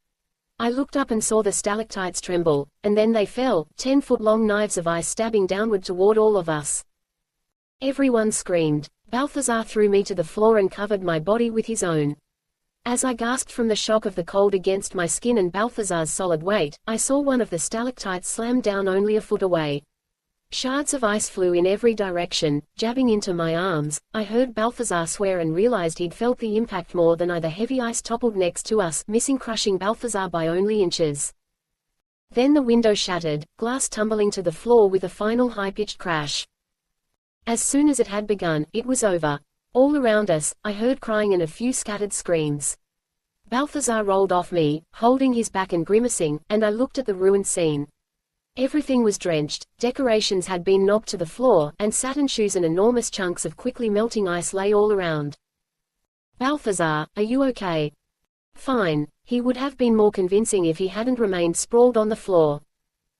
I looked up and saw the stalactites tremble, and then they fell, 10-foot-long knives of ice stabbing downward toward all of us. Everyone screamed. Balthazar threw me to the floor and covered my body with his own. As I gasped from the shock of the cold against my skin and Balthazar's solid weight, I saw one of the stalactites slam down only a foot away. Shards of ice flew in every direction, jabbing into my arms. I heard Balthazar swear and realized he'd felt the impact more than I. The heavy ice toppled next to us, crushing Balthazar by only inches. Then the window shattered, glass tumbling to the floor with a final high-pitched crash. As soon as it had begun, it was over. All around us, I heard crying and a few scattered screams. Balthazar rolled off me, holding his back and grimacing, and I looked at the ruined scene. Everything was drenched, decorations had been knocked to the floor, and satin shoes and enormous chunks of quickly melting ice lay all around. "Balthazar, are you okay?" "Fine." He would have been more convincing if he hadn't remained sprawled on the floor.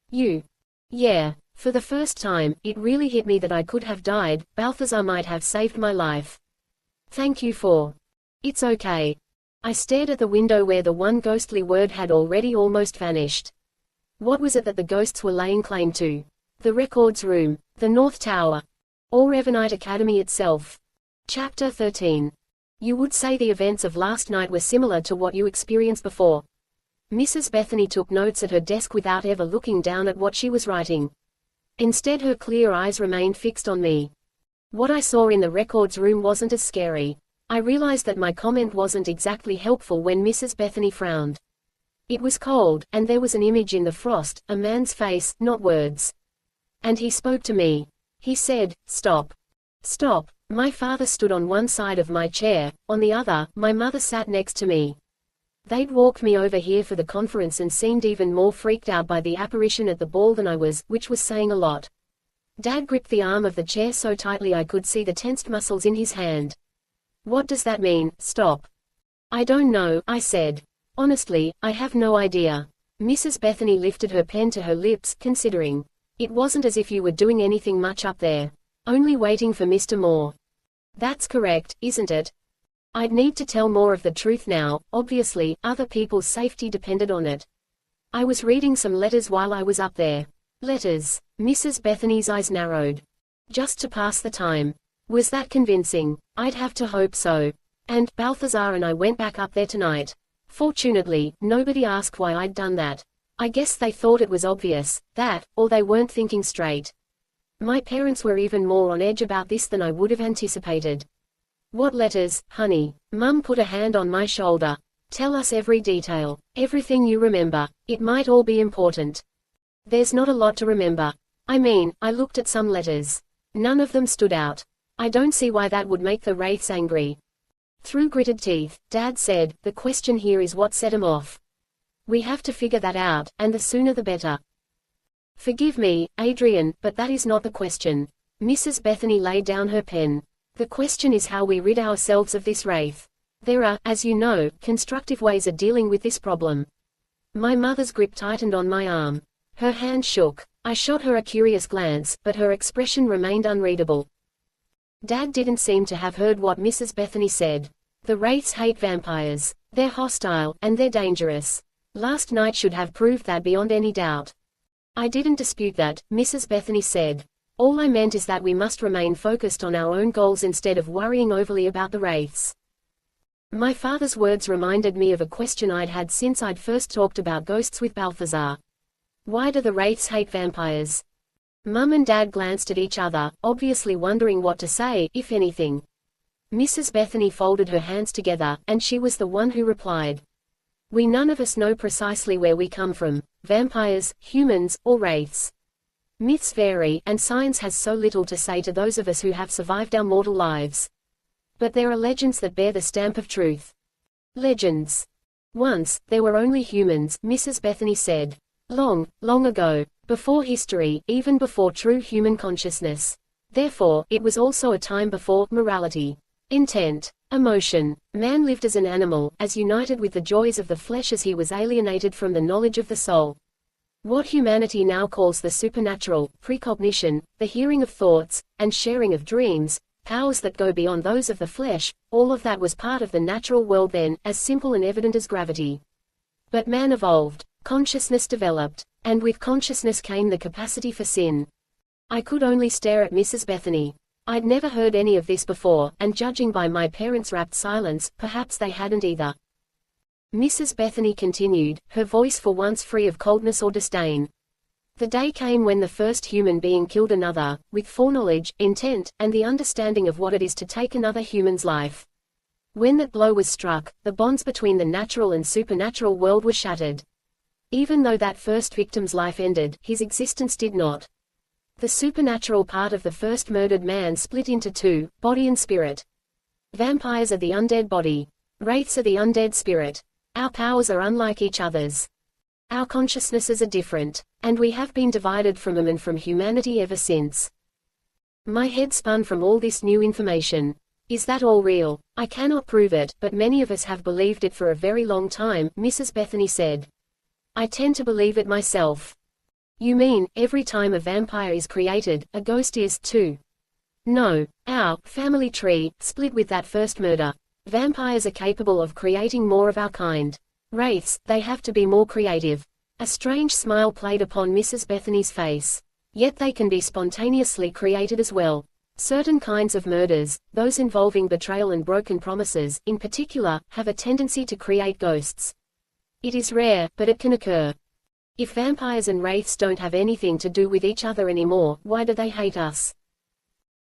"You?" "Yeah." For the first time, it really hit me that I could have died. Balthazar might have saved my life. "Thank you for." "It's okay." I stared at the window where the one ghostly word had already almost vanished. What was it that the ghosts were laying claim to? The records room, the North Tower, or Evernite Academy itself? Chapter 13. You would say the events of last night were similar to what you experienced before. Mrs. Bethany took notes at her desk without ever looking down at what she was writing. Instead, her clear eyes remained fixed on me. What I saw in the records room wasn't as scary. I realized that my comment wasn't exactly helpful when Mrs. Bethany frowned. It was cold, and there was an image in the frost, a man's face, not words. And he spoke to me. He said, "Stop. Stop." My father stood on one side of my chair, on the other, my mother sat next to me. They'd walked me over here for the conference and seemed even more freaked out by the apparition at the ball than I was, which was saying a lot. Dad gripped the arm of the chair so tightly I could see the tensed muscles in his hand. "What does that mean, stop?" "I don't know," I said. "Honestly, I have no idea." Mrs. Bethany lifted her pen to her lips, considering. "It wasn't as if you were doing anything much up there. Only waiting for Mr. Moore." "That's correct, isn't it?" I'd need to tell more of the truth now. Obviously, other people's safety depended on it. I was reading some letters while I was up there. Letters? Mrs. Bethany's eyes narrowed. Just to pass the time. Was that convincing? I'd have to hope so. And Balthazar and I went back up there tonight. Fortunately, nobody asked why I'd done that. I guess they thought it was obvious, that, or they weren't thinking straight. My parents were even more on edge about this than I would have anticipated. "What letters, honey?" Mum put a hand on my shoulder. "Tell us every detail. Everything you remember. It might all be important." "There's not a lot to remember. I mean, I looked at some letters. None of them stood out. I don't see why that would make the Wraiths angry." Through gritted teeth, Dad said, "The question here is what set 'em off. We have to figure that out, and the sooner the better." "Forgive me, Adrian, but that is not the question." Mrs. Bethany laid down her pen. "The question is how we rid ourselves of this wraith. There are, as you know, constructive ways of dealing with this problem." My mother's grip tightened on my arm. Her hand shook. I shot her a curious glance, but her expression remained unreadable. Dad didn't seem to have heard what Mrs. Bethany said. "The Wraiths hate vampires. They're hostile, and they're dangerous. Last night should have proved that beyond any doubt." "I didn't dispute that," Mrs. Bethany said. "All I meant is that we must remain focused on our own goals instead of worrying overly about the Wraiths." My father's words reminded me of a question I'd had since I'd first talked about ghosts with Balthazar. Why do the Wraiths hate vampires? Mum and Dad glanced at each other, obviously wondering what to say, if anything. Mrs. Bethany folded her hands together, and she was the one who replied. "We none of us know precisely where we come from, vampires, humans, or wraiths. Myths vary, and science has so little to say to those of us who have survived our mortal lives. But there are legends that bear the stamp of truth." "Legends. Once, there were only humans," Mrs. Bethany said. "Long, long ago. Before history, even before true human consciousness. Therefore, it was also a time before morality, intent, emotion. Man lived as an animal, as united with the joys of the flesh as he was alienated from the knowledge of the soul. What humanity now calls the supernatural, precognition, the hearing of thoughts, and sharing of dreams, powers that go beyond those of the flesh, all of that was part of the natural world then, as simple and evident as gravity. But man evolved, consciousness developed, and with consciousness came the capacity for sin." I could only stare at Mrs. Bethany. I'd never heard any of this before, and judging by my parents' rapt silence, perhaps they hadn't either. Mrs. Bethany continued, her voice for once free of coldness or disdain. The day came when the first human being killed another, with foreknowledge, intent, and the understanding of what it is to take another human's life. When that blow was struck, the bonds between the natural and supernatural world were shattered. Even though that first victim's life ended, his existence did not. The supernatural part of the first murdered man split into two, body and spirit. Vampires are the undead body. Wraiths are the undead spirit. Our powers are unlike each other's. Our consciousnesses are different, and we have been divided from them and from humanity ever since. My head spun from all this new information. Is that all real? I cannot prove it, but many of us have believed it for a very long time, Mrs. Bethany said. I tend to believe it myself. You mean, every time a vampire is created, a ghost is, too? No. Our family tree split with that first murder. Vampires are capable of creating more of our kind. Wraiths, they have to be more creative. A strange smile played upon Mrs. Bethany's face. Yet they can be spontaneously created as well. Certain kinds of murders, those involving betrayal and broken promises, in particular, have a tendency to create ghosts. It is rare, but it can occur. If vampires and wraiths don't have anything to do with each other anymore, why do they hate us?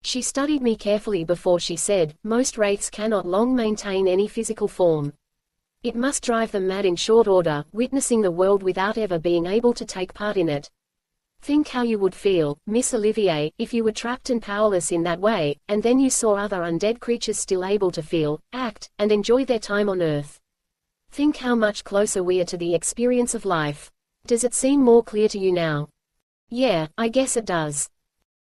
She studied me carefully before she said, most wraiths cannot long maintain any physical form. It must drive them mad in short order, witnessing the world without ever being able to take part in it. Think how you would feel, Miss Olivier, if you were trapped and powerless in that way, and then you saw other undead creatures still able to feel, act, and enjoy their time on Earth. Think how much closer we are to the experience of life. Does it seem more clear to you now? Yeah, I guess it does.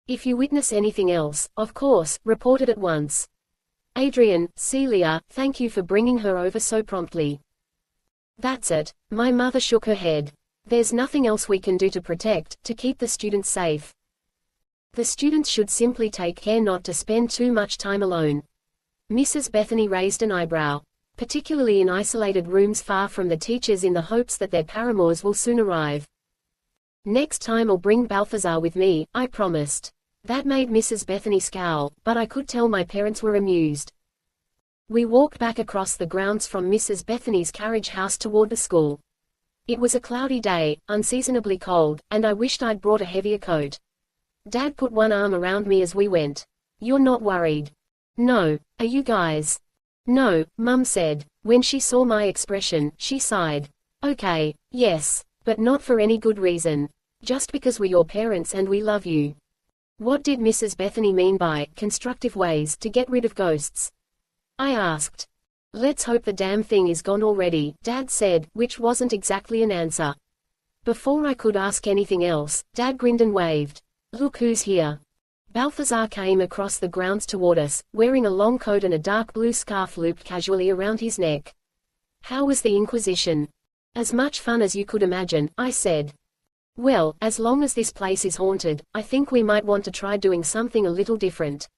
If you witness anything else, of course, report it at once. Adrian, Celia, thank you for bringing her over so promptly. That's it. My mother shook her head. There's nothing else we can do to protect, to keep the students safe. The students should simply take care not to spend too much time alone. Mrs. Bethany raised an eyebrow. Particularly in isolated rooms far from the teachers in the hopes that their paramours will soon arrive. Next time I'll bring Balthazar with me, I promised. That made Mrs. Bethany scowl, but I could tell my parents were amused. We walked back across the grounds from Mrs. Bethany's carriage house toward the school. It was a cloudy day, unseasonably cold, and I wished I'd brought a heavier coat. Dad put one arm around me as we went. You're not worried? No. Are you guys? No, Mum said. When she saw my expression, she sighed. Okay, yes, but not for any good reason. Just because we're your parents and we love you. What did Mrs. Bethany mean by constructive ways to get rid of ghosts? I asked. Let's hope the damn thing is gone already, Dad said, which wasn't exactly an answer. Before I could ask anything else, Dad grinned and waved. Look who's here. Balthazar came across the grounds toward us, wearing a long coat and a dark blue scarf looped casually around his neck. How was the Inquisition? As much fun as you could imagine, I said. Well, as long as this place is haunted, I think we might want to try doing something a little different.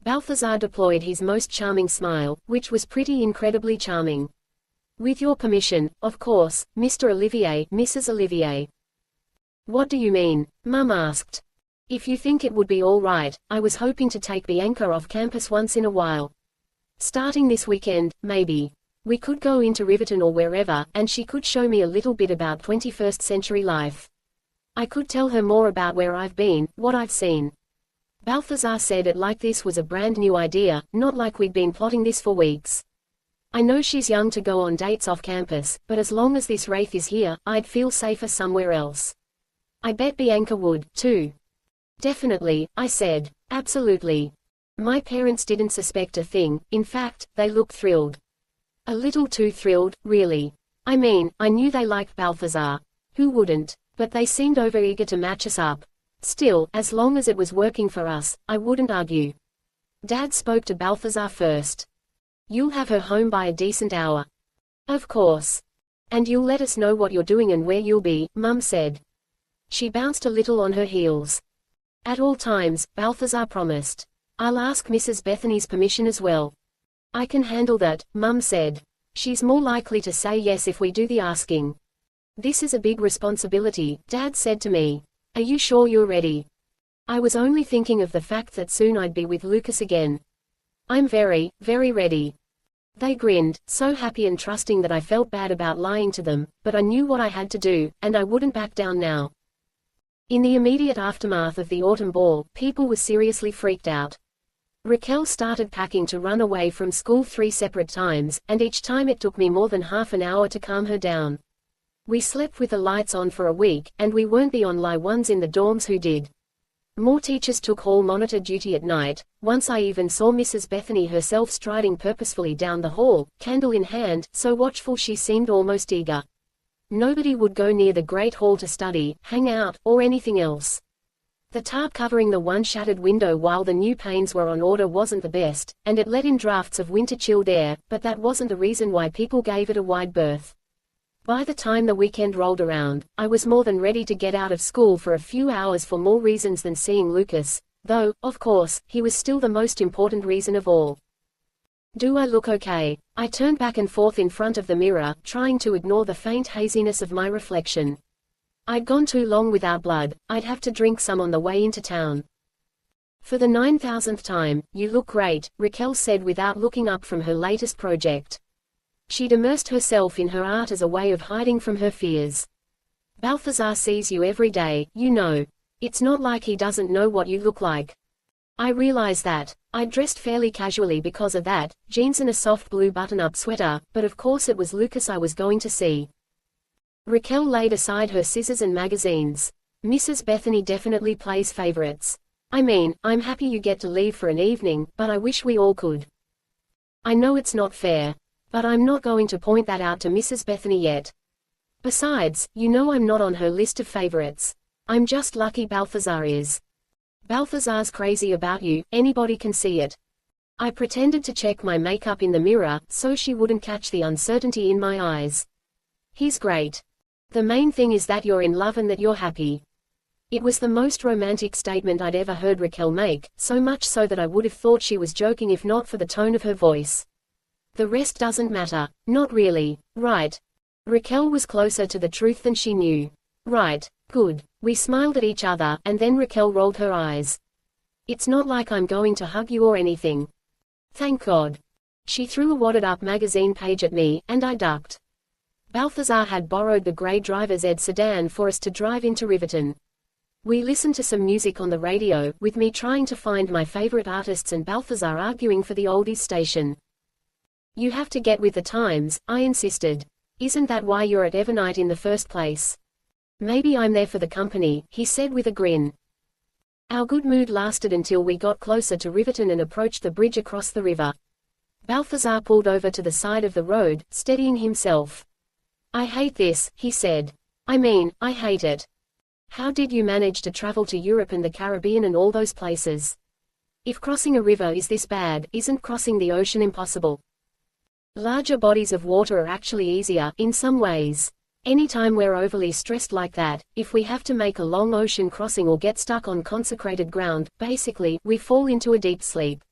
Balthazar deployed his most charming smile, which was pretty incredibly charming. With your permission, of course, Mr. Olivier, Mrs. Olivier. What do you mean? Mum asked. If you think it would be all right, I was hoping to take Bianca off campus once in a while. Starting this weekend, maybe. We could go into Riverton or wherever, and she could show me a little bit about 21st century life. I could tell her more about where I've been, what I've seen. Balthazar said it like this was a brand new idea, not like we'd been plotting this for weeks. I know she's young to go on dates off campus, but as long as this wraith is here, I'd feel safer somewhere else. I bet Bianca would, too. Definitely, I said. Absolutely. My parents didn't suspect a thing, in fact, they looked thrilled. A little too thrilled, really. I mean, I knew they liked Balthazar. Who wouldn't? But they seemed overeager to match us up. Still, as long as it was working for us, I wouldn't argue. Dad spoke to Balthazar first. You'll have her home by a decent hour. Of course. And you'll let us know what you're doing and where you'll be, Mum said. She bounced a little on her heels. At all times, Balthazar promised. I'll ask Mrs. Bethany's permission as well. I can handle that, Mum said. She's more likely to say yes if we do the asking. This is a big responsibility, Dad said to me. Are you sure you're ready? I was only thinking of the fact that soon I'd be with Lucas again. I'm very, very ready. They grinned, so happy and trusting that I felt bad about lying to them, but I knew what I had to do, and I wouldn't back down now. In the immediate aftermath of the autumn ball, people were seriously freaked out. Raquel started packing to run away from school 3 separate times, and each time it took me more than half an hour to calm her down. We slept with the lights on for a week, and we weren't the only ones in the dorms who did. More teachers took hall monitor duty at night. Once I even saw Mrs. Bethany herself striding purposefully down the hall, candle in hand, so watchful she seemed almost eager. Nobody would go near the Great Hall to study, hang out, or anything else. The tarp covering the one shattered window while the new panes were on order wasn't the best, and it let in drafts of winter-chilled air, but that wasn't the reason why people gave it a wide berth. By the time the weekend rolled around, I was more than ready to get out of school for a few hours for more reasons than seeing Lucas, though, of course, he was still the most important reason of all. Do I look okay? I turned back and forth in front of the mirror, trying to ignore the faint haziness of my reflection. I'd gone too long without blood. I'd have to drink some on the way into town. For the 9,000th time, you look great, Raquel said without looking up from her latest project. She'd immersed herself in her art as a way of hiding from her fears. Balthazar sees you every day, you know. It's not like he doesn't know what you look like. I realize that. I dressed fairly casually because of that, jeans and a soft blue button-up sweater, but of course it was Lucas I was going to see. Raquel laid aside her scissors and magazines. Mrs. Bethany definitely plays favorites. I mean, I'm happy you get to leave for an evening, but I wish we all could. I know it's not fair. But I'm not going to point that out to Mrs. Bethany yet. Besides, you know I'm not on her list of favorites. I'm just lucky Balthazar is. Balthazar's crazy about you, anybody can see it. I pretended to check my makeup in the mirror, so she wouldn't catch the uncertainty in my eyes. He's great. The main thing is that you're in love and that you're happy. It was the most romantic statement I'd ever heard Raquel make, so much so that I would have thought she was joking if not for the tone of her voice. The rest doesn't matter. Not really. Right. Raquel was closer to the truth than she knew. Right. Good. We smiled at each other, and then Raquel rolled her eyes. It's not like I'm going to hug you or anything. Thank God. She threw a wadded-up magazine page at me, and I ducked. Balthazar had borrowed the grey driver's ed sedan for us to drive into Riverton. We listened to some music on the radio, with me trying to find my favorite artists and Balthazar arguing for the oldies station. You have to get with the times, I insisted. Isn't that why you're at Evernight in the first place? Maybe I'm there for the company, he said with a grin. Our good mood lasted until we got closer to Riverton and approached the bridge across the river. Balthazar pulled over to the side of the road, steadying himself. I hate this, he said. I mean, I hate it. How did you manage to travel to Europe and the Caribbean and all those places? If crossing a river is this bad, isn't crossing the ocean impossible? Larger bodies of water are actually easier, in some ways. Anytime we're overly stressed like that, if we have to make a long ocean crossing or get stuck on consecrated ground, basically, we fall into a deep sleep.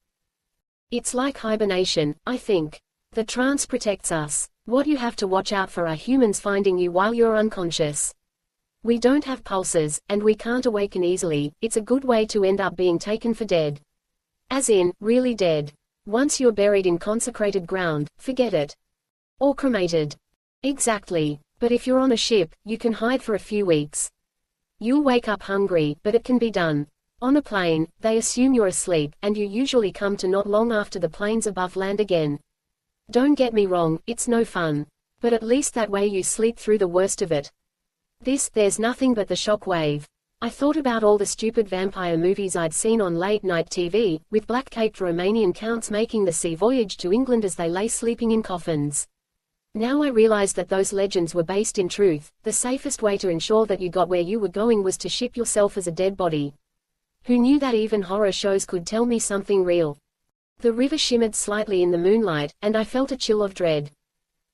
It's like hibernation, I think. The trance protects us. What you have to watch out for are humans finding you while you're unconscious. We don't have pulses, and we can't awaken easily. It's a good way to end up being taken for dead. As in, really dead. Once you're buried in consecrated ground, forget it. Or cremated. Exactly. But if you're on a ship, you can hide for a few weeks. You'll wake up hungry, but it can be done. On a plane, they assume you're asleep, and you usually come to not long after the plane's above land again. Don't get me wrong, it's no fun. But at least that way you sleep through the worst of it. There's nothing but the shock wave. I thought about all the stupid vampire movies I'd seen on late-night TV, with black-caped Romanian counts making the sea voyage to England as they lay sleeping in coffins. Now I realized that those legends were based in truth. The safest way to ensure that you got where you were going was to ship yourself as a dead body. Who knew that even horror shows could tell me something real? The river shimmered slightly in the moonlight, and I felt a chill of dread.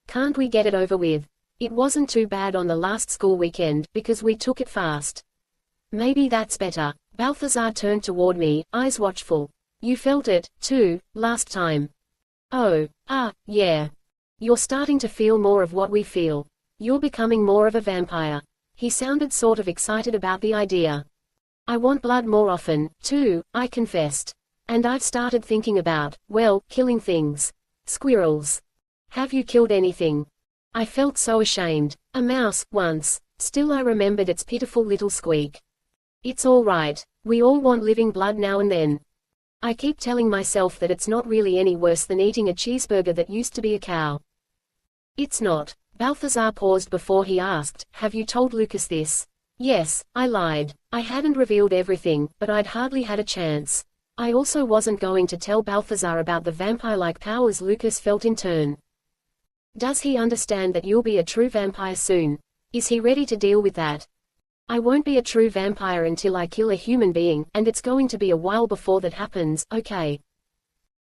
Can't we get it over with? It wasn't too bad on the last school weekend, because we took it fast. Maybe that's better. Balthazar turned toward me, eyes watchful. You felt it, too, last time. Oh, yeah. You're starting to feel more of what we feel. You're becoming more of a vampire. He sounded sort of excited about the idea. I want blood more often, too, I confessed. And I've started thinking about, well, killing things. Squirrels. Have you killed anything? I felt so ashamed. A mouse, once. Still I remembered its pitiful little squeak. It's all right. We all want living blood now and then. I keep telling myself that it's not really any worse than eating a cheeseburger that used to be a cow. It's not. Balthazar paused before he asked, have you told Lucas this? Yes, I lied. I hadn't revealed everything, but I'd hardly had a chance. I also wasn't going to tell Balthazar about the vampire-like powers Lucas felt in turn. Does he understand that you'll be a true vampire soon? Is he ready to deal with that? I won't be a true vampire until I kill a human being, and it's going to be a while before that happens, okay?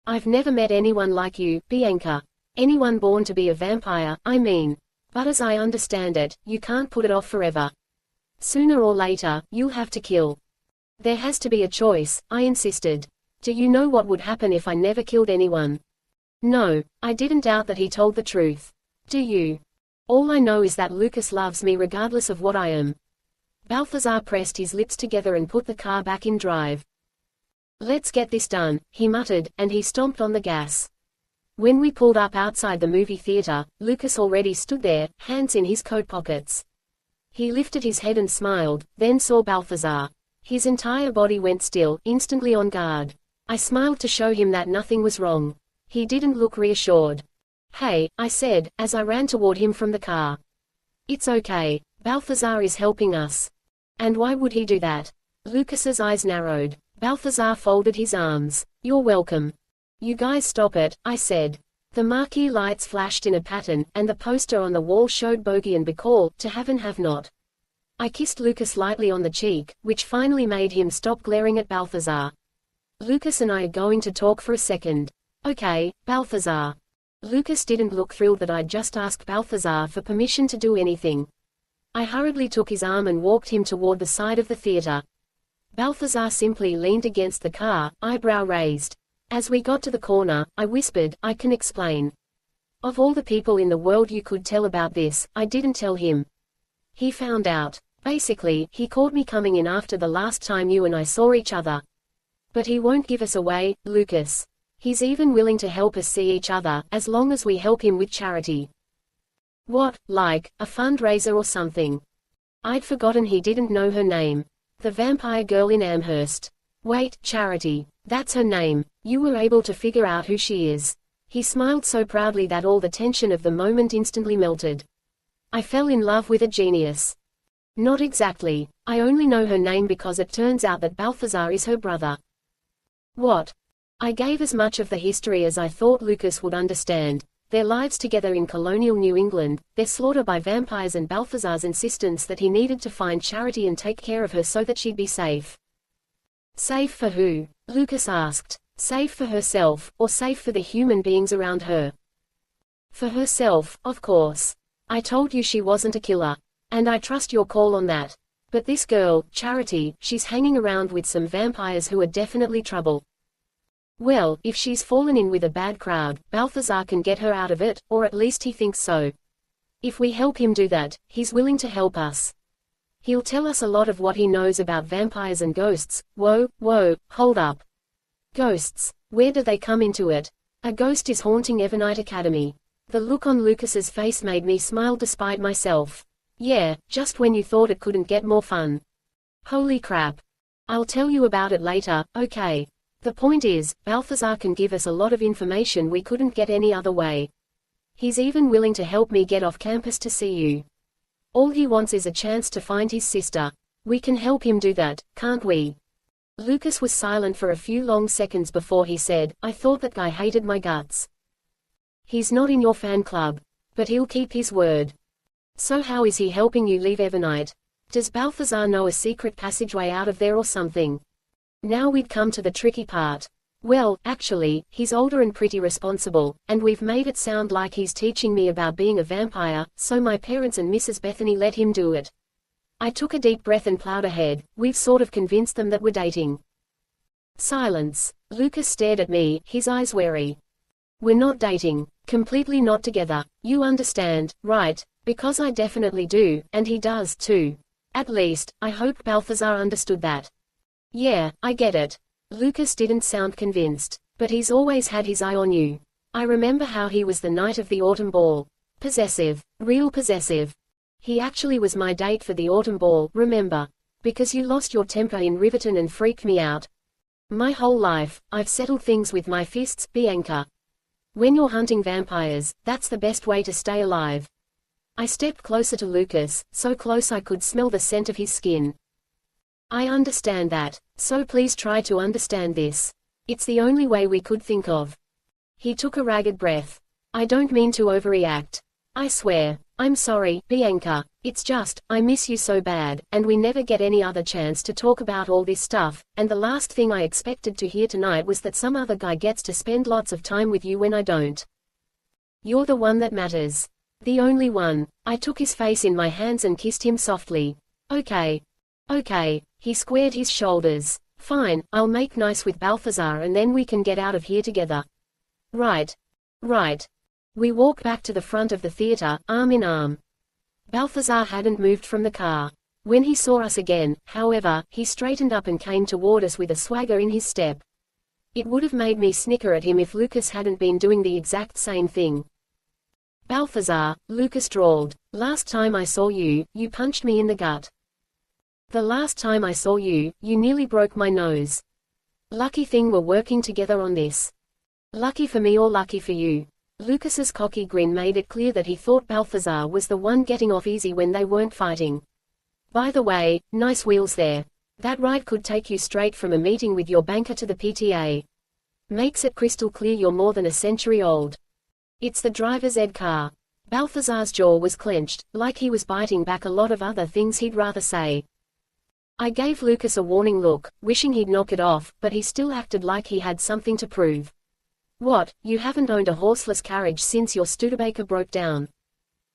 I've never met anyone like you, Bianca. Anyone born to be a vampire, I mean. But as I understand it, you can't put it off forever. Sooner or later, you'll have to kill. There has to be a choice, I insisted. Do you know what would happen if I never killed anyone? No, I didn't doubt that he told the truth. Do you? All I know is that Lucas loves me regardless of what I am. Balthazar pressed his lips together and put the car back in drive. Let's get this done, he muttered, and he stomped on the gas. When we pulled up outside the movie theater, Lucas already stood there, hands in his coat pockets. He lifted his head and smiled, then saw Balthazar. His entire body went still, instantly on guard. I smiled to show him that nothing was wrong. He didn't look reassured. Hey, I said, as I ran toward him from the car. It's okay. Balthazar is helping us. And why would he do that? Lucas's eyes narrowed. Balthazar folded his arms. You're welcome. You guys stop it, I said. The marquee lights flashed in a pattern, and the poster on the wall showed Bogey and Bacall, to have and have not. I kissed Lucas lightly on the cheek, which finally made him stop glaring at Balthazar. Lucas and I are going to talk for a second. Okay, Balthazar. Lucas didn't look thrilled that I'd just asked Balthazar for permission to do anything. I hurriedly took his arm and walked him toward the side of the theater. Balthazar simply leaned against the car, eyebrow raised. As we got to the corner, I whispered, I can explain. Of all the people in the world you could tell about this, I didn't tell him. He found out. Basically, he caught me coming in after the last time you and I saw each other. But he won't give us away, Lucas. He's even willing to help us see each other, as long as we help him with charity. What, like, a fundraiser or something? I'd forgotten he didn't know her name. The vampire girl in Amherst. Wait, Charity. That's her name. You were able to figure out who she is. He smiled so proudly that all the tension of the moment instantly melted. I fell in love with a genius. Not exactly. I only know her name because it turns out that Balthazar is her brother. What? I gave as much of the history as I thought Lucas would understand. Their lives together in colonial New England, their slaughter by vampires and Balthazar's insistence that he needed to find Charity and take care of her so that she'd be safe. Safe for who? Lucas asked. Safe for herself, or safe for the human beings around her? For herself, of course. I told you she wasn't a killer. And I trust your call on that. But this girl, Charity, she's hanging around with some vampires who are definitely trouble. Well, if she's fallen in with a bad crowd, Balthazar can get her out of it, or at least he thinks so. If we help him do that, he's willing to help us. He'll tell us a lot of what he knows about vampires and ghosts. Whoa, hold up. Ghosts. Where do they come into it? A ghost is haunting Evernight Academy. The look on Lucas's face made me smile despite myself. Yeah, just when you thought it couldn't get more fun. Holy crap. I'll tell you about it later, okay. The point is, Balthazar can give us a lot of information we couldn't get any other way. He's even willing to help me get off campus to see you. All he wants is a chance to find his sister. We can help him do that, can't we? Lucas was silent for a few long seconds before he said, I thought that guy hated my guts. He's not in your fan club. But he'll keep his word. So how is he helping you leave Evernight? Does Balthazar know a secret passageway out of there or something? Now we'd come to the tricky part. Well, actually, he's older and pretty responsible, and we've made it sound like he's teaching me about being a vampire, so my parents and Mrs. Bethany let him do it. I took a deep breath and plowed ahead. We've sort of convinced them that we're dating. Silence. Lucas stared at me, his eyes wary. We're not dating. Completely not together. You understand, right? Because I definitely do, and he does too. At least, I hope Balthazar understood that. Yeah, I get it. Lucas didn't sound convinced. But he's always had his eye on you. I remember how he was the night of the autumn ball. Possessive. Real possessive. He actually was my date for the autumn ball, remember? Because you lost your temper in Riverton and freaked me out. My whole life, I've settled things with my fists, Bianca. When you're hunting vampires, that's the best way to stay alive. I stepped closer to Lucas, so close I could smell the scent of his skin. I understand that, so please try to understand this. It's the only way we could think of. He took a ragged breath. I don't mean to overreact. I swear. I'm sorry, Bianca. It's just, I miss you so bad, and we never get any other chance to talk about all this stuff, and the last thing I expected to hear tonight was that some other guy gets to spend lots of time with you when I don't. You're the one that matters. The only one. I took his face in my hands and kissed him softly. Okay. Okay. He squared his shoulders. Fine, I'll make nice with Balthazar and then we can get out of here together. Right. Right. We walked back to the front of the theater, arm in arm. Balthazar hadn't moved from the car. When he saw us again, however, he straightened up and came toward us with a swagger in his step. It would have made me snicker at him if Lucas hadn't been doing the exact same thing. Balthazar, Lucas drawled. Last time I saw you, you punched me in the gut. The last time I saw you, you nearly broke my nose. Lucky thing we're working together on this. Lucky for me or lucky for you. Lucas's cocky grin made it clear that he thought Balthazar was the one getting off easy when they weren't fighting. By the way, nice wheels there. That ride could take you straight from a meeting with your banker to the PTA. Makes it crystal clear you're more than a century old. It's the driver's ed car. Balthazar's jaw was clenched, like he was biting back a lot of other things he'd rather say. I gave Lucas a warning look, wishing he'd knock it off, but he still acted like he had something to prove. What, you haven't owned a horseless carriage since your Studebaker broke down?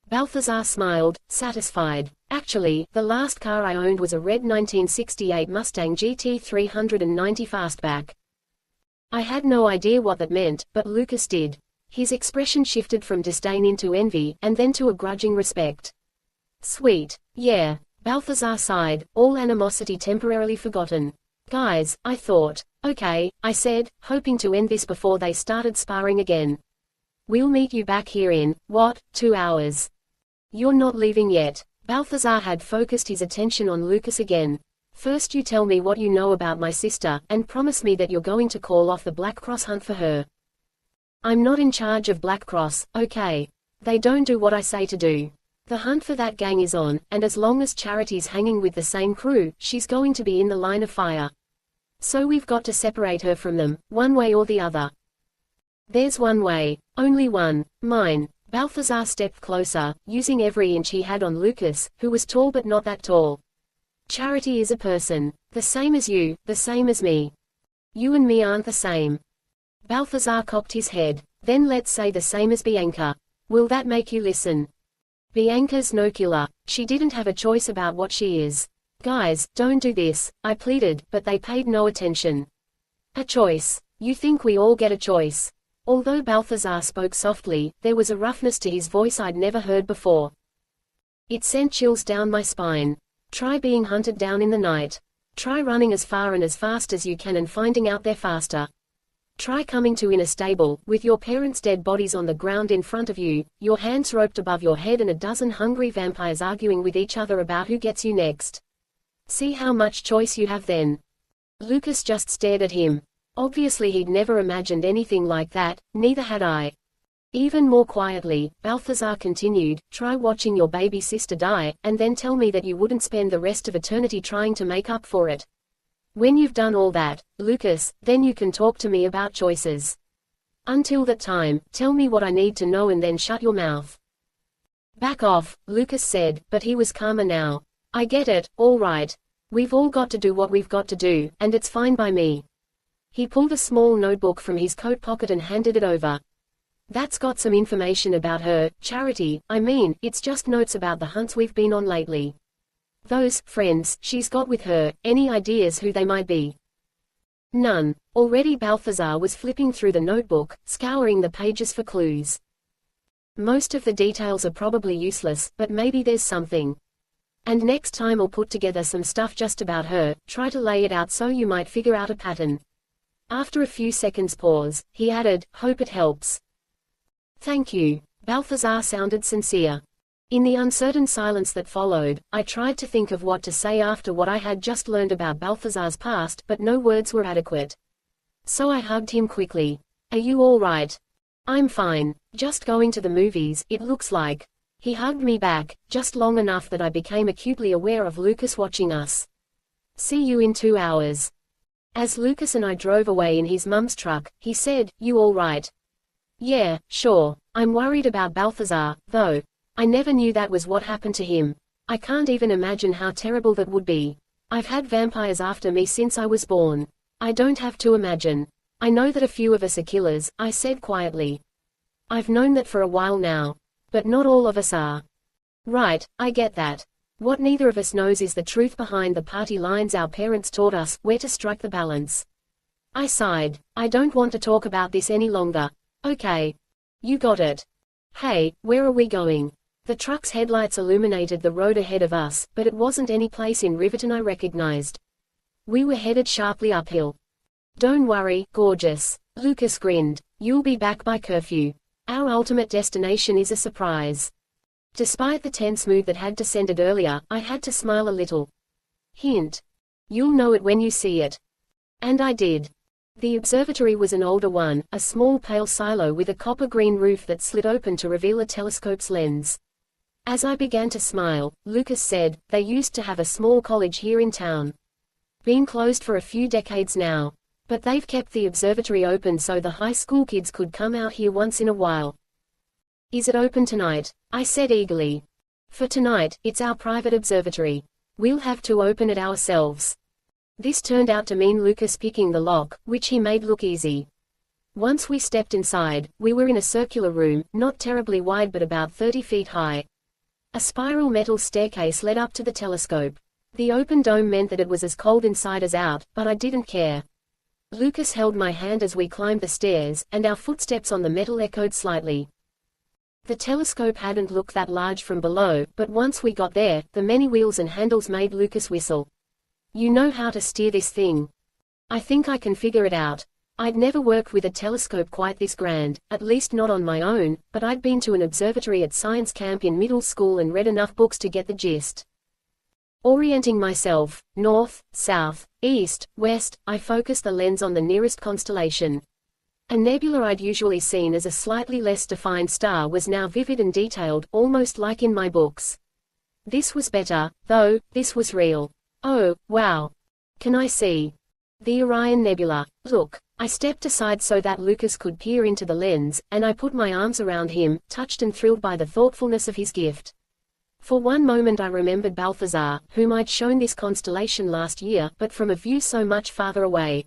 Balthazar smiled, satisfied. Actually, the last car I owned was a red 1968 Mustang GT 390 Fastback. I had no idea what that meant, but Lucas did. His expression shifted from disdain into envy, and then to a grudging respect. Sweet. Yeah. Balthazar sighed, all animosity temporarily forgotten. Guys, I thought. Okay, I said, hoping to end this before they started sparring again. We'll meet you back here in, what, 2 hours? You're not leaving yet. Balthazar had focused his attention on Lucas again. First you tell me what you know about my sister, and promise me that you're going to call off the Black Cross hunt for her. I'm not in charge of Black Cross, okay? They don't do what I say to do. The hunt for that gang is on, and as long as Charity's hanging with the same crew, she's going to be in the line of fire. So we've got to separate her from them, one way or the other. There's one way. Only one. Mine. Balthazar stepped closer, using every inch he had on Lucas, who was tall but not that tall. Charity is a person. The same as you, the same as me. You and me aren't the same. Balthazar cocked his head. Then let's say the same as Bianca. Will that make you listen? Bianca's no killer. She didn't have a choice about what she is. Guys, don't do this, I pleaded, but they paid no attention. A choice. You think we all get a choice? Although Balthazar spoke softly, there was a roughness to his voice I'd never heard before. It sent chills down my spine. Try being hunted down in the night. Try running as far and as fast as you can and finding out they're faster. Try coming to in a stable, with your parents' dead bodies on the ground in front of you, your hands roped above your head and a dozen hungry vampires arguing with each other about who gets you next. See how much choice you have then. Lucas just stared at him. Obviously he'd never imagined anything like that, neither had I. Even more quietly, Balthazar continued, try watching your baby sister die, and then tell me that you wouldn't spend the rest of eternity trying to make up for it. When you've done all that, Lucas, then you can talk to me about choices. Until that time, tell me what I need to know and then shut your mouth. Back off, Lucas said, but he was calmer now. I get it, all right. We've all got to do what we've got to do, and it's fine by me. He pulled a small notebook from his coat pocket and handed it over. That's got some information about her, Charity, I mean, it's just notes about the hunts we've been on lately. Those friends she's got with her, any ideas who they might be? None. Already Balthazar was flipping through the notebook, scouring the pages for clues. Most of the details are probably useless, but maybe there's something. And next time I'll put together some stuff just about her, try to lay it out so you might figure out a pattern. After a few seconds pause, he added, hope it helps. Thank you. Balthazar sounded sincere. In the uncertain silence that followed, I tried to think of what to say after what I had just learned about Balthazar's past, but no words were adequate. So I hugged him quickly. Are you all right? I'm fine. Just going to the movies, it looks like. He hugged me back, just long enough that I became acutely aware of Lucas watching us. See you in 2 hours. As Lucas and I drove away in his mum's truck, he said, You all right? Yeah, sure. I'm worried about Balthazar, though. I never knew that was what happened to him. I can't even imagine how terrible that would be. I've had vampires after me since I was born. I don't have to imagine. I know that a few of us are killers, I said quietly. I've known that for a while now. But not all of us are. Right, I get that. What neither of us knows is the truth behind the party lines our parents taught us, where to strike the balance. I sighed. I don't want to talk about this any longer. Okay. You got it. Hey, where are we going? The truck's headlights illuminated the road ahead of us, but it wasn't any place in Riverton I recognized. We were headed sharply uphill. Don't worry, gorgeous. Lucas grinned. You'll be back by curfew. Our ultimate destination is a surprise. Despite the tense mood that had descended earlier, I had to smile a little. Hint. You'll know it when you see it. And I did. The observatory was an older one, a small pale silo with a copper-green roof that slid open to reveal a telescope's lens. As I began to smile, Lucas said, They used to have a small college here in town. Been closed for a few decades now. But they've kept the observatory open so the high school kids could come out here once in a while. Is it open tonight? I said eagerly. For tonight, it's our private observatory. We'll have to open it ourselves. This turned out to mean Lucas picking the lock, which he made look easy. Once we stepped inside, we were in a circular room, not terribly wide but about 30 feet high. A spiral metal staircase led up to the telescope. The open dome meant that it was as cold inside as out, but I didn't care. Lucas held my hand as we climbed the stairs, and our footsteps on the metal echoed slightly. The telescope hadn't looked that large from below, but once we got there, the many wheels and handles made Lucas whistle. You know how to steer this thing? I think I can figure it out. I'd never worked with a telescope quite this grand, at least not on my own, but I'd been to an observatory at science camp in middle school and read enough books to get the gist. Orienting myself, north, south, east, west, I focused the lens on the nearest constellation. A nebula I'd usually seen as a slightly less defined star was now vivid and detailed, almost like in my books. This was better, though. This was real. Oh, wow. Can I see? The Orion Nebula. Look. I stepped aside so that Lucas could peer into the lens, and I put my arms around him, touched and thrilled by the thoughtfulness of his gift. For one moment I remembered Balthazar, whom I'd shown this constellation last year, but from a view so much farther away.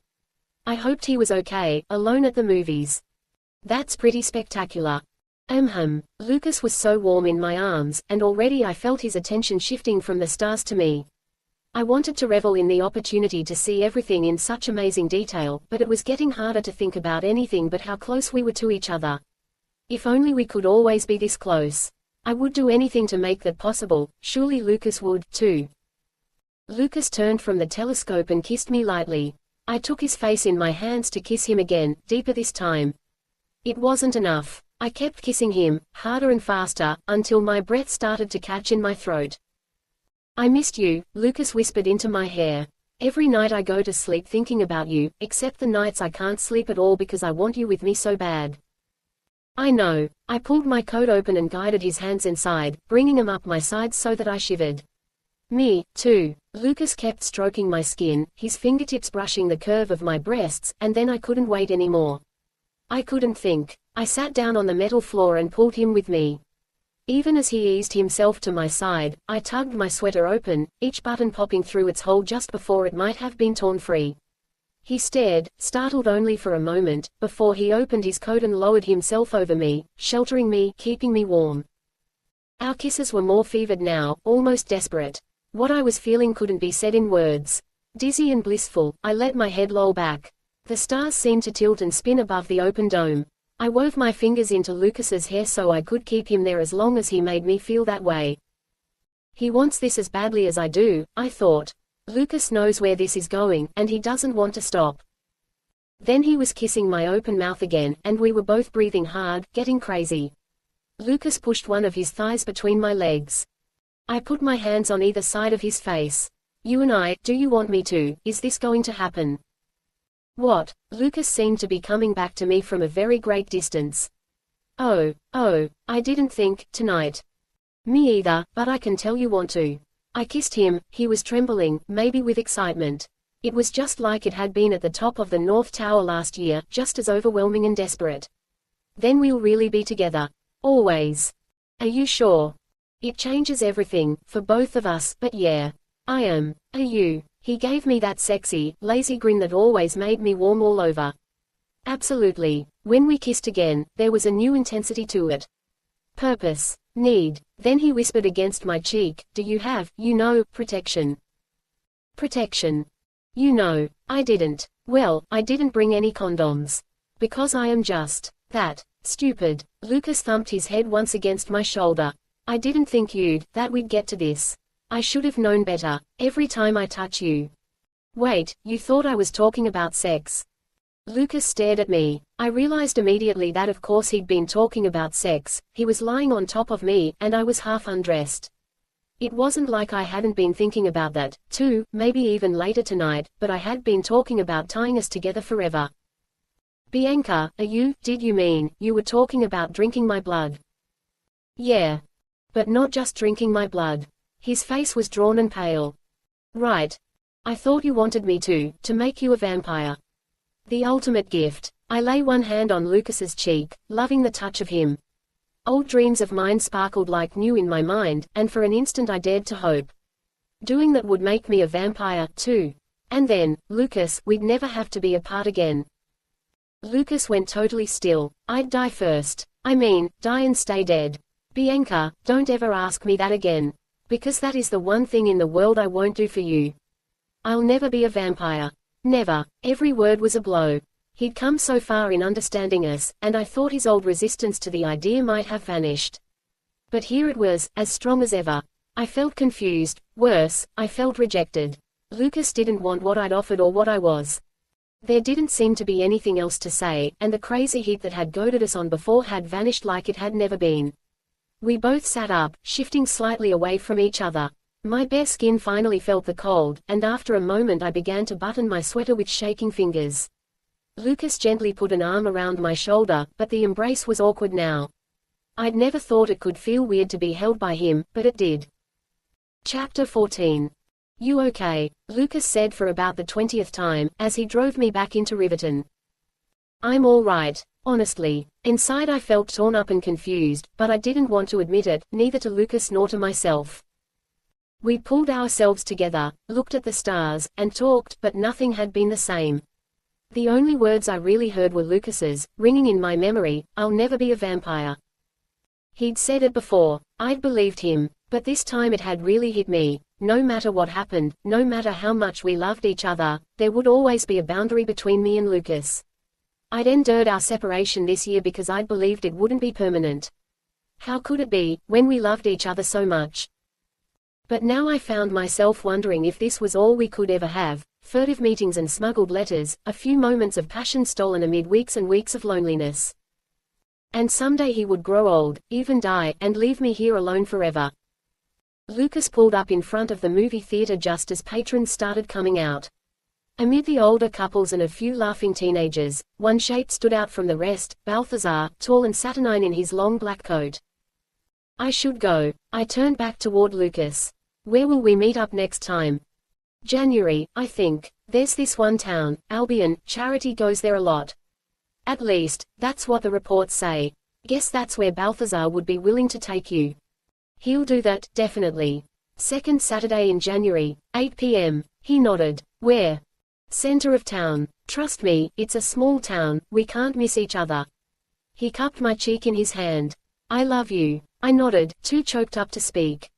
I hoped he was okay, alone at the movies. That's pretty spectacular. Lucas was so warm in my arms, and already I felt his attention shifting from the stars to me. I wanted to revel in the opportunity to see everything in such amazing detail, but it was getting harder to think about anything but how close we were to each other. If only we could always be this close. I would do anything to make that possible. Surely Lucas would, too. Lucas turned from the telescope and kissed me lightly. I took his face in my hands to kiss him again, deeper this time. It wasn't enough. I kept kissing him, harder and faster, until my breath started to catch in my throat. I missed you, Lucas whispered into my hair. Every night I go to sleep thinking about you, except the nights I can't sleep at all because I want you with me so bad. I know. I pulled my coat open and guided his hands inside, bringing them up my sides so that I shivered. Me, too. Lucas kept stroking my skin, his fingertips brushing the curve of my breasts, and then I couldn't wait anymore. I couldn't think. I sat down on the metal floor and pulled him with me. Even as he eased himself to my side, I tugged my sweater open, each button popping through its hole just before it might have been torn free. He stared, startled only for a moment, before he opened his coat and lowered himself over me, sheltering me, keeping me warm. Our kisses were more fevered now, almost desperate. What I was feeling couldn't be said in words. Dizzy and blissful, I let my head loll back. The stars seemed to tilt and spin above the open dome. I wove my fingers into Lucas's hair so I could keep him there as long as he made me feel that way. He wants this as badly as I do, I thought. Lucas knows where this is going, and he doesn't want to stop. Then he was kissing my open mouth again, and we were both breathing hard, getting crazy. Lucas pushed one of his thighs between my legs. I put my hands on either side of his face. You and I, do you want me to? Is this going to happen? What? Lucas seemed to be coming back to me from a very great distance. Oh, I didn't think, tonight. Me either, but I can tell you want to. I kissed him, he was trembling, maybe with excitement. It was just like it had been at the top of the North Tower last year, just as overwhelming and desperate. Then we'll really be together. Always. Are you sure? It changes everything, for both of us, but yeah. I am. Are you? He gave me that sexy, lazy grin that always made me warm all over. Absolutely. When we kissed again, there was a new intensity to it. Purpose. Need. Then he whispered against my cheek, do you have, protection? Protection. I didn't. Well, I didn't bring any condoms. Because I am just that stupid. Lucas thumped his head once against my shoulder. I didn't think that we'd get to this. I should have known better. Every time I touch you. Wait, you thought I was talking about sex? Lucas stared at me. I realized immediately that of course he'd been talking about sex. He was lying on top of me, and I was half undressed. It wasn't like I hadn't been thinking about that, too, maybe even later tonight, but I had been talking about tying us together forever. Bianca, did you mean, you were talking about drinking my blood? Yeah. But not just drinking my blood. His face was drawn and pale. Right. I thought you wanted me to make you a vampire. The ultimate gift. I lay one hand on Lucas's cheek, loving the touch of him. Old dreams of mine sparkled like new in my mind, and for an instant I dared to hope. Doing that would make me a vampire, too. And then, Lucas, we'd never have to be apart again. Lucas went totally still. I'd die first. I mean, die and stay dead. Bianca, don't ever ask me that again. Because that is the one thing in the world I won't do for you. I'll never be a vampire. Never. Every word was a blow. He'd come so far in understanding us, and I thought his old resistance to the idea might have vanished. But here it was, as strong as ever. I felt confused. Worse, I felt rejected. Lucas didn't want what I'd offered or what I was. There didn't seem to be anything else to say, and the crazy heat that had goaded us on before had vanished like it had never been. We both sat up, shifting slightly away from each other. My bare skin finally felt the cold, and after a moment I began to button my sweater with shaking fingers. Lucas gently put an arm around my shoulder, but the embrace was awkward now. I'd never thought it could feel weird to be held by him, but it did. Chapter 14. You okay? Lucas said for about the 20th time, as he drove me back into Riverton. I'm all right, honestly. Inside I felt torn up and confused, but I didn't want to admit it, neither to Lucas nor to myself. We pulled ourselves together, looked at the stars, and talked, but nothing had been the same. The only words I really heard were Lucas's, ringing in my memory, I'll never be a vampire. He'd said it before. I'd believed him, but this time it had really hit me. No matter what happened, no matter how much we loved each other, there would always be a boundary between me and Lucas. I'd endured our separation this year because I'd believed it wouldn't be permanent. How could it be, when we loved each other so much? But now I found myself wondering if this was all we could ever have. Furtive meetings and smuggled letters, a few moments of passion stolen amid weeks and weeks of loneliness. And someday he would grow old, even die, and leave me here alone forever. Lucas pulled up in front of the movie theater just as patrons started coming out. Amid the older couples and a few laughing teenagers, one shape stood out from the rest, Balthazar, tall and saturnine in his long black coat. I should go. I turned back toward Lucas. Where will we meet up next time? January, I think. There's this one town, Albion, Charity goes there a lot. At least, that's what the reports say. Guess that's where Balthazar would be willing to take you. He'll do that, definitely. Second Saturday in January, 8 p.m. He nodded. Where? Center of town. Trust me, it's a small town, we can't miss each other. He cupped my cheek in his hand. I love you. I nodded, too choked up to speak.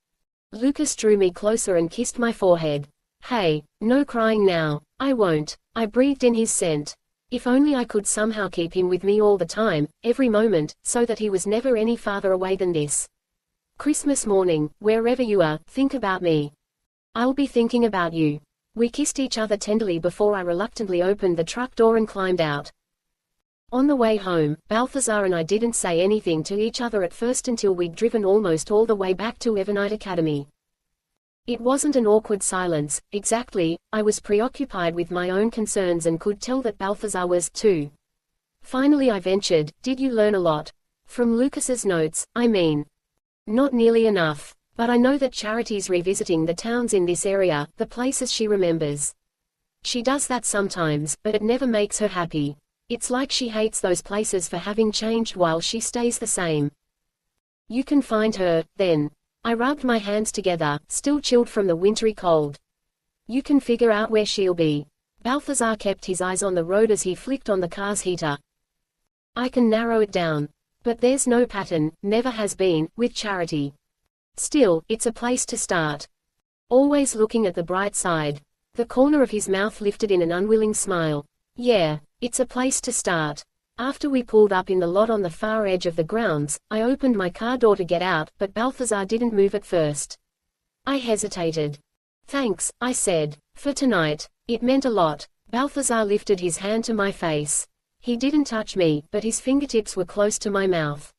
Lucas drew me closer and kissed my forehead. Hey, no crying now. I won't. I breathed in his scent. If only I could somehow keep him with me all the time, every moment, so that he was never any farther away than this. Christmas morning, wherever you are, think about me. I'll be thinking about you. We kissed each other tenderly before I reluctantly opened the truck door and climbed out. On the way home, Balthazar and I didn't say anything to each other at first until we'd driven almost all the way back to Evernight Academy. It wasn't an awkward silence, exactly. I was preoccupied with my own concerns and could tell that Balthazar was, too. Finally I ventured, "Did you learn a lot? From Lucas's notes, I mean." "Not nearly enough. But I know that Charity's revisiting the towns in this area, the places she remembers. She does that sometimes, but it never makes her happy. It's like she hates those places for having changed while she stays the same." "You can find her, then." I rubbed my hands together, still chilled from the wintry cold. "You can figure out where she'll be." Balthazar kept his eyes on the road as he flicked on the car's heater. "I can narrow it down. But there's no pattern, never has been, with Charity. Still, it's a place to start." Always looking at the bright side. The corner of his mouth lifted in an unwilling smile. "Yeah, it's a place to start." After we pulled up in the lot on the far edge of the grounds, I opened my car door to get out, but Balthazar didn't move at first. I hesitated. "Thanks," I said, "for tonight. It meant a lot." Balthazar lifted his hand to my face. He didn't touch me, but his fingertips were close to my mouth.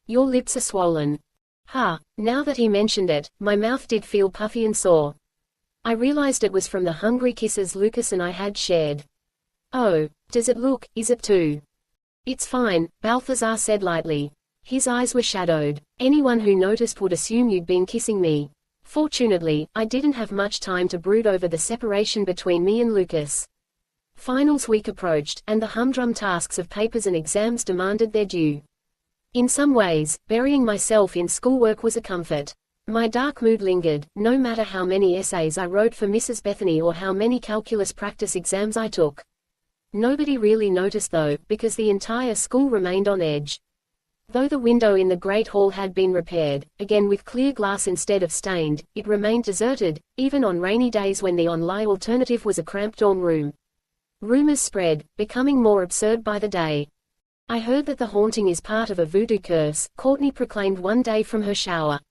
"Your lips are swollen." Now that he mentioned it, my mouth did feel puffy and sore. I realized it was from the hungry kisses Lucas and I had shared. "Oh, does it look, is it too?" "It's fine," Balthazar said lightly. His eyes were shadowed. "Anyone who noticed would assume you'd been kissing me." Fortunately, I didn't have much time to brood over the separation between me and Lucas. Finals week approached, and the humdrum tasks of papers and exams demanded their due. In some ways, burying myself in schoolwork was a comfort. My dark mood lingered, no matter how many essays I wrote for Mrs. Bethany or how many calculus practice exams I took. Nobody really noticed though, because the entire school remained on edge. Though the window in the Great Hall had been repaired, again with clear glass instead of stained, it remained deserted, even on rainy days when the online alternative was a cramped dorm room. Rumors spread, becoming more absurd by the day. "I heard that the haunting is part of a voodoo curse," Courtney proclaimed one day from her shower.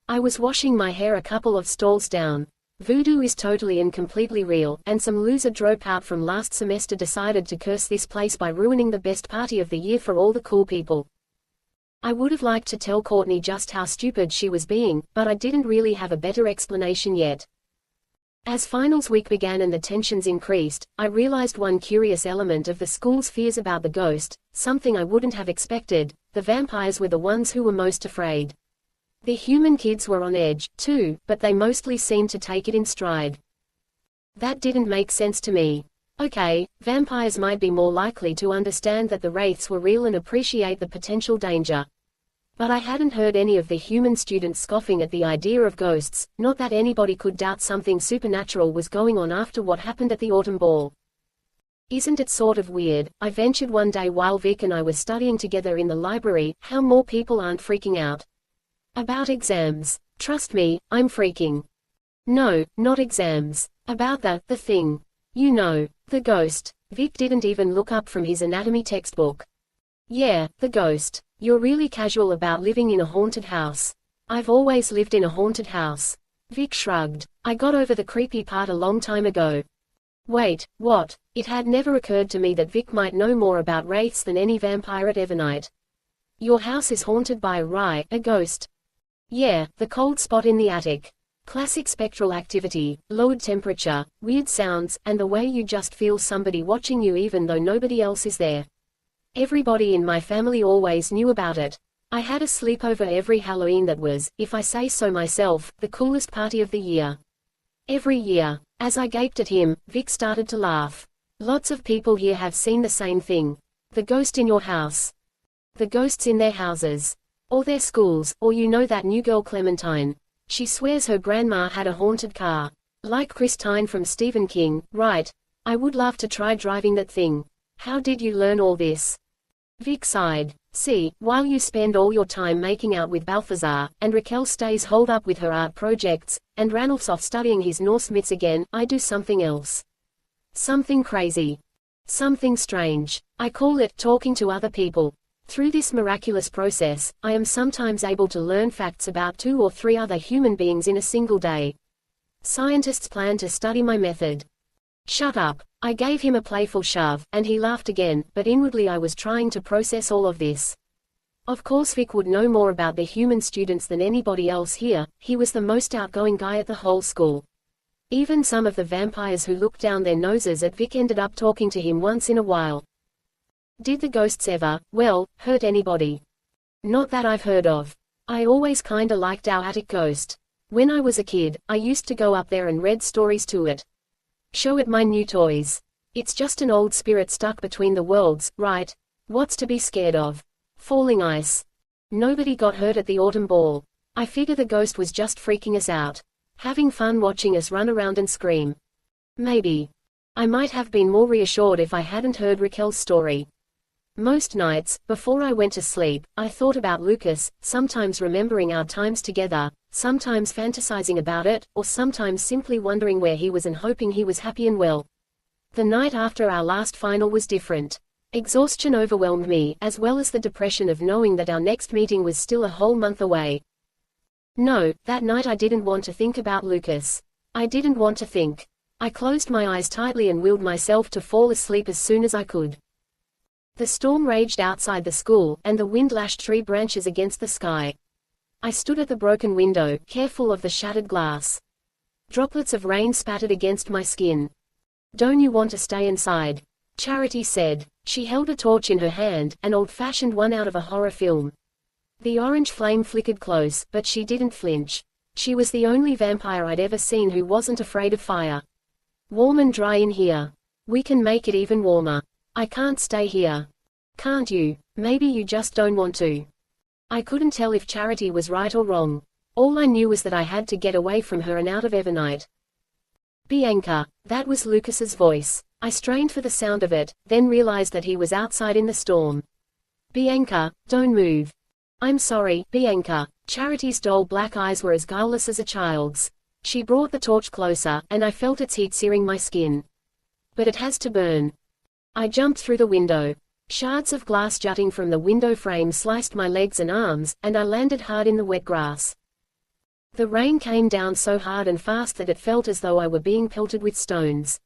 I was washing my hair a couple of stalls down. "Voodoo is totally and completely real, and some loser dropout from last semester decided to curse this place by ruining the best party of the year for all the cool people." I would have liked to tell Courtney just how stupid she was being, but I didn't really have a better explanation yet. As finals week began and the tensions increased, I realized one curious element of the school's fears about the ghost, something I wouldn't have expected. The vampires were the ones who were most afraid. The human kids were on edge, too, but they mostly seemed to take it in stride. That didn't make sense to me. Okay, vampires might be more likely to understand that the wraiths were real and appreciate the potential danger. But I hadn't heard any of the human students scoffing at the idea of ghosts, not that anybody could doubt something supernatural was going on after what happened at the autumn ball. "Isn't it sort of weird," I ventured one day while Vic and I were studying together in the library, "how more people aren't freaking out about exams?" "Trust me, I'm freaking." "No, not exams. About the thing. You know, the ghost." Vic didn't even look up from his anatomy textbook. "Yeah, the ghost. You're really casual about living in a haunted house." "I've always lived in a haunted house." Vic shrugged. "I got over the creepy part a long time ago." Wait, what? It had never occurred to me that Vic might know more about wraiths than any vampire at Evernight. "Your house is haunted by a ghost." "Yeah, the cold spot in the attic. Classic spectral activity, lowered temperature, weird sounds, and the way you just feel somebody watching you even though nobody else is there. Everybody in my family always knew about it. I had a sleepover every Halloween that was, if I say so myself, the coolest party of the year. Every year." As I gaped at him, Vic started to laugh. "Lots of people here have seen the same thing. The ghost in your house. The ghosts in their houses. Or their schools, or you know that new girl Clementine. She swears her grandma had a haunted car. Like Christine from Stephen King, right? I would love to try driving that thing. How did you learn all this?" Vic sighed. "See, while you spend all your time making out with Balthazar, and Raquel stays holed up with her art projects, and Ranulph's off studying his Norse myths again, I do something else. Something crazy. Something strange. I call it talking to other people. Through this miraculous process, I am sometimes able to learn facts about 2 or 3 other human beings in a single day. Scientists plan to study my method. Shut up. I gave him a playful shove, and he laughed again, but inwardly I was trying to process all of this. Of course Vic would know more about the human students than anybody else here. He was the most outgoing guy at the whole school. Even some of the vampires who looked down their noses at Vic ended up talking to him once in a while. Did the ghosts ever, well, hurt anybody? Not that I've heard of. I always kinda liked our attic ghost. When I was a kid, I used to go up there and read stories to it. Show it my new toys. It's just an old spirit stuck between the worlds, right? What's to be scared of? Falling ice. Nobody got hurt at the autumn ball. I figure the ghost was just freaking us out. Having fun watching us run around and scream. Maybe. I might have been more reassured if I hadn't heard Raquel's story. Most nights, before I went to sleep, I thought about Lucas, sometimes remembering our times together, sometimes fantasizing about it, or sometimes simply wondering where he was and hoping he was happy and well. The night after our last final was different. Exhaustion overwhelmed me, as well as the depression of knowing that our next meeting was still a whole month away. No, that night I didn't want to think about Lucas. I didn't want to think. I closed my eyes tightly and willed myself to fall asleep as soon as I could. The storm raged outside the school, and the wind lashed tree branches against the sky. I stood at the broken window, careful of the shattered glass. Droplets of rain spattered against my skin. "Don't you want to stay inside?" Charity said. She held a torch in her hand, an old-fashioned one out of a horror film. The orange flame flickered close, but she didn't flinch. She was the only vampire I'd ever seen who wasn't afraid of fire. "Warm and dry in here. We can make it even warmer." "I can't stay here." "Can't you? Maybe you just don't want to." I couldn't tell if Charity was right or wrong. All I knew was that I had to get away from her and out of Evernight. Bianca. That was Lucas's voice. I strained for the sound of it, then realized that he was outside in the storm. "Bianca, don't move." "I'm sorry, Bianca." Charity's dull black eyes were as guileless as a child's. She brought the torch closer, and I felt its heat searing my skin. "But it has to burn." I jumped through the window. Shards of glass jutting from the window frame sliced my legs and arms, and I landed hard in the wet grass. The rain came down so hard and fast that it felt as though I were being pelted with stones.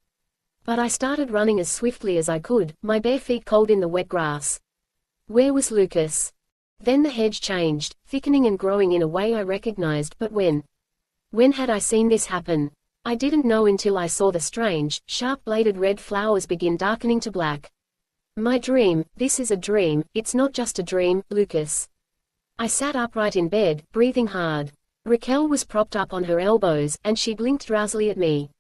But I started running as swiftly as I could, my bare feet cold in the wet grass. Where was Lucas? Then the hedge changed, thickening and growing in a way I recognized, but when? When had I seen this happen? I didn't know until I saw the strange, sharp-bladed red flowers begin darkening to black. My dream, this is a dream, it's not just a dream, Lucas. I sat upright in bed, breathing hard. Raquel was propped up on her elbows, and she blinked drowsily at me.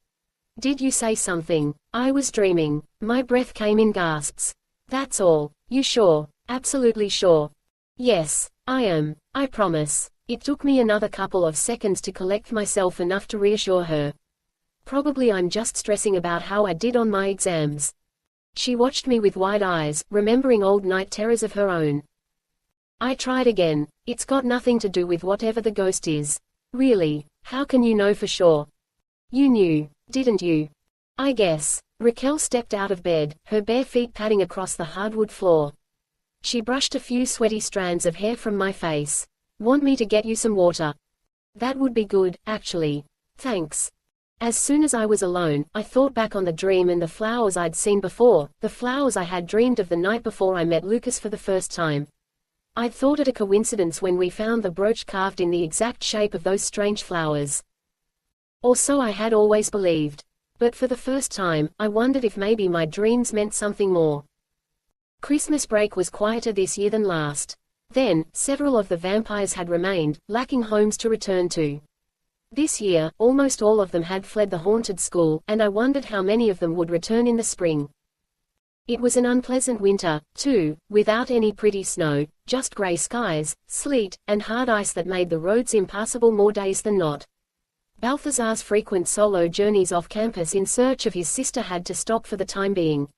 "Did you say something?" "I was dreaming." My breath came in gasps. "That's all. You sure?" "Absolutely sure." "Yes, I am. I promise." It took me another couple of seconds to collect myself enough to reassure her. "Probably I'm just stressing about how I did on my exams." She watched me with wide eyes, remembering old night terrors of her own. I tried again. "It's got nothing to do with whatever the ghost is." "Really? How can you know for sure?" "You knew, didn't you?" "I guess." Raquel stepped out of bed, her bare feet padding across the hardwood floor. She brushed a few sweaty strands of hair from my face. "Want me to get you some water?" "That would be good, actually. Thanks." As soon as I was alone, I thought back on the dream and the flowers I'd seen before, the flowers I had dreamed of the night before I met Lucas for the first time. I'd thought it a coincidence when we found the brooch carved in the exact shape of those strange flowers. Or so I had always believed. But for the first time, I wondered if maybe my dreams meant something more. Christmas break was quieter this year than last. Then, several of the vampires had remained, lacking homes to return to. This year, almost all of them had fled the haunted school, and I wondered how many of them would return in the spring. It was an unpleasant winter, too, without any pretty snow, just gray skies, sleet, and hard ice that made the roads impassable more days than not. Balthazar's frequent solo journeys off campus in search of his sister had to stop for the time being.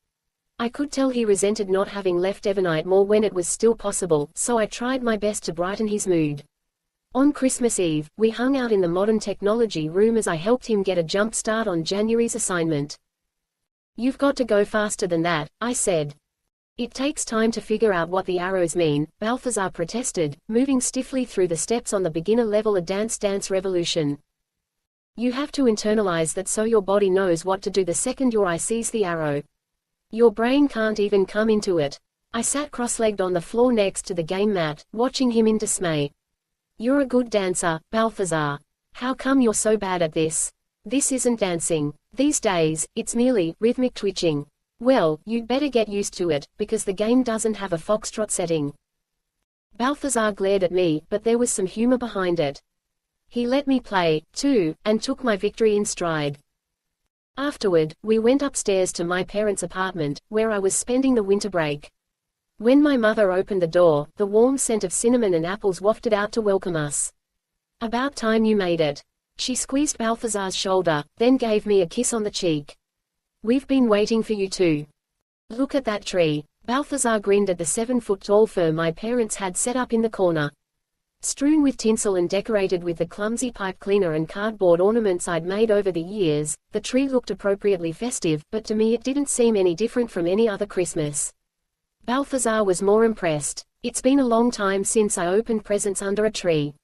I could tell he resented not having left Evernight more when it was still possible, so I tried my best to brighten his mood. On Christmas Eve, we hung out in the modern technology room as I helped him get a jump start on January's assignment. "You've got to go faster than that," I said. "It takes time to figure out what the arrows mean," Balthazar protested, moving stiffly through the steps on the beginner level a Dance Dance Revolution. You have to internalize that so your body knows what to do the second your eye sees the arrow. Your brain can't even come into it. I sat cross-legged on the floor next to the game mat, watching him in dismay. You're a good dancer, Balthazar. How come you're so bad at this? This isn't dancing. These days, it's merely rhythmic twitching. Well, you'd better get used to it, because the game doesn't have a foxtrot setting. Balthazar glared at me, but there was some humor behind it. He let me play, too, and took my victory in stride. Afterward, we went upstairs to my parents' apartment, where I was spending the winter break. When my mother opened the door, the warm scent of cinnamon and apples wafted out to welcome us. About time you made it. She squeezed Balthazar's shoulder, then gave me a kiss on the cheek. We've been waiting for you too. Look at that tree. Balthazar grinned at the 7-foot-tall fir my parents had set up in the corner. Strewn with tinsel and decorated with the clumsy pipe cleaner and cardboard ornaments I'd made over the years, the tree looked appropriately festive, but to me it didn't seem any different from any other Christmas. Balthazar was more impressed. It's been a long time since I opened presents under a tree.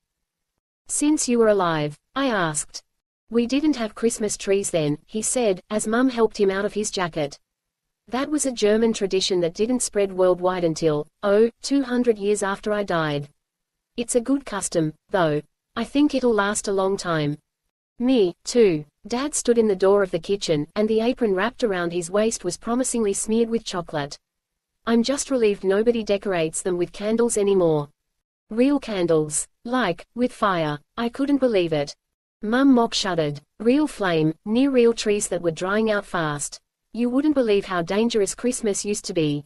Since you were alive? I asked. We didn't have Christmas trees then, he said, as Mum helped him out of his jacket. That was a German tradition that didn't spread worldwide until, 200 years after I died. It's a good custom, though. I think it'll last a long time. Me, too. Dad stood in the door of the kitchen, and the apron wrapped around his waist was promisingly smeared with chocolate. I'm just relieved nobody decorates them with candles anymore. Real candles. Like, with fire. I couldn't believe it. Mum mock shuddered. Real flame, near real trees that were drying out fast. You wouldn't believe how dangerous Christmas used to be.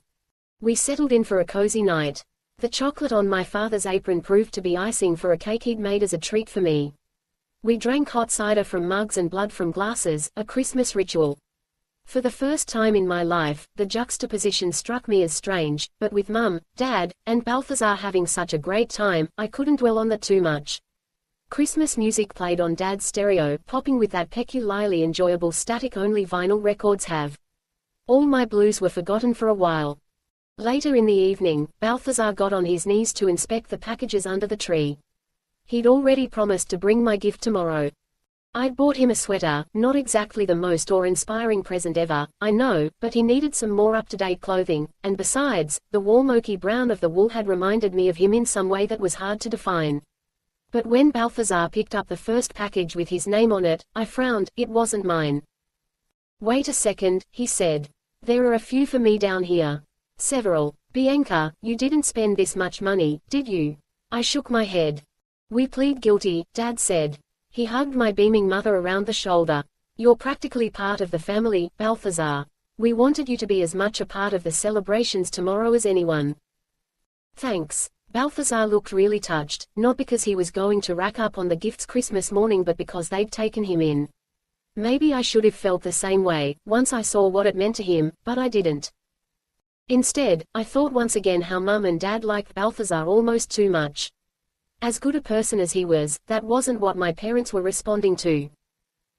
We settled in for a cozy night. The chocolate on my father's apron proved to be icing for a cake he'd made as a treat for me. We drank hot cider from mugs and blood from glasses, a Christmas ritual. For the first time in my life, the juxtaposition struck me as strange, but with Mum, Dad, and Balthazar having such a great time, I couldn't dwell on that too much. Christmas music played on Dad's stereo, popping with that peculiarly enjoyable static-only vinyl records have. All my blues were forgotten for a while. Later in the evening, Balthazar got on his knees to inspect the packages under the tree. He'd already promised to bring my gift tomorrow. I'd bought him a sweater, not exactly the most awe-inspiring present ever, I know, but he needed some more up-to-date clothing, and besides, the warm oaky brown of the wool had reminded me of him in some way that was hard to define. But when Balthazar picked up the first package with his name on it, I frowned. It wasn't mine. Wait a second, he said. There are a few for me down here. Several. Bianca, you didn't spend this much money, did you? I shook my head. We plead guilty, Dad said. He hugged my beaming mother around the shoulder. You're practically part of the family, Balthazar. We wanted you to be as much a part of the celebrations tomorrow as anyone. Thanks. Balthazar looked really touched, not because he was going to rack up on the gifts Christmas morning but because they'd taken him in. Maybe I should have felt the same way, once I saw what it meant to him, but I didn't. Instead, I thought once again how Mum and Dad liked Balthazar almost too much. As good a person as he was, that wasn't what my parents were responding to.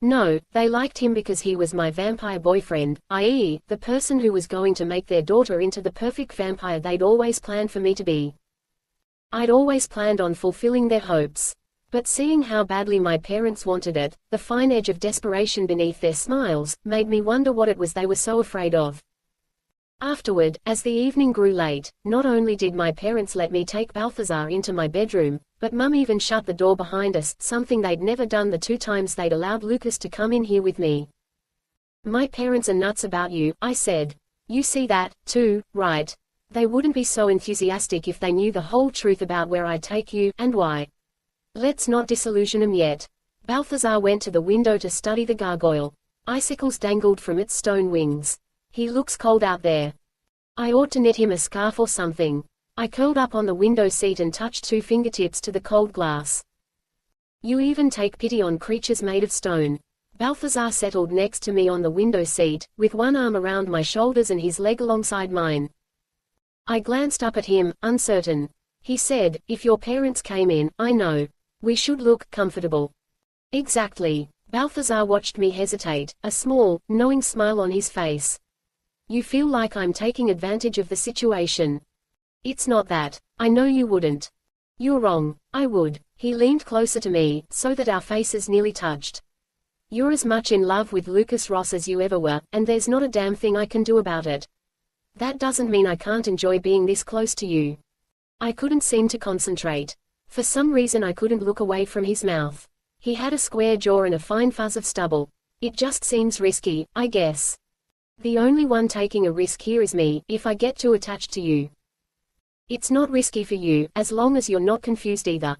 No, they liked him because he was my vampire boyfriend, i.e., the person who was going to make their daughter into the perfect vampire they'd always planned for me to be. I'd always planned on fulfilling their hopes. But seeing how badly my parents wanted it, the fine edge of desperation beneath their smiles, made me wonder what it was they were so afraid of. Afterward, as the evening grew late, not only did my parents let me take Balthazar into my bedroom, but Mum even shut the door behind us, something they'd never done the 2 times they'd allowed Lucas to come in here with me. My parents are nuts about you, I said. You see that, too, right? They wouldn't be so enthusiastic if they knew the whole truth about where I'd take you, and why. Let's not disillusion 'em yet. Balthazar went to the window to study the gargoyle. Icicles dangled from its stone wings. He looks cold out there. I ought to knit him a scarf or something. I curled up on the window seat and touched 2 fingertips to the cold glass. You even take pity on creatures made of stone. Balthazar settled next to me on the window seat, with one arm around my shoulders and his leg alongside mine. I glanced up at him, uncertain. He said, if your parents came in, I know. We should look comfortable. Exactly. Balthazar watched me hesitate, a small, knowing smile on his face. You feel like I'm taking advantage of the situation. It's not that. I know you wouldn't. You're wrong. I would. He leaned closer to me, so that our faces nearly touched. You're as much in love with Lucas Ross as you ever were, and there's not a damn thing I can do about it. That doesn't mean I can't enjoy being this close to you. I couldn't seem to concentrate. For some reason I couldn't look away from his mouth. He had a square jaw and a fine fuzz of stubble. It just seems risky, I guess. The only one taking a risk here is me, if I get too attached to you. It's not risky for you, as long as you're not confused either.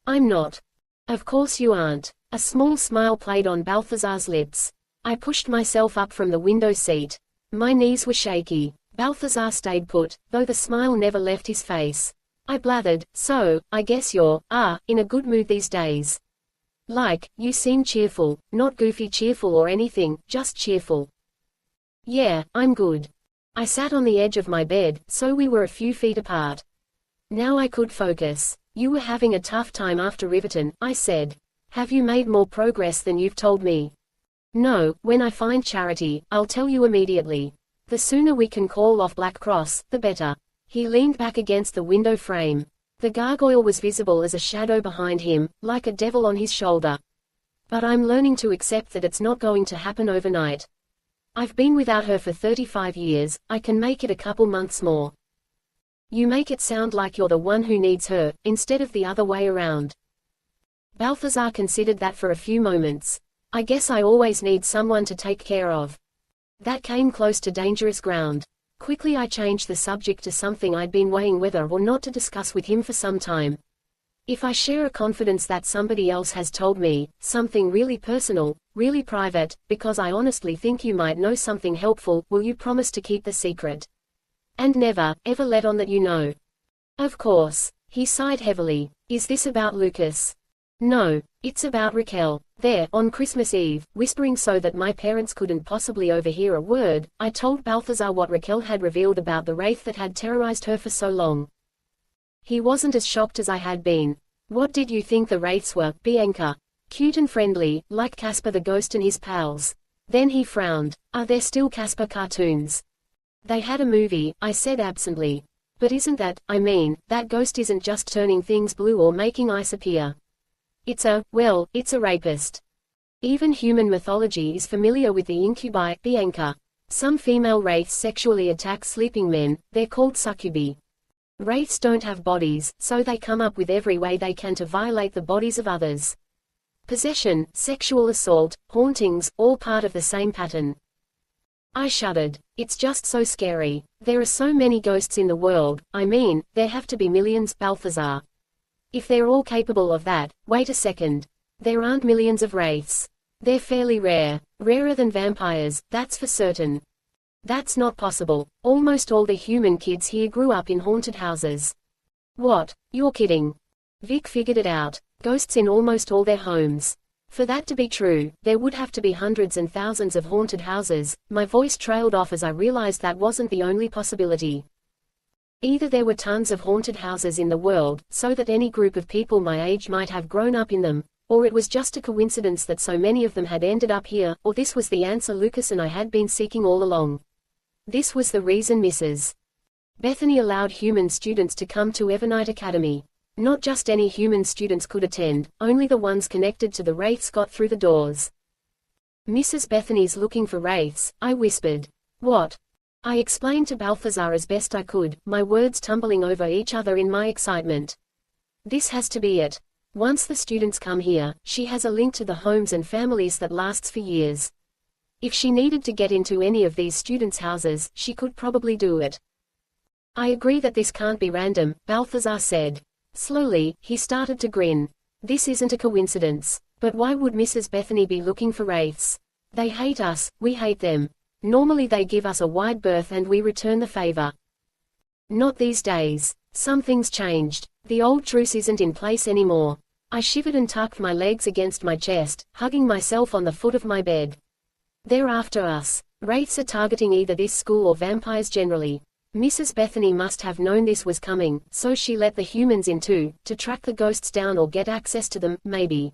I'm not. Of course you aren't. A small smile played on Balthazar's lips. I pushed myself up from the window seat. My knees were shaky. Balthazar stayed put, though the smile never left his face. I blathered, so, I guess you're, in a good mood these days. Like, you seem cheerful, not goofy cheerful or anything, just cheerful. Yeah, I'm good. I sat on the edge of my bed, so we were a few feet apart. Now I could focus. You were having a tough time after Riverton, I said. Have you made more progress than you've told me? No, when I find Charity, I'll tell you immediately. The sooner we can call off Black Cross, the better. He leaned back against the window frame. The gargoyle was visible as a shadow behind him, like a devil on his shoulder. But I'm learning to accept that it's not going to happen overnight. I've been without her for 35 years, I can make it a couple months more. You make it sound like you're the one who needs her, instead of the other way around. Balthazar considered that for a few moments. I guess I always need someone to take care of. That came close to dangerous ground. Quickly I changed the subject to something I'd been weighing whether or not to discuss with him for some time. If I share a confidence that somebody else has told me, something really personal, really private, because I honestly think you might know something helpful, will you promise to keep the secret? And never, ever let on that you know. Of course. He sighed heavily. Is this about Lucas? No, it's about Raquel. There, on Christmas Eve, whispering so that my parents couldn't possibly overhear a word, I told Balthazar what Raquel had revealed about the wraith that had terrorized her for so long. He wasn't as shocked as I had been. What did you think the wraiths were, Bianca? Cute and friendly, like Casper the Ghost and his pals. Then he frowned. Are there still Casper cartoons? They had a movie, I said absently. But isn't that, that ghost isn't just turning things blue or making ice appear. It's a rapist. Even human mythology is familiar with the incubi, Bianca. Some female wraiths sexually attack sleeping men, they're called succubi. Wraiths don't have bodies, so they come up with every way they can to violate the bodies of others. Possession, sexual assault, hauntings, all part of the same pattern. I shuddered. It's just so scary. There are so many ghosts in the world, there have to be millions, Balthazar. If they're all capable of that, wait a second. There aren't millions of wraiths. They're fairly rare. Rarer than vampires, that's for certain. That's not possible. Almost all the human kids here grew up in haunted houses. What? You're kidding. Vic figured it out. Ghosts in almost all their homes. For that to be true, there would have to be hundreds and thousands of haunted houses. My voice trailed off as I realized that wasn't the only possibility. Either there were tons of haunted houses in the world, so that any group of people my age might have grown up in them, or it was just a coincidence that so many of them had ended up here, or this was the answer Lucas and I had been seeking all along. This was the reason Mrs. Bethany allowed human students to come to Evernight Academy. Not just any human students could attend, only the ones connected to the wraiths got through the doors. Mrs. Bethany's looking for wraiths, I whispered. What? I explained to Balthazar as best I could, my words tumbling over each other in my excitement. This has to be it. Once the students come here, she has a link to the homes and families that lasts for years. If she needed to get into any of these students' houses, she could probably do it. I agree that this can't be random, Balthazar said. Slowly, he started to grin. This isn't a coincidence. But why would Mrs. Bethany be looking for wraiths? They hate us, we hate them. Normally they give us a wide berth and we return the favor. Not these days. Something's changed. The old truce isn't in place anymore. I shivered and tucked my legs against my chest, hugging myself on the foot of my bed. They're after us. Wraiths are targeting either this school or vampires generally. Mrs. Bethany must have known this was coming, so she let the humans in too, to track the ghosts down or get access to them, maybe.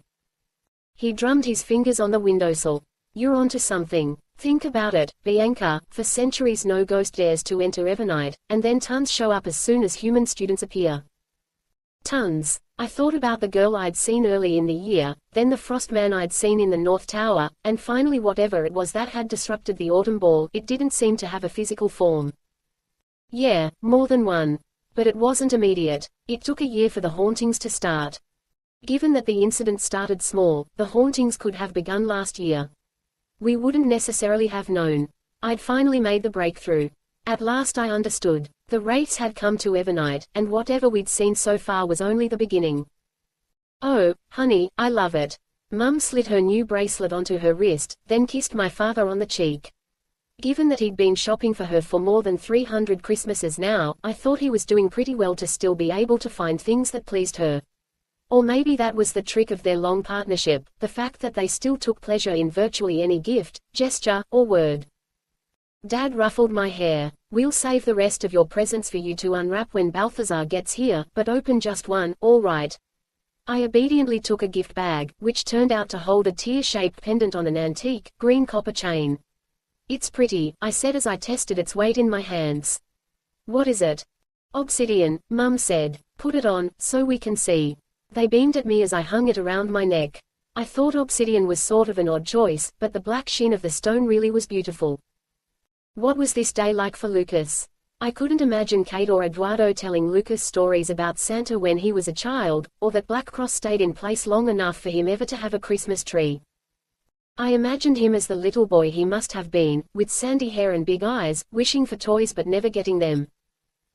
He drummed his fingers on the windowsill. You're onto something. Think about it, Bianca. For centuries no ghost dares to enter Evernight, and then tons show up as soon as human students appear. Tons. I thought about the girl I'd seen early in the year, then the frost man I'd seen in the North Tower, and finally whatever it was that had disrupted the autumn ball. It didn't seem to have a physical form. Yeah, more than one. But it wasn't immediate. It took a year for the hauntings to start. Given that the incident started small, the hauntings could have begun last year. We wouldn't necessarily have known. I'd finally made the breakthrough. At last I understood. The wraiths had come to Evernight, and whatever we'd seen so far was only the beginning. Oh, honey, I love it. Mum slid her new bracelet onto her wrist, then kissed my father on the cheek. Given that he'd been shopping for her for more than 300 Christmases now, I thought he was doing pretty well to still be able to find things that pleased her. Or maybe that was the trick of their long partnership, the fact that they still took pleasure in virtually any gift, gesture, or word. Dad ruffled my hair. We'll save the rest of your presents for you to unwrap when Balthazar gets here, but open just one, all right. I obediently took a gift bag, which turned out to hold a tear-shaped pendant on an antique, green copper chain. It's pretty, I said as I tested its weight in my hands. What is it? Obsidian, Mum said. Put it on, so we can see. They beamed at me as I hung it around my neck. I thought obsidian was sort of an odd choice, but the black sheen of the stone really was beautiful. What was this day like for Lucas? I couldn't imagine Kate or Eduardo telling Lucas stories about Santa when he was a child, or that Black Cross stayed in place long enough for him ever to have a Christmas tree. I imagined him as the little boy he must have been, with sandy hair and big eyes, wishing for toys but never getting them.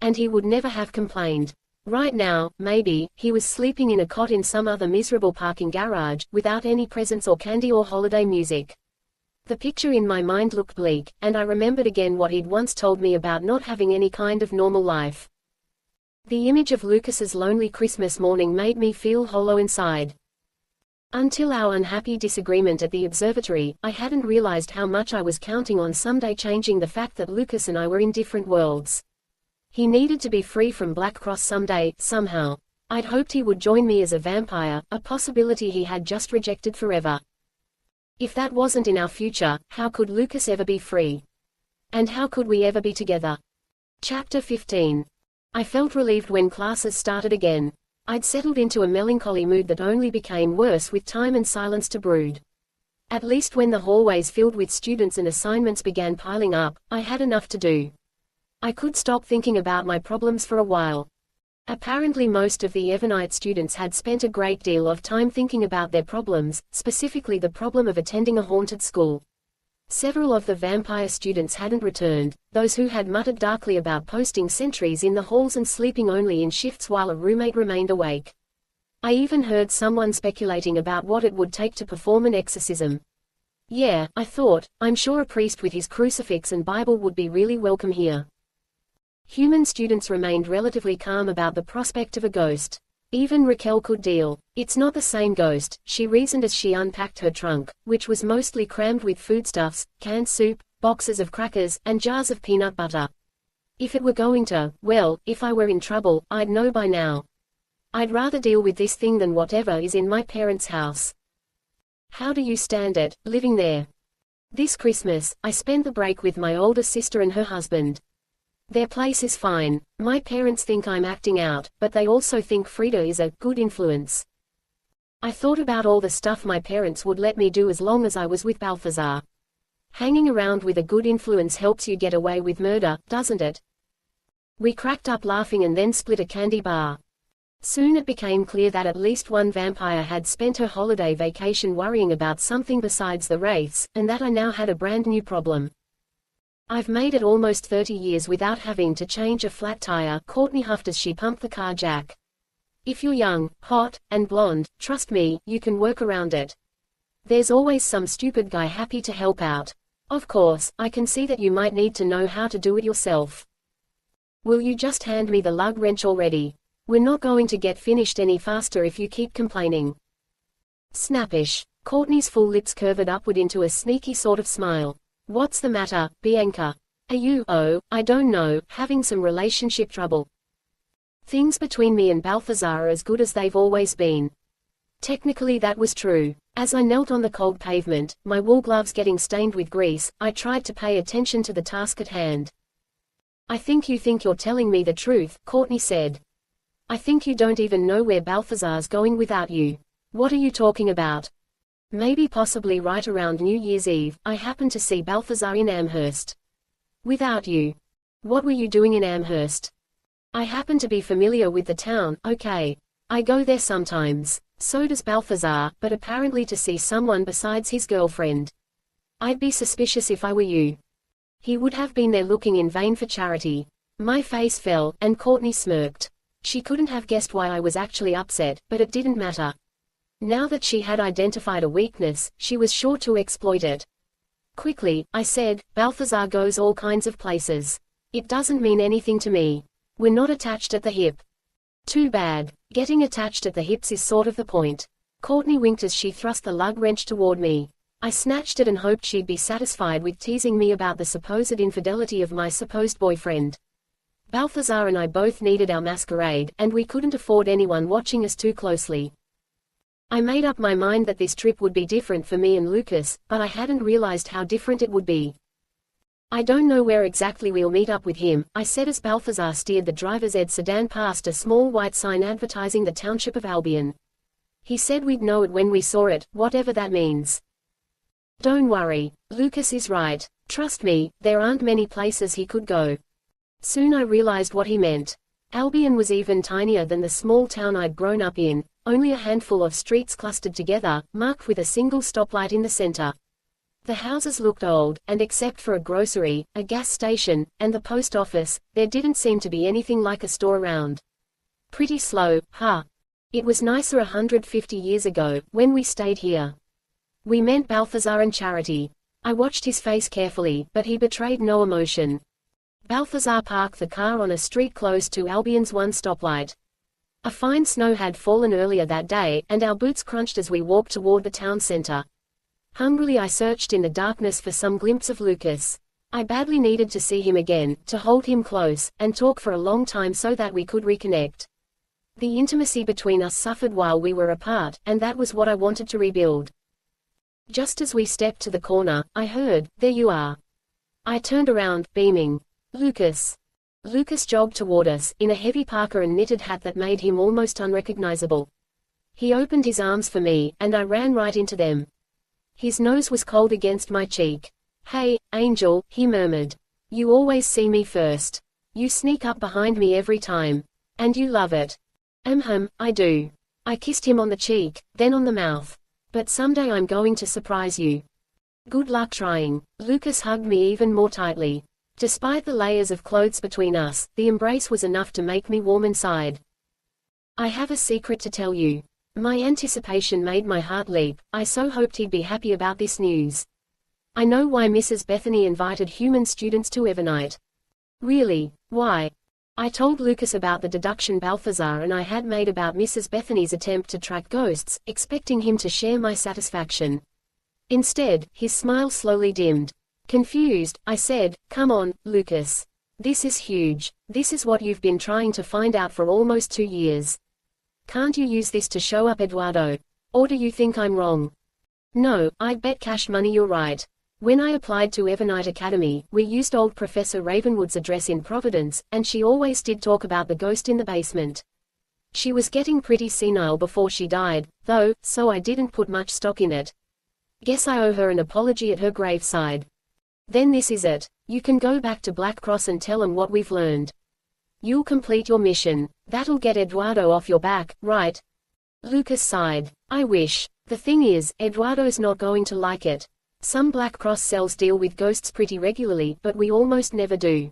And he would never have complained. Right now, maybe, he was sleeping in a cot in some other miserable parking garage, without any presents or candy or holiday music. The picture in my mind looked bleak, and I remembered again what he'd once told me about not having any kind of normal life. The image of Lucas's lonely Christmas morning made me feel hollow inside. Until our unhappy disagreement at the observatory, I hadn't realized how much I was counting on someday changing the fact that Lucas and I were in different worlds. He needed to be free from Black Cross someday, somehow. I'd hoped he would join me as a vampire, a possibility he had just rejected forever. If that wasn't in our future, how could Lucas ever be free? And how could we ever be together? Chapter 15. I felt relieved when classes started again. I'd settled into a melancholy mood that only became worse with time and silence to brood. At least when the hallways filled with students and assignments began piling up, I had enough to do. I could stop thinking about my problems for a while. Apparently most of the Evernight students had spent a great deal of time thinking about their problems, specifically the problem of attending a haunted school. Several of the vampire students hadn't returned, those who had muttered darkly about posting sentries in the halls and sleeping only in shifts while a roommate remained awake. I even heard someone speculating about what it would take to perform an exorcism. Yeah, I thought, I'm sure a priest with his crucifix and Bible would be really welcome here. Human students remained relatively calm about the prospect of a ghost. Even Raquel could deal. It's not the same ghost, she reasoned as she unpacked her trunk, which was mostly crammed with foodstuffs, canned soup, boxes of crackers, and jars of peanut butter. If it were going to, well, if I were in trouble, I'd know by now. I'd rather deal with this thing than whatever is in my parents' house. How do you stand it, living there? This Christmas, I spent the break with my older sister and her husband. Their place is fine. My parents think I'm acting out, but they also think Frida is a good influence. I thought about all the stuff my parents would let me do as long as I was with Balthazar. Hanging around with a good influence helps you get away with murder, doesn't it? We cracked up laughing and then split a candy bar. Soon it became clear that at least one vampire had spent her holiday vacation worrying about something besides the wraiths, and that I now had a brand new problem. I've made it almost 30 years without having to change a flat tire, Courtney huffed as she pumped the car jack. If you're young, hot, and blonde, trust me, you can work around it. There's always some stupid guy happy to help out. Of course, I can see that you might need to know how to do it yourself. Will you just hand me the lug wrench already? We're not going to get finished any faster if you keep complaining. Snappish. Courtney's full lips curved upward into a sneaky sort of smile. What's the matter, Bianca? Are you, I don't know, having some relationship trouble? Things between me and Balthazar are as good as they've always been. Technically that was true. As I knelt on the cold pavement, my wool gloves getting stained with grease, I tried to pay attention to the task at hand. I think you think you're telling me the truth, Courtney said. I think you don't even know where Balthazar's going without you. What are you talking about? Maybe possibly right around New Year's Eve, I happened to see Balthazar in Amherst. Without you. What were you doing in Amherst? I happen to be familiar with the town, okay. I go there sometimes. So does Balthazar, but apparently to see someone besides his girlfriend. I'd be suspicious if I were you. He would have been there looking in vain for charity. My face fell, and Courtney smirked. She couldn't have guessed why I was actually upset, but it didn't matter. Now that she had identified a weakness, she was sure to exploit it. Quickly, I said, Balthazar goes all kinds of places. It doesn't mean anything to me. We're not attached at the hip. Too bad. Getting attached at the hips is sort of the point. Courtney winked as she thrust the lug wrench toward me. I snatched it and hoped she'd be satisfied with teasing me about the supposed infidelity of my supposed boyfriend. Balthazar and I both needed our masquerade, and we couldn't afford anyone watching us too closely. I made up my mind that this trip would be different for me and Lucas, but I hadn't realized how different it would be. I don't know where exactly we'll meet up with him, I said as Balthazar steered the driver's ed sedan past a small white sign advertising the township of Albion. He said we'd know it when we saw it, whatever that means. Don't worry. Lucas is right. Trust me, there aren't many places he could go. Soon I realized what he meant. Albion was even tinier than the small town I'd grown up in, only a handful of streets clustered together, marked with a single stoplight in the center. The houses looked old, and except for a grocery, a gas station, and the post office, there didn't seem to be anything like a store around. Pretty slow, huh? It was nicer 150 years ago, when we stayed here. We meant Balthazar and Charity. I watched his face carefully, but he betrayed no emotion. Balthazar parked the car on a street close to Albion's one stoplight. A fine snow had fallen earlier that day, and our boots crunched as we walked toward the town center. Hungrily I searched in the darkness for some glimpse of Lucas. I badly needed to see him again, to hold him close, and talk for a long time so that we could reconnect. The intimacy between us suffered while we were apart, and that was what I wanted to rebuild. Just as we stepped to the corner, I heard, "There you are." I turned around, beaming. Lucas. Lucas jogged toward us, in a heavy parka and knitted hat that made him almost unrecognizable. He opened his arms for me, and I ran right into them. His nose was cold against my cheek. "Hey, Angel," he murmured. "You always see me first. You sneak up behind me every time. And you love it." I do." I kissed him on the cheek, then on the mouth. "But someday I'm going to surprise you." "Good luck trying." Lucas hugged me even more tightly. Despite the layers of clothes between us, the embrace was enough to make me warm inside. "I have a secret to tell you." My anticipation made my heart leap. I so hoped he'd be happy about this news. "I know why Mrs. Bethany invited human students to Evernight." "Really? Why?" I told Lucas about the deduction Balthazar and I had made about Mrs. Bethany's attempt to track ghosts, expecting him to share my satisfaction. Instead, his smile slowly dimmed. Confused, I said, "Come on, Lucas. This is huge. This is what you've been trying to find out for almost 2 years. Can't you use this to show up Eduardo? Or do you think I'm wrong?" "No, I'd bet cash money you're right. When I applied to Evernight Academy, we used old Professor Ravenwood's address in Providence, and she always did talk about the ghost in the basement. She was getting pretty senile before she died, though, so I didn't put much stock in it. Guess I owe her an apology at her graveside." "Then this is it. You can go back to Black Cross and tell 'em what we've learned. You'll complete your mission. That'll get Eduardo off your back, right?" Lucas sighed. "I wish. The thing is, Eduardo's not going to like it. Some Black Cross cells deal with ghosts pretty regularly, but we almost never do.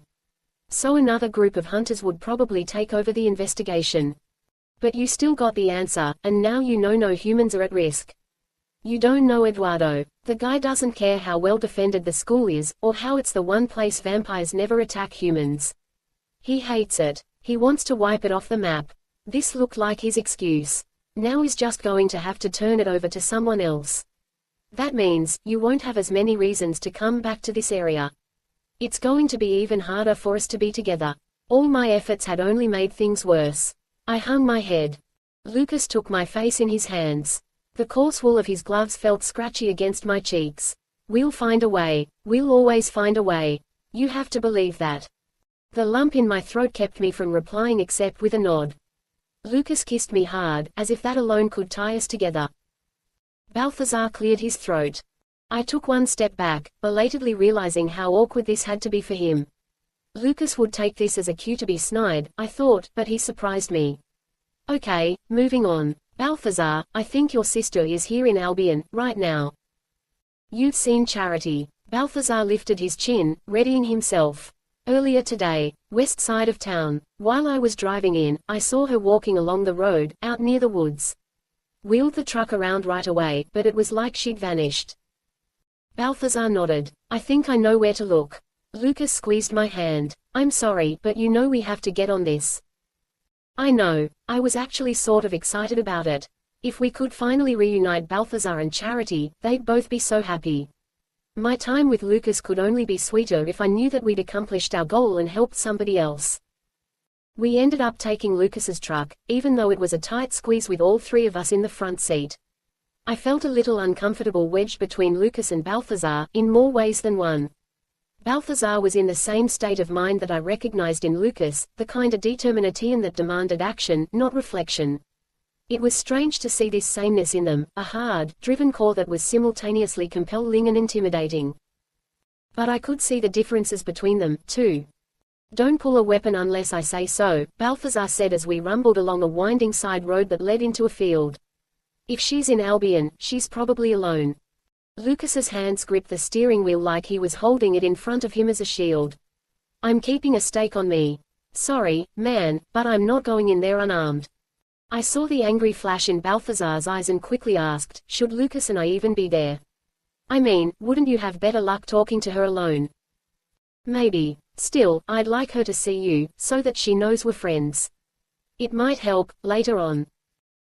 So another group of hunters would probably take over the investigation. But you still got the answer, and now you know no humans are at risk. You don't know Eduardo. The guy doesn't care how well defended the school is, or how it's the one place vampires never attack humans. He hates it. He wants to wipe it off the map." This looked like his excuse. Now he's just going to have to turn it over to someone else. "That means, you won't have as many reasons to come back to this area. It's going to be even harder for us to be together." All my efforts had only made things worse. I hung my head. Lucas took my face in his hands. The coarse wool of his gloves felt scratchy against my cheeks. "We'll find a way. We'll always find a way. You have to believe that." The lump in my throat kept me from replying except with a nod. Lucas kissed me hard, as if that alone could tie us together. Balthazar cleared his throat. I took one step back, belatedly realizing how awkward this had to be for him. Lucas would take this as a cue to be snide, I thought, but he surprised me. Okay, moving on. Balthazar, I think your sister is here in Albion, right now. You've seen Charity. Balthazar lifted his chin, readying himself. Earlier today, west side of town. While I was driving in, I saw her walking along the road, out near the woods. Wheeled the truck around right away, but it was like she'd vanished. Balthazar nodded. I think I know where to look. Lucas squeezed my hand. I'm sorry, but you know we have to get on this. I know. I was actually sort of excited about it. If we could finally reunite Balthazar and Charity, they'd both be so happy. My time with Lucas could only be sweeter if I knew that we'd accomplished our goal and helped somebody else. We ended up taking Lucas's truck, even though it was a tight squeeze with all three of us in the front seat. I felt a little uncomfortable wedged between Lucas and Balthazar, in more ways than one. Balthazar was in the same state of mind that I recognized in Lucas, the kind of determination that demanded action, not reflection. It was strange to see this sameness in them, a hard, driven core that was simultaneously compelling and intimidating. But I could see the differences between them, too. Don't pull a weapon unless I say so, Balthazar said as we rumbled along a winding side road that led into a field. If she's in Albion, she's probably alone. Lucas's hands gripped the steering wheel like he was holding it in front of him as a shield. I'm keeping a stake on me. Sorry, man, but I'm not going in there unarmed. I saw the angry flash in Balthazar's eyes and quickly asked, should Lucas and I even be there? I mean, wouldn't you have better luck talking to her alone? Maybe. Still, I'd like her to see you, so that she knows we're friends. It might help, later on.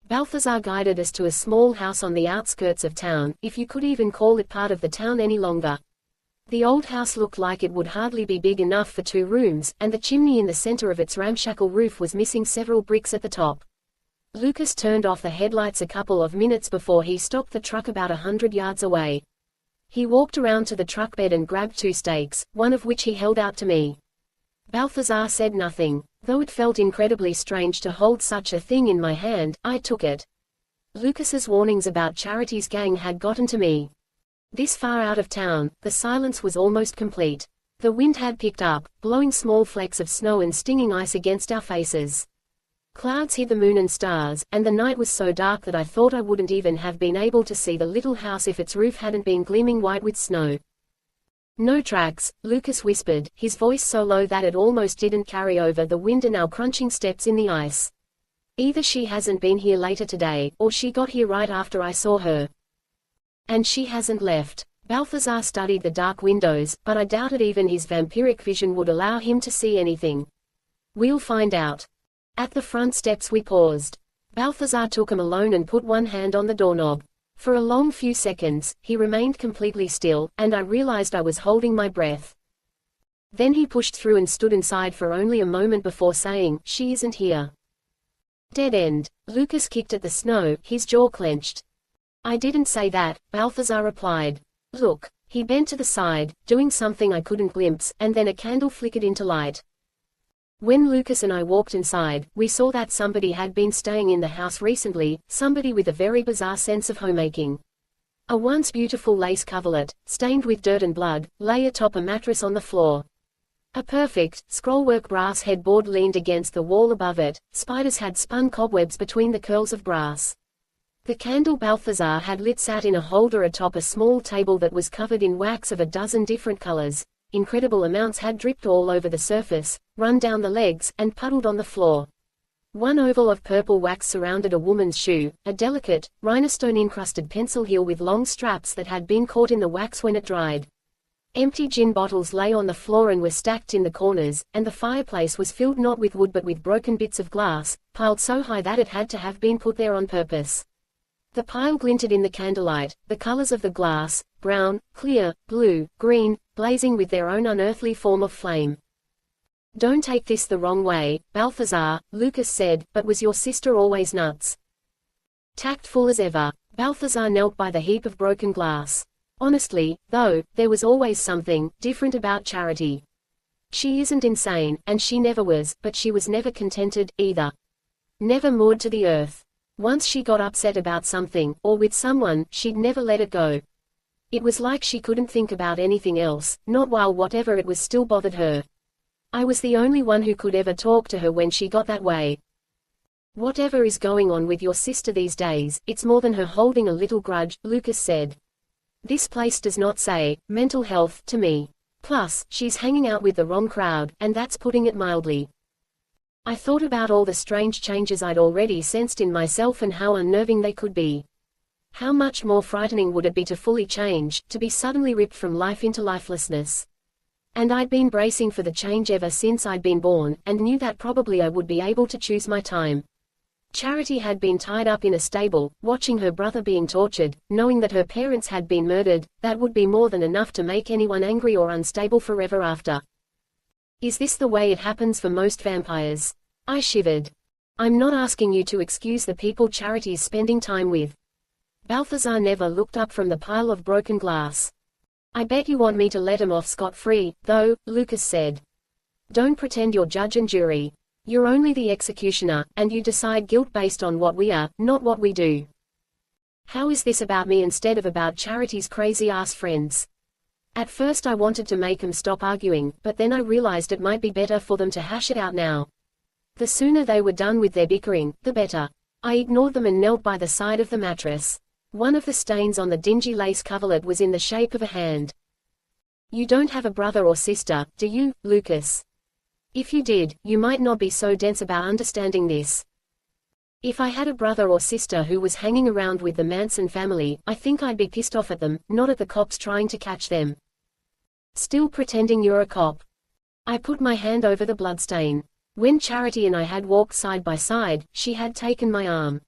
Balthazar guided us to a small house on the outskirts of town, if you could even call it part of the town any longer. The old house looked like it would hardly be big enough for 2 rooms, and the chimney in the center of its ramshackle roof was missing several bricks at the top. Lucas turned off the headlights a couple of minutes before he stopped the truck about 100 yards away. He walked around to the truck bed and grabbed 2 stakes, one of which he held out to me. Balthazar said nothing. Though it felt incredibly strange to hold such a thing in my hand, I took it. Lucas's warnings about Charity's gang had gotten to me. This far out of town, the silence was almost complete. The wind had picked up, blowing small flecks of snow and stinging ice against our faces. Clouds hid the moon and stars, and the night was so dark that I thought I wouldn't even have been able to see the little house if its roof hadn't been gleaming white with snow. No tracks, Lucas whispered, his voice so low that it almost didn't carry over the wind and our crunching steps in the ice. Either she hasn't been here later today, or she got here right after I saw her. And she hasn't left. Balthazar studied the dark windows, but I doubted even his vampiric vision would allow him to see anything. We'll find out. At the front steps we paused. Balthazar took him alone and put one hand on the doorknob. For a long few seconds, he remained completely still, and I realized I was holding my breath. Then he pushed through and stood inside for only a moment before saying, "She isn't here." Dead end. Lucas kicked at the snow, his jaw clenched. "I didn't say that," Balthazar replied. "Look." He bent to the side, doing something I couldn't glimpse, and then a candle flickered into light. When Lucas and I walked inside, we saw that somebody had been staying in the house recently, somebody with a very bizarre sense of homemaking. A once beautiful lace coverlet, stained with dirt and blood, lay atop a mattress on the floor. A perfect, scrollwork brass headboard leaned against the wall above it, spiders had spun cobwebs between the curls of brass. The candle Balthazar had lit sat in a holder atop a small table that was covered in wax of a dozen different colors. Incredible amounts had dripped all over the surface, run down the legs, and puddled on the floor. One oval of purple wax surrounded a woman's shoe, a delicate, rhinestone-encrusted pencil heel with long straps that had been caught in the wax when it dried. Empty gin bottles lay on the floor and were stacked in the corners, and the fireplace was filled not with wood but with broken bits of glass, piled so high that it had to have been put there on purpose. The pile glinted in the candlelight, the colors of the glass, brown, clear, blue, green, blazing with their own unearthly form of flame. "Don't take this the wrong way, Balthazar," Lucas said, "but was your sister always nuts?" Tactful as ever, Balthazar knelt by the heap of broken glass. "Honestly, though, there was always something different about Charity. She isn't insane, and she never was, but she was never contented, either. never moored to the earth. Once she got upset about something, or with someone, she'd never let it go. It was like she couldn't think about anything else, not while whatever it was still bothered her. I was the only one who could ever talk to her when she got that way. Whatever is going on with your sister these days, it's more than her holding a little grudge, Lucas said. This place does not say mental health to me. Plus, she's hanging out with the wrong crowd, and that's putting it mildly. I thought about all the strange changes I'd already sensed in myself and how unnerving they could be. How much more frightening would it be to fully change, to be suddenly ripped from life into lifelessness? And I'd been bracing for the change ever since I'd been born, and knew that probably I would be able to choose my time. Charity had been tied up in a stable, watching her brother being tortured, knowing that her parents had been murdered. That would be more than enough to make anyone angry or unstable forever after. Is this the way it happens for most vampires? I shivered. I'm not asking you to excuse the people Charity's spending time with. Balthazar never looked up from the pile of broken glass. I bet you want me to let him off scot-free, though, Lucas said. Don't pretend you're judge and jury. You're only the executioner, and you decide guilt based on what we are, not what we do. How is this about me instead of about Charity's crazy-ass friends? At first I wanted to make them stop arguing, but then I realized it might be better for them to hash it out now. The sooner they were done with their bickering, the better. I ignored them and knelt by the side of the mattress. One of the stains on the dingy lace coverlet was in the shape of a hand. You don't have a brother or sister, do you, Lucas? If you did, you might not be so dense about understanding this. If I had a brother or sister who was hanging around with the Manson family, I think I'd be pissed off at them, not at the cops trying to catch them. Still pretending you're a cop. I put my hand over the bloodstain. When Charity and I had walked side by side, she had taken my arm.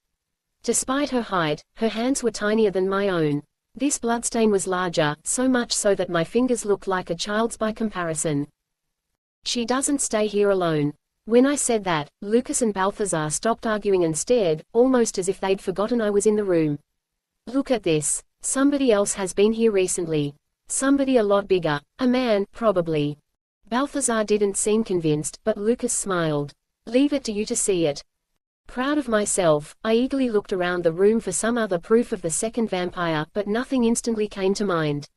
Despite her height, her hands were tinier than my own. This bloodstain was larger, so much so that my fingers looked like a child's by comparison. She doesn't stay here alone. When I said that, Lucas and Balthazar stopped arguing and stared, almost as if they'd forgotten I was in the room. Look at this. Somebody else has been here recently. Somebody a lot bigger. A man, probably. Balthazar didn't seem convinced, but Lucas smiled. Leave it to you to see it. Proud of myself, I eagerly looked around the room for some other proof of the second vampire, but nothing instantly came to mind.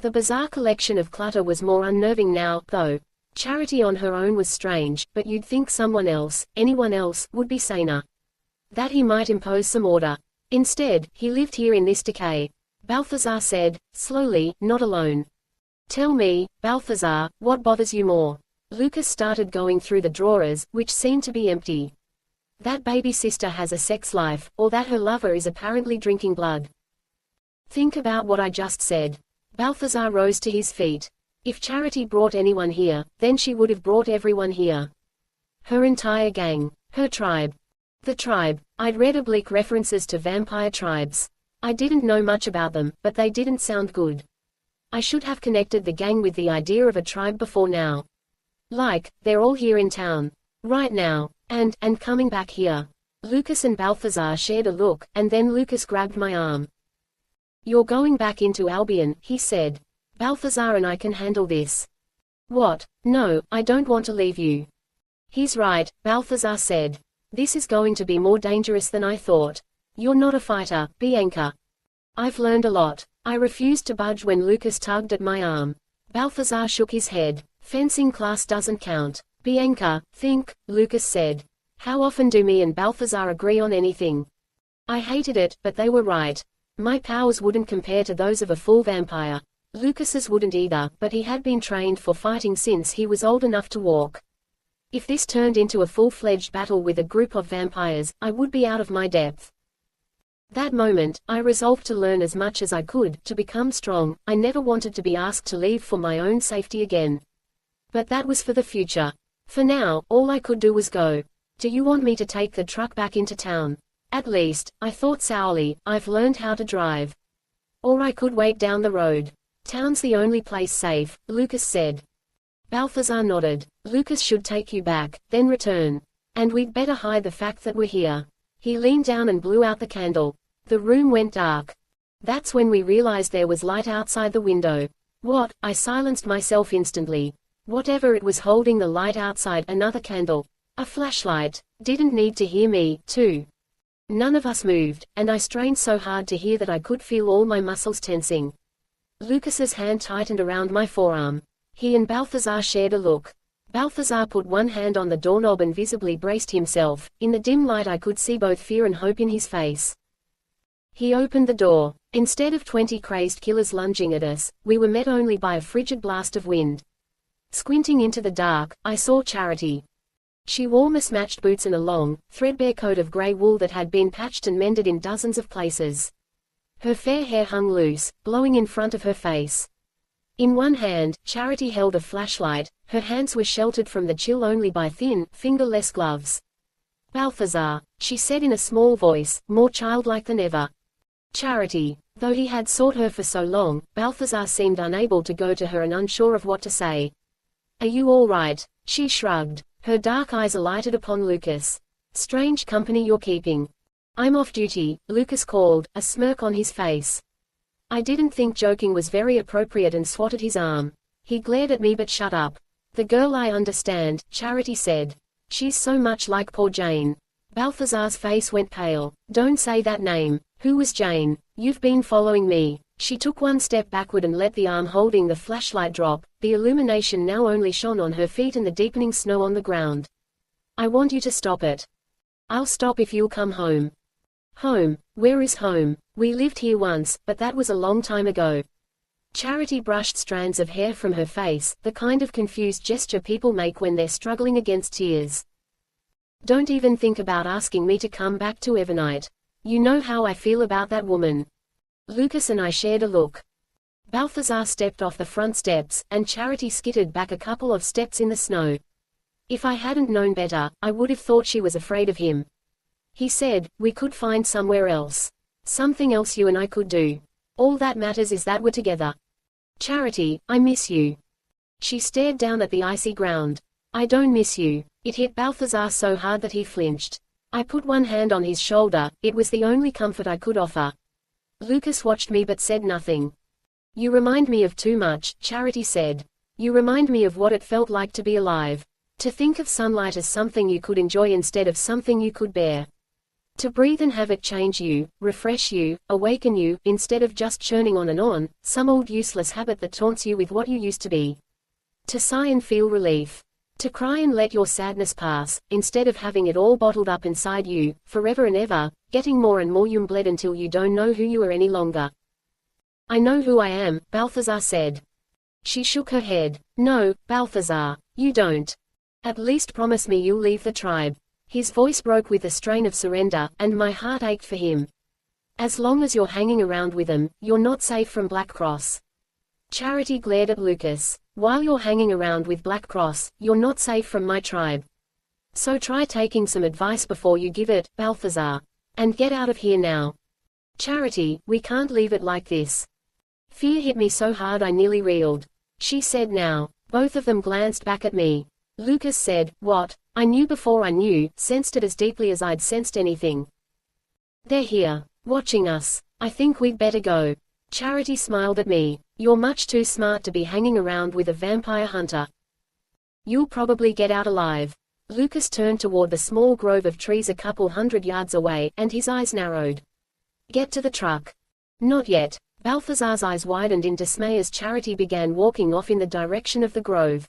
The bizarre collection of clutter was more unnerving now, though. Charity on her own was strange, but you'd think someone else, anyone else, would be saner. That he might impose some order. Instead, he lived here in this decay. Balthazar said, slowly, not alone. Tell me, Balthazar, what bothers you more? Lucas started going through the drawers, which seemed to be empty. That baby sister has a sex life, or that her lover is apparently drinking blood. Think about what I just said. Balthazar rose to his feet. If Charity brought anyone here, then she would have brought everyone here. Her entire gang. Her tribe. The tribe. I'd read oblique references to vampire tribes. I didn't know much about them, but they didn't sound good. I should have connected the gang with the idea of a tribe before now. Like, they're all here in town. Right now. And coming back here. Lucas and Balthazar shared a look, and then Lucas grabbed my arm. You're going back into Albion, he said. Balthazar and I can handle this. What? No, I don't want to leave you. He's right, Balthazar said. This is going to be more dangerous than I thought. You're not a fighter, Bianca. I've learned a lot. I refused to budge when Lucas tugged at my arm. Balthazar shook his head. Fencing class doesn't count. Bianca, think, Lucas said. How often do me and Balthazar agree on anything? I hated it, but they were right. My powers wouldn't compare to those of a full vampire. Lucas's wouldn't either, but he had been trained for fighting since he was old enough to walk. If this turned into a full-fledged battle with a group of vampires, I would be out of my depth. That moment, I resolved to learn as much as I could, to become strong. I never wanted to be asked to leave for my own safety again. But that was for the future. For now, all I could do was go. Do you want me to take the truck back into town? At least, I thought sourly, I've learned how to drive. Or I could wait down the road. Town's the only place safe, Lucas said. Balthazar nodded. Lucas should take you back, then return. And we'd better hide the fact that we're here. He leaned down and blew out the candle. The room went dark. That's when we realized there was light outside the window. What? I silenced myself instantly. Whatever it was holding the light outside, another candle. A flashlight. Didn't need to hear me, too. None of us moved, and I strained so hard to hear that I could feel all my muscles tensing. Lucas's hand tightened around my forearm. He and Balthazar shared a look. Balthazar put one hand on the doorknob and visibly braced himself. In the dim light I could see both fear and hope in his face. He opened the door. Instead of 20 crazed killers lunging at us, we were met only by a frigid blast of wind. Squinting into the dark, I saw Charity. She wore mismatched boots and a long, threadbare coat of grey wool that had been patched and mended in dozens of places. Her fair hair hung loose, blowing in front of her face. In one hand, Charity held a flashlight. Her hands were sheltered from the chill only by thin, fingerless gloves. "Balthazar," she said in a small voice, more childlike than ever. Charity. Though he had sought her for so long, Balthazar seemed unable to go to her and unsure of what to say. "Are you all right?" She shrugged. Her dark eyes alighted upon Lucas. "Strange company you're keeping." "I'm off duty," Lucas called, a smirk on his face. I didn't think joking was very appropriate and swatted his arm. He glared at me but shut up. "The girl I understand," Charity said. "She's so much like poor Jane." Balthazar's face went pale. "Don't say that name. Who was Jane?" "You've been following me." She took one step backward and let the arm holding the flashlight drop. The illumination now only shone on her feet and the deepening snow on the ground. "I want you to stop it." "I'll stop if you'll come home." "Home? Where is home? We lived here once, but that was a long time ago." Charity brushed strands of hair from her face, the kind of confused gesture people make when they're struggling against tears. "Don't even think about asking me to come back to Evernight. You know how I feel about that woman." Lucas and I shared a look. Balthazar stepped off the front steps, and Charity skittered back a couple of steps in the snow. If I hadn't known better, I would have thought she was afraid of him. He said, "We could find somewhere else. Something else you and I could do. All that matters is that we're together." "Charity, I miss you." She stared down at the icy ground. "I don't miss you." It hit Balthazar so hard that he flinched. I put one hand on his shoulder. It was the only comfort I could offer. Lucas watched me but said nothing. "You remind me of too much," Charity said. "You remind me of what it felt like to be alive. To think of sunlight as something you could enjoy instead of something you could bear. To breathe and have it change you, refresh you, awaken you, instead of just churning on, some old useless habit that taunts you with what you used to be. To sigh and feel relief. To cry and let your sadness pass, instead of having it all bottled up inside you, forever and ever, getting more and more bled until you don't know who you are any longer." "I know who I am," Balthazar said. She shook her head. "No, Balthazar, you don't. At least promise me you'll leave the tribe." His voice broke with a strain of surrender, and my heart ached for him. "As long as you're hanging around with them, you're not safe from Black Cross." Charity glared at Lucas. "While you're hanging around with Black Cross, you're not safe from my tribe. So try taking some advice before you give it, Balthazar. And get out of here now." "Charity, we can't leave it like this." Fear hit me so hard I nearly reeled. She said now. Both of them glanced back at me. Lucas said, "What?" I knew before I knew, sensed it as deeply as I'd sensed anything. "They're here. Watching us. I think we'd better go." Charity smiled at me. "You're much too smart to be hanging around with a vampire hunter. You'll probably get out alive." Lucas turned toward the small grove of trees a couple 100 yards away, and his eyes narrowed. "Get to the truck." "Not yet." Balthazar's eyes widened in dismay as Charity began walking off in the direction of the grove.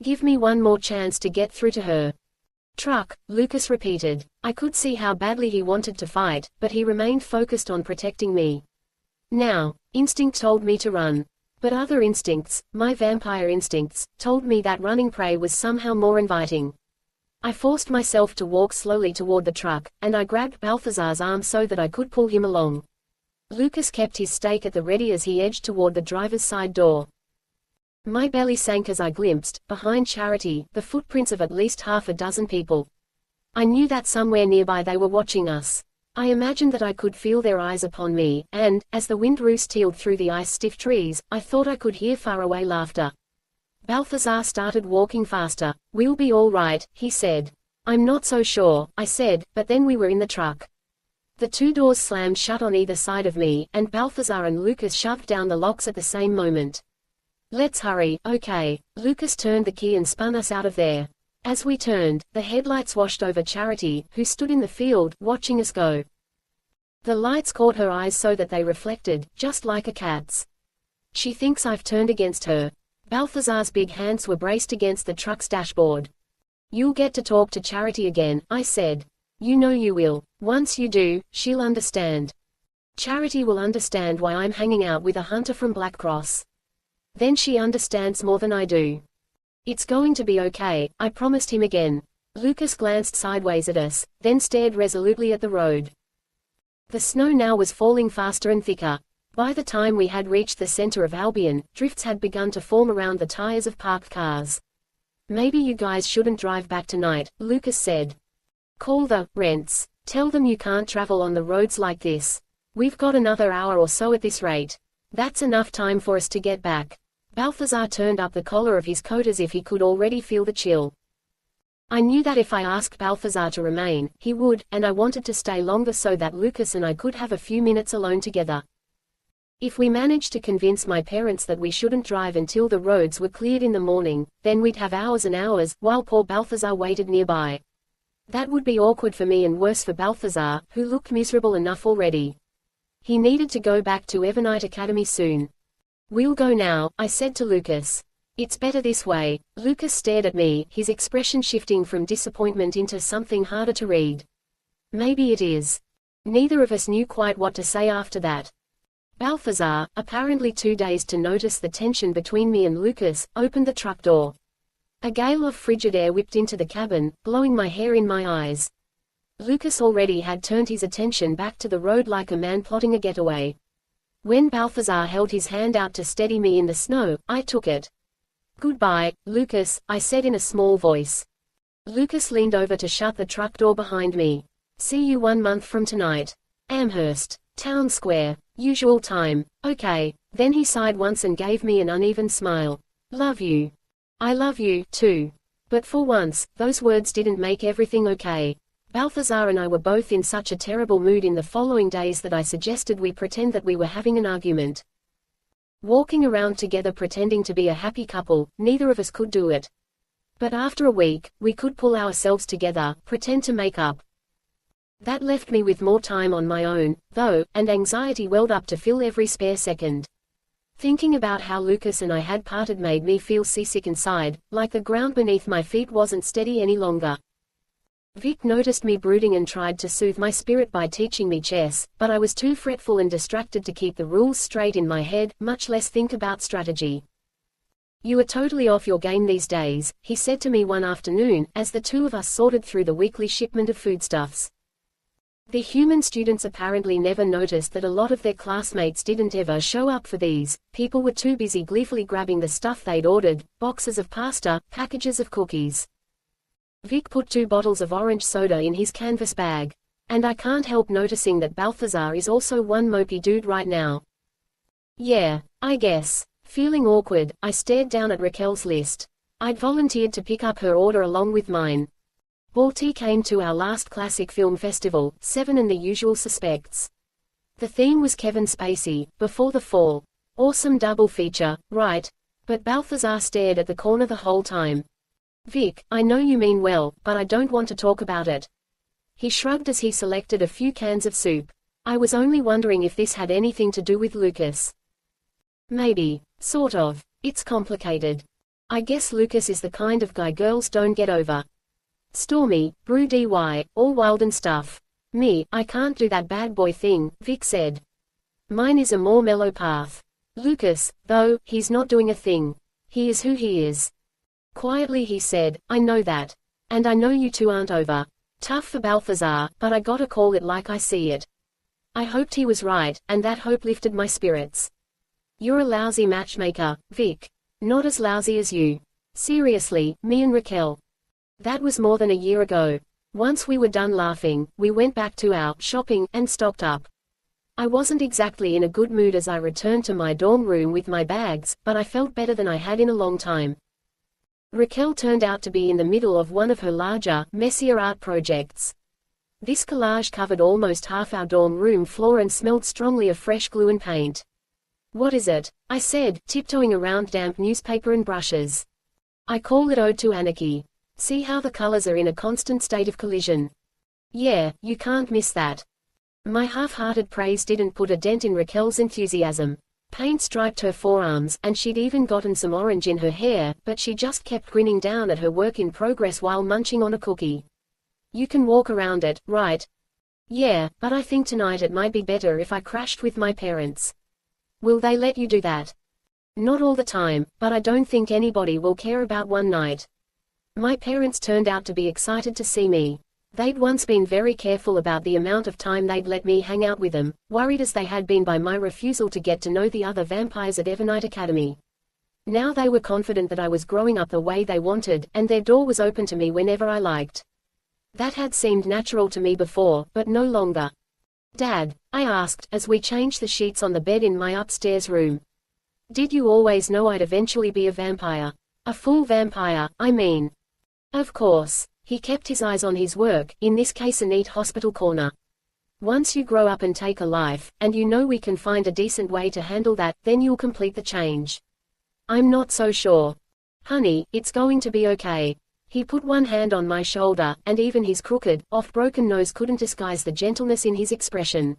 "Give me one more chance to get through to her." "Truck," Lucas repeated. I could see how badly he wanted to fight, but he remained focused on protecting me. Now, instinct told me to run. But other instincts, my vampire instincts, told me that running prey was somehow more inviting. I forced myself to walk slowly toward the truck, and I grabbed Balthazar's arm so that I could pull him along. Lucas kept his stake at the ready as he edged toward the driver's side door. My belly sank as I glimpsed, behind Charity, the footprints of at least half a dozen people. I knew that somewhere nearby they were watching us. I imagined that I could feel their eyes upon me, and, as the wind roosted through the ice-stiff trees, I thought I could hear faraway laughter. Balthazar started walking faster. "We'll be all right," he said. "I'm not so sure," I said, but then we were in the truck. The two doors slammed shut on either side of me, and Balthazar and Lucas shoved down the locks at the same moment. "Let's hurry, okay." Lucas turned the key and spun us out of there. As we turned, the headlights washed over Charity, who stood in the field, watching us go. The lights caught her eyes so that they reflected, just like a cat's. She thinks I've turned against her. Balthazar's big hands were braced against the truck's dashboard. You'll get to talk to Charity again, I said. You know you will. Once you do, she'll understand. Charity will understand why I'm hanging out with a hunter from Black Cross. Then she understands more than I do. It's going to be okay, I promised him again. Lucas glanced sideways at us, then stared resolutely at the road. The snow now was falling faster and thicker. By the time we had reached the center of Albion, drifts had begun to form around the tires of parked cars. Maybe you guys shouldn't drive back tonight, Lucas said. Call the rents. Tell them you can't travel on the roads like this. We've got another hour or so at this rate. That's enough time for us to get back. Balthazar turned up the collar of his coat as if he could already feel the chill. I knew that if I asked Balthazar to remain, he would, and I wanted to stay longer so that Lucas and I could have a few minutes alone together. If we managed to convince my parents that we shouldn't drive until the roads were cleared in the morning, then we'd have hours and hours, while poor Balthazar waited nearby. That would be awkward for me and worse for Balthazar, who looked miserable enough already. He needed to go back to Evernite Academy soon. We'll go now, I said to Lucas. It's better this way. Lucas stared at me, his expression shifting from disappointment into something harder to read. Maybe it is. Neither of us knew quite what to say after that. Balthazar, apparently too dazed to notice the tension between me and Lucas, opened the truck door. A gale of frigid air whipped into the cabin, blowing my hair in my eyes. Lucas already had turned his attention back to the road like a man plotting a getaway. When Balthazar held his hand out to steady me in the snow, I took it. Goodbye, Lucas, I said in a small voice. Lucas leaned over to shut the truck door behind me. See you 1 month from tonight. Amherst. Town Square. Usual time. Okay. Then he sighed once and gave me an uneven smile. Love you. I love you, too. But for once, those words didn't make everything okay. Balthazar and I were both in such a terrible mood in the following days that I suggested we pretend that we were having an argument. Walking around together pretending to be a happy couple, neither of us could do it. But after a week, we could pull ourselves together, pretend to make up. That left me with more time on my own, though, and anxiety welled up to fill every spare second. Thinking about how Lucas and I had parted made me feel seasick inside, like the ground beneath my feet wasn't steady any longer. Vic noticed me brooding and tried to soothe my spirit by teaching me chess, but I was too fretful and distracted to keep the rules straight in my head, much less think about strategy. You are totally off your game these days, he said to me one afternoon, as the two of us sorted through the weekly shipment of foodstuffs. The human students apparently never noticed that a lot of their classmates didn't ever show up for these. People were too busy gleefully grabbing the stuff they'd ordered, boxes of pasta, packages of cookies. Vic put 2 bottles of orange soda in his canvas bag. And I can't help noticing that Balthazar is also one mopey dude right now. Yeah, I guess. Feeling awkward, I stared down at Raquel's list. I'd volunteered to pick up her order along with mine. Balti came to our last classic film festival, Seven and the Usual Suspects. The theme was Kevin Spacey, Before the Fall. Awesome double feature, right? But Balthazar stared at the corner the whole time. Vic, I know you mean well, but I don't want to talk about it. He shrugged as he selected a few cans of soup. I was only wondering if this had anything to do with Lucas. Maybe. Sort of. It's complicated. I guess Lucas is the kind of guy girls don't get over. Stormy, brew dy, all wild and stuff. Me, I can't do that bad boy thing, Vic said. Mine is a more mellow path. Lucas, though, he's not doing a thing. He is who he is. Quietly he said, I know that. And I know you two aren't over. Tough for Balthazar, but I gotta call it like I see it. I hoped he was right, and that hope lifted my spirits. You're a lousy matchmaker, Vic. Not as lousy as you. Seriously, me and Raquel. That was more than a year ago. Once we were done laughing, we went back to our shopping and stocked up. I wasn't exactly in a good mood as I returned to my dorm room with my bags, but I felt better than I had in a long time. Raquel turned out to be in the middle of one of her larger, messier art projects. This collage covered almost half our dorm room floor and smelled strongly of fresh glue and paint. What is it? I said, tiptoeing around damp newspaper and brushes. I call it Ode to Anarchy. See how the colors are in a constant state of collision. Yeah, you can't miss that. My half-hearted praise didn't put a dent in Raquel's enthusiasm. Paint striped her forearms, and she'd even gotten some orange in her hair, but she just kept grinning down at her work in progress while munching on a cookie. You can walk around it, right? Yeah, but I think tonight it might be better if I crashed with my parents. Will they let you do that? Not all the time, but I don't think anybody will care about one night. My parents turned out to be excited to see me. They'd once been very careful about the amount of time they'd let me hang out with them, worried as they had been by my refusal to get to know the other vampires at Evernight Academy. Now they were confident that I was growing up the way they wanted, and their door was open to me whenever I liked. That had seemed natural to me before, but no longer. Dad, I asked, as we changed the sheets on the bed in my upstairs room. Did you always know I'd eventually be a vampire? A full vampire, I mean. Of course. He kept his eyes on his work, in this case a neat hospital corner. Once you grow up and take a life, and you know we can find a decent way to handle that, then you'll complete the change. I'm not so sure. Honey, it's going to be okay. He put one hand on my shoulder, and even his crooked, off-broken nose couldn't disguise the gentleness in his expression.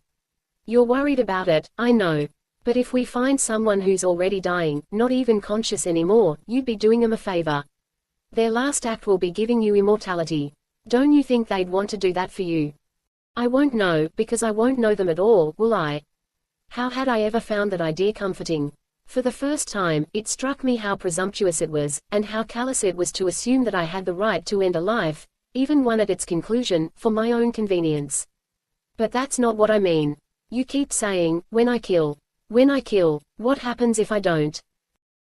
You're worried about it, I know. But if we find someone who's already dying, not even conscious anymore, you'd be doing them a favor. Their last act will be giving you immortality. Don't you think they'd want to do that for you? I won't know, because I won't know them at all, will I? How had I ever found that idea comforting? For the first time, it struck me how presumptuous it was, and how callous it was to assume that I had the right to end a life, even one at its conclusion, for my own convenience. But that's not what I mean. You keep saying, when I kill. When I kill, what happens if I don't?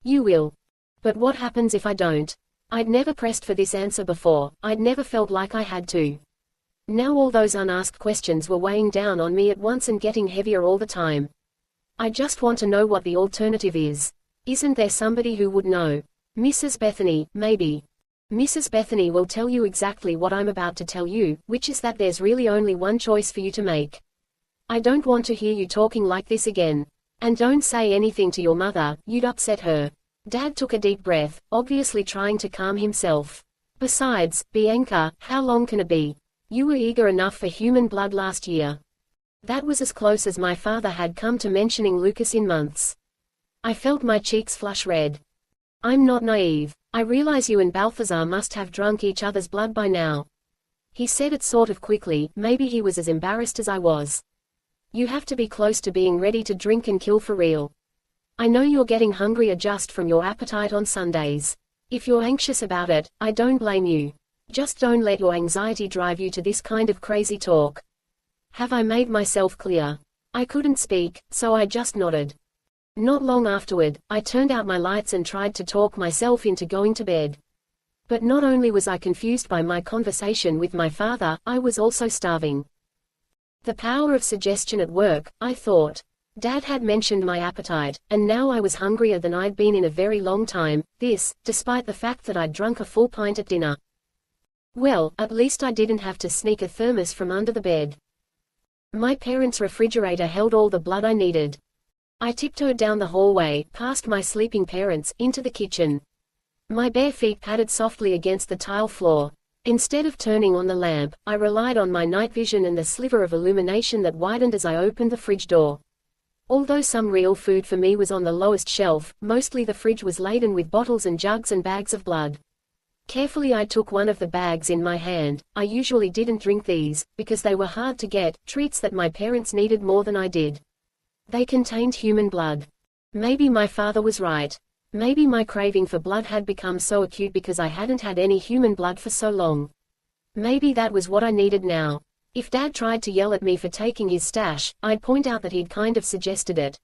You will. But what happens if I don't? I'd never pressed for this answer before, I'd never felt like I had to. Now all those unasked questions were weighing down on me at once and getting heavier all the time. I just want to know what the alternative is. Isn't there somebody who would know? Mrs. Bethany, maybe. Mrs. Bethany will tell you exactly what I'm about to tell you, which is that there's really only one choice for you to make. I don't want to hear you talking like this again. And don't say anything to your mother, you'd upset her. Dad took a deep breath, obviously trying to calm himself. Besides, Bianca, how long can it be? You were eager enough for human blood last year. That was as close as my father had come to mentioning Lucas in months. I felt my cheeks flush red. I'm not naive. I realize you and Balthazar must have drunk each other's blood by now. He said it sort of quickly, maybe he was as embarrassed as I was. You have to be close to being ready to drink and kill for real. I know you're getting hungrier just from your appetite on Sundays. If you're anxious about it, I don't blame you. Just don't let your anxiety drive you to this kind of crazy talk. Have I made myself clear? I couldn't speak, so I just nodded. Not long afterward, I turned out my lights and tried to talk myself into going to bed. But not only was I confused by my conversation with my father, I was also starving. The power of suggestion at work, I thought. Dad had mentioned my appetite, and now I was hungrier than I'd been in a very long time, despite the fact that I'd drunk a full pint at dinner. Well, at least I didn't have to sneak a thermos from under the bed. My parents' refrigerator held all the blood I needed. I tiptoed down the hallway, past my sleeping parents, into the kitchen. My bare feet padded softly against the tile floor. Instead of turning on the lamp, I relied on my night vision and the sliver of illumination that widened as I opened the fridge door. Although some real food for me was on the lowest shelf, mostly the fridge was laden with bottles and jugs and bags of blood. Carefully I took one of the bags in my hand. I usually didn't drink these, because they were hard to get, treats that my parents needed more than I did. They contained human blood. Maybe my father was right. Maybe my craving for blood had become so acute because I hadn't had any human blood for so long. Maybe that was what I needed now. If Dad tried to yell at me for taking his stash, I'd point out that he'd kind of suggested it.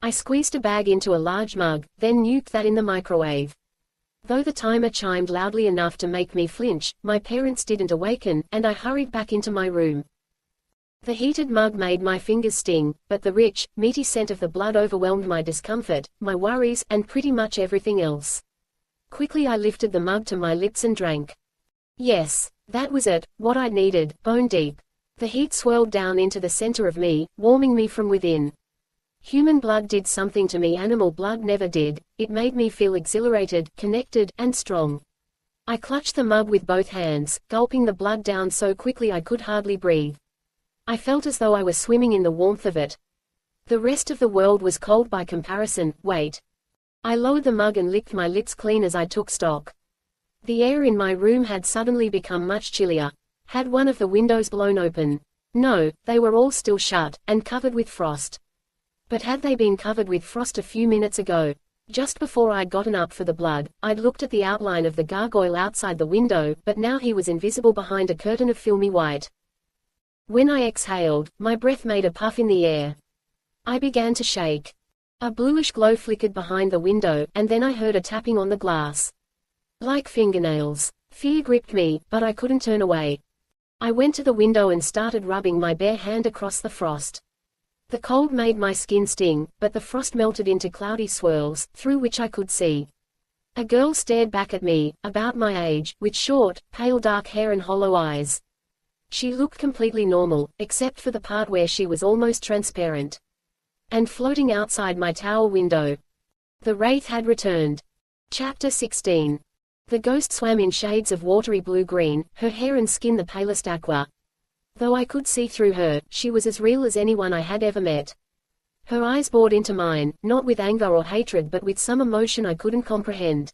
I squeezed a bag into a large mug, then nuked that in the microwave. Though the timer chimed loudly enough to make me flinch, my parents didn't awaken, and I hurried back into my room. The heated mug made my fingers sting, but the rich, meaty scent of the blood overwhelmed my discomfort, my worries, and pretty much everything else. Quickly I lifted the mug to my lips and drank. Yes, that was it, what I needed, bone deep. The heat swirled down into the center of me, warming me from within. Human blood did something to me animal blood never did. It made me feel exhilarated, connected, and strong. I clutched the mug with both hands, gulping the blood down so quickly I could hardly breathe. I felt as though I was swimming in the warmth of it. The rest of the world was cold by comparison. Wait. I lowered the mug and licked my lips clean as I took stock. The air in my room had suddenly become much chillier. Had one of the windows blown open? No, they were all still shut, and covered with frost. But had they been covered with frost a few minutes ago? Just before I'd gotten up for the blood, I'd looked at the outline of the gargoyle outside the window, but now he was invisible behind a curtain of filmy white. When I exhaled, my breath made a puff in the air. I began to shake. A bluish glow flickered behind the window, and then I heard a tapping on the glass. Like fingernails. Fear gripped me, but I couldn't turn away. I went to the window and started rubbing my bare hand across the frost. The cold made my skin sting, but the frost melted into cloudy swirls, through which I could see. A girl stared back at me, about my age, with short, pale dark hair and hollow eyes. She looked completely normal, except for the part where she was almost transparent. And floating outside my tower window. The wraith had returned. Chapter 16. The ghost swam in shades of watery blue-green, her hair and skin the palest aqua. Though I could see through her, she was as real as anyone I had ever met. Her eyes bored into mine, not with anger or hatred but with some emotion I couldn't comprehend.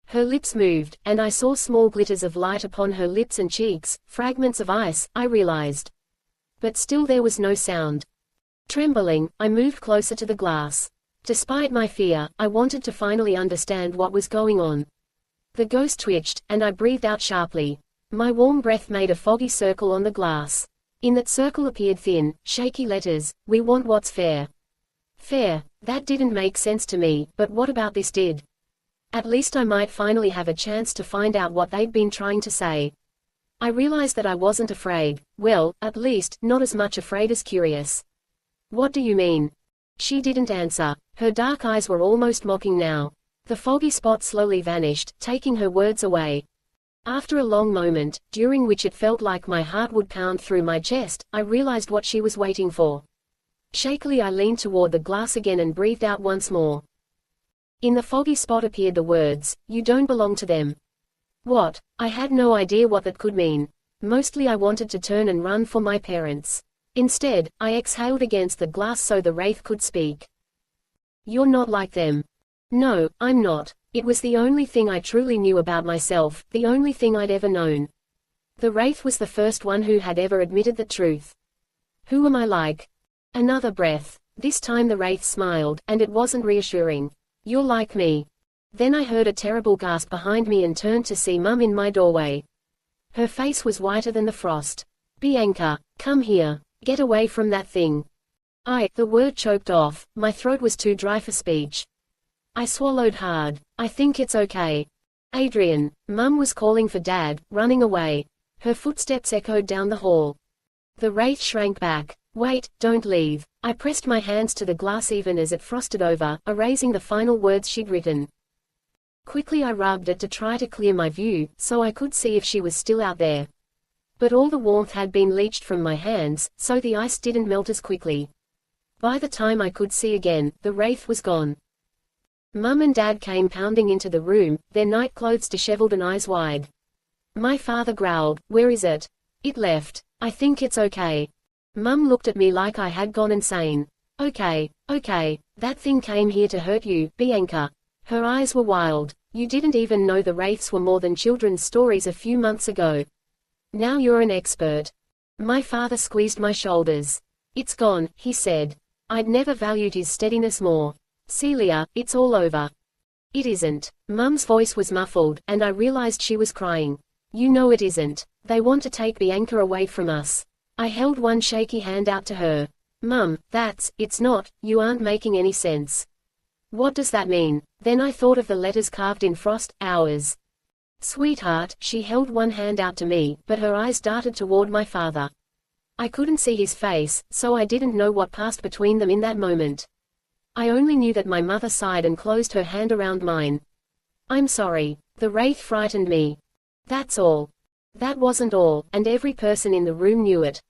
Her lips moved, and I saw small glitters of light upon her lips and cheeks, fragments of ice, I realized. But still there was no sound. Trembling, I moved closer to the glass. Despite my fear, I wanted to finally understand what was going on. The ghost twitched, and I breathed out sharply. My warm breath made a foggy circle on the glass. In that circle appeared thin, shaky letters, "We want what's fair." Fair, that didn't make sense to me, but what about this did? At least I might finally have a chance to find out what they'd been trying to say. I realized that I wasn't afraid, well, at least, not as much afraid as curious. "What do you mean?" She didn't answer. Her dark eyes were almost mocking now. The foggy spot slowly vanished, taking her words away. After a long moment, during which it felt like my heart would pound through my chest, I realized what she was waiting for. Shakily I leaned toward the glass again and breathed out once more. In the foggy spot appeared the words, "You don't belong to them." What? I had no idea what that could mean. Mostly I wanted to turn and run for my parents. Instead, I exhaled against the glass so the wraith could speak. "You're not like them." "No, I'm not." It was the only thing I truly knew about myself, the only thing I'd ever known. The wraith was the first one who had ever admitted the truth. "Who am I like?" Another breath. This time the wraith smiled, and it wasn't reassuring. "You're like me." Then I heard a terrible gasp behind me and turned to see Mum in my doorway. Her face was whiter than the frost. "Bianca, come here. Get away from that thing." The word choked off, my throat was too dry for speech. I swallowed hard. "I think it's okay. Adrian." Mum was calling for Dad, running away. Her footsteps echoed down the hall. The wraith shrank back. "Wait, don't leave." I pressed my hands to the glass even as it frosted over, erasing the final words she'd written. Quickly I rubbed it to try to clear my view, so I could see if she was still out there. But all the warmth had been leached from my hands, so the ice didn't melt as quickly. By the time I could see again, the wraith was gone. Mum and Dad came pounding into the room, their nightclothes disheveled and eyes wide. My father growled, "Where is it?" "It left. I think it's okay." Mum looked at me like I had gone insane. Okay, that thing came here to hurt you, Bianca." Her eyes were wild. "You didn't even know the wraiths were more than children's stories a few months ago. Now you're an expert." My father squeezed my shoulders. "It's gone," he said. I'd never valued his steadiness more. "Celia, it's all over." "It isn't." Mum's voice was muffled, and I realized she was crying. "You know it isn't. They want to take Bianca away from us." I held one shaky hand out to her. "Mum, it's not, you aren't making any sense." "What does that mean?" Then I thought of the letters carved in frost, ours. "Sweetheart," she held one hand out to me, but her eyes darted toward my father. I couldn't see his face, so I didn't know what passed between them in that moment. I only knew that my mother sighed and closed her hand around mine. "I'm sorry." The wraith frightened me. That's all. That wasn't all, and every person in the room knew it.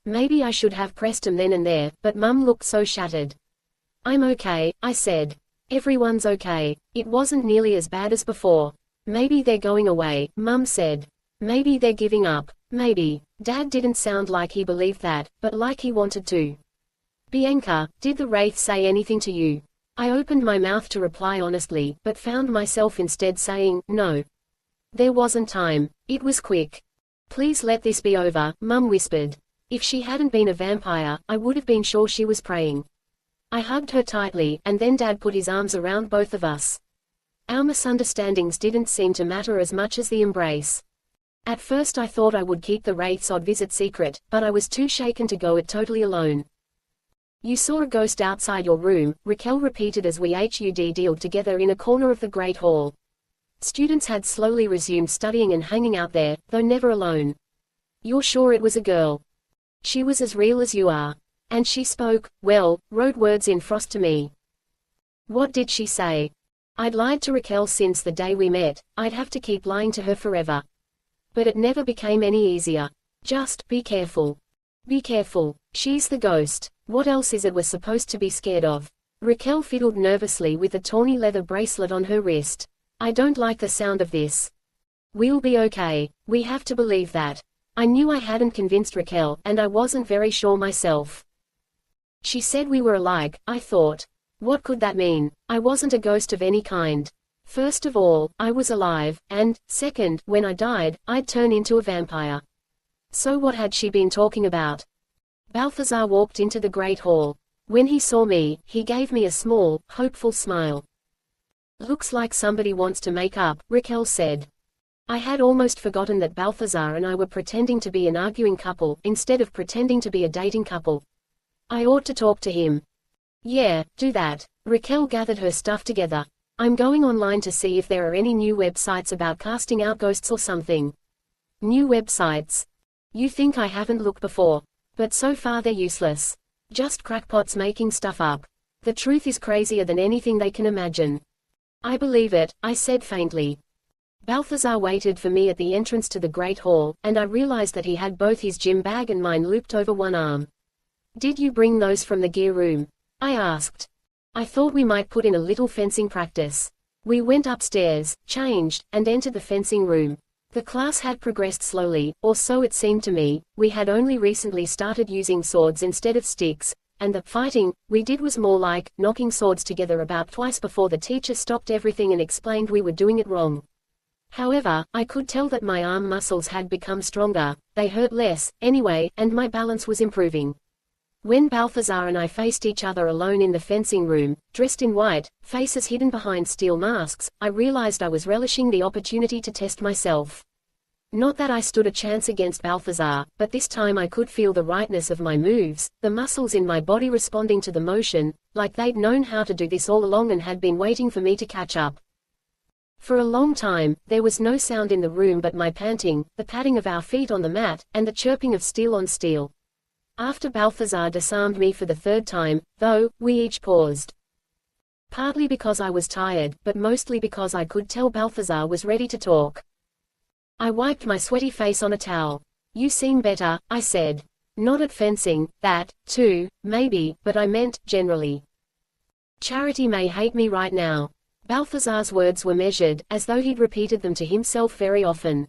Maybe I should have pressed him then and there, but Mum looked so shattered. "I'm okay," I said. "Everyone's okay. It wasn't nearly as bad as before. Maybe they're going away, Mum said. Maybe they're giving up. Maybe. Dad didn't sound like he believed that, but like he wanted to. Bianca, did the wraith say anything to you? I opened my mouth to reply honestly, but found myself instead saying, no. There wasn't time. It was quick. Please let this be over, Mum whispered. If she hadn't been a vampire, I would have been sure she was praying. I hugged her tightly, and then Dad put his arms around both of us. Our misunderstandings didn't seem to matter as much as the embrace. At first I thought I would keep the wraith's odd visit secret, but I was too shaken to go it totally alone. You saw a ghost outside your room, Raquel repeated as we huddled together in a corner of the Great Hall. Students had slowly resumed studying and hanging out there, though never alone. You're sure it was a girl? She was as real as you are. And she spoke, well, wrote words in frost to me. What did she say? I'd lied to Raquel since the day we met, I'd have to keep lying to her forever. But it never became any easier. Just, be careful. Be careful. She's the ghost. What else is it we're supposed to be scared of? Raquel fiddled nervously with the tawny leather bracelet on her wrist. I don't like the sound of this. We'll be okay. We have to believe that. I knew I hadn't convinced Raquel, and I wasn't very sure myself. She said we were alike, I thought. What could that mean? I wasn't a ghost of any kind. First of all, I was alive, and, second, when I died, I'd turn into a vampire. So what had she been talking about? Balthazar walked into the Great Hall. When he saw me, he gave me a small, hopeful smile. Looks like somebody wants to make up, Raquel said. I had almost forgotten that Balthazar and I were pretending to be an arguing couple, instead of pretending to be a dating couple. I ought to talk to him. Yeah, do that. Raquel gathered her stuff together. I'm going online to see if there are any new websites about casting out ghosts or something. New websites? You think I haven't looked before? But so far they're useless. Just crackpots making stuff up. The truth is crazier than anything they can imagine. I believe it, I said faintly. Balthazar waited for me at the entrance to the Great Hall, and I realized that he had both his gym bag and mine looped over one arm. Did you bring those from the gear room? I asked. I thought we might put in a little fencing practice. We went upstairs, changed, and entered the fencing room. The class had progressed slowly, or so it seemed to me. We had only recently started using swords instead of sticks, and the fighting we did was more like knocking swords together about twice before the teacher stopped everything and explained we were doing it wrong. However, I could tell that my arm muscles had become stronger, they hurt less, anyway, and my balance was improving. When Balthazar and I faced each other alone in the fencing room, dressed in white, faces hidden behind steel masks, I realized I was relishing the opportunity to test myself. Not that I stood a chance against Balthazar, but this time I could feel the rightness of my moves, the muscles in my body responding to the motion, like they'd known how to do this all along and had been waiting for me to catch up. For a long time, there was no sound in the room but my panting, the padding of our feet on the mat, and the chirping of steel on steel. After Balthazar disarmed me for the third time, though, we each paused. Partly because I was tired, but mostly because I could tell Balthazar was ready to talk. I wiped my sweaty face on a towel. You seem better, I said. Not at fencing, that, too, maybe, but I meant, generally. Charity may hate me right now. Balthazar's words were measured, as though he'd repeated them to himself very often.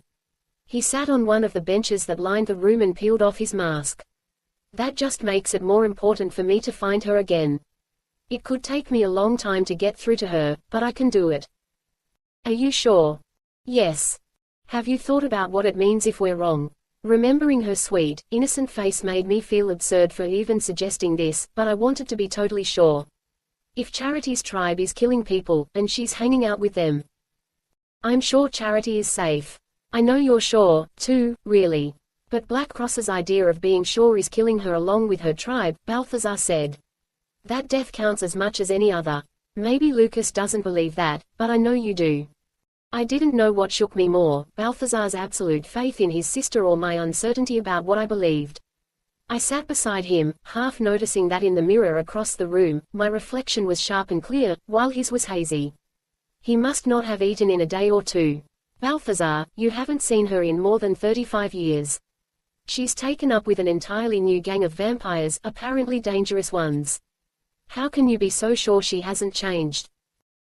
He sat on one of the benches that lined the room and peeled off his mask. That just makes it more important for me to find her again. It could take me a long time to get through to her, but I can do it. Are you sure? Yes. Have you thought about what it means if we're wrong? Remembering her sweet, innocent face made me feel absurd for even suggesting this, but I wanted to be totally sure. If Charity's tribe is killing people, and she's hanging out with them. I'm sure Charity is safe. I know you're sure, too, really. But Black Cross's idea of being sure is killing her along with her tribe, Balthazar said. That death counts as much as any other. Maybe Lucas doesn't believe that, but I know you do. I didn't know what shook me more, Balthazar's absolute faith in his sister or my uncertainty about what I believed. I sat beside him, half noticing that in the mirror across the room, my reflection was sharp and clear, while his was hazy. He must not have eaten in a day or two. Balthazar, you haven't seen her in more than 35 years. She's taken up with an entirely new gang of vampires, apparently dangerous ones. How can you be so sure she hasn't changed?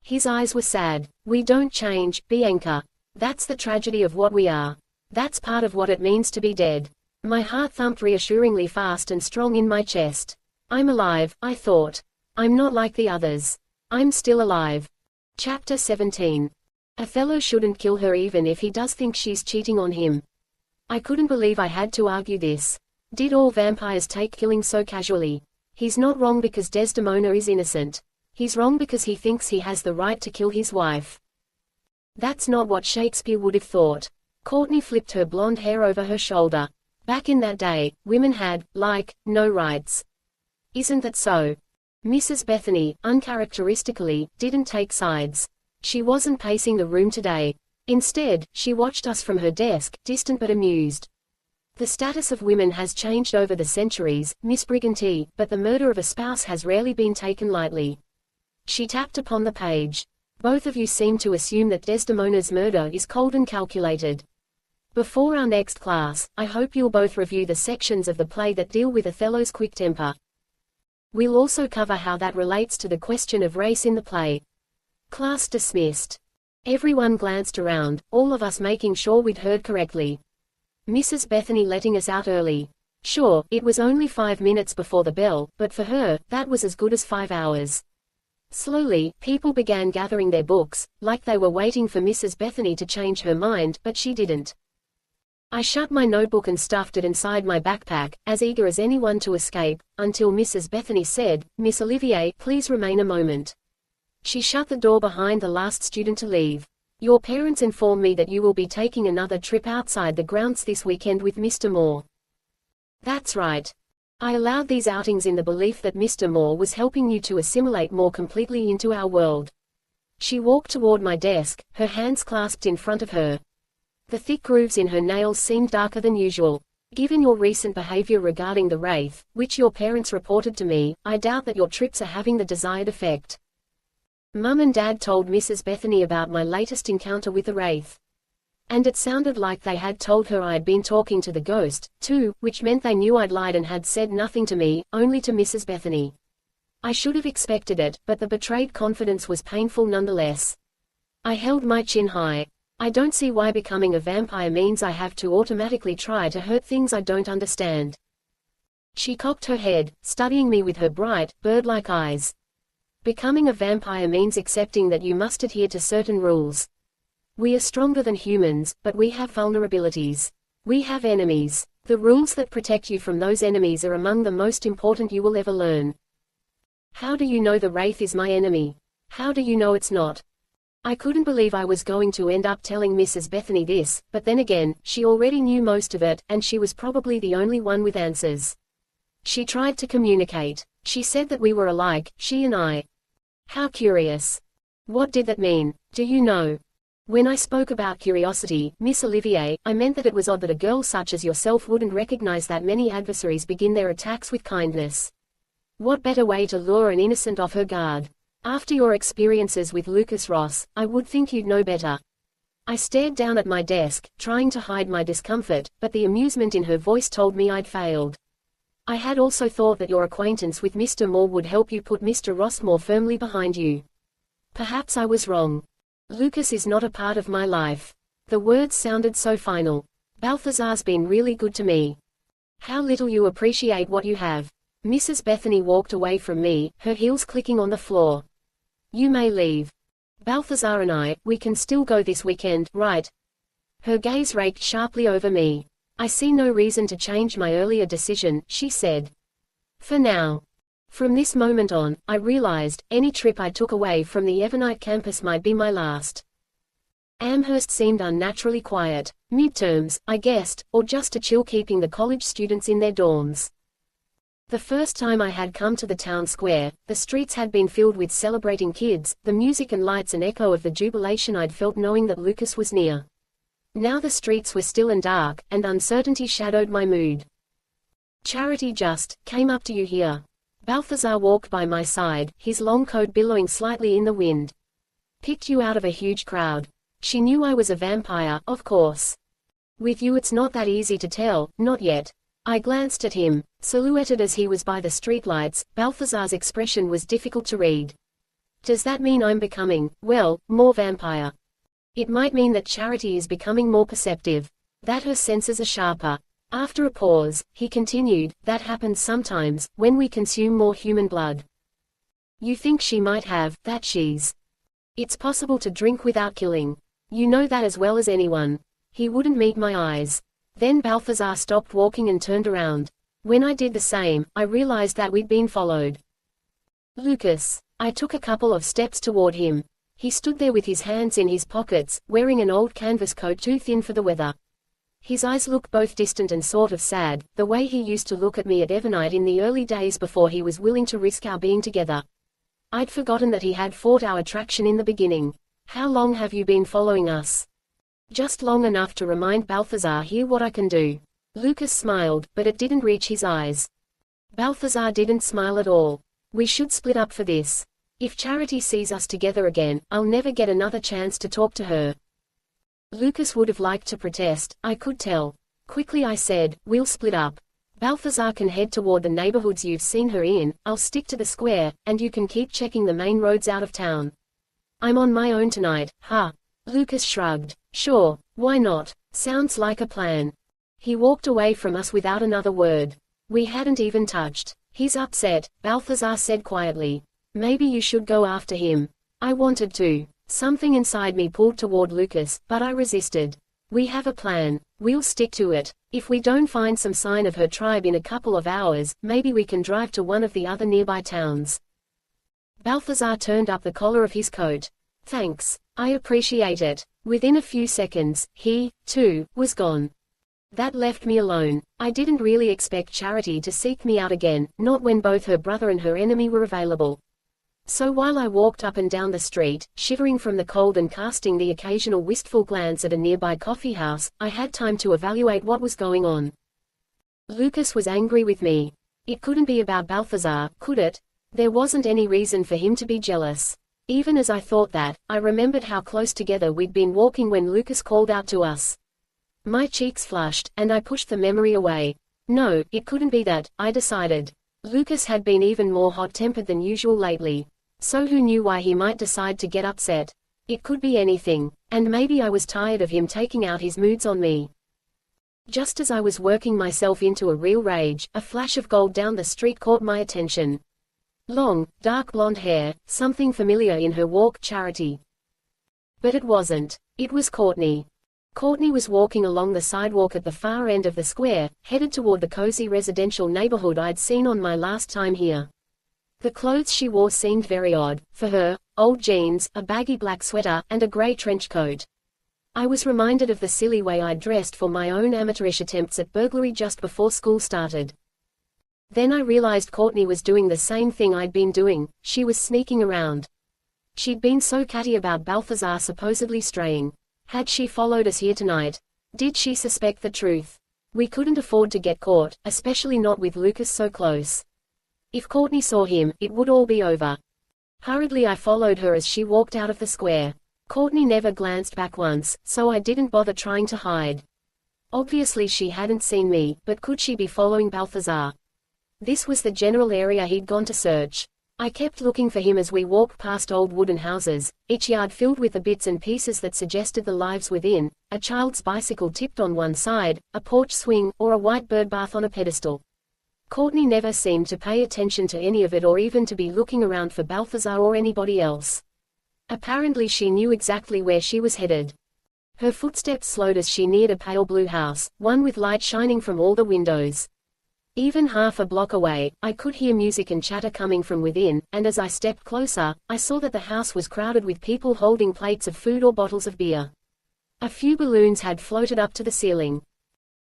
His eyes were sad. We don't change, Bianca. That's the tragedy of what we are. That's part of what it means to be dead. My heart thumped reassuringly fast and strong in my chest. I'm alive, I thought. I'm not like the others. I'm still alive. Chapter 17. Othello shouldn't kill her even if he does think she's cheating on him. I couldn't believe I had to argue this. Did all vampires take killing so casually? He's not wrong because Desdemona is innocent. He's wrong because he thinks he has the right to kill his wife. That's not what Shakespeare would have thought. Courtney flipped her blonde hair over her shoulder. Back in that day, women had, no rights. Isn't that so? Mrs. Bethany, uncharacteristically, didn't take sides. She wasn't pacing the room today. Instead, she watched us from her desk, distant but amused. The status of women has changed over the centuries, Miss Brigantine, but the murder of a spouse has rarely been taken lightly. She tapped upon the page. Both of you seem to assume that Desdemona's murder is cold and calculated. Before our next class, I hope you'll both review the sections of the play that deal with Othello's quick temper. We'll also cover how that relates to the question of race in the play. Class dismissed. Everyone glanced around, all of us making sure we'd heard correctly. Mrs. Bethany letting us out early. Sure, it was only 5 minutes before the bell, but for her, that was as good as 5 hours. Slowly, people began gathering their books, like they were waiting for Mrs. Bethany to change her mind, but she didn't. I shut my notebook and stuffed it inside my backpack, as eager as anyone to escape, until Mrs. Bethany said, "Miss Olivier, please remain a moment." She shut the door behind the last student to leave. "Your parents inform me that you will be taking another trip outside the grounds this weekend with Mr. Moore." "That's right. I allowed these outings in the belief that Mr. Moore was helping you to assimilate more completely into our world." She walked toward my desk, her hands clasped in front of her. The thick grooves in her nails seemed darker than usual. "Given your recent behavior regarding the Wraith, which your parents reported to me, I doubt that your trips are having the desired effect." Mum and Dad told Mrs. Bethany about my latest encounter with the Wraith. And it sounded like they had told her I'd been talking to the ghost, too, which meant they knew I'd lied and had said nothing to me, only to Mrs. Bethany. I should have expected it, but the betrayed confidence was painful nonetheless. I held my chin high. I don't see why becoming a vampire means I have to automatically try to hurt things I don't understand. She cocked her head, studying me with her bright, bird-like eyes. Becoming a vampire means accepting that you must adhere to certain rules. We are stronger than humans, but we have vulnerabilities. We have enemies. The rules that protect you from those enemies are among the most important you will ever learn. How do you know the Wraith is my enemy? How do you know it's not? I couldn't believe I was going to end up telling Mrs. Bethany this, but then again, she already knew most of it, and she was probably the only one with answers. She tried to communicate. She said that we were alike, she and I. How curious. What did that mean? Do you know? When I spoke about curiosity, Miss Olivier, I meant that it was odd that a girl such as yourself wouldn't recognize that many adversaries begin their attacks with kindness. What better way to lure an innocent off her guard? After your experiences with Lucas Ross, I would think you'd know better. I stared down at my desk, trying to hide my discomfort, but the amusement in her voice told me I'd failed. I had also thought that your acquaintance with Mr. Moore would help you put Mr. Ross more firmly behind you. Perhaps I was wrong. Lucas is not a part of my life. The words sounded so final. Balthazar's been really good to me. How little you appreciate what you have. Mrs. Bethany walked away from me, her heels clicking on the floor. You may leave. Balthazar and we can still go this weekend, right? Her gaze raked sharply over me. I see no reason to change my earlier decision, she said. For now. From this moment on, I realized, any trip I took away from the Evernite campus might be my last. Amherst seemed unnaturally quiet. Midterms, I guessed, or just a chill keeping the college students in their dorms. The first time I had come to the town square, the streets had been filled with celebrating kids, the music and lights an echo of the jubilation I'd felt knowing that Lucas was near. Now the streets were still and dark, and uncertainty shadowed my mood. Charity just came up to you here. Balthazar walked by my side, his long coat billowing slightly in the wind. Picked you out of a huge crowd. She knew I was a vampire, of course. With you it's not that easy to tell, not yet. I glanced at him. Silhouetted as he was by the streetlights, Balthazar's expression was difficult to read. Does that mean I'm becoming, well, more vampire? It might mean that Charity is becoming more perceptive, that her senses are sharper. After a pause, he continued, that happens sometimes, when we consume more human blood. You think she might have, that she's. It's possible to drink without killing. You know that as well as anyone. He wouldn't meet my eyes. Then Balthazar stopped walking and turned around. When I did the same, I realized that we'd been followed. Lucas. I took a couple of steps toward him. He stood there with his hands in his pockets, wearing an old canvas coat too thin for the weather. His eyes looked both distant and sort of sad, the way he used to look at me at Evernight in the early days before he was willing to risk our being together. I'd forgotten that he had fought our attraction in the beginning. How long have you been following us? Just long enough to remind Balthazar here what I can do. Lucas smiled, but it didn't reach his eyes. Balthazar didn't smile at all. We should split up for this. If Charity sees us together again, I'll never get another chance to talk to her. Lucas would have liked to protest, I could tell. Quickly I said, we'll split up. Balthazar can head toward the neighborhoods you've seen her in, I'll stick to the square, and you can keep checking the main roads out of town. I'm on my own tonight, huh? Lucas shrugged. Sure, why not? Sounds like a plan. He walked away from us without another word. We hadn't even touched. He's upset, Balthazar said quietly. Maybe you should go after him. I wanted to. Something inside me pulled toward Lucas, but I resisted. We have a plan. We'll stick to it. If we don't find some sign of her tribe in a couple of hours, maybe we can drive to one of the other nearby towns. Balthazar turned up the collar of his coat. Thanks. I appreciate it. Within a few seconds, he, too, was gone. That left me alone. I didn't really expect Charity to seek me out again, not when both her brother and her enemy were available. So while I walked up and down the street, shivering from the cold and casting the occasional wistful glance at a nearby coffee house, I had time to evaluate what was going on. Lucas was angry with me. It couldn't be about Balthazar, could it? There wasn't any reason for him to be jealous. Even as I thought that, I remembered how close together we'd been walking when Lucas called out to us. My cheeks flushed, and I pushed the memory away. No, it couldn't be that, I decided. Lucas had been even more hot-tempered than usual lately. So who knew why he might decide to get upset? It could be anything. And maybe I was tired of him taking out his moods on me. Just as I was working myself into a real rage, a flash of gold down the street caught my attention. Long, dark blonde hair, something familiar in her walk, Charity. But it wasn't. It was Courtney. Courtney was walking along the sidewalk at the far end of the square, headed toward the cozy residential neighborhood I'd seen on my last time here. The clothes she wore seemed very odd, for her, old jeans, a baggy black sweater, and a gray trench coat. I was reminded of the silly way I'd dressed for my own amateurish attempts at burglary just before school started. Then I realized Courtney was doing the same thing I'd been doing, she was sneaking around. She'd been so catty about Balthazar supposedly straying. Had she followed us here tonight? Did she suspect the truth? We couldn't afford to get caught, especially not with Lucas so close. If Courtney saw him, it would all be over. Hurriedly I followed her as she walked out of the square. Courtney never glanced back once, so I didn't bother trying to hide. Obviously she hadn't seen me, but could she be following Balthazar? This was the general area he'd gone to search. I kept looking for him as we walked past old wooden houses, each yard filled with the bits and pieces that suggested the lives within, a child's bicycle tipped on one side, a porch swing, or a white bird bath on a pedestal. Courtney never seemed to pay attention to any of it or even to be looking around for Balthazar or anybody else. Apparently she knew exactly where she was headed. Her footsteps slowed as she neared a pale blue house, one with light shining from all the windows. Even half a block away, I could hear music and chatter coming from within, and as I stepped closer, I saw that the house was crowded with people holding plates of food or bottles of beer. A few balloons had floated up to the ceiling.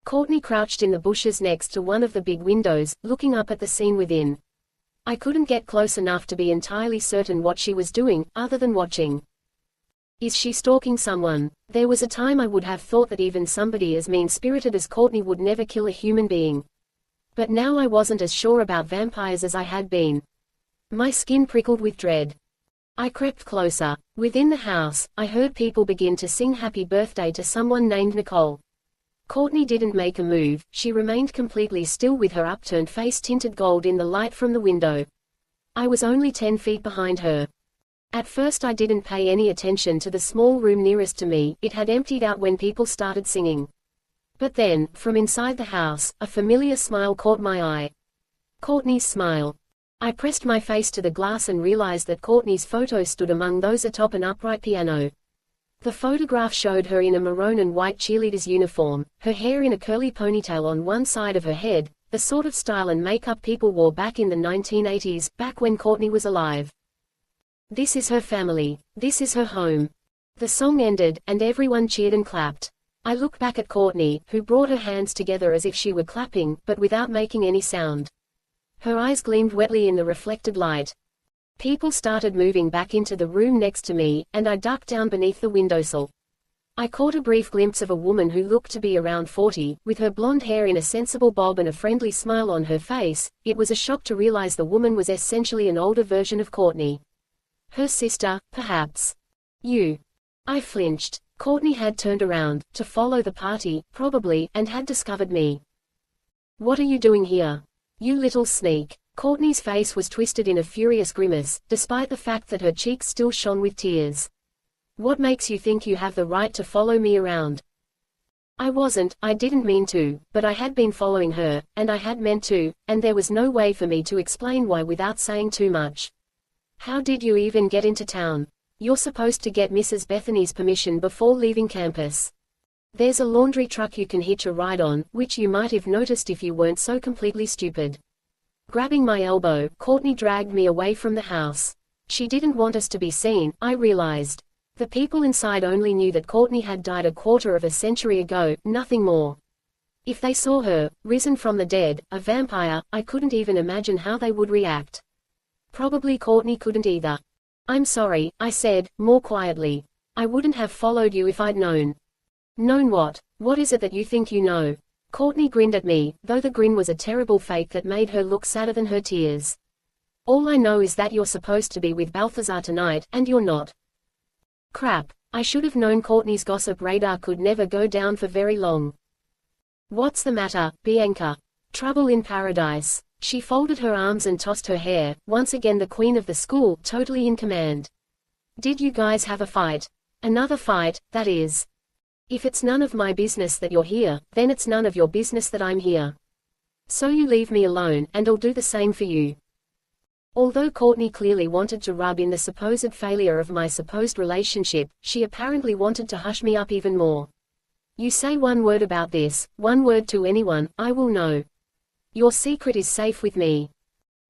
Courtney crouched in the bushes next to one of the big windows, looking up at the scene within. I couldn't get close enough to be entirely certain what she was doing, other than watching. Is she stalking someone? There was a time I would have thought that even somebody as mean-spirited as Courtney would never kill a human being. But now I wasn't as sure about vampires as I had been. My skin prickled with dread. I crept closer. Within the house, I heard people begin to sing happy birthday to someone named Nicole. Courtney didn't make a move, she remained completely still with her upturned face tinted gold in the light from the window. I was only 10 feet behind her. At first I didn't pay any attention to the small room nearest to me, it had emptied out when people started singing. But then, from inside the house, a familiar smile caught my eye. Courtney's smile. I pressed my face to the glass and realized that Courtney's photo stood among those atop an upright piano. The photograph showed her in a maroon and white cheerleader's uniform, her hair in a curly ponytail on one side of her head, the sort of style and makeup people wore back in the 1980s, back when Courtney was alive. This is her family. This is her home. The song ended, and everyone cheered and clapped. I looked back at Courtney, who brought her hands together as if she were clapping, but without making any sound. Her eyes gleamed wetly in the reflected light. People started moving back into the room next to me, and I ducked down beneath the windowsill. I caught a brief glimpse of a woman who looked to be around 40, with her blonde hair in a sensible bob and a friendly smile on her face. It was a shock to realize the woman was essentially an older version of Courtney. Her sister, perhaps. You. I flinched. Courtney had turned around, to follow the party, probably, and had discovered me. What are you doing here? You little sneak. Courtney's face was twisted in a furious grimace, despite the fact that her cheeks still shone with tears. What makes you think you have the right to follow me around? I didn't mean to, but I had been following her, and I had meant to, and there was no way for me to explain why without saying too much. How did you even get into town? You're supposed to get Mrs. Bethany's permission before leaving campus. There's a laundry truck you can hitch a ride on, which you might have noticed if you weren't so completely stupid. Grabbing my elbow, Courtney dragged me away from the house. She didn't want us to be seen, I realized. The people inside only knew that Courtney had died a quarter of a century ago, nothing more. If they saw her, risen from the dead, a vampire, I couldn't even imagine how they would react. Probably Courtney couldn't either. I'm sorry, I said, more quietly. I wouldn't have followed you if I'd known. Known what? What is it that you think you know? Courtney grinned at me, though the grin was a terrible fake that made her look sadder than her tears. All I know is that you're supposed to be with Balthazar tonight, and you're not. Crap. I should have known Courtney's gossip radar could never go down for very long. What's the matter, Bianca? Trouble in paradise. She folded her arms and tossed her hair, once again the queen of the school, totally in command. Did you guys have a fight? Another fight, that is. If it's none of my business that you're here, then it's none of your business that I'm here. So you leave me alone, and I'll do the same for you. Although Courtney clearly wanted to rub in the supposed failure of my supposed relationship, she apparently wanted to hush me up even more. You say one word about this, one word to anyone, I will know. Your secret is safe with me.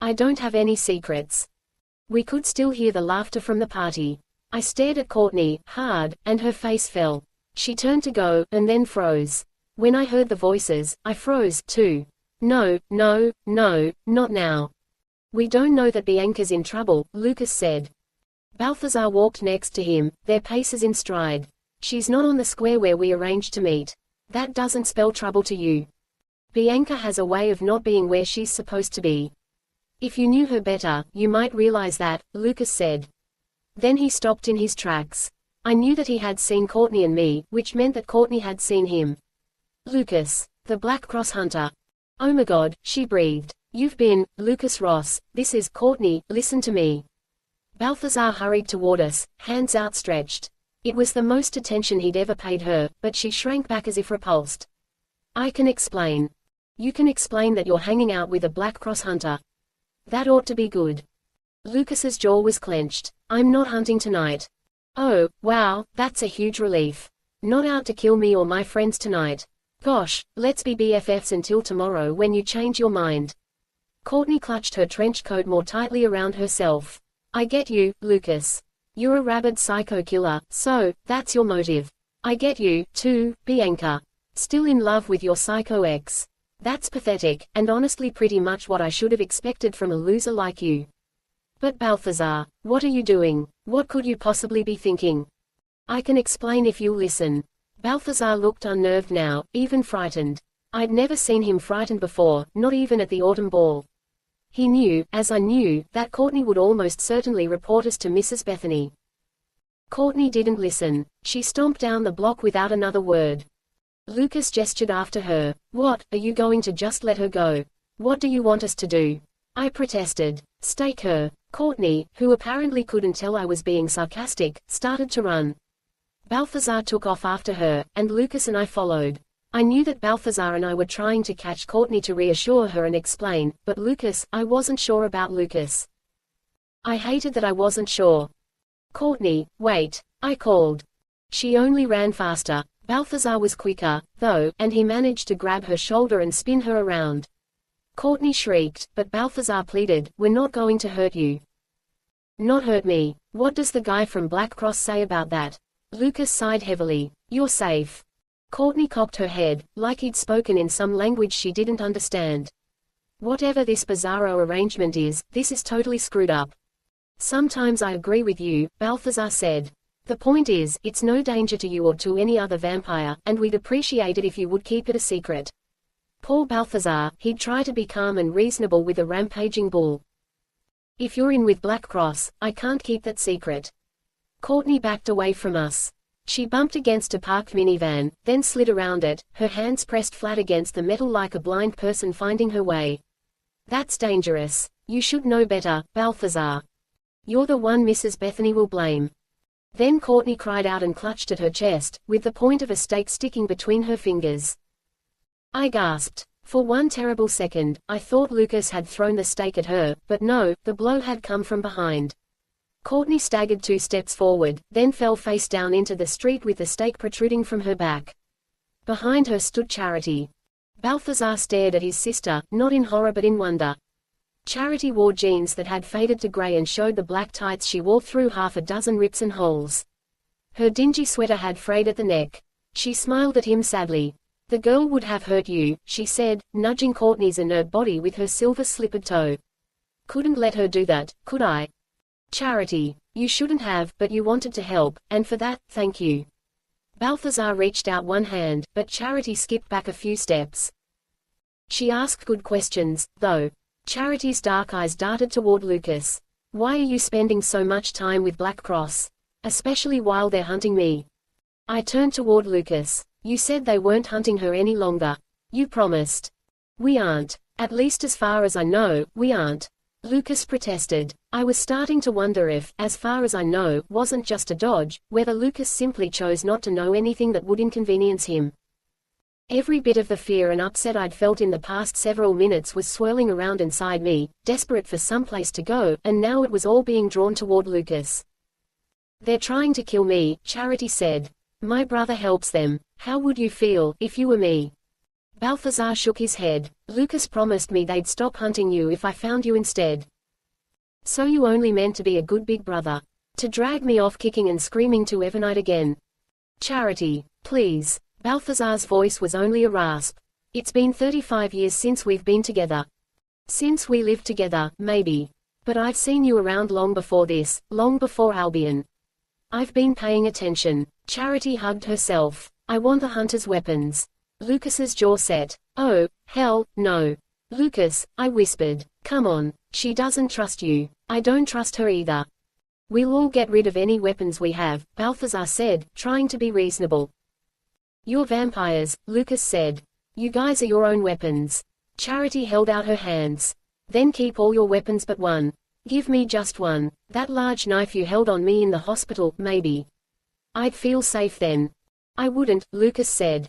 I don't have any secrets. We could still hear the laughter from the party. I stared at Courtney, hard, and her face fell. She turned to go, and then froze. When I heard the voices, I froze, too. No, no, no, not now. We don't know that Bianca's in trouble, Lucas said. Balthazar walked next to him, their paces in stride. She's not on the square where we arranged to meet. That doesn't spell trouble to you. Bianca has a way of not being where she's supposed to be. If you knew her better, you might realize that, Lucas said. Then he stopped in his tracks. I knew that he had seen Courtney and me, which meant that Courtney had seen him. Lucas, the Black Cross Hunter. Oh my God, she breathed. You've been, Lucas Ross, this is, Courtney, listen to me. Balthazar hurried toward us, hands outstretched. It was the most attention he'd ever paid her, but she shrank back as if repulsed. I can explain. You can explain that you're hanging out with a Black Cross Hunter. That ought to be good. Lucas's jaw was clenched. I'm not hunting tonight. Oh, wow, that's a huge relief. Not out to kill me or my friends tonight. Gosh, let's be BFFs until tomorrow when you change your mind. Courtney clutched her trench coat more tightly around herself. I get you, Lucas. You're a rabid psycho killer, so, that's your motive. I get you, too, Bianca. Still in love with your psycho ex. That's pathetic, and honestly pretty much what I should have expected from a loser like you. But Balthazar, what are you doing? What could you possibly be thinking? I can explain if you'll listen. Balthazar looked unnerved now, even frightened. I'd never seen him frightened before, not even at the autumn ball. He knew, as I knew, that Courtney would almost certainly report us to Mrs. Bethany. Courtney didn't listen. She stomped down the block without another word. Lucas gestured after her. What, are you going to just let her go? What do you want us to do? I protested. Stake her. Courtney, who apparently couldn't tell I was being sarcastic, started to run. Balthazar took off after her, and Lucas and I followed. I knew that Balthazar and I were trying to catch Courtney to reassure her and explain, but Lucas, I wasn't sure about Lucas. I hated that I wasn't sure. Courtney, wait, I called. She only ran faster. Balthazar was quicker, though, and he managed to grab her shoulder and spin her around. Courtney shrieked, but Balthazar pleaded, we're not going to hurt you. Not hurt me. What does the guy from Black Cross say about that? Lucas sighed heavily. You're safe. Courtney cocked her head, like he'd spoken in some language she didn't understand. Whatever this bizarro arrangement is, this is totally screwed up. Sometimes I agree with you, Balthazar said. The point is, it's no danger to you or to any other vampire, and we'd appreciate it if you would keep it a secret. Poor Balthazar, he'd try to be calm and reasonable with a rampaging bull. If you're in with Black Cross, I can't keep that secret. Courtney backed away from us. She bumped against a parked minivan, then slid around it, her hands pressed flat against the metal like a blind person finding her way. That's dangerous. You should know better, Balthazar. You're the one Mrs. Bethany will blame. Then Courtney cried out and clutched at her chest, with the point of a stake sticking between her fingers. I gasped. For one terrible second, I thought Lucas had thrown the stake at her, but no, the blow had come from behind. Courtney staggered 2 steps forward, then fell face down into the street with the stake protruding from her back. Behind her stood Charity. Balthazar stared at his sister, not in horror but in wonder. Charity wore jeans that had faded to grey and showed the black tights she wore through half a dozen rips and holes. Her dingy sweater had frayed at the neck. She smiled at him sadly. The girl would have hurt you, she said, nudging Courtney's inert body with her silver-slippered toe. Couldn't let her do that, could I? Charity, you shouldn't have, but you wanted to help, and for that, thank you. Balthazar reached out one hand, but Charity skipped back a few steps. She asked good questions, though. Charity's dark eyes darted toward Lucas. Why are you spending so much time with Black Cross? Especially while they're hunting me. I turned toward Lucas. You said they weren't hunting her any longer. You promised. We aren't. At least as far as I know, we aren't. Lucas protested. I was starting to wonder if, as far as I know, wasn't just a dodge, whether Lucas simply chose not to know anything that would inconvenience him. Every bit of the fear and upset I'd felt in the past several minutes was swirling around inside me, desperate for some place to go, and now it was all being drawn toward Lucas. They're trying to kill me, Charity said. My brother helps them. How would you feel, if you were me? Balthazar shook his head. Lucas promised me they'd stop hunting you if I found you instead. So you only meant to be a good big brother. To drag me off kicking and screaming to Evernight again. Charity, please. Balthazar's voice was only a rasp. It's been 35 years since we've been together. Since we lived together, maybe. But I've seen you around long before this, long before Albion. I've been paying attention. Charity hugged herself. I want the hunter's weapons. Lucas's jaw set. Oh, hell, no. Lucas, I whispered. Come on, she doesn't trust you. I don't trust her either. We'll all get rid of any weapons we have, Balthazar said, trying to be reasonable. You're vampires, Lucas said. You guys are your own weapons. Charity held out her hands. Then keep all your weapons but one. Give me just one. That large knife you held on me in the hospital, maybe. I'd feel safe then. I wouldn't, Lucas said.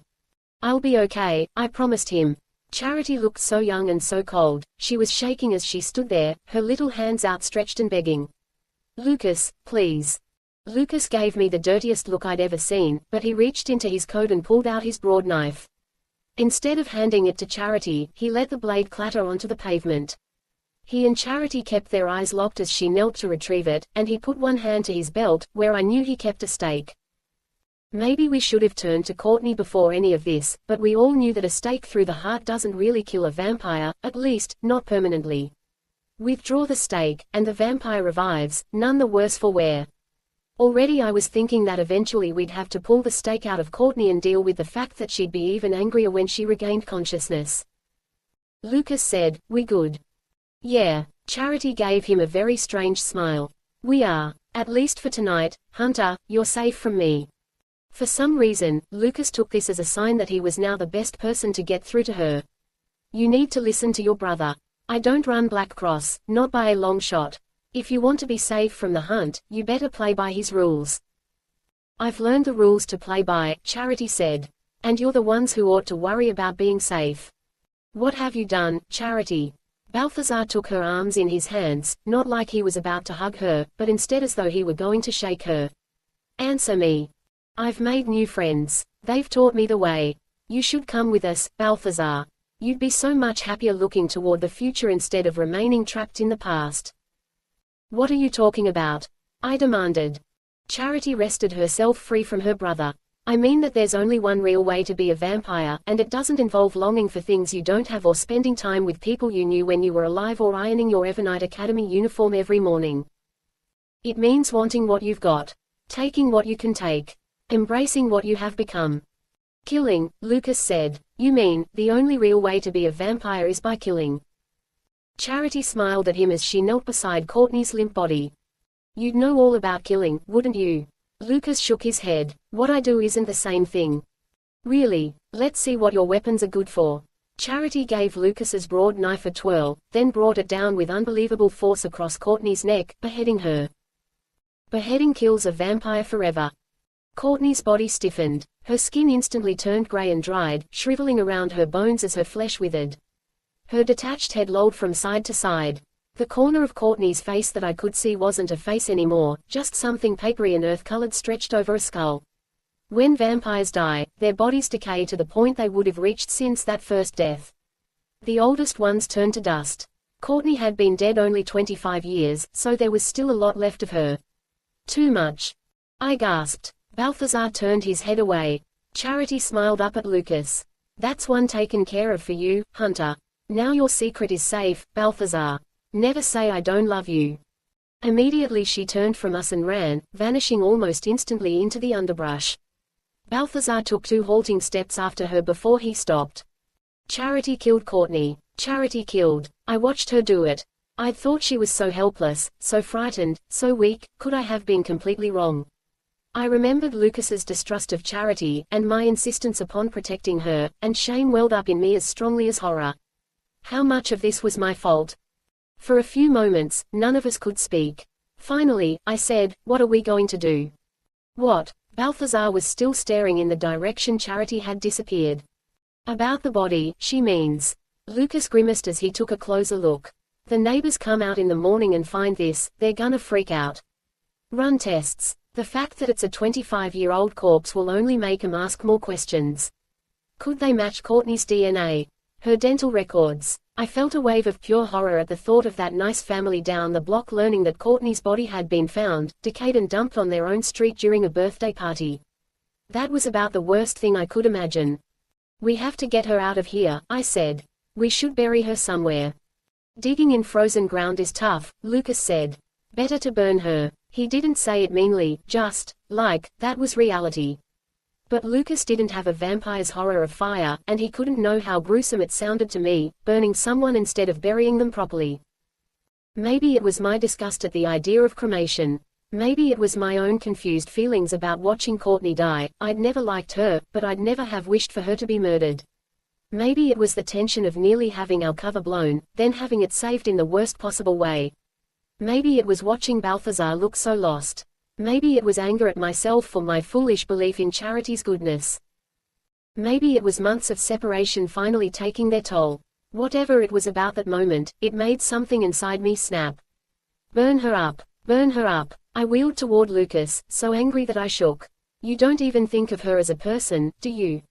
I'll be okay, I promised him. Charity looked so young and so cold, she was shaking as she stood there, her little hands outstretched and begging. Lucas, please. Lucas gave me the dirtiest look I'd ever seen, but he reached into his coat and pulled out his broad knife. Instead of handing it to Charity, he let the blade clatter onto the pavement. He and Charity kept their eyes locked as she knelt to retrieve it, and he put one hand to his belt, where I knew he kept a stake. Maybe we should have turned to Courtney before any of this, but we all knew that a stake through the heart doesn't really kill a vampire, at least, not permanently. Withdraw the stake, and the vampire revives, none the worse for wear. Already I was thinking that eventually we'd have to pull the stake out of Courtney and deal with the fact that she'd be even angrier when she regained consciousness. Lucas said, "We good?" Yeah. Charity gave him a very strange smile. We are. At least for tonight, Hunter, you're safe from me. For some reason, Lucas took this as a sign that he was now the best person to get through to her. You need to listen to your brother. I don't run Black Cross, not by a long shot. If you want to be safe from the hunt, you better play by his rules. I've learned the rules to play by, Charity said. And you're the ones who ought to worry about being safe. What have you done, Charity? Balthazar took her arms in his hands, not like he was about to hug her, but instead as though he were going to shake her. Answer me. I've made new friends. They've taught me the way. You should come with us, Balthazar. You'd be so much happier looking toward the future instead of remaining trapped in the past. What are you talking about? I demanded. Charity wrested herself free from her brother. I mean that there's only one real way to be a vampire, and it doesn't involve longing for things you don't have or spending time with people you knew when you were alive or ironing your Evernight Academy uniform every morning. It means wanting what you've got. Taking what you can take. Embracing what you have become. Killing, Lucas said. You mean, the only real way to be a vampire is by killing? Charity smiled at him as she knelt beside Courtney's limp body. You'd know all about killing, wouldn't you? Lucas shook his head. What I do isn't the same thing. Really? Let's see what your weapons are good for. Charity gave Lucas's broad knife a twirl, then brought it down with unbelievable force across Courtney's neck, beheading her. Beheading kills a vampire forever. Courtney's body stiffened. Her skin instantly turned gray and dried, shriveling around her bones as her flesh withered. Her detached head lolled from side to side. The corner of Courtney's face that I could see wasn't a face anymore, just something papery and earth-colored stretched over a skull. When vampires die, their bodies decay to the point they would have reached since that first death. The oldest ones turn to dust. Courtney had been dead only 25 years, so there was still a lot left of her. Too much. I gasped. Balthazar turned his head away. Charity smiled up at Lucas. That's one taken care of for you, Hunter. Now your secret is safe, Balthazar. Never say I don't love you. Immediately she turned from us and ran, vanishing almost instantly into the underbrush. Balthazar took 2 halting steps after her before he stopped. Charity killed Courtney. Charity killed. I watched her do it. I'd thought she was so helpless, so frightened, so weak. Could I have been completely wrong? I remembered Lucas's distrust of Charity, and my insistence upon protecting her, and shame welled up in me as strongly as horror. How much of this was my fault? For a few moments, none of us could speak. Finally, I said, what are we going to do? What? Balthazar was still staring in the direction Charity had disappeared. About the body, she means. Lucas grimaced as he took a closer look. The neighbors come out in the morning and find this, they're gonna freak out. Run tests. The fact that it's a 25-year-old corpse will only make 'em ask more questions. Could they match Courtney's DNA? Her dental records? I felt a wave of pure horror at the thought of that nice family down the block learning that Courtney's body had been found, decayed and dumped on their own street during a birthday party. That was about the worst thing I could imagine. We have to get her out of here, I said. We should bury her somewhere. Digging in frozen ground is tough, Lucas said. Better to burn her. He didn't say it meanly, just, like, that was reality. But Lucas didn't have a vampire's horror of fire, and he couldn't know how gruesome it sounded to me, burning someone instead of burying them properly. Maybe it was my disgust at the idea of cremation. Maybe it was my own confused feelings about watching Courtney die. I'd never liked her, but I'd never have wished for her to be murdered. Maybe it was the tension of nearly having our cover blown, then having it saved in the worst possible way. Maybe it was watching Balthazar look so lost. Maybe it was anger at myself for my foolish belief in Charity's goodness. Maybe it was months of separation finally taking their toll. Whatever it was about that moment, it made something inside me snap. Burn her up. Burn her up. I wheeled toward Lucas, so angry that I shook. You don't even think of her as a person, do you?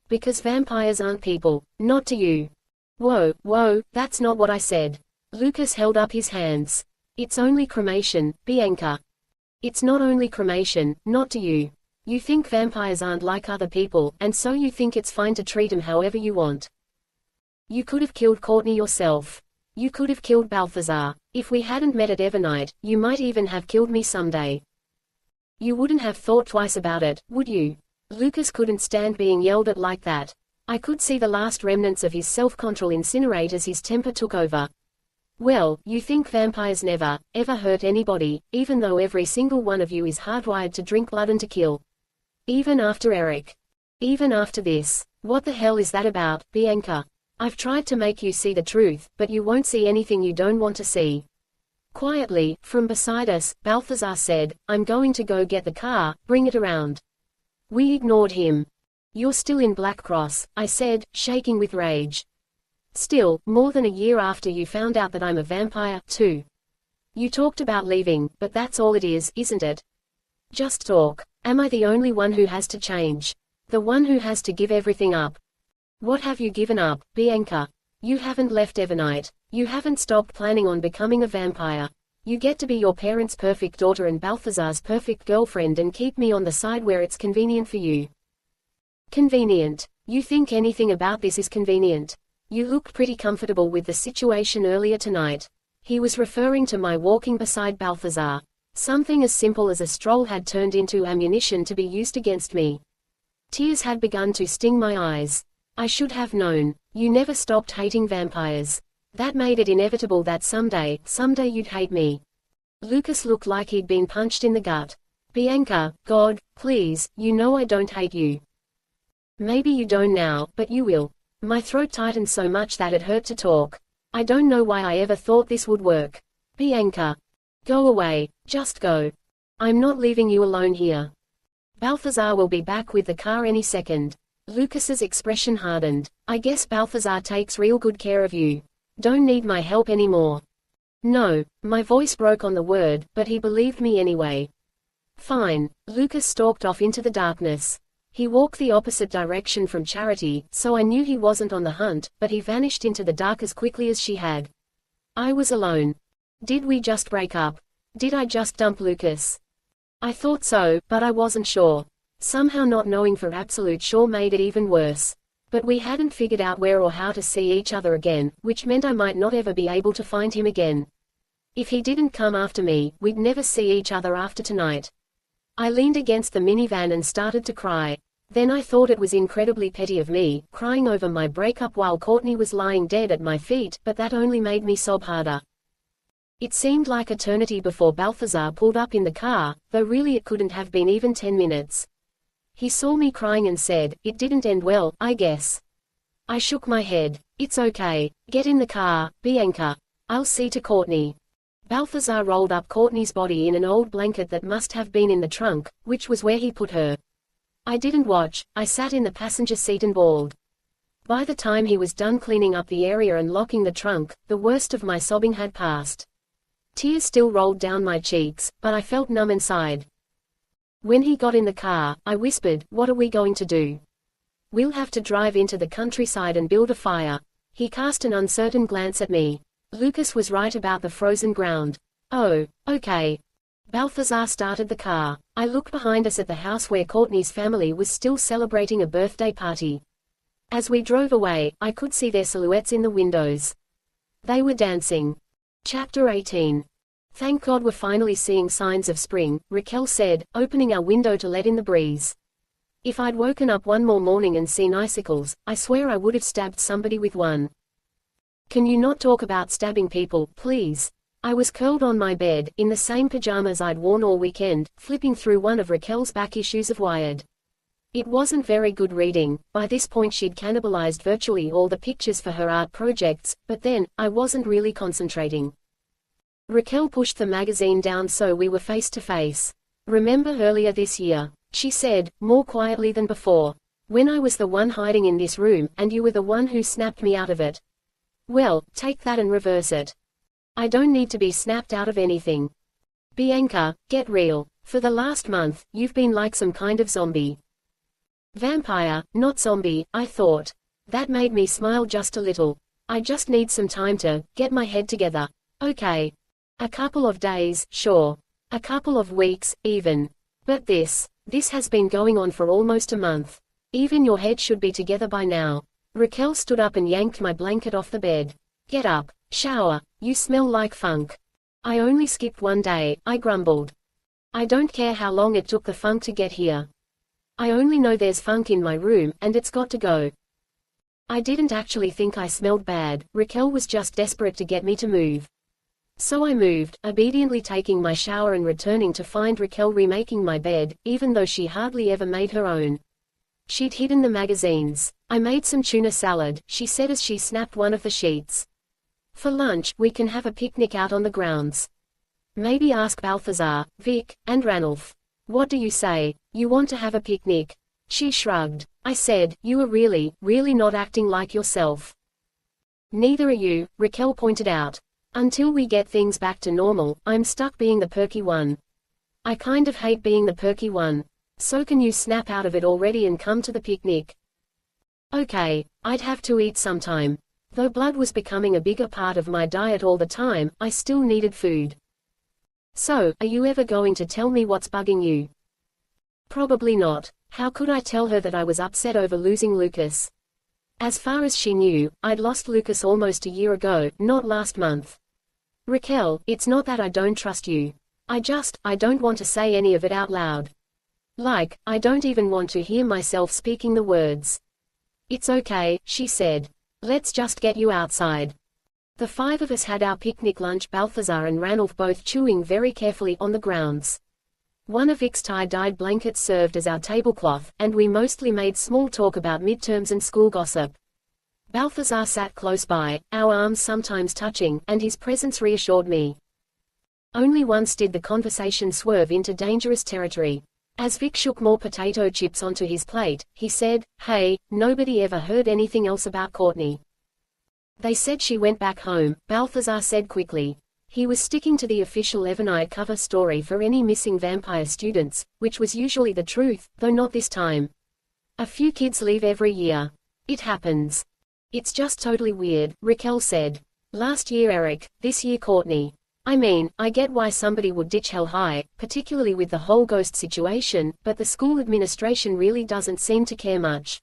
Because vampires aren't people. Not to you. Whoa, that's not what I said. Lucas held up his hands. It's only cremation, Bianca. It's not only cremation, not to you. You think vampires aren't like other people, and so you think it's fine to treat them however you want. You could have killed Courtney yourself. You could have killed Balthazar. If we hadn't met at Evernight, you might even have killed me someday. You wouldn't have thought twice about it, would you? Lucas couldn't stand being yelled at like that. I could see the last remnants of his self-control incinerate as his temper took over. Well, you think vampires never, ever hurt anybody, even though every single one of you is hardwired to drink blood and to kill. Even after Eric. Even after this. What the hell is that about, Bianca? I've tried to make you see the truth, but you won't see anything you don't want to see. Quietly, from beside us, Balthazar said, I'm going to go get the car, bring it around. We ignored him. You're still in Black Cross, I said, shaking with rage. Still, more than a year after you found out that I'm a vampire, too. You talked about leaving, but that's all it is, isn't it? Just talk. Am I the only one who has to change? The one who has to give everything up? What have you given up, Bianca? You haven't left Evernight. You haven't stopped planning on becoming a vampire. You get to be your parents' perfect daughter and Balthazar's perfect girlfriend and keep me on the side where it's convenient for you. Convenient. You think anything about this is convenient? You looked pretty comfortable with the situation earlier tonight. He was referring to my walking beside Balthazar. Something as simple as a stroll had turned into ammunition to be used against me. Tears had begun to sting my eyes. I should have known. You never stopped hating vampires. That made it inevitable that someday you'd hate me. Lucas looked like he'd been punched in the gut. Bianca, God, please, you know I don't hate you. Maybe you don't now, but you will. My throat tightened so much that it hurt to talk. I don't know why I ever thought this would work. Bianca. Go away, just go. I'm not leaving you alone here. Balthazar will be back with the car any second. Lucas's expression hardened. I guess Balthazar takes real good care of you. Don't need my help anymore. No, my voice broke on the word, but he believed me anyway. Fine. Lucas stalked off into the darkness. He walked the opposite direction from Charity, so I knew he wasn't on the hunt, but he vanished into the dark as quickly as she had. I was alone. Did we just break up? Did I just dump Lucas? I thought so, but I wasn't sure. Somehow not knowing for absolute sure made it even worse. But we hadn't figured out where or how to see each other again, which meant I might not ever be able to find him again. If he didn't come after me, we'd never see each other after tonight. I leaned against the minivan and started to cry. Then I thought it was incredibly petty of me, crying over my breakup while Courtney was lying dead at my feet, but that only made me sob harder. It seemed like eternity before Balthazar pulled up in the car, though really it couldn't have been even 10 minutes. He saw me crying and said, "It didn't end well, I guess." I shook my head. "It's okay. Get in the car, Bianca. I'll see to Courtney." Balthazar rolled up Courtney's body in an old blanket that must have been in the trunk, which was where he put her. I didn't watch. I sat in the passenger seat and bawled. By the time he was done cleaning up the area and locking the trunk, the worst of my sobbing had passed. Tears still rolled down my cheeks, but I felt numb inside. When he got in the car, I whispered, "What are we going to do?" "We'll have to drive into the countryside and build a fire." He cast an uncertain glance at me. Lucas was right about the frozen ground. "Oh, okay." Balthazar started the car. I looked behind us at the house where Courtney's family was still celebrating a birthday party. As we drove away, I could see their silhouettes in the windows. They were dancing. Chapter 18. "Thank God we're finally seeing signs of spring," Raquel said, opening our window to let in the breeze. "If I'd woken up one more morning and seen icicles, I swear I would have stabbed somebody with one." "Can you not talk about stabbing people, please?" I was curled on my bed, in the same pajamas I'd worn all weekend, flipping through one of Raquel's back issues of Wired. It wasn't very good reading. By this point she'd cannibalized virtually all the pictures for her art projects, but then, I wasn't really concentrating. Raquel pushed the magazine down so we were face to face. "Remember earlier this year?" she said, more quietly than before. "When I was the one hiding in this room, and you were the one who snapped me out of it. Well, take that and reverse it. I don't need to be snapped out of anything. Bianca, get real. For the last month, you've been like some kind of zombie." "Vampire, not zombie," I thought. That made me smile just a little. "I just need some time to get my head together." "Okay. A couple of days, sure. A couple of weeks, even. But this has been going on for almost a month. Even your head should be together by now." Raquel stood up and yanked my blanket off the bed. "Get up, shower, you smell like funk." "I only skipped one day," I grumbled. "I don't care how long it took the funk to get here. I only know there's funk in my room, and it's got to go." I didn't actually think I smelled bad. Raquel was just desperate to get me to move. So I moved, obediently taking my shower and returning to find Raquel remaking my bed, even though she hardly ever made her own. She'd hidden the magazines. I made some tuna salad, she said as she snapped one of the sheets. For lunch, we can have a picnic out on the grounds. Maybe ask Balthazar, Vic, and Ranulph. What do you say? You want to have a picnic? She shrugged. I said, you are really not acting like yourself. Neither are you, Raquel pointed out. Until we get things back to normal, I'm stuck being the perky one. I kind of hate being the perky one. So can you snap out of it already and come to the picnic? Okay, I'd have to eat sometime. Though blood was becoming a bigger part of my diet all the time, I still needed food. So, are you ever going to tell me what's bugging you? Probably not. How could I tell her that I was upset over losing Lucas? As far as she knew, I'd lost Lucas almost a year ago, not last month. Raquel, it's not that I don't trust you. I don't want to say any of it out loud. Like, I don't even want to hear myself speaking the words. It's okay, she said. Let's just get you outside. The five of us had our picnic lunch, Balthazar and Ranulph both chewing very carefully on the grounds. One of Vic's tie-dyed blankets served as our tablecloth, and we mostly made small talk about midterms and school gossip. Balthazar sat close by, our arms sometimes touching, and his presence reassured me. Only once did the conversation swerve into dangerous territory. As Vic shook more potato chips onto his plate, he said, "Hey, nobody ever heard anything else about Courtney." They said she went back home, Balthazar said quickly. He was sticking to the official Evernite cover story for any missing vampire students, which was usually the truth, though not this time. A few kids leave every year. It happens. It's just totally weird, Raquel said. Last year Eric, this year Courtney. I mean, I get why somebody would ditch Hell High, particularly with the whole ghost situation, but the school administration really doesn't seem to care much.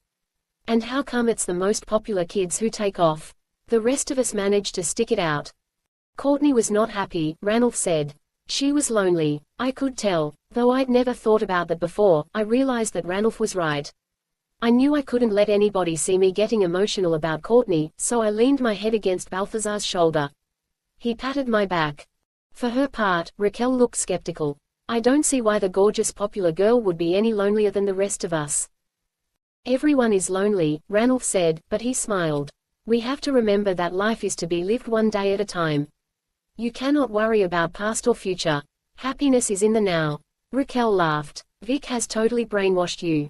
And how come it's the most popular kids who take off? The rest of us managed to stick it out. Courtney was not happy, Ranulph said. She was lonely. I could tell. Though I'd never thought about that before, I realized that Ranulph was right. I knew I couldn't let anybody see me getting emotional about Courtney, so I leaned my head against Balthazar's shoulder. He patted my back. For her part, Raquel looked skeptical. I don't see why the gorgeous popular girl would be any lonelier than the rest of us. Everyone is lonely, Ranulph said, but he smiled. We have to remember that life is to be lived one day at a time. You cannot worry about past or future. Happiness is in the now. Raquel laughed. Vic has totally brainwashed you.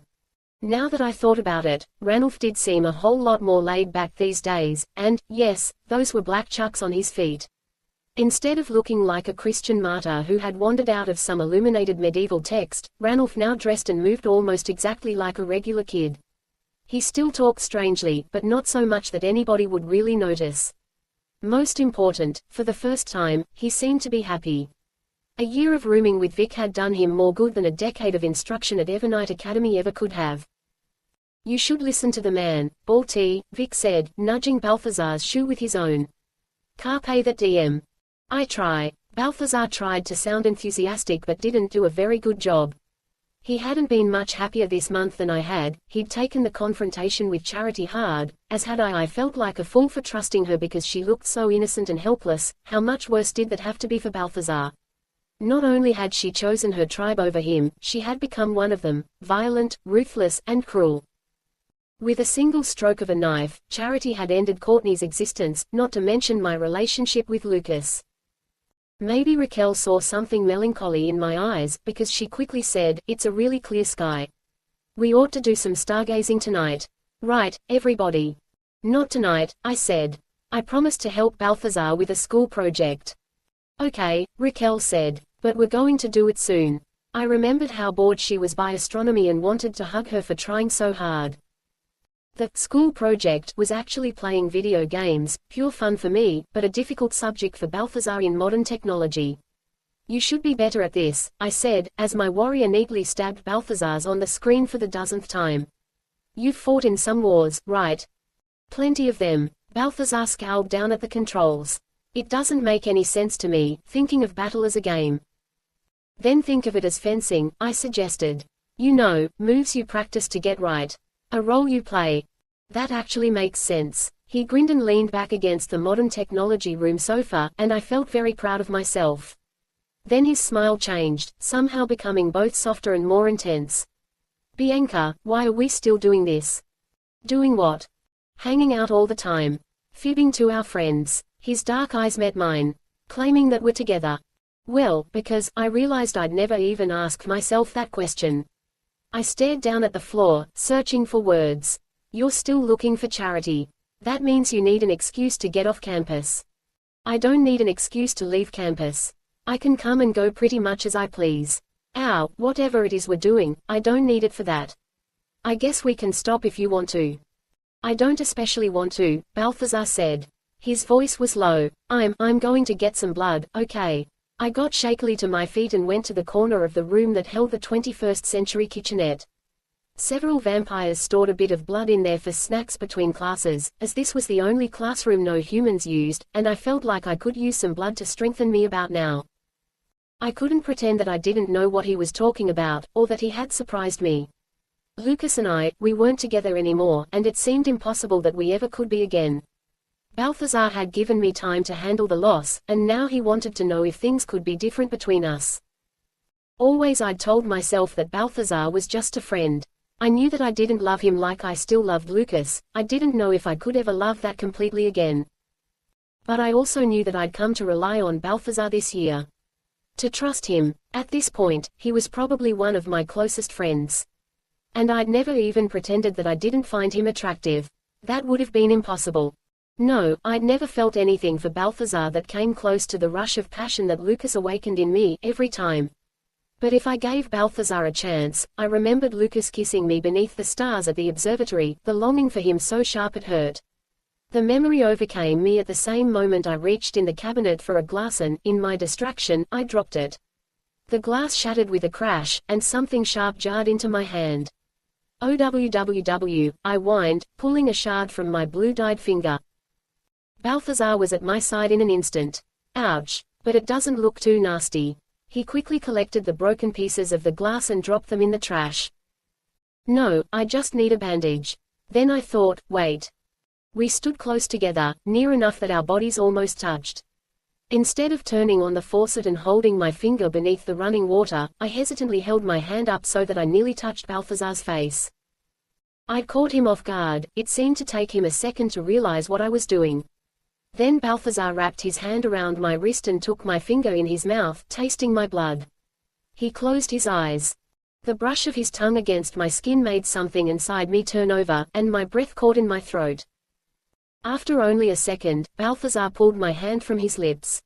Now that I thought about it, Ranulph did seem a whole lot more laid back these days, and, yes, those were black chucks on his feet. Instead of looking like a Christian martyr who had wandered out of some illuminated medieval text, Ranulph now dressed and moved almost exactly like a regular kid. He still talked strangely, but not so much that anybody would really notice. Most important, for the first time, he seemed to be happy. A year of rooming with Vic had done him more good than a decade of instruction at Evernite Academy ever could have. You should listen to the man, Balti, Vic said, nudging Balthazar's shoe with his own. Carpe that diem. I try. Balthazar tried to sound enthusiastic but didn't do a very good job. He hadn't been much happier this month than I had. He'd taken the confrontation with Charity hard, as had I. I felt like a fool for trusting her because she looked so innocent and helpless. How much worse did that have to be for Balthazar? Not only had she chosen her tribe over him, she had become one of them, violent, ruthless, and cruel. With a single stroke of a knife, Charity had ended Courtney's existence, not to mention my relationship with Lucas. Maybe Raquel saw something melancholy in my eyes, because she quickly said, "It's a really clear sky. We ought to do some stargazing tonight." Right, everybody. Not tonight, I said. I promised to help Balthazar with a school project. Okay, Raquel said. But we're going to do it soon. I remembered how bored she was by astronomy and wanted to hug her for trying so hard. The school project was actually playing video games, pure fun for me, but a difficult subject for Balthazar in modern technology. You should be better at this, I said, as my warrior neatly stabbed Balthazar's on the screen for the dozenth time. You've fought in some wars, right? Plenty of them. Balthazar scowled down at the controls. It doesn't make any sense to me, thinking of battle as a game. Then think of it as fencing, I suggested. You know, moves you practice to get right. A role you play. That actually makes sense. He grinned and leaned back against the modern technology room sofa, and I felt very proud of myself. Then his smile changed, somehow becoming both softer and more intense. Bianca, why are we still doing this? Doing what? Hanging out all the time. Fibbing to our friends. His dark eyes met mine. Claiming that we're together. Well, because I realized I'd never even asked myself that question. I stared down at the floor, searching for words. You're still looking for Charity. That means you need an excuse to get off campus. I don't need an excuse to leave campus. I can come and go pretty much as I please. Ow, whatever it is we're doing, I don't need it for that. I guess we can stop if you want to. I don't especially want to, Balthazar said. His voice was low. I'm going to get some blood, okay. I got shakily to my feet and went to the corner of the room that held the 21st century kitchenette. Several vampires stored a bit of blood in there for snacks between classes, as this was the only classroom no humans used, and I felt like I could use some blood to strengthen me about now. I couldn't pretend that I didn't know what he was talking about, or that he had surprised me. Lucas and we weren't together anymore, and it seemed impossible that we ever could be again. Balthazar had given me time to handle the loss, and now he wanted to know if things could be different between us. Always I'd told myself that Balthazar was just a friend. I knew that I didn't love him like I still loved Lucas. I didn't know if I could ever love that completely again. But I also knew that I'd come to rely on Balthazar this year. To trust him. At this point, he was probably one of my closest friends. And I'd never even pretended that I didn't find him attractive. That would have been impossible. No, I'd never felt anything for Balthazar that came close to the rush of passion that Lucas awakened in me every time. But if I gave Balthazar a chance, I remembered Lucas kissing me beneath the stars at the observatory, the longing for him so sharp it hurt. The memory overcame me at the same moment I reached in the cabinet for a glass and, in my distraction, I dropped it. The glass shattered with a crash, and something sharp jarred into my hand. OWWW, I whined, pulling a shard from my blue-dyed finger. Balthazar was at my side in an instant. Ouch. But it doesn't look too nasty. He quickly collected the broken pieces of the glass and dropped them in the trash. No, I just need a bandage. Then I thought, wait. We stood close together, near enough that our bodies almost touched. Instead of turning on the faucet and holding my finger beneath the running water, I hesitantly held my hand up so that I nearly touched Balthazar's face. I'd caught him off guard. It seemed to take him a second to realize what I was doing. Then Balthazar wrapped his hand around my wrist and took my finger in his mouth, tasting my blood. He closed his eyes. The brush of his tongue against my skin made something inside me turn over, and my breath caught in my throat. After only a second, Balthazar pulled my hand from his lips.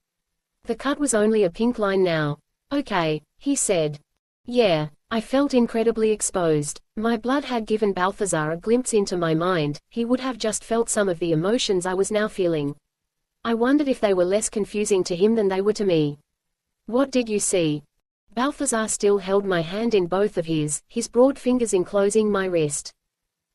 The cut was only a pink line now. Okay, he said. Yeah, I felt incredibly exposed. My blood had given Balthazar a glimpse into my mind. He would have just felt some of the emotions I was now feeling. I wondered if they were less confusing to him than they were to me. What did you see? Balthazar still held my hand in both of his broad fingers enclosing my wrist.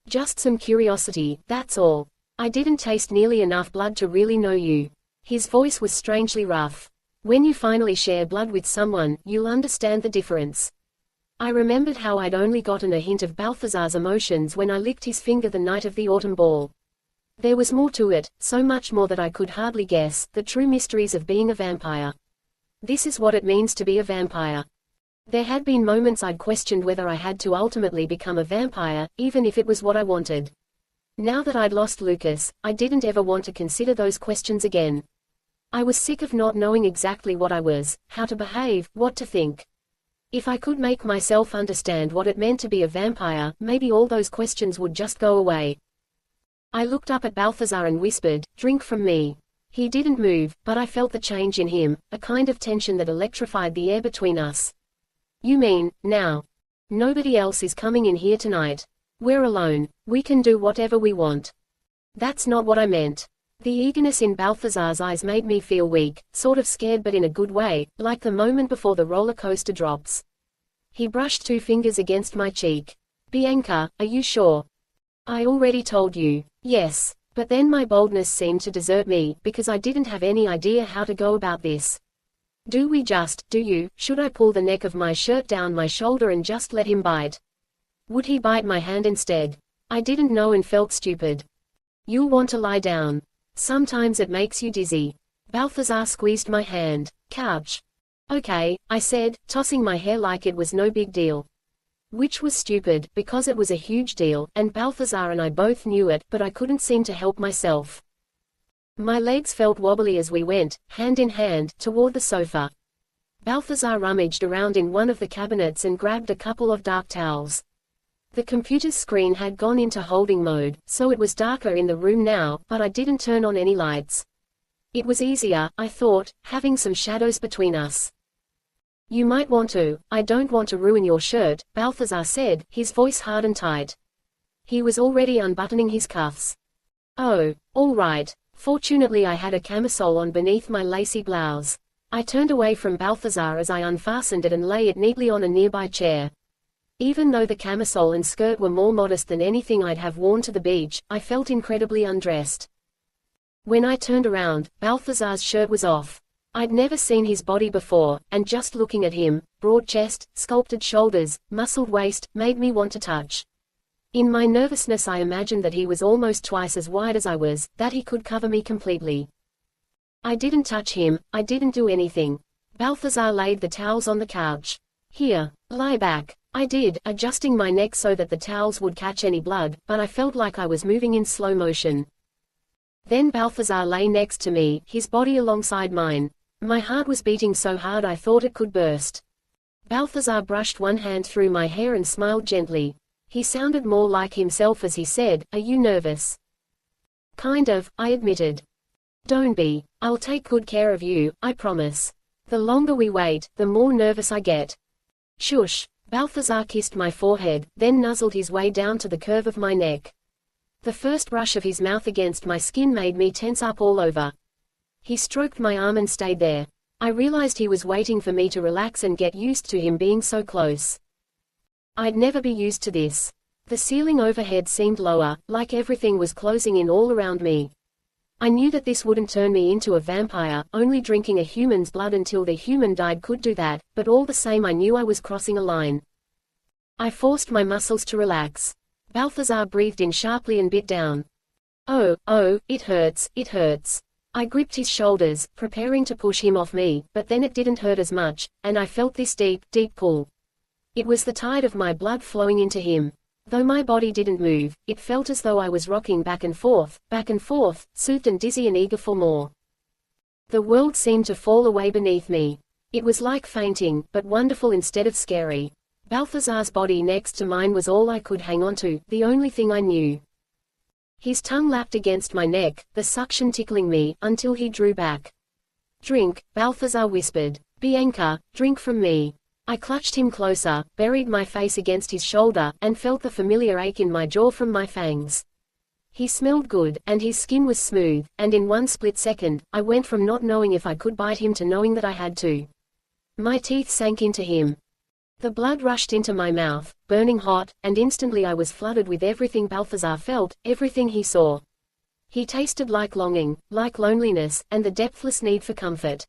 Just some curiosity, that's all. I didn't taste nearly enough blood to really know you. His voice was strangely rough. When you finally share blood with someone, you'll understand the difference. I remembered how I'd only gotten a hint of Balthazar's emotions when I licked his finger the night of the autumn ball. There was more to it, so much more that I could hardly guess, the true mysteries of being a vampire. This is what it means to be a vampire. There had been moments I'd questioned whether I had to ultimately become a vampire, even if it was what I wanted. Now that I'd lost Lucas, I didn't ever want to consider those questions again. I was sick of not knowing exactly what I was, how to behave, what to think. If I could make myself understand what it meant to be a vampire, maybe all those questions would just go away. I looked up at Balthazar and whispered, "Drink from me." He didn't move, but I felt the change in him, a kind of tension that electrified the air between us. You mean, now? Nobody else is coming in here tonight. We're alone. We can do whatever we want. That's not what I meant. The eagerness in Balthazar's eyes made me feel weak, sort of scared but in a good way, like the moment before the roller coaster drops. He brushed 2 fingers against my cheek. Bianca, are you sure? I already told you. Yes. But then my boldness seemed to desert me, because I didn't have any idea how to go about this. Do you, should I pull the neck of my shirt down my shoulder and just let him bite? Would he bite my hand instead? I didn't know and felt stupid. You'll want to lie down. Sometimes it makes you dizzy. Balthazar squeezed my hand. Couch. Okay, I said, tossing my hair like it was no big deal. Which was stupid, because it was a huge deal, and Balthazar and I both knew it, but I couldn't seem to help myself. My legs felt wobbly as we went, hand in hand, toward the sofa. Balthazar rummaged around in one of the cabinets and grabbed a couple of dark towels. The computer's screen had gone into holding mode, so it was darker in the room now, but I didn't turn on any lights. It was easier, I thought, having some shadows between us. You might want to. I don't want to ruin your shirt, Balthazar said, his voice hard and tight. He was already unbuttoning his cuffs. Oh, all right. Fortunately I had a camisole on beneath my lacy blouse. I turned away from Balthazar as I unfastened it and lay it neatly on a nearby chair. Even though the camisole and skirt were more modest than anything I'd have worn to the beach, I felt incredibly undressed. When I turned around, Balthazar's shirt was off. I'd never seen his body before, and just looking at him, broad chest, sculpted shoulders, muscled waist, made me want to touch. In my nervousness I imagined that he was almost twice as wide as I was, that he could cover me completely. I didn't touch him, I didn't do anything. Balthazar laid the towels on the couch. Here, lie back. I did, adjusting my neck so that the towels would catch any blood, but I felt like I was moving in slow motion. Then Balthazar lay next to me, his body alongside mine. My heart was beating so hard I thought it could burst. Balthazar brushed one hand through my hair and smiled gently. He sounded more like himself as he said, "Are you nervous?" "Kind of," I admitted. "Don't be. I'll take good care of you, I promise. The longer we wait, the more nervous I get." "Shush." Balthazar kissed my forehead, then nuzzled his way down to the curve of my neck. The first brush of his mouth against my skin made me tense up all over. He stroked my arm and stayed there. I realized he was waiting for me to relax and get used to him being so close. I'd never be used to this. The ceiling overhead seemed lower, like everything was closing in all around me. I knew that this wouldn't turn me into a vampire, only drinking a human's blood until the human died could do that, but all the same I knew I was crossing a line. I forced my muscles to relax. Balthazar breathed in sharply and bit down. Oh, it hurts, it hurts. I gripped his shoulders, preparing to push him off me, but then it didn't hurt as much, and I felt this deep, deep pull. It was the tide of my blood flowing into him. Though my body didn't move, it felt as though I was rocking back and forth, soothed and dizzy and eager for more. The world seemed to fall away beneath me. It was like fainting, but wonderful instead of scary. Balthazar's body next to mine was all I could hang on to, the only thing I knew. His tongue lapped against my neck, the suction tickling me, until he drew back. "Drink," Balthazar whispered. "Bianca, drink from me." I clutched him closer, buried my face against his shoulder, and felt the familiar ache in my jaw from my fangs. He smelled good, and his skin was smooth, and in one split second, I went from not knowing if I could bite him to knowing that I had to. My teeth sank into him. The blood rushed into my mouth, burning hot, and instantly I was flooded with everything Balthazar felt, everything he saw. He tasted like longing, like loneliness, and the depthless need for comfort.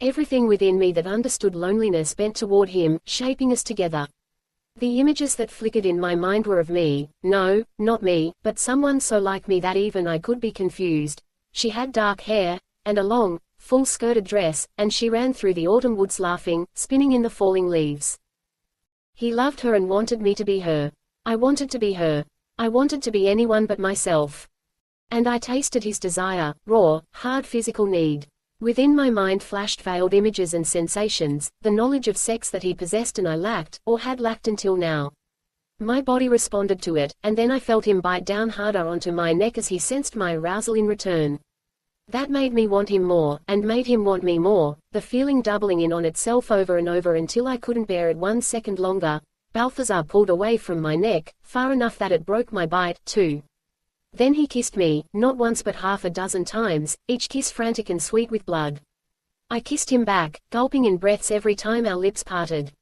Everything within me that understood loneliness bent toward him, shaping us together. The images that flickered in my mind were of me, no, not me, but someone so like me that even I could be confused. She had dark hair, and a long, full-skirted dress, and she ran through the autumn woods laughing, spinning in the falling leaves. He loved her and wanted me to be her. I wanted to be her. I wanted to be anyone but myself. And I tasted his desire, raw, hard physical need. Within my mind flashed veiled images and sensations, the knowledge of sex that he possessed and I lacked, or had lacked until now. My body responded to it, and then I felt him bite down harder onto my neck as he sensed my arousal in return. That made me want him more, and made him want me more, the feeling doubling in on itself over and over until I couldn't bear it 1 second longer. Balthazar pulled away from my neck, far enough that it broke my bite, too. Then he kissed me, not once but half a dozen times, each kiss frantic and sweet with blood. I kissed him back, gulping in breaths every time our lips parted.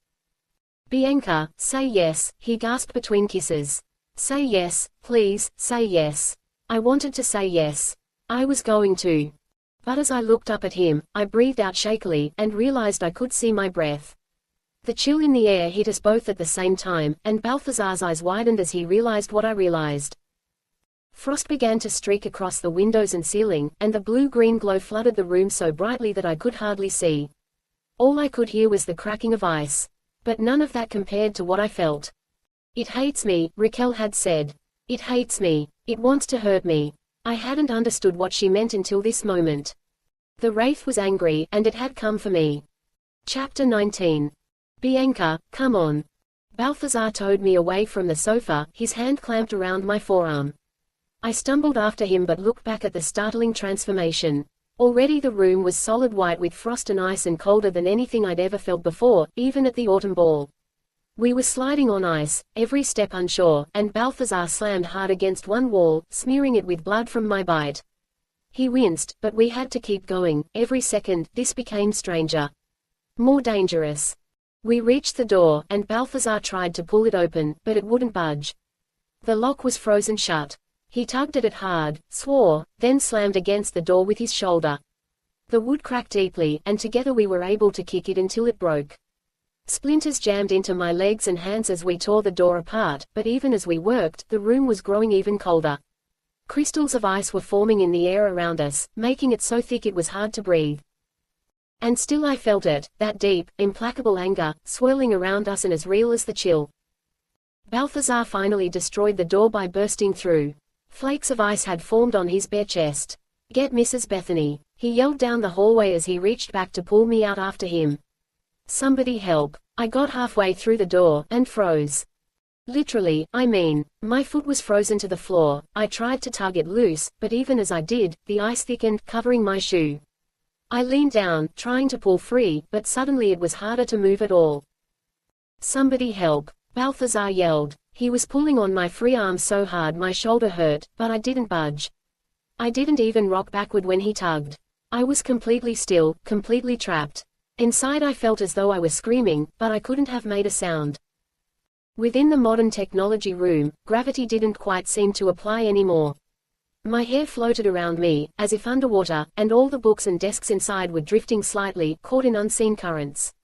"Bianca, say yes," he gasped between kisses. "Say yes, please, say yes." I wanted to say yes. I was going to. But as I looked up at him, I breathed out shakily, and realized I could see my breath. The chill in the air hit us both at the same time, and Balthazar's eyes widened as he realized what I realized. Frost began to streak across the windows and ceiling, and the blue-green glow flooded the room so brightly that I could hardly see. All I could hear was the cracking of ice. But none of that compared to what I felt. It hates me, Raquel had said. It hates me. It wants to hurt me. I hadn't understood what she meant until this moment. The wraith was angry, and it had come for me. Chapter 19. Bianca, come on. Balthazar towed me away from the sofa, his hand clamped around my forearm. I stumbled after him but looked back at the startling transformation. Already the room was solid white with frost and ice and colder than anything I'd ever felt before, even at the autumn ball. We were sliding on ice, every step unsure, and Balthazar slammed hard against one wall, smearing it with blood from my bite. He winced, but we had to keep going. Every second, this became stranger. More dangerous. We reached the door, and Balthazar tried to pull it open, but it wouldn't budge. The lock was frozen shut. He tugged at it hard, swore, then slammed against the door with his shoulder. The wood cracked deeply, and together we were able to kick it until it broke. Splinters jammed into my legs and hands as we tore the door apart, but even as we worked, the room was growing even colder. Crystals of ice were forming in the air around us, making it so thick it was hard to breathe. And still I felt it, that deep, implacable anger, swirling around us and as real as the chill. Balthazar finally destroyed the door by bursting through. Flakes of ice had formed on his bare chest. "Get Mrs. Bethany," he yelled down the hallway as he reached back to pull me out after him. "Somebody help." I got halfway through the door, and froze. Literally, I mean. My foot was frozen to the floor. I tried to tug it loose, but even as I did, the ice thickened, covering my shoe. I leaned down, trying to pull free, but suddenly it was harder to move at all. "Somebody help," Balthazar yelled. He was pulling on my free arm so hard my shoulder hurt, but I didn't budge. I didn't even rock backward when he tugged. I was completely still, completely trapped. Inside I felt as though I was screaming, but I couldn't have made a sound. Within the modern technology room, gravity didn't quite seem to apply anymore. My hair floated around me, as if underwater, and all the books and desks inside were drifting slightly, caught in unseen currents.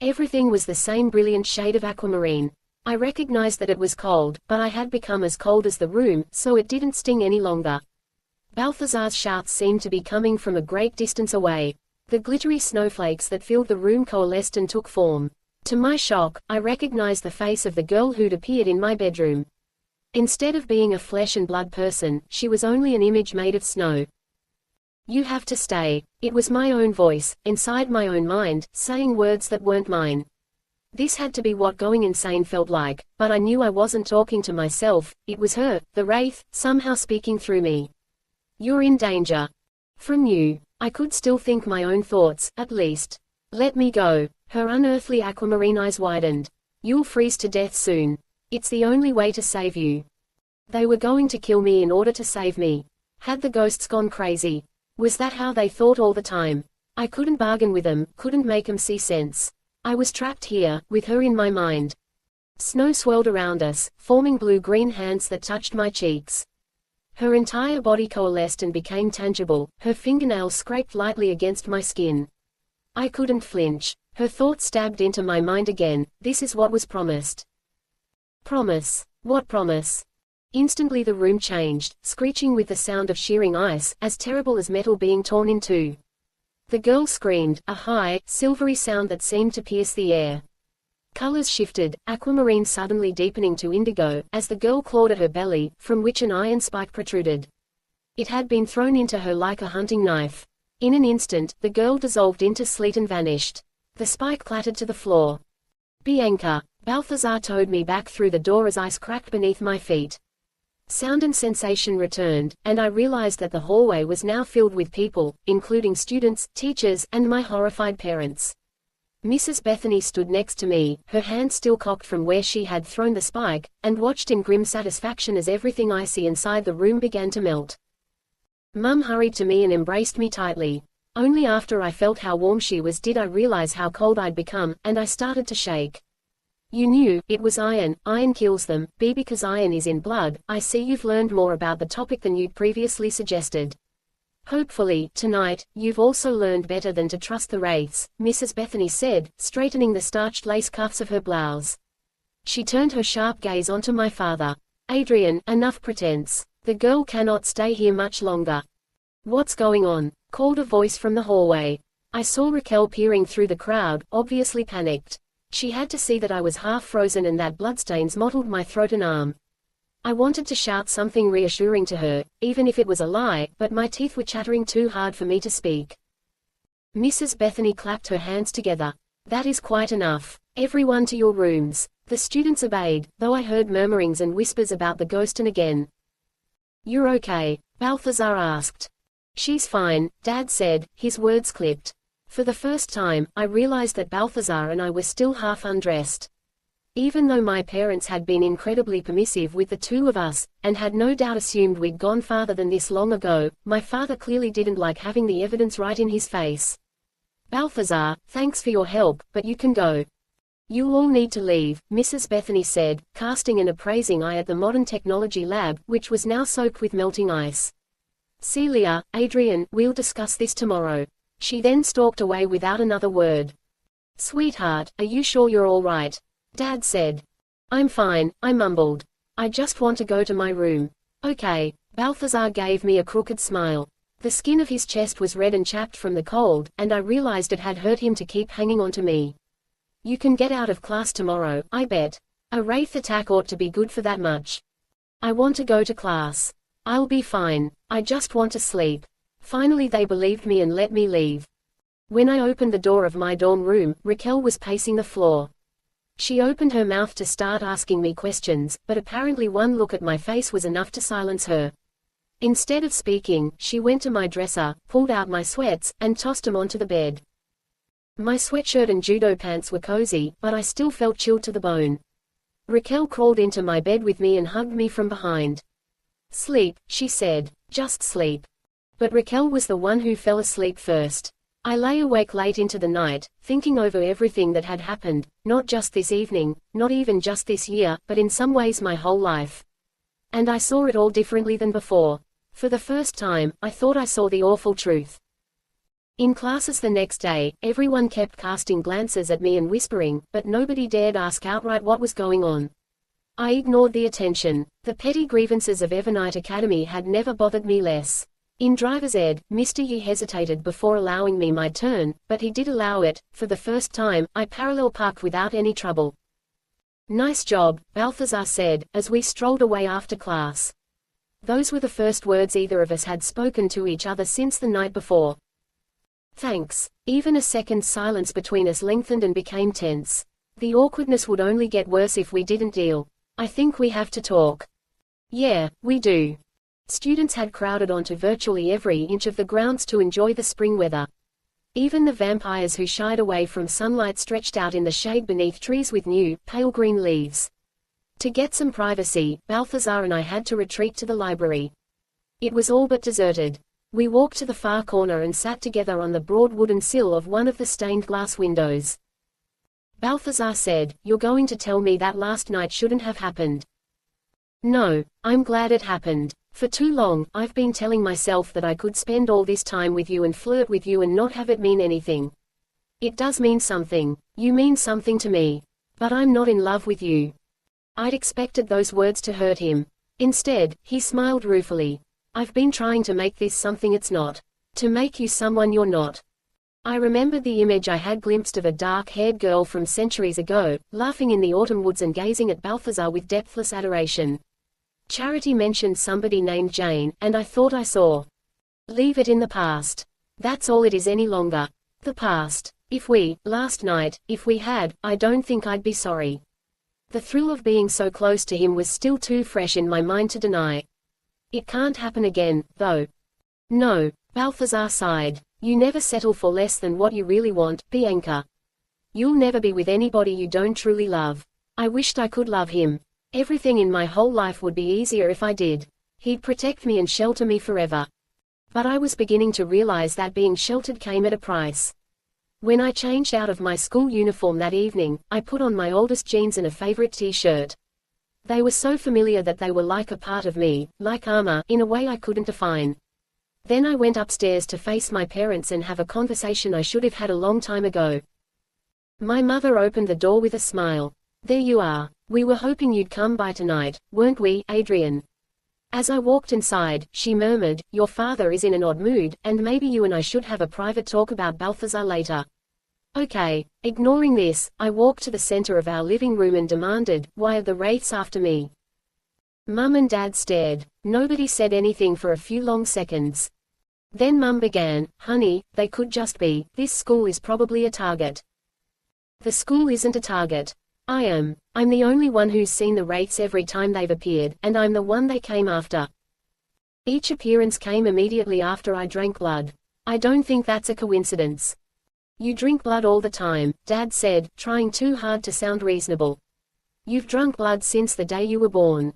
Everything was the same brilliant shade of aquamarine. I recognized that it was cold, but I had become as cold as the room, so it didn't sting any longer. Balthazar's shouts seemed to be coming from a great distance away. The glittery snowflakes that filled the room coalesced and took form. To my shock, I recognized the face of the girl who'd appeared in my bedroom. Instead of being a flesh and blood person, she was only an image made of snow. "You have to stay." It was my own voice, inside my own mind, saying words that weren't mine. This had to be what going insane felt like, but I knew I wasn't talking to myself. It was her, the wraith, somehow speaking through me. "You're in danger. From you." I could still think my own thoughts, at least. "Let me go." Her unearthly aquamarine eyes widened. "You'll freeze to death soon. It's the only way to save you." They were going to kill me in order to save me. Had the ghosts gone crazy? Was that how they thought all the time? I couldn't bargain with them, couldn't make them see sense. I was trapped here, with her in my mind. Snow swirled around us, forming blue-green hands that touched my cheeks. Her entire body coalesced and became tangible, her fingernails scraped lightly against my skin. I couldn't flinch. Her thoughts stabbed into my mind again. This is what was promised. Promise. What promise? Instantly the room changed, screeching with the sound of shearing ice, as terrible as metal being torn in two. The girl screamed, a high, silvery sound that seemed to pierce the air. Colors shifted, aquamarine suddenly deepening to indigo, as the girl clawed at her belly, from which an iron spike protruded. It had been thrown into her like a hunting knife. In an instant, the girl dissolved into sleet and vanished. The spike clattered to the floor. "Bianca." Balthazar towed me back through the door as ice cracked beneath my feet. Sound and sensation returned, and I realized that the hallway was now filled with people, including students, teachers, and my horrified parents. Mrs. Bethany stood next to me, her hand still cocked from where she had thrown the spike, and watched in grim satisfaction as everything icy inside the room began to melt. Mum hurried to me and embraced me tightly. Only after I felt how warm she was did I realize how cold I'd become, and I started to shake. "You knew, it was iron kills them, because iron is in blood. I see you've learned more about the topic than you'd previously suggested. Hopefully, tonight, you've also learned better than to trust the wraiths," Mrs. Bethany said, straightening the starched lace cuffs of her blouse. She turned her sharp gaze onto my father. "Adrian, enough pretense. The girl cannot stay here much longer." "What's going on?" called a voice from the hallway. I saw Raquel peering through the crowd, obviously panicked. She had to see that I was half frozen and that bloodstains mottled my throat and arm. I wanted to shout something reassuring to her, even if it was a lie, but my teeth were chattering too hard for me to speak. Mrs. Bethany clapped her hands together. That is quite enough. Everyone to your rooms. The students obeyed, though I heard murmurings and whispers about the ghost and again. You're okay? Balthazar asked. She's fine, Dad said, his words clipped. For the first time, I realized that Balthazar and I were still half undressed. Even though my parents had been incredibly permissive with the two of us, and had no doubt assumed we'd gone farther than this long ago, my father clearly didn't like having the evidence right in his face. Balthazar, thanks for your help, but you can go. You'll all need to leave, Mrs. Bethany said, casting an appraising eye at the modern technology lab, which was now soaked with melting ice. Celia, Adrian, we'll discuss this tomorrow. She then stalked away without another word. Sweetheart, are you sure you're all right? Dad said. I'm fine, I mumbled. I just want to go to my room. Okay. Balthazar gave me a crooked smile. The skin of his chest was red and chapped from the cold, and I realized it had hurt him to keep hanging on to me. You can get out of class tomorrow, I bet. A wraith attack ought to be good for that much. I want to go to class. I'll be fine. I just want to sleep. Finally they believed me and let me leave. When I opened the door of my dorm room, Raquel was pacing the floor. She opened her mouth to start asking me questions, but apparently one look at my face was enough to silence her. Instead of speaking, she went to my dresser, pulled out my sweats, and tossed them onto the bed. My sweatshirt and judo pants were cozy, but I still felt chilled to the bone. Raquel crawled into my bed with me and hugged me from behind. Sleep, she said. Just sleep. But Raquel was the one who fell asleep first. I lay awake late into the night, thinking over everything that had happened, not just this evening, not even just this year, but in some ways my whole life. And I saw it all differently than before. For the first time, I thought I saw the awful truth. In classes the next day, everyone kept casting glances at me and whispering, but nobody dared ask outright what was going on. I ignored the attention. The petty grievances of Evernite Academy had never bothered me less. In driver's ed, Mr. Yi hesitated before allowing me my turn, but he did allow it. For the first time, I parallel parked without any trouble. Nice job, Balthazar said, as we strolled away after class. Those were the first words either of us had spoken to each other since the night before. Thanks. Even a second's silence between us lengthened and became tense. The awkwardness would only get worse if we didn't deal. I think we have to talk. Yeah, we do. Students had crowded onto virtually every inch of the grounds to enjoy the spring weather. Even the vampires who shied away from sunlight stretched out in the shade beneath trees with new, pale green leaves. To get some privacy, Balthazar and I had to retreat to the library. It was all but deserted. We walked to the far corner and sat together on the broad wooden sill of one of the stained glass windows. Balthazar said, "You're going to tell me that last night shouldn't have happened." No, I'm glad it happened. For too long, I've been telling myself that I could spend all this time with you and flirt with you and not have it mean anything. It does mean something. You mean something to me. But I'm not in love with you. I'd expected those words to hurt him. Instead, he smiled ruefully. I've been trying to make this something it's not. To make you someone you're not. I remembered the image I had glimpsed of a dark-haired girl from centuries ago, laughing in the autumn woods and gazing at Balthazar with depthless adoration. Charity mentioned somebody named Jane, and I thought I saw. Leave it in the past. That's all it is any longer. The past. Last night, if we had, I don't think I'd be sorry. The thrill of being so close to him was still too fresh in my mind to deny. It can't happen again, though. No, Balthazar sighed. You never settle for less than what you really want, Bianca. You'll never be with anybody you don't truly love. I wished I could love him. Everything in my whole life would be easier if I did. He'd protect me and shelter me forever. But I was beginning to realize that being sheltered came at a price. When I changed out of my school uniform that evening, I put on my oldest jeans and a favorite t-shirt. They were so familiar that they were like a part of me, like armor, in a way I couldn't define. Then I went upstairs to face my parents and have a conversation I should have had a long time ago. My mother opened the door with a smile. There you are. We were hoping you'd come by tonight, weren't we, Adrian? As I walked inside, she murmured, your father is in an odd mood, and maybe you and I should have a private talk about Balthazar later. Okay. Ignoring this, I walked to the center of our living room and demanded, "Why are the wraiths after me?" Mum and Dad stared. Nobody said anything for a few long seconds. Then Mum began, "Honey, they could just be. This school is probably a target." "The school isn't a target. I am. I'm the only one who's seen the wraiths every time they've appeared, and I'm the one they came after. Each appearance came immediately after I drank blood. I don't think that's a coincidence." "You drink blood all the time," Dad said, trying too hard to sound reasonable. "You've drunk blood since the day you were born."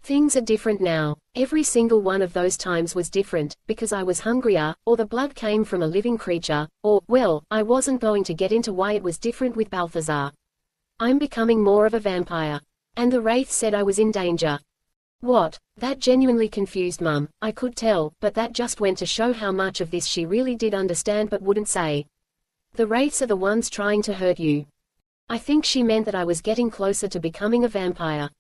"Things are different now. Every single one of those times was different, because I was hungrier, or the blood came from a living creature, or, well, I wasn't going to get into why it was different with Balthazar. I'm becoming more of a vampire. And the wraith said I was in danger." "What?" That genuinely confused Mum. I could tell, but that just went to show how much of this she really did understand but wouldn't say. "The wraiths are the ones trying to hurt you." I think she meant that I was getting closer to becoming a vampire.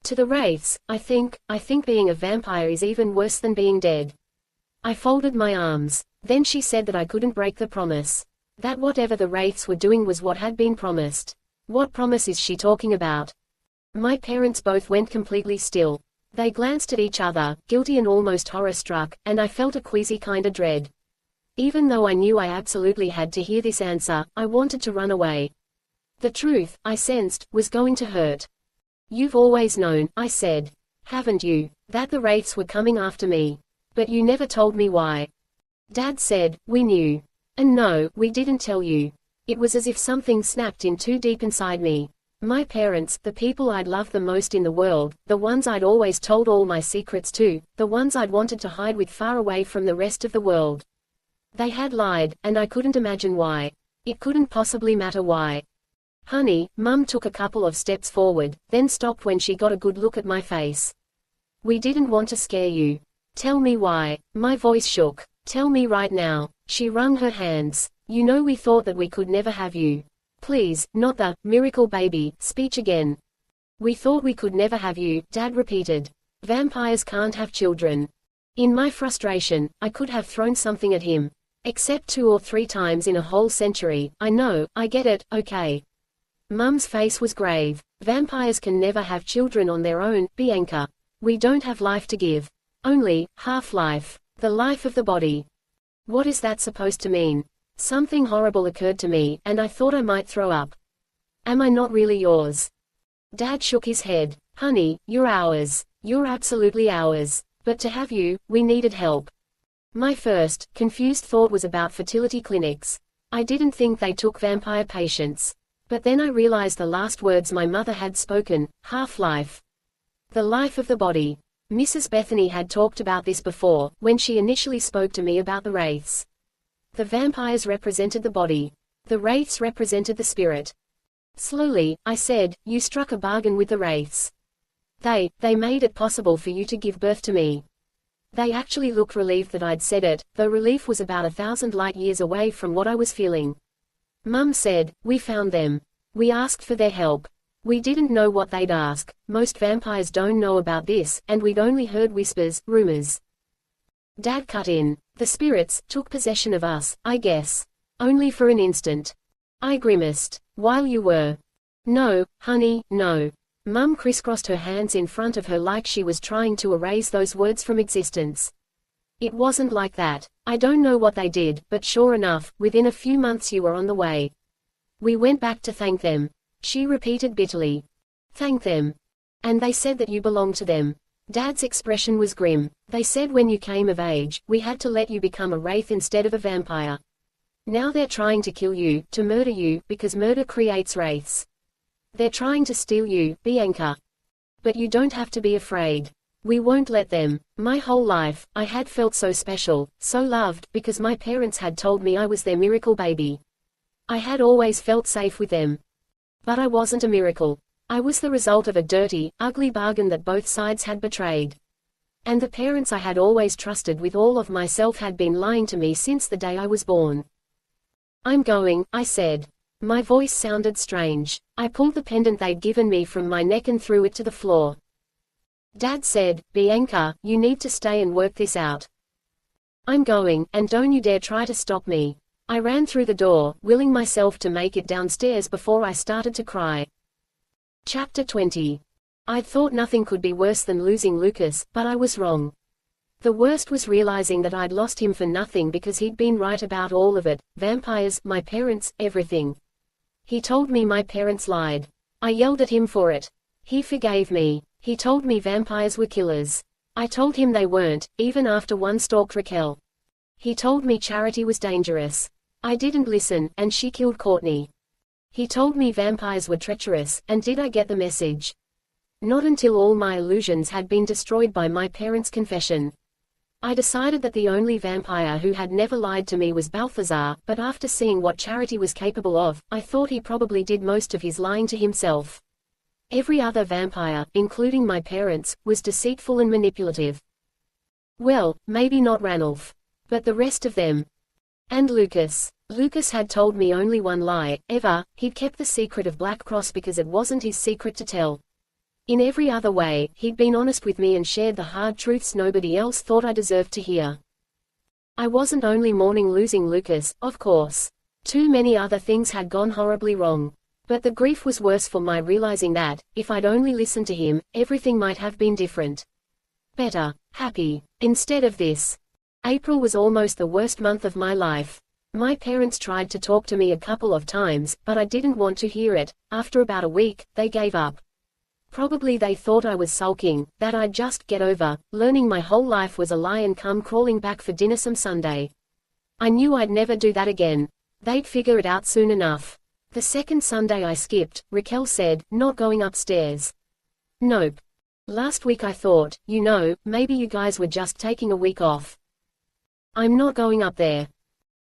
"To the wraiths, I think being a vampire is even worse than being dead." I folded my arms. Then she said that I couldn't break the promise. That whatever the wraiths were doing was what had been promised. What promise is she talking about? My parents both went completely still. They glanced at each other, guilty and almost horror-struck, and I felt a queasy kind of dread. Even though I knew I absolutely had to hear this answer, I wanted to run away. The truth, I sensed, was going to hurt. "You've always known," I said. "Haven't you, that the wraiths were coming after me? But you never told me why." Dad said, "We knew. And no, we didn't tell you." It was as if something snapped in too deep inside me. My parents, the people I'd loved the most in the world, the ones I'd always told all my secrets to, the ones I'd wanted to hide with far away from the rest of the world. They had lied, and I couldn't imagine why. It couldn't possibly matter why. "Honey," Mum took a couple of steps forward, then stopped when she got a good look at my face. "We didn't want to scare you. Tell me why." My voice shook. "Tell me right now." She wrung her hands. "You know we thought that we could never have you." "Please, not the miracle baby" speech again. "We thought we could never have you," Dad repeated. "Vampires can't have children." In my frustration, I could have thrown something at him. "Except 2 or 3 times in a whole century. I know, I get it, okay." Mum's face was grave. "Vampires can never have children on their own, Bianca. We don't have life to give. Only half-life. The life of the body." What is that supposed to mean? Something horrible occurred to me, and I thought I might throw up. "Am I not really yours?" Dad shook his head. "Honey, you're ours. You're absolutely ours. But to have you, we needed help." My first, confused thought was about fertility clinics. I didn't think they took vampire patients. But then I realized the last words my mother had spoken, half-life. The life of the body. Mrs. Bethany had talked about this before, when she initially spoke to me about the wraiths. The vampires represented the body. The wraiths represented the spirit. Slowly, I said, "You struck a bargain with the wraiths. They made it possible for you to give birth to me." They actually looked relieved that I'd said it, though relief was about 1,000 light-years away from what I was feeling. Mum said, "We found them. We asked for their help. We didn't know what they'd ask. Most vampires don't know about this, and we'd only heard whispers, rumors." Dad cut in. "The spirits took possession of us, I guess. Only for an instant." I grimaced. "While you were." "No, honey, no." Mum crisscrossed her hands in front of her like she was trying to erase those words from existence. "It wasn't like that. I don't know what they did, but sure enough, within a few months you were on the way. We went back to thank them." She repeated bitterly. "Thank them. And they said that you belonged to them." Dad's expression was grim. "They said when you came of age, we had to let you become a wraith instead of a vampire. Now they're trying to kill you, to murder you, because murder creates wraiths. They're trying to steal you, Bianca. But you don't have to be afraid. We won't let them." My whole life, I had felt so special, so loved, because my parents had told me I was their miracle baby. I had always felt safe with them. But I wasn't a miracle. I was the result of a dirty, ugly bargain that both sides had betrayed. And the parents I had always trusted with all of myself had been lying to me since the day I was born. "I'm going," I said. My voice sounded strange. I pulled the pendant they'd given me from my neck and threw it to the floor. Dad said, "Bianca, you need to stay and work this out." "I'm going, and don't you dare try to stop me." I ran through the door, willing myself to make it downstairs before I started to cry. Chapter 20. I'd thought nothing could be worse than losing Lucas, but I was wrong. The worst was realizing that I'd lost him for nothing because he'd been right about all of it: vampires, my parents, everything. He told me my parents lied. I yelled at him for it. He forgave me. He told me vampires were killers. I told him they weren't, even after one stalked Raquel. He told me Charity was dangerous. I didn't listen, and she killed Courtney. He told me vampires were treacherous, and did I get the message? Not until all my illusions had been destroyed by my parents' confession. I decided that the only vampire who had never lied to me was Balthazar, but after seeing what Charity was capable of, I thought he probably did most of his lying to himself. Every other vampire, including my parents, was deceitful and manipulative. Well, maybe not Ranulph. But the rest of them. And Lucas. Lucas had told me only one lie, ever. He'd kept the secret of Black Cross because it wasn't his secret to tell. In every other way, he'd been honest with me and shared the hard truths nobody else thought I deserved to hear. I wasn't only mourning losing Lucas, of course. Too many other things had gone horribly wrong. But the grief was worse for my realizing that, if I'd only listened to him, everything might have been different. Better. Happy. Instead of this. April was almost the worst month of my life. My parents tried to talk to me a couple of times, but I didn't want to hear it. After about a week, they gave up. Probably they thought I was sulking, that I'd just get over learning my whole life was a lie and come crawling back for dinner some Sunday. I knew I'd never do that again. They'd figure it out soon enough. The second Sunday I skipped, Raquel said, "Not going upstairs." Nope. Last week I thought, maybe you guys were just taking a week off. I'm not going up there.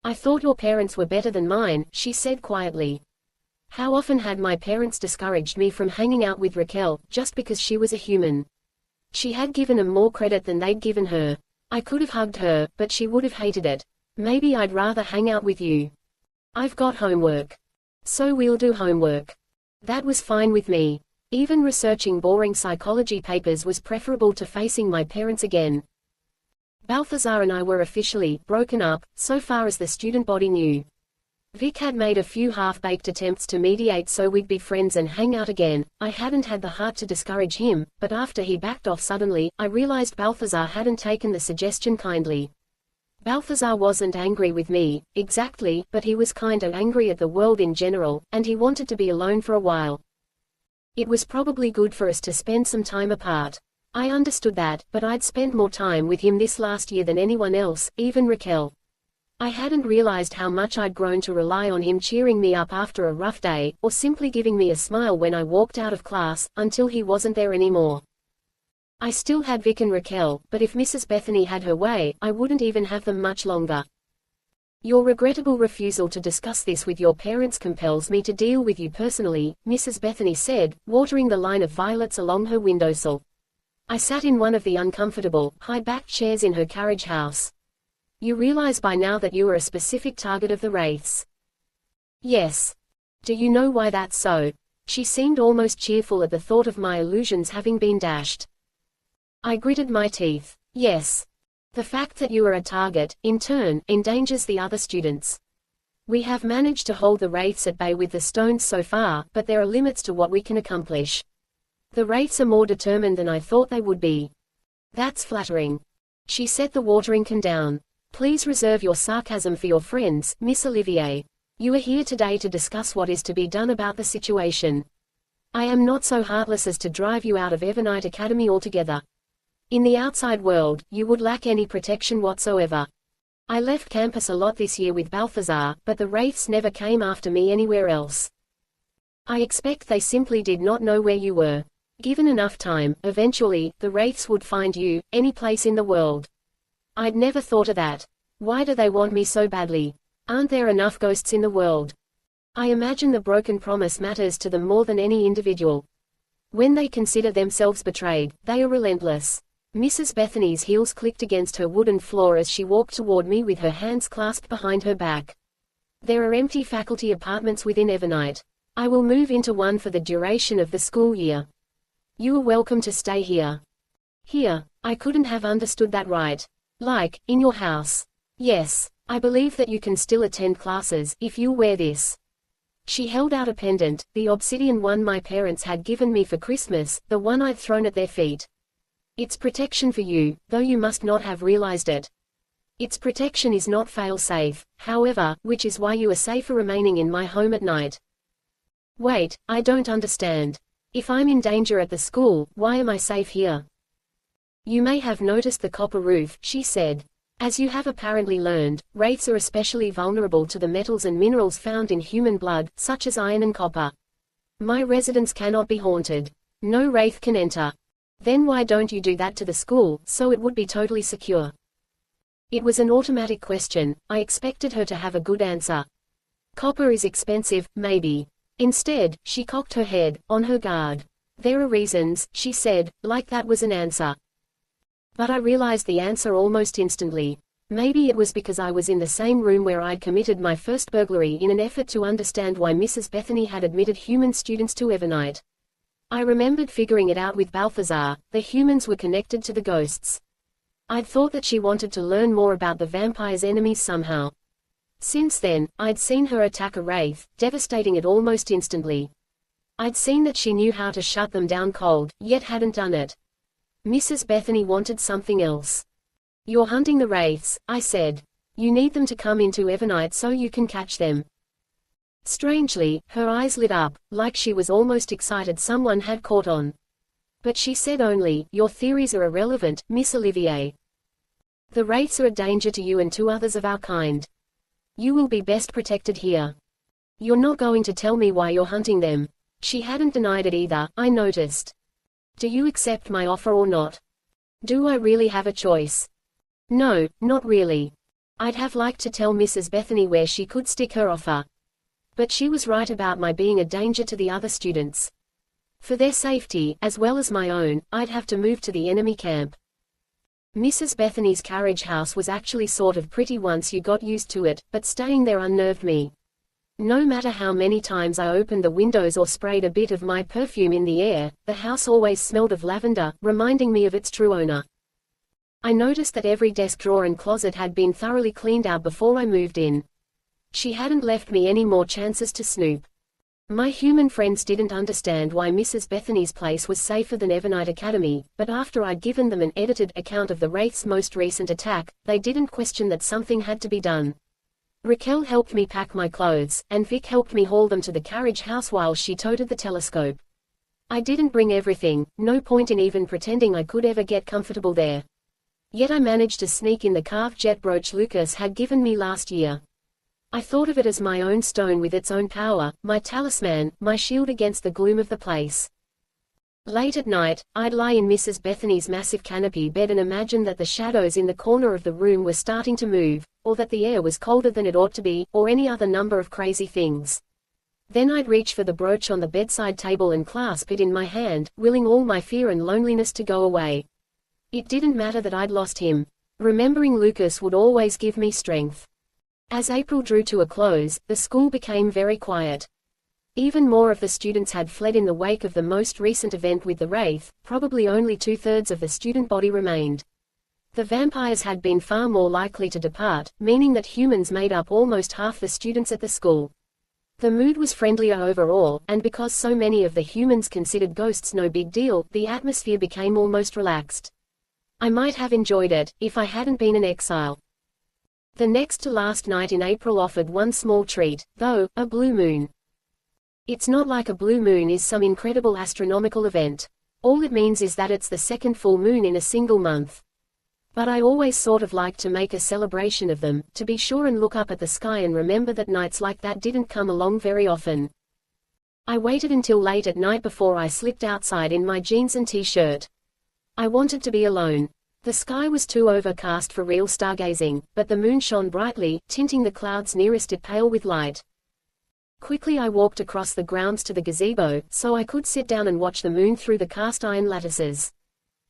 I thought your parents were better than mine, she said quietly. How often had my parents discouraged me from hanging out with Raquel, just because she was a human? She had given them more credit than they'd given her. I could have hugged her, but she would have hated it. Maybe I'd rather hang out with you. I've got homework. So we'll do homework. That was fine with me. Even researching boring psychology papers was preferable to facing my parents again. Balthazar and I were officially broken up, so far as the student body knew. Vic had made a few half-baked attempts to mediate so we'd be friends and hang out again. I hadn't had the heart to discourage him, but after he backed off suddenly, I realized Balthazar hadn't taken the suggestion kindly. Balthazar wasn't angry with me, exactly, but he was kinda angry at the world in general, and he wanted to be alone for a while. It was probably good for us to spend some time apart. I understood that, but I'd spent more time with him this last year than anyone else, even Raquel. I hadn't realized how much I'd grown to rely on him cheering me up after a rough day, or simply giving me a smile when I walked out of class, until he wasn't there anymore. I still had Vic and Raquel, but if Mrs. Bethany had her way, I wouldn't even have them much longer. Your regrettable refusal to discuss this with your parents compels me to deal with you personally, Mrs. Bethany said, watering the line of violets along her windowsill. I sat in one of the uncomfortable, high-backed chairs in her carriage house. You realize by now that you are a specific target of the wraiths. Yes. Do you know why that's so? She seemed almost cheerful at the thought of my illusions having been dashed. I gritted my teeth. Yes. The fact that you are a target, in turn, endangers the other students. We have managed to hold the wraiths at bay with the stones so far, but there are limits to what we can accomplish. The wraiths are more determined than I thought they would be. That's flattering. She set the watering can down. Please reserve your sarcasm for your friends, Miss Olivier. You are here today to discuss what is to be done about the situation. I am not so heartless as to drive you out of Evernight Academy altogether. In the outside world, you would lack any protection whatsoever. I left campus a lot this year with Balthazar, but the wraiths never came after me anywhere else. I expect they simply did not know where you were. Given enough time, eventually, the wraiths would find you, any place in the world. I'd never thought of that. Why do they want me so badly? Aren't there enough ghosts in the world? I imagine the broken promise matters to them more than any individual. When they consider themselves betrayed, they are relentless. Mrs. Bethany's heels clicked against her wooden floor as she walked toward me with her hands clasped behind her back. There are empty faculty apartments within Evernight. I will move into one for the duration of the school year. You are welcome to stay here. Here? I couldn't have understood that right. Like, in your house. Yes. I believe that you can still attend classes, if you'll wear this. She held out a pendant, the obsidian one my parents had given me for Christmas, the one I'd thrown at their feet. It's protection for you, though you must not have realized it. Its protection is not fail-safe, however, which is why you are safer remaining in my home at night. Wait, I don't understand. If I'm in danger at the school, why am I safe here? You may have noticed the copper roof, she said. As you have apparently learned, wraiths are especially vulnerable to the metals and minerals found in human blood, such as iron and copper. My residence cannot be haunted. No wraith can enter. Then why don't you do that to the school, so it would be totally secure? It was an automatic question. I expected her to have a good answer. Copper is expensive, maybe. Instead, she cocked her head, on her guard. There are reasons, she said, like that was an answer. But I realized the answer almost instantly. Maybe it was because I was in the same room where I'd committed my first burglary in an effort to understand why Mrs. Bethany had admitted human students to Evernight. I remembered figuring it out with Balthazar. The humans were connected to the ghosts. I'd thought that she wanted to learn more about the vampire's enemies somehow. Since then, I'd seen her attack a wraith, devastating it almost instantly. I'd seen that she knew how to shut them down cold, yet hadn't done it. Mrs. Bethany wanted something else. You're hunting the wraiths, I said. You need them to come into Evernight so you can catch them. Strangely, her eyes lit up, like she was almost excited someone had caught on. But she said only, your theories are irrelevant, Miss Olivier. The wraiths are a danger to you and to others of our kind. You will be best protected here. You're not going to tell me why you're hunting them. She hadn't denied it either, I noticed. Do you accept my offer or not? Do I really have a choice? No, not really. I'd have liked to tell Mrs. Bethany where she could stick her offer. But she was right about my being a danger to the other students. For their safety, as well as my own, I'd have to move to the enemy camp. Mrs. Bethany's carriage house was actually sort of pretty once you got used to it, but staying there unnerved me. No matter how many times I opened the windows or sprayed a bit of my perfume in the air, the house always smelled of lavender, reminding me of its true owner. I noticed that every desk drawer and closet had been thoroughly cleaned out before I moved in. She hadn't left me any more chances to snoop. My human friends didn't understand why Mrs. Bethany's place was safer than Evernight Academy, but after I'd given them an edited account of the wraith's most recent attack, they didn't question that something had to be done. Raquel helped me pack my clothes, and Vic helped me haul them to the carriage house while she toted the telescope. I didn't bring everything, no point in even pretending I could ever get comfortable there. Yet I managed to sneak in the carved jet brooch Lucas had given me last year. I thought of it as my own stone with its own power, my talisman, my shield against the gloom of the place. Late at night, I'd lie in Mrs. Bethany's massive canopy bed and imagine that the shadows in the corner of the room were starting to move, or that the air was colder than it ought to be, or any other number of crazy things. Then I'd reach for the brooch on the bedside table and clasp it in my hand, willing all my fear and loneliness to go away. It didn't matter that I'd lost him. Remembering Lucas would always give me strength. As April drew to a close, the school became very quiet. Even more of the students had fled in the wake of the most recent event with the wraith, probably only 2/3 of the student body remained. The vampires had been far more likely to depart, meaning that humans made up almost half the students at the school. The mood was friendlier overall, and because so many of the humans considered ghosts no big deal, the atmosphere became almost relaxed. I might have enjoyed it, if I hadn't been an exile. The next to last night in April offered one small treat, though, a blue moon. It's not like a blue moon is some incredible astronomical event. All it means is that it's the second full moon in a single month. But I always sort of like to make a celebration of them, to be sure and look up at the sky and remember that nights like that didn't come along very often. I waited until late at night before I slipped outside in my jeans and t-shirt. I wanted to be alone. The sky was too overcast for real stargazing, but the moon shone brightly, tinting the clouds nearest it pale with light. Quickly I walked across the grounds to the gazebo, so I could sit down and watch the moon through the cast iron lattices.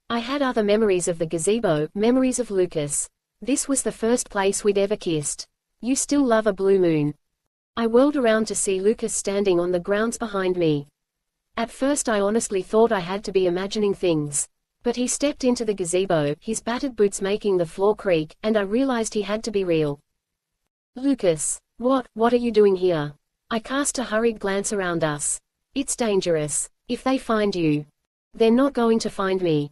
I had other memories of the gazebo, memories of Lucas. This was the first place we'd ever kissed. You still love a blue moon. I whirled around to see Lucas standing on the grounds behind me. At first I honestly thought I had to be imagining things. But he stepped into the gazebo, his battered boots making the floor creak, and I realized he had to be real. Lucas. What are you doing here? I cast a hurried glance around us. It's dangerous. If they find you. They're not going to find me.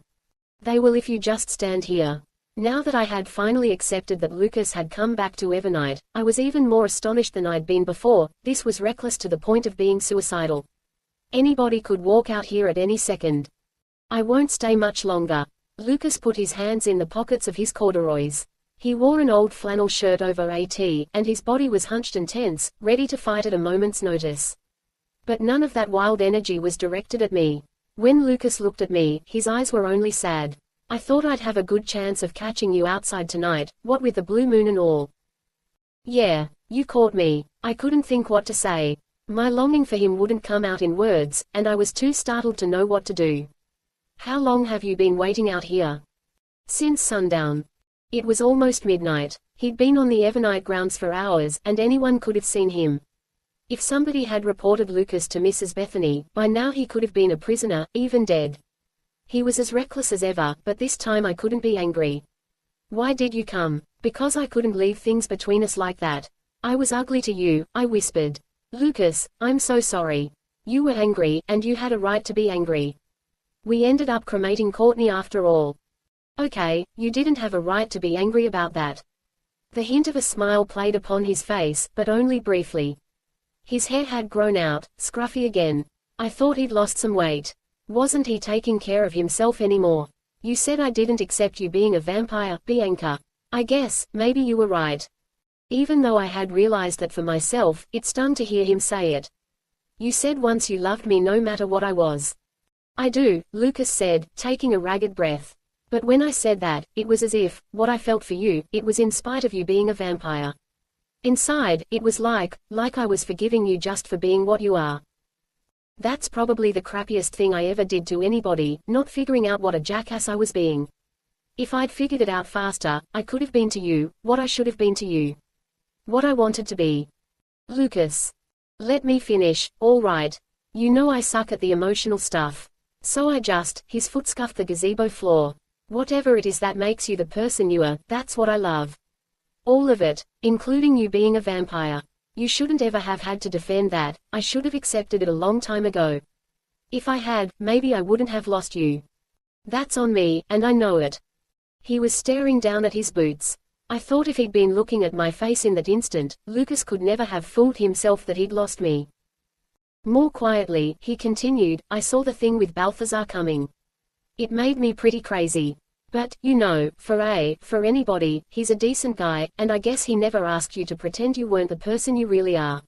They will if you just stand here. Now that I had finally accepted that Lucas had come back to Evernight, I was even more astonished than I'd been before. This was reckless to the point of being suicidal. Anybody could walk out here at any second. I won't stay much longer. Lucas put his hands in the pockets of his corduroys. He wore an old flannel shirt over a tee, and his body was hunched and tense, ready to fight at a moment's notice. But none of that wild energy was directed at me. When Lucas looked at me, his eyes were only sad. I thought I'd have a good chance of catching you outside tonight, what with the blue moon and all. Yeah, you caught me. I couldn't think what to say. My longing for him wouldn't come out in words, and I was too startled to know what to do. How long have you been waiting out here? Since sundown. It was almost midnight. He'd been on the Evernight grounds for hours, and anyone could have seen him. If somebody had reported Lucas to Mrs. Bethany, by now he could have been a prisoner, even dead. He was as reckless as ever, but this time I couldn't be angry. Why did you come? Because I couldn't leave things between us like that. I was ugly to you, I whispered. Lucas, I'm so sorry. You were angry, and you had a right to be angry. We ended up cremating Courtney after all. Okay, you didn't have a right to be angry about that. The hint of a smile played upon his face, but only briefly. His hair had grown out, scruffy again. I thought he'd lost some weight. Wasn't he taking care of himself anymore? You said I didn't accept you being a vampire, Bianca. I guess, maybe you were right. Even though I had realized that for myself, it stung to hear him say it. You said once you loved me no matter what I was. I do, Lucas said, taking a ragged breath. But when I said that, it was as if, what I felt for you, it was in spite of you being a vampire. Inside, it was like I was forgiving you just for being what you are. That's probably the crappiest thing I ever did to anybody, not figuring out what a jackass I was being. If I'd figured it out faster, I could have been to you, what I should have been to you. What I wanted to be. Lucas. Let me finish, all right. You know I suck at the emotional stuff. So his foot scuffed the gazebo floor. Whatever it is that makes you the person you are, that's what I love. All of it, including you being a vampire. You shouldn't ever have had to defend that, I should have accepted it a long time ago. If I had, maybe I wouldn't have lost you. That's on me, and I know it. He was staring down at his boots. I thought if he'd been looking at my face in that instant, Lucas could never have fooled himself that he'd lost me. More quietly, he continued, I saw the thing with Balthazar coming. It made me pretty crazy. But, you know, for anybody, he's a decent guy, and I guess he never asked you to pretend you weren't the person you really are.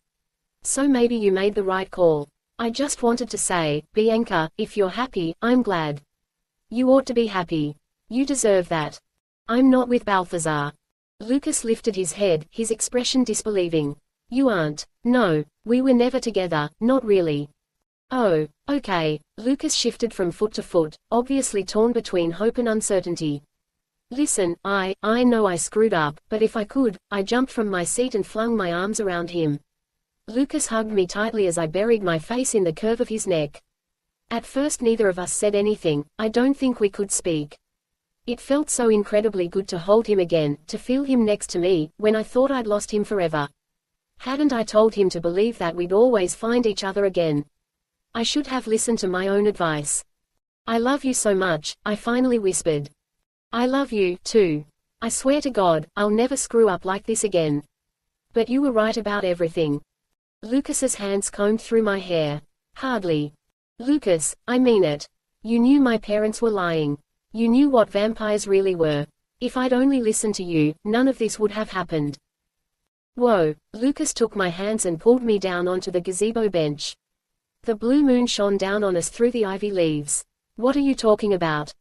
So maybe you made the right call. I just wanted to say, Bianca, if you're happy, I'm glad. You ought to be happy. You deserve that. I'm not with Balthazar. Lucas lifted his head, his expression disbelieving. You aren't. No, we were never together, not really. Oh, okay. Lucas shifted from foot to foot, obviously torn between hope and uncertainty. Listen, I know I screwed up, but if I could, I jumped from my seat and flung my arms around him. Lucas hugged me tightly as I buried my face in the curve of his neck. At first neither of us said anything, I don't think we could speak. It felt so incredibly good to hold him again, to feel him next to me, when I thought I'd lost him forever. Hadn't I told him to believe that we'd always find each other again? I should have listened to my own advice. I love you so much, I finally whispered. I love you, too. I swear to God, I'll never screw up like this again. But you were right about everything. Lucas's hands combed through my hair. Hardly. Lucas, I mean it. You knew my parents were lying. You knew what vampires really were. If I'd only listened to you, none of this would have happened. Whoa, Lucas took my hands and pulled me down onto the gazebo bench. The blue moon shone down on us through the ivy leaves. What are you talking about?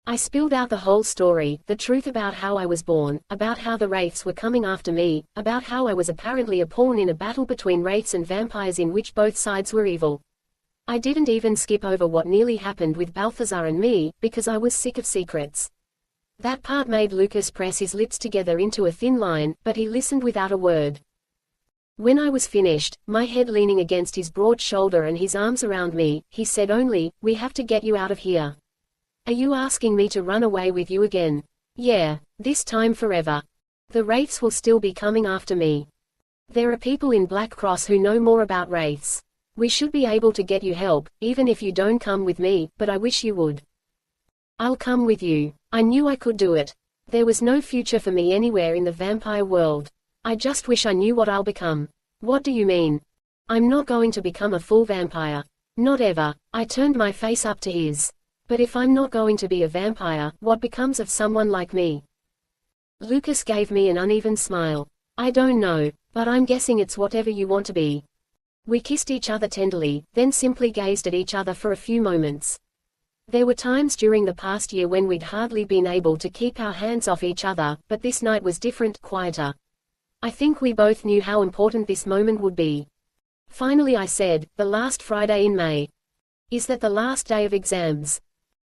I spilled out the whole story, the truth about how I was born, about how the wraiths were coming after me, about how I was apparently a pawn in a battle between wraiths and vampires in which both sides were evil. I didn't even skip over what nearly happened with Balthazar and me, because I was sick of secrets. That part made Lucas press his lips together into a thin line, but he listened without a word. When I was finished, my head leaning against his broad shoulder and his arms around me, he said only, we have to get you out of here. Are you asking me to run away with you again? Yeah, this time forever. The wraiths will still be coming after me. There are people in Black Cross who know more about wraiths. We should be able to get you help, even if you don't come with me, but I wish you would. I'll come with you. I knew I could do it. There was no future for me anywhere in the vampire world. I just wish I knew what I'll become. What do you mean? I'm not going to become a full vampire. Not ever. I turned my face up to his. But if I'm not going to be a vampire, what becomes of someone like me? Lucas gave me an uneven smile. I don't know, but I'm guessing it's whatever you want to be. We kissed each other tenderly, then simply gazed at each other for a few moments. There were times during the past year when we'd hardly been able to keep our hands off each other, but this night was different, quieter. I think we both knew how important this moment would be. Finally I said, the last Friday in May. Is that the last day of exams?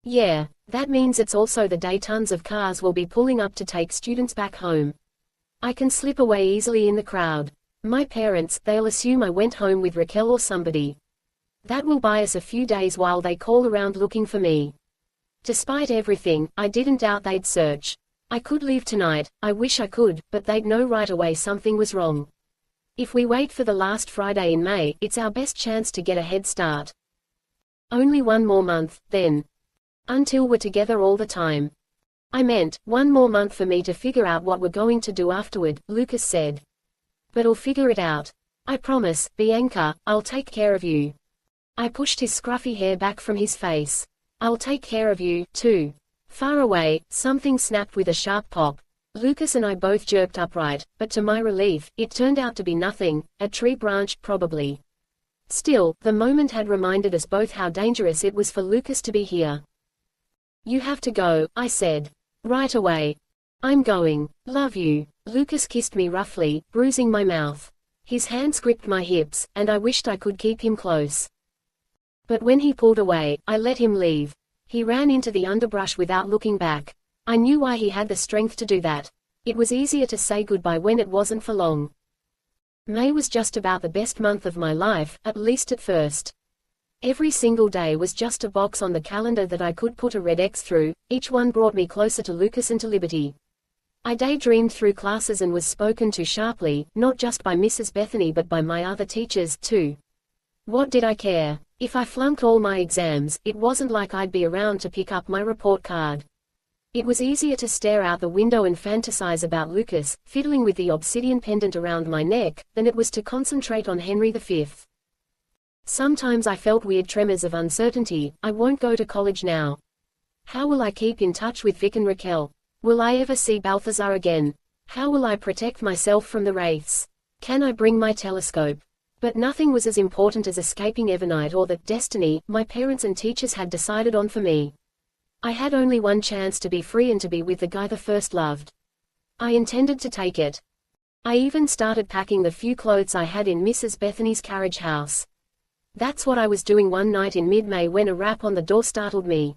Yeah, that means it's also the day tons of cars will be pulling up to take students back home. I can slip away easily in the crowd. My parents, they'll assume I went home with Raquel or somebody. That will buy us a few days while they call around looking for me. Despite everything, I didn't doubt they'd search. I could leave tonight, I wish I could, but they'd know right away something was wrong. If we wait for the last Friday in May, it's our best chance to get a head start. Only one more month, then. Until we're together all the time. I meant, one more month for me to figure out what we're going to do afterward, Lucas said. But I'll figure it out. I promise, Bianca, I'll take care of you. I pushed his scruffy hair back from his face. I'll take care of you, too. Far away, something snapped with a sharp pop. Lucas and I both jerked upright, but to my relief, it turned out to be nothing, a tree branch, probably. Still, the moment had reminded us both how dangerous it was for Lucas to be here. You have to go, I said. Right away. I'm going. Love you. Lucas kissed me roughly, bruising my mouth. His hands gripped my hips, and I wished I could keep him close. But when he pulled away, I let him leave. He ran into the underbrush without looking back. I knew why he had the strength to do that. It was easier to say goodbye when it wasn't for long. May was just about the best month of my life, at least at first. Every single day was just a box on the calendar that I could put a red X through. Each one brought me closer to Lucas and to liberty. I daydreamed through classes and was spoken to sharply, not just by Mrs. Bethany but by my other teachers, too. What did I care? If I flunked all my exams, it wasn't like I'd be around to pick up my report card. It was easier to stare out the window and fantasize about Lucas, fiddling with the obsidian pendant around my neck, than it was to concentrate on Henry V. Sometimes I felt weird tremors of uncertainty. I won't go to college now. How will I keep in touch with Vic and Raquel? Will I ever see Balthazar again? How will I protect myself from the wraiths? Can I bring my telescope? But nothing was as important as escaping Evernight or that destiny my parents and teachers had decided on for me. I had only one chance to be free and to be with the guy I first loved. I intended to take it. I even started packing the few clothes I had in Mrs. Bethany's carriage house. That's what I was doing one night in mid-May when a rap on the door startled me.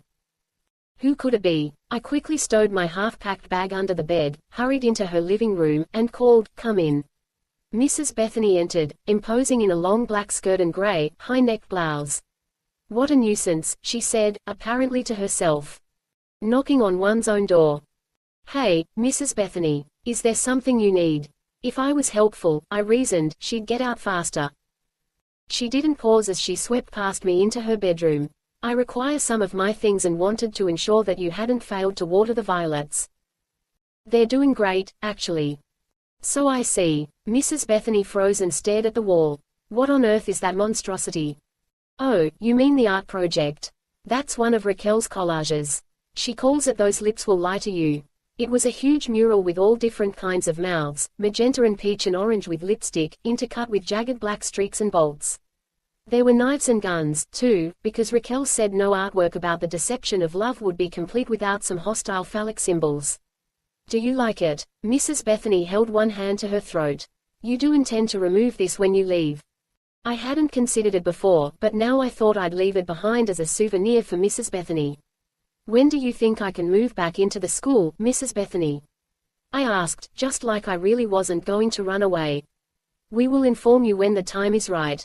Who could it be? I quickly stowed my half-packed bag under the bed, hurried into her living room, and called, "Come in." Mrs. Bethany entered, imposing in a long black skirt and grey, high-neck blouse. What a nuisance, she said, apparently to herself. Knocking on one's own door. Hey, Mrs. Bethany, is there something you need? If I was helpful, I reasoned, she'd get out faster. She didn't pause as she swept past me into her bedroom. I require some of my things and wanted to ensure that you hadn't failed to water the violets. They're doing great, actually. So I see. Mrs. Bethany froze and stared at the wall. What on earth is that monstrosity? Oh, you mean the art project. That's one of Raquel's collages. She calls it Those Lips Will Lie to You. It was a huge mural with all different kinds of mouths, magenta and peach and orange with lipstick, intercut with jagged black streaks and bolts. There were knives and guns, too, because Raquel said no artwork about the deception of love would be complete without some hostile phallic symbols. Do you like it? Mrs. Bethany held one hand to her throat. You do intend to remove this when you leave? I hadn't considered it before, but now I thought I'd leave it behind as a souvenir for Mrs. Bethany. When do you think I can move back into the school, Mrs. Bethany? I asked, just like I really wasn't going to run away. We will inform you when the time is right.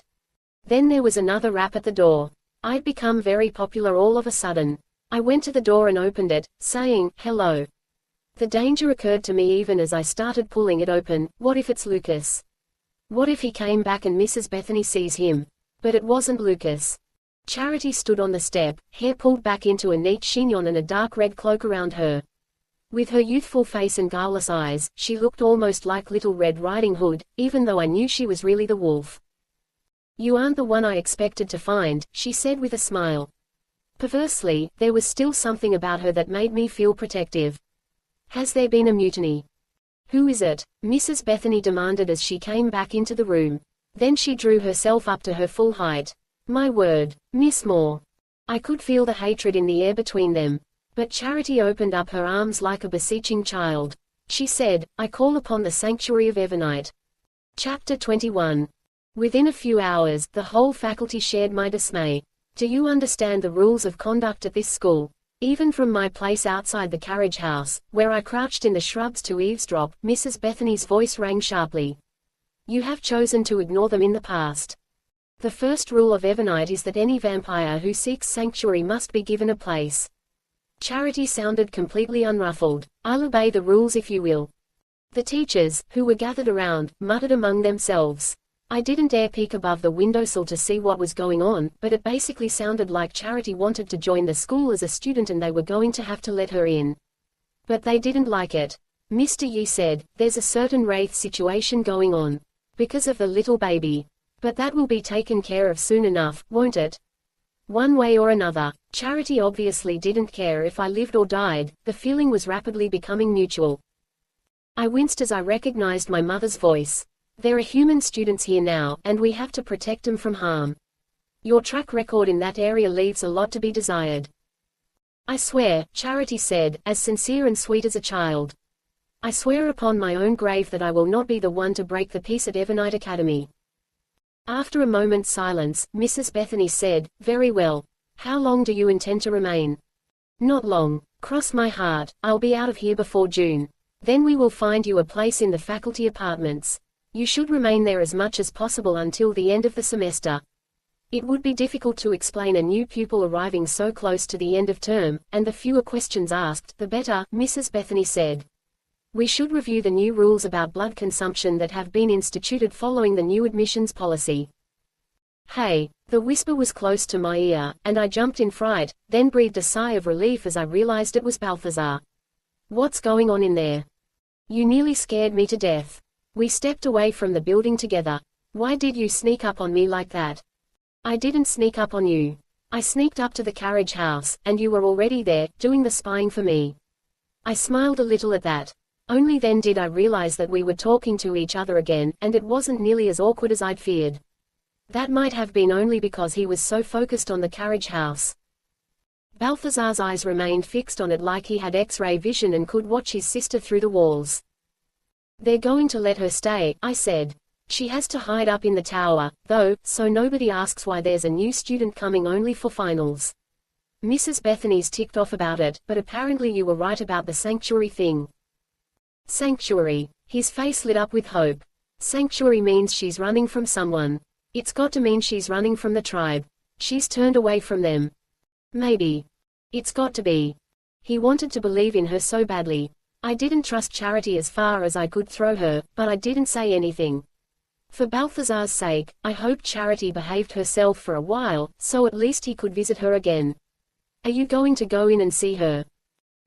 Then there was another rap at the door. I'd become very popular all of a sudden. I went to the door and opened it, saying, "Hello." The danger occurred to me even as I started pulling it open. What if it's Lucas? What if he came back and Mrs. Bethany sees him? But it wasn't Lucas. Charity stood on the step, hair pulled back into a neat chignon and a dark red cloak around her. With her youthful face and guileless eyes, she looked almost like Little Red Riding Hood, even though I knew she was really the wolf. "You aren't the one I expected to find," she said with a smile. Perversely, there was still something about her that made me feel protective. "Has there been a mutiny?" "Who is it?" Mrs. Bethany demanded as she came back into the room. Then she drew herself up to her full height. "My word, Miss Moore." I could feel the hatred in the air between them. But Charity opened up her arms like a beseeching child. She said, "I call upon the sanctuary of Evernight." Chapter 21. Within a few hours, the whole faculty shared my dismay. "Do you understand the rules of conduct at this school?" Even from my place outside the carriage house, where I crouched in the shrubs to eavesdrop, Mrs. Bethany's voice rang sharply. "You have chosen to ignore them in the past. The first rule of Evernight is that any vampire who seeks sanctuary must be given a place." Charity sounded completely unruffled. "I'll obey the rules if you will." The teachers, who were gathered around, muttered among themselves. I didn't dare peek above the windowsill to see what was going on, but it basically sounded like Charity wanted to join the school as a student and they were going to have to let her in. But they didn't like it. Mr. Yi said, "There's a certain wraith situation going on. Because of the little baby. But that will be taken care of soon enough, won't it? One way or another." Charity obviously didn't care if I lived or died. The feeling was rapidly becoming mutual. I winced as I recognized my mother's voice. "There are human students here now, and we have to protect them from harm. Your track record in that area leaves a lot to be desired." "I swear," Charity said, as sincere and sweet as a child. "I swear upon my own grave that I will not be the one to break the peace at Evernight Academy." After a moment's silence, Mrs. Bethany said, "Very well. How long do you intend to remain?" "Not long. Cross my heart, I'll be out of here before June. Then we will find you a place in the faculty apartments. You should remain there as much as possible until the end of the semester. It would be difficult to explain a new pupil arriving so close to the end of term, and the fewer questions asked, the better," Mrs. Bethany said. "We should review the new rules about blood consumption that have been instituted following the new admissions policy." "Hey!" The whisper was close to my ear, and I jumped in fright, then breathed a sigh of relief as I realized it was Balthazar. "What's going on in there? You nearly scared me to death." We stepped away from the building together. "Why did you sneak up on me like that?" "I didn't sneak up on you. I sneaked up to the carriage house, and you were already there, doing the spying for me." I smiled a little at that. Only then did I realize that we were talking to each other again, and it wasn't nearly as awkward as I'd feared. That might have been only because he was so focused on the carriage house. Balthazar's eyes remained fixed on it like he had X-ray vision and could watch his sister through the walls. "They're going to let her stay," I said. "She has to hide up in the tower, though, so nobody asks why there's a new student coming only for finals." Mrs. Bethany's ticked off about it, "But apparently you were right about the sanctuary thing." "Sanctuary." His face lit up with hope. "Sanctuary means she's running from someone. It's got to mean she's running from the tribe. She's turned away from them." "Maybe. It's got to be." He wanted to believe in her so badly. I didn't trust Charity as far as I could throw her, but I didn't say anything. For Balthazar's sake, I hoped Charity behaved herself for a while, so at least he could visit her again. "Are you going to go in and see her?"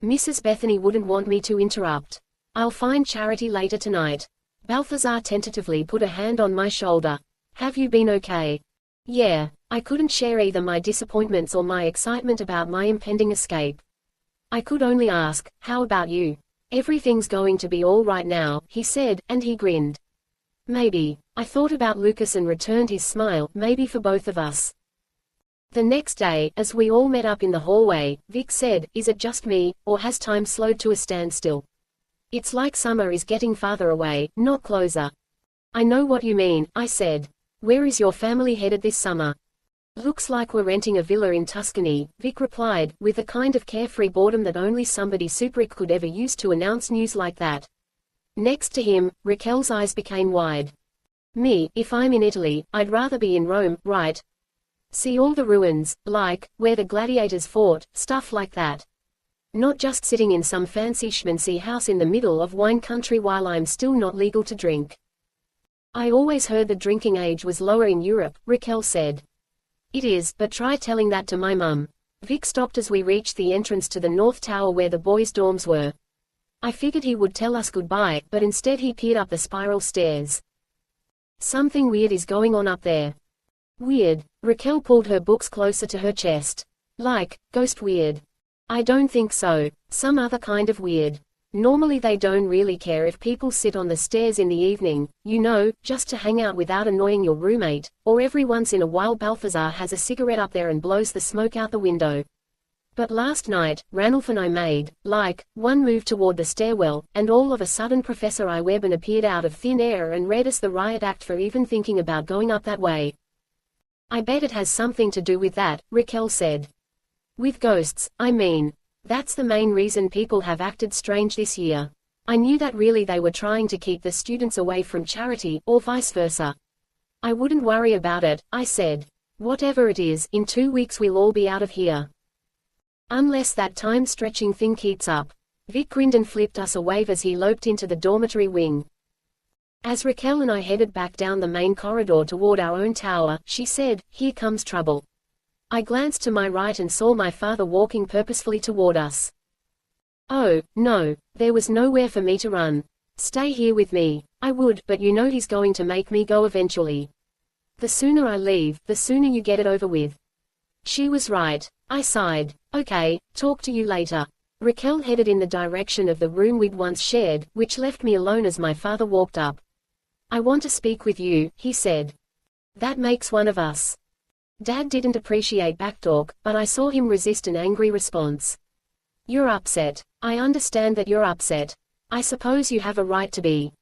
Mrs. Bethany wouldn't want me to interrupt. "I'll find Charity later tonight." Balthazar tentatively put a hand on my shoulder. "Have you been okay?" "Yeah." I couldn't share either my disappointments or my excitement about my impending escape. I could only ask, "How about you?" "Everything's going to be all right now," he said, and he grinned. "Maybe." I thought about Lucas and returned his smile, "Maybe for both of us." The next day, as we all met up in the hallway, Vic said, "Is it just me, or has time slowed to a standstill? It's like summer is getting farther away, not closer." "I know what you mean," I said. "Where is your family headed this summer?" "Looks like we're renting a villa in Tuscany," Vic replied, with the kind of carefree boredom that only somebody super could ever use to announce news like that. Next to him, Raquel's eyes became wide. "Me, if I'm in Italy, I'd rather be in Rome, right? See all the ruins, like, where the gladiators fought, stuff like that. Not just sitting in some fancy schmancy house in the middle of wine country while I'm still not legal to drink." I always heard the drinking age was lower in Europe, Raquel said. It is, but try telling that to my mum. Vic stopped as we reached the entrance to the North Tower where the boys' dorms were. I figured he would tell us goodbye, but instead he peered up the spiral stairs. Something weird is going on up there. Weird? Raquel pulled her books closer to her chest. Like, ghost weird? I don't think so. Some other kind of weird. Normally they don't really care if people sit on the stairs in the evening, you know, just to hang out without annoying your roommate, or every once in a while Balthazar has a cigarette up there and blows the smoke out the window. But last night, Ranulph and I made, like, one move toward the stairwell, and all of a sudden Professor Iwebben appeared out of thin air and read us the riot act for even thinking about going up that way. I bet it has something to do with that, Raquel said. With ghosts, I mean. That's the main reason people have acted strange this year. I knew that really they were trying to keep the students away from charity, or vice versa. I wouldn't worry about it, I said. Whatever it is, in 2 weeks we'll all be out of here. Unless that time-stretching thing keeps up. Vic grinned and flipped us a wave as he loped into the dormitory wing. As Raquel and I headed back down the main corridor toward our own tower, she said, "Here comes trouble." I glanced to my right and saw my father walking purposefully toward us. Oh, no, there was nowhere for me to run. Stay here with me. I would, but you know he's going to make me go eventually. The sooner I leave, the sooner you get it over with. She was right. I sighed. Okay, talk to you later. Raquel headed in the direction of the room we'd once shared, which left me alone as my father walked up. I want to speak with you, he said. That makes one of us. Dad didn't appreciate backtalk, but I saw him resist an angry response. You're upset. I understand that you're upset. I suppose you have a right to be.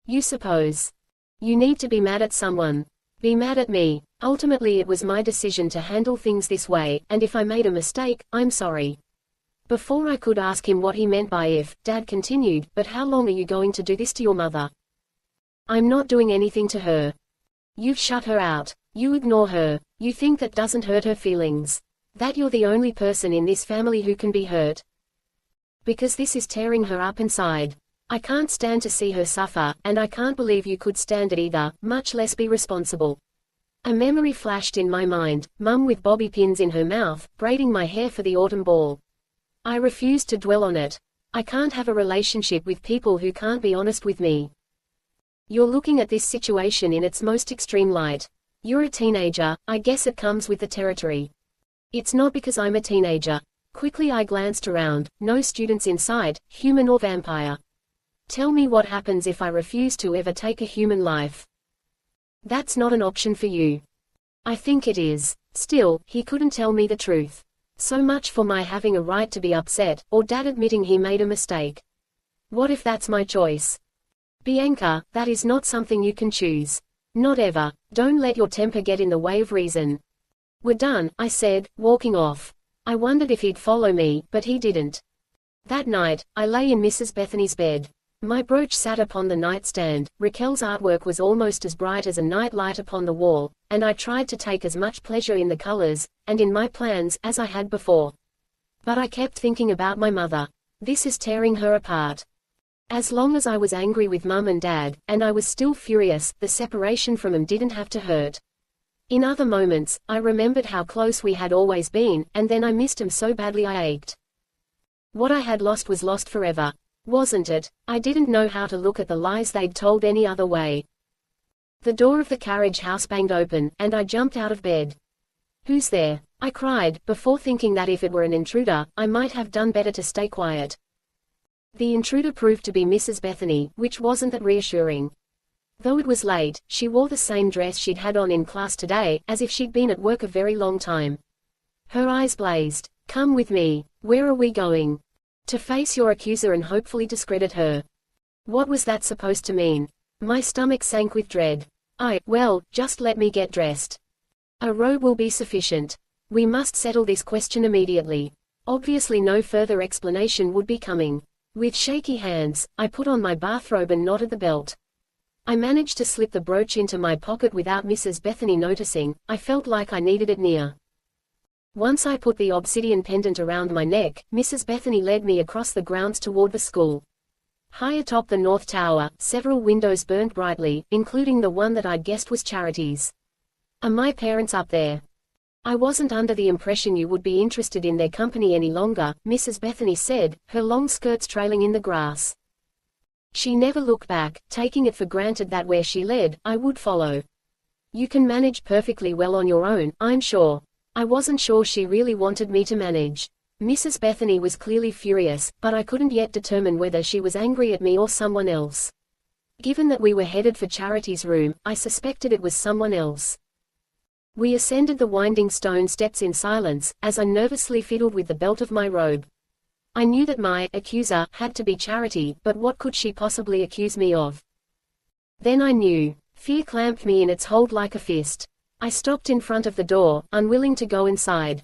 You suppose. You need to be mad at someone. Be mad at me. Ultimately it was my decision to handle things this way, and if I made a mistake, I'm sorry. Before I could ask him what he meant by if, Dad continued, but how long are you going to do this to your mother? I'm not doing anything to her. You've shut her out. You ignore her. You think that doesn't hurt her feelings. That you're the only person in this family who can be hurt. Because this is tearing her up inside. I can't stand to see her suffer, and I can't believe you could stand it either, much less be responsible. A memory flashed in my mind, Mum with bobby pins in her mouth, braiding my hair for the autumn ball. I refused to dwell on it. I can't have a relationship with people who can't be honest with me. You're looking at this situation in its most extreme light. You're a teenager, I guess it comes with the territory. It's not because I'm a teenager. Quickly I glanced around, no students in sight, human or vampire. Tell me what happens if I refuse to ever take a human life. That's not an option for you. I think it is. Still, he couldn't tell me the truth. So much for my having a right to be upset, or Dad admitting he made a mistake. What if that's my choice? Bianca, that is not something you can choose. Not ever. Don't let your temper get in the way of reason. We're done, I said, walking off. I wondered if he'd follow me, but he didn't. That night, I lay in Mrs. Bethany's bed. My brooch sat upon the nightstand, Raquel's artwork was almost as bright as a night light upon the wall, and I tried to take as much pleasure in the colors, and in my plans, as I had before. But I kept thinking about my mother. This is tearing her apart. As long as I was angry with Mum and Dad, and I was still furious, the separation from them didn't have to hurt. In other moments, I remembered how close we had always been, and then I missed them so badly I ached. What I had lost was lost forever. Wasn't it? I didn't know how to look at the lies they'd told any other way. The door of the carriage house banged open, and I jumped out of bed. Who's there? I cried, before thinking that if it were an intruder, I might have done better to stay quiet. The intruder proved to be Mrs. Bethany, which wasn't that reassuring. Though it was late, she wore the same dress she'd had on in class today, as if she'd been at work a very long time. Her eyes blazed. Come with me. Where are we going? To face your accuser and hopefully discredit her. What was that supposed to mean? My stomach sank with dread. Well, just let me get dressed. A robe will be sufficient. We must settle this question immediately. Obviously no further explanation would be coming. With shaky hands, I put on my bathrobe and knotted the belt. I managed to slip the brooch into my pocket without Mrs. Bethany noticing. I felt like I needed it near. Once I put the obsidian pendant around my neck, Mrs. Bethany led me across the grounds toward the school. High atop the North Tower, several windows burned brightly, including the one that I'd guessed was Charity's. Are my parents up there? I wasn't under the impression you would be interested in their company any longer, Mrs. Bethany said, her long skirts trailing in the grass. She never looked back, taking it for granted that where she led, I would follow. You can manage perfectly well on your own, I'm sure. I wasn't sure she really wanted me to manage. Mrs. Bethany was clearly furious, but I couldn't yet determine whether she was angry at me or someone else. Given that we were headed for Charity's room, I suspected it was someone else. We ascended the winding stone steps in silence, as I nervously fiddled with the belt of my robe. I knew that my accuser had to be Charity, but what could she possibly accuse me of? Then I knew. Fear clamped me in its hold like a fist. I stopped in front of the door, unwilling to go inside.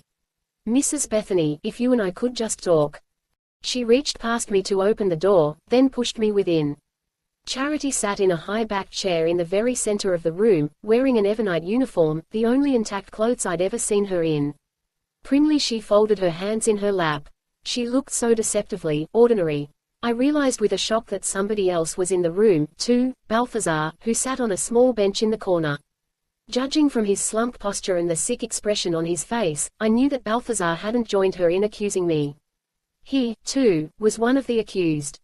Mrs. Bethany, if you and I could just talk. She reached past me to open the door, then pushed me within. Charity sat in a high-backed chair in the very center of the room, wearing an Evernight uniform, the only intact clothes I'd ever seen her in. Primly she folded her hands in her lap. She looked so deceptively ordinary. I realized with a shock that somebody else was in the room, too, Balthazar, who sat on a small bench in the corner. Judging from his slumped posture and the sick expression on his face, I knew that Balthazar hadn't joined her in accusing me. He, too, was one of the accused.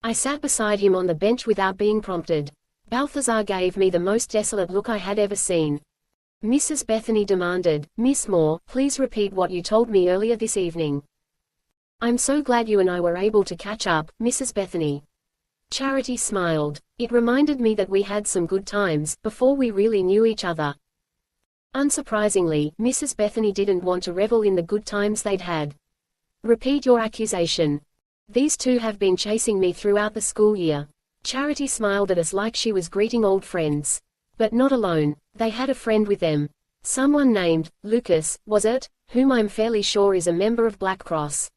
I sat beside him on the bench without being prompted. Balthazar gave me the most desolate look I had ever seen. Mrs. Bethany demanded, Miss Moore, please repeat what you told me earlier this evening. I'm so glad you and I were able to catch up, Mrs. Bethany. Charity smiled. It reminded me that we had some good times, before we really knew each other. Unsurprisingly, Mrs. Bethany didn't want to revel in the good times they'd had. Repeat your accusation. These two have been chasing me throughout the school year. Charity smiled at us like she was greeting old friends. But not alone. They had a friend with them. Someone named Lucas, was it, whom I'm fairly sure is a member of Black Cross.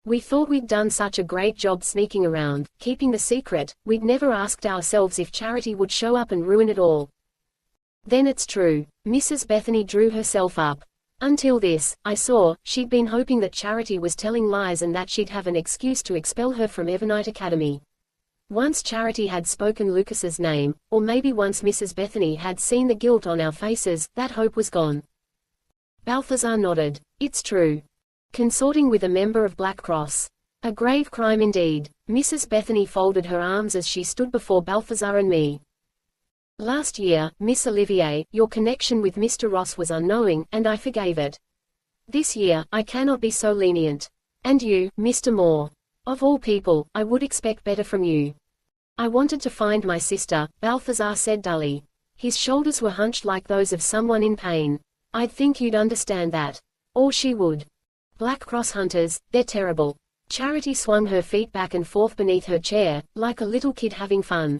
We thought we'd done such a great job sneaking around, keeping the secret, we'd never asked ourselves if Charity would show up and ruin it all. Then it's true. Mrs. Bethany drew herself up. Until this, I saw, she'd been hoping that Charity was telling lies and that she'd have an excuse to expel her from Evernight Academy. Once Charity had spoken Lucas's name, or maybe once Mrs. Bethany had seen the guilt on our faces, that hope was gone. Balthazar nodded. It's true. Consorting with a member of Black Cross. A grave crime indeed. Mrs. Bethany folded her arms as she stood before Balthazar and me. Last year, Miss Olivier, your connection with Mr. Ross was unknowing, and I forgave it. This year, I cannot be so lenient. And you, Mr. Moore. Of all people, I would expect better from you. I wanted to find my sister, Balthazar said dully. His shoulders were hunched like those of someone in pain. I'd think you'd understand that. Or she would. Black Cross hunters, they're terrible. Charity swung her feet back and forth beneath her chair, like a little kid having fun.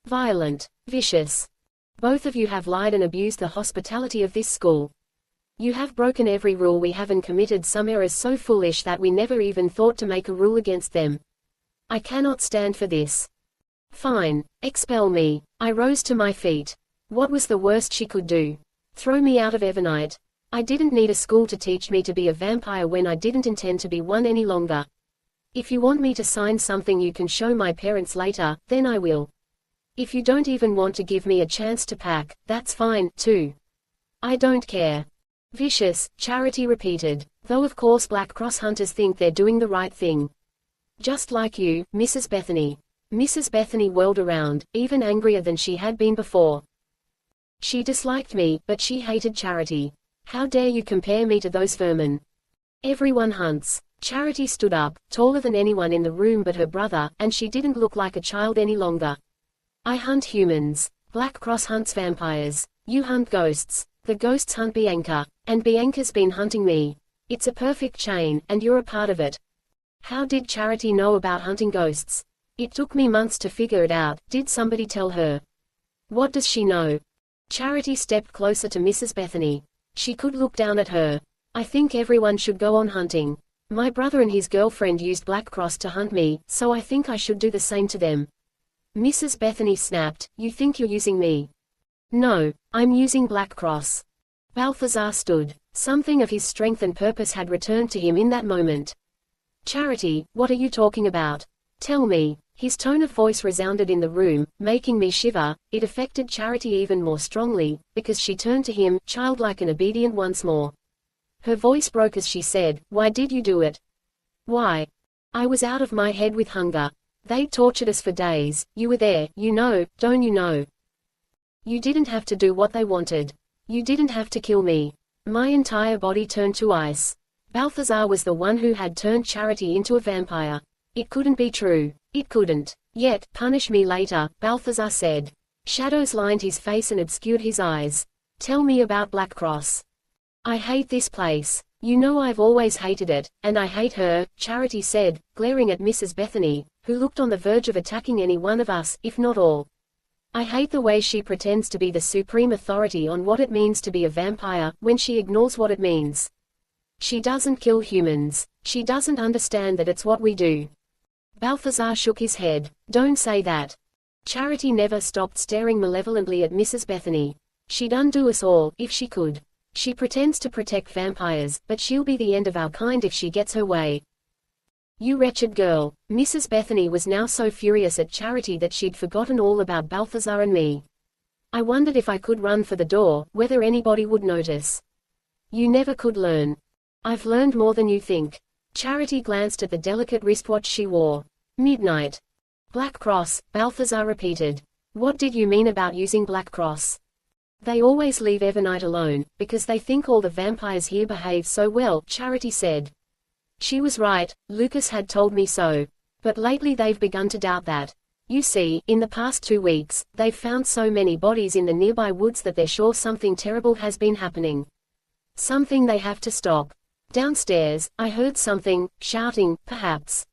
Violent. Vicious. Both of you have lied and abused the hospitality of this school. You have broken every rule we have and committed some errors so foolish that we never even thought to make a rule against them. I cannot stand for this. Fine. Expel me. I rose to my feet. What was the worst she could do? Throw me out of Evernight. I didn't need a school to teach me to be a vampire when I didn't intend to be one any longer. If you want me to sign something you can show my parents later, then I will. If you don't even want to give me a chance to pack, that's fine, too. I don't care. Vicious, Charity repeated. Though of course Black Cross hunters think they're doing the right thing. Just like you, Mrs. Bethany. Mrs. Bethany whirled around, even angrier than she had been before. She disliked me, but she hated Charity. How dare you compare me to those vermin? Everyone hunts. Charity stood up, taller than anyone in the room but her brother, and she didn't look like a child any longer. I hunt humans. Black Cross hunts vampires. You hunt ghosts. The ghosts hunt Bianca. And Bianca's been hunting me. It's a perfect chain, and you're a part of it. How did Charity know about hunting ghosts? It took me months to figure it out. Did somebody tell her? What does she know? Charity stepped closer to Mrs. Bethany. She could look down at her. I think everyone should go on hunting. My brother and his girlfriend used Black Cross to hunt me, so I think I should do the same to them. Mrs. Bethany snapped, You think you're using me? No, I'm using Black Cross. Balthazar stood. Something of his strength and purpose had returned to him in that moment. Charity, what are you talking about? Tell me. His tone of voice resounded in the room, making me shiver. It affected Charity even more strongly, because she turned to him, childlike and obedient once more. Her voice broke as she said, "Why did you do it?" "Why? I was out of my head with hunger. They tortured us for days. You were there, you know, don't you know? You didn't have to do what they wanted. You didn't have to kill me." My entire body turned to ice. Balthazar was the one who had turned Charity into a vampire. It couldn't be true. It couldn't. Yet, punish me later, Balthazar said. Shadows lined his face and obscured his eyes. Tell me about Black Cross. I hate this place. You know I've always hated it, and I hate her, Charity said, glaring at Mrs. Bethany, who looked on the verge of attacking any one of us, if not all. I hate the way she pretends to be the supreme authority on what it means to be a vampire, when she ignores what it means. She doesn't kill humans. She doesn't understand that it's what we do. Balthazar shook his head. Don't say that. Charity never stopped staring malevolently at Mrs. Bethany. She'd undo us all, if she could. She pretends to protect vampires, but she'll be the end of our kind if she gets her way. You wretched girl. Mrs. Bethany was now so furious at Charity that she'd forgotten all about Balthazar and me. I wondered if I could run for the door, whether anybody would notice. You never could learn. I've learned more than you think. Charity glanced at the delicate wristwatch she wore. Midnight. Black Cross, Balthazar repeated. What did you mean about using Black Cross? They always leave Evernight alone, because they think all the vampires here behave so well, Charity said. She was right, Lucas had told me so. But lately they've begun to doubt that. You see, in the past 2 weeks, they've found so many bodies in the nearby woods that they're sure something terrible has been happening. Something they have to stop. Downstairs, I heard something, shouting, perhaps.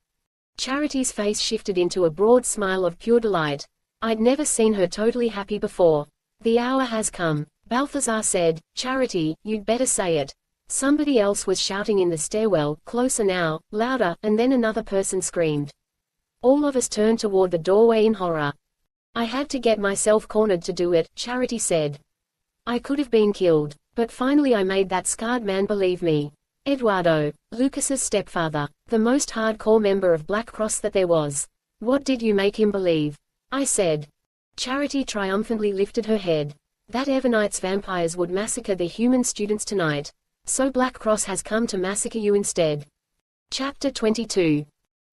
Charity's face shifted into a broad smile of pure delight. I'd never seen her totally happy before. The hour has come, Balthazar said. Charity, you'd better say it. Somebody else was shouting in the stairwell, closer now, louder, and then another person screamed. All of us turned toward the doorway in horror. I had to get myself cornered to do it, Charity said. I could have been killed, but finally I made that scarred man believe me. Eduardo, Lucas's stepfather, the most hardcore member of Black Cross that there was. What did you make him believe? I said. Charity triumphantly lifted her head. That Evernight's vampires would massacre the human students tonight. So Black Cross has come to massacre you instead. Chapter 22.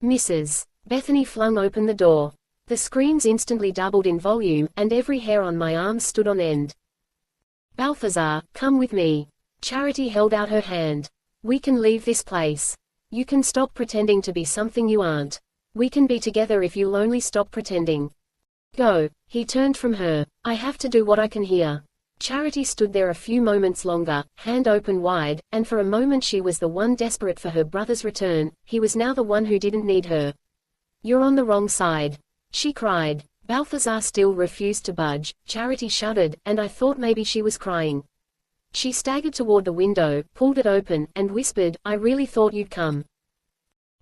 Mrs. Bethany flung open the door. The screams instantly doubled in volume, and every hair on my arms stood on end. Balthazar, come with me. Charity held out her hand. We can leave this place. You can stop pretending to be something you aren't. We can be together if you'll only stop pretending. Go. He turned from her. I have to do what I can here. Charity stood there a few moments longer, hand open wide, and for a moment she was the one desperate for her brother's return. He was now the one who didn't need her. You're on the wrong side, she cried. Balthazar still refused to budge. Charity shuddered, and I thought maybe she was crying. She staggered toward the window, pulled it open, and whispered, I really thought you'd come.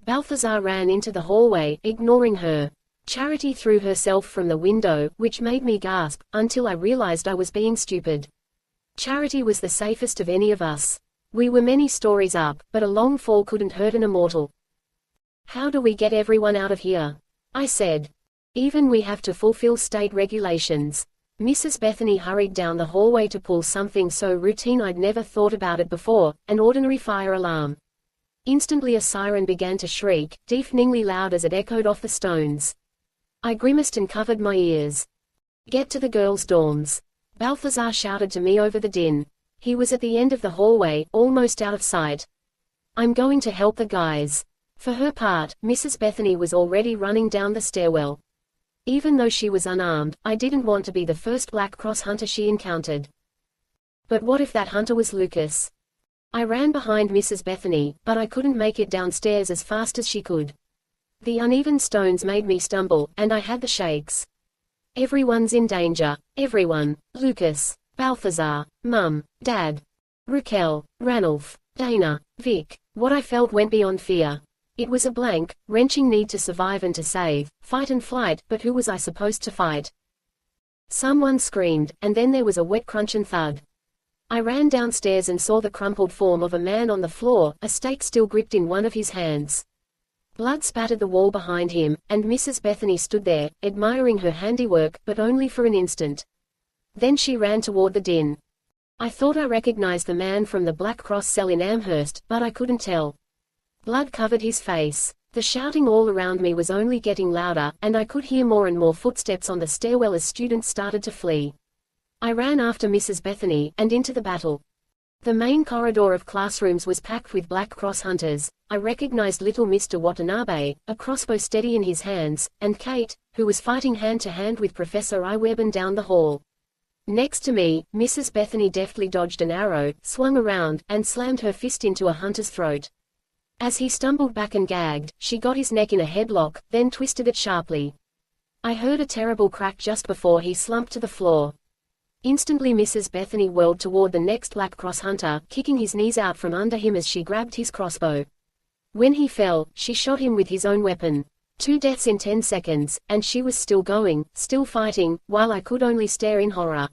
Balthazar ran into the hallway, ignoring her. Charity threw herself from the window, which made me gasp, until I realized I was being stupid. Charity was the safest of any of us. We were many stories up, but a long fall couldn't hurt an immortal. How do we get everyone out of here? I said. Even we have to fulfill state regulations. Mrs. Bethany hurried down the hallway to pull something so routine I'd never thought about it before, an ordinary fire alarm. Instantly a siren began to shriek, deafeningly loud as it echoed off the stones. I grimaced and covered my ears. Get to the girls' dorms. Balthazar shouted to me over the din. He was at the end of the hallway, almost out of sight. I'm going to help the guys. For her part, Mrs. Bethany was already running down the stairwell. Even though she was unarmed, I didn't want to be the first Black Cross hunter she encountered. But what if that hunter was Lucas? I ran behind Mrs. Bethany, but I couldn't make it downstairs as fast as she could. The uneven stones made me stumble, and I had the shakes. Everyone's in danger. Everyone. Lucas, Balthazar, Mum, Dad, Raquel, Ranulph, Dana, Vic. What I felt went beyond fear. It was a blank, wrenching need to survive and to save, fight and flight, but who was I supposed to fight? Someone screamed, and then there was a wet crunch and thud. I ran downstairs and saw the crumpled form of a man on the floor, a stake still gripped in one of his hands. Blood spattered the wall behind him, and Mrs. Bethany stood there, admiring her handiwork, but only for an instant. Then she ran toward the din. I thought I recognized the man from the Black Cross cell in Amherst, but I couldn't tell. Blood covered his face. The shouting all around me was only getting louder, and I could hear more and more footsteps on the stairwell as students started to flee. I ran after Mrs. Bethany, and into the battle. The main corridor of classrooms was packed with Black Cross hunters. I recognized little Mr. Watanabe, a crossbow steady in his hands, and Kate, who was fighting hand-to-hand with Professor Iwerben down the hall. Next to me, Mrs. Bethany deftly dodged an arrow, swung around, and slammed her fist into a hunter's throat. As he stumbled back and gagged, she got his neck in a headlock, then twisted it sharply. I heard a terrible crack just before he slumped to the floor. Instantly Mrs. Bethany whirled toward the next Black Cross hunter, kicking his knees out from under him as she grabbed his crossbow. When he fell, she shot him with his own weapon. 2 deaths in 10 seconds, and she was still going, still fighting, while I could only stare in horror.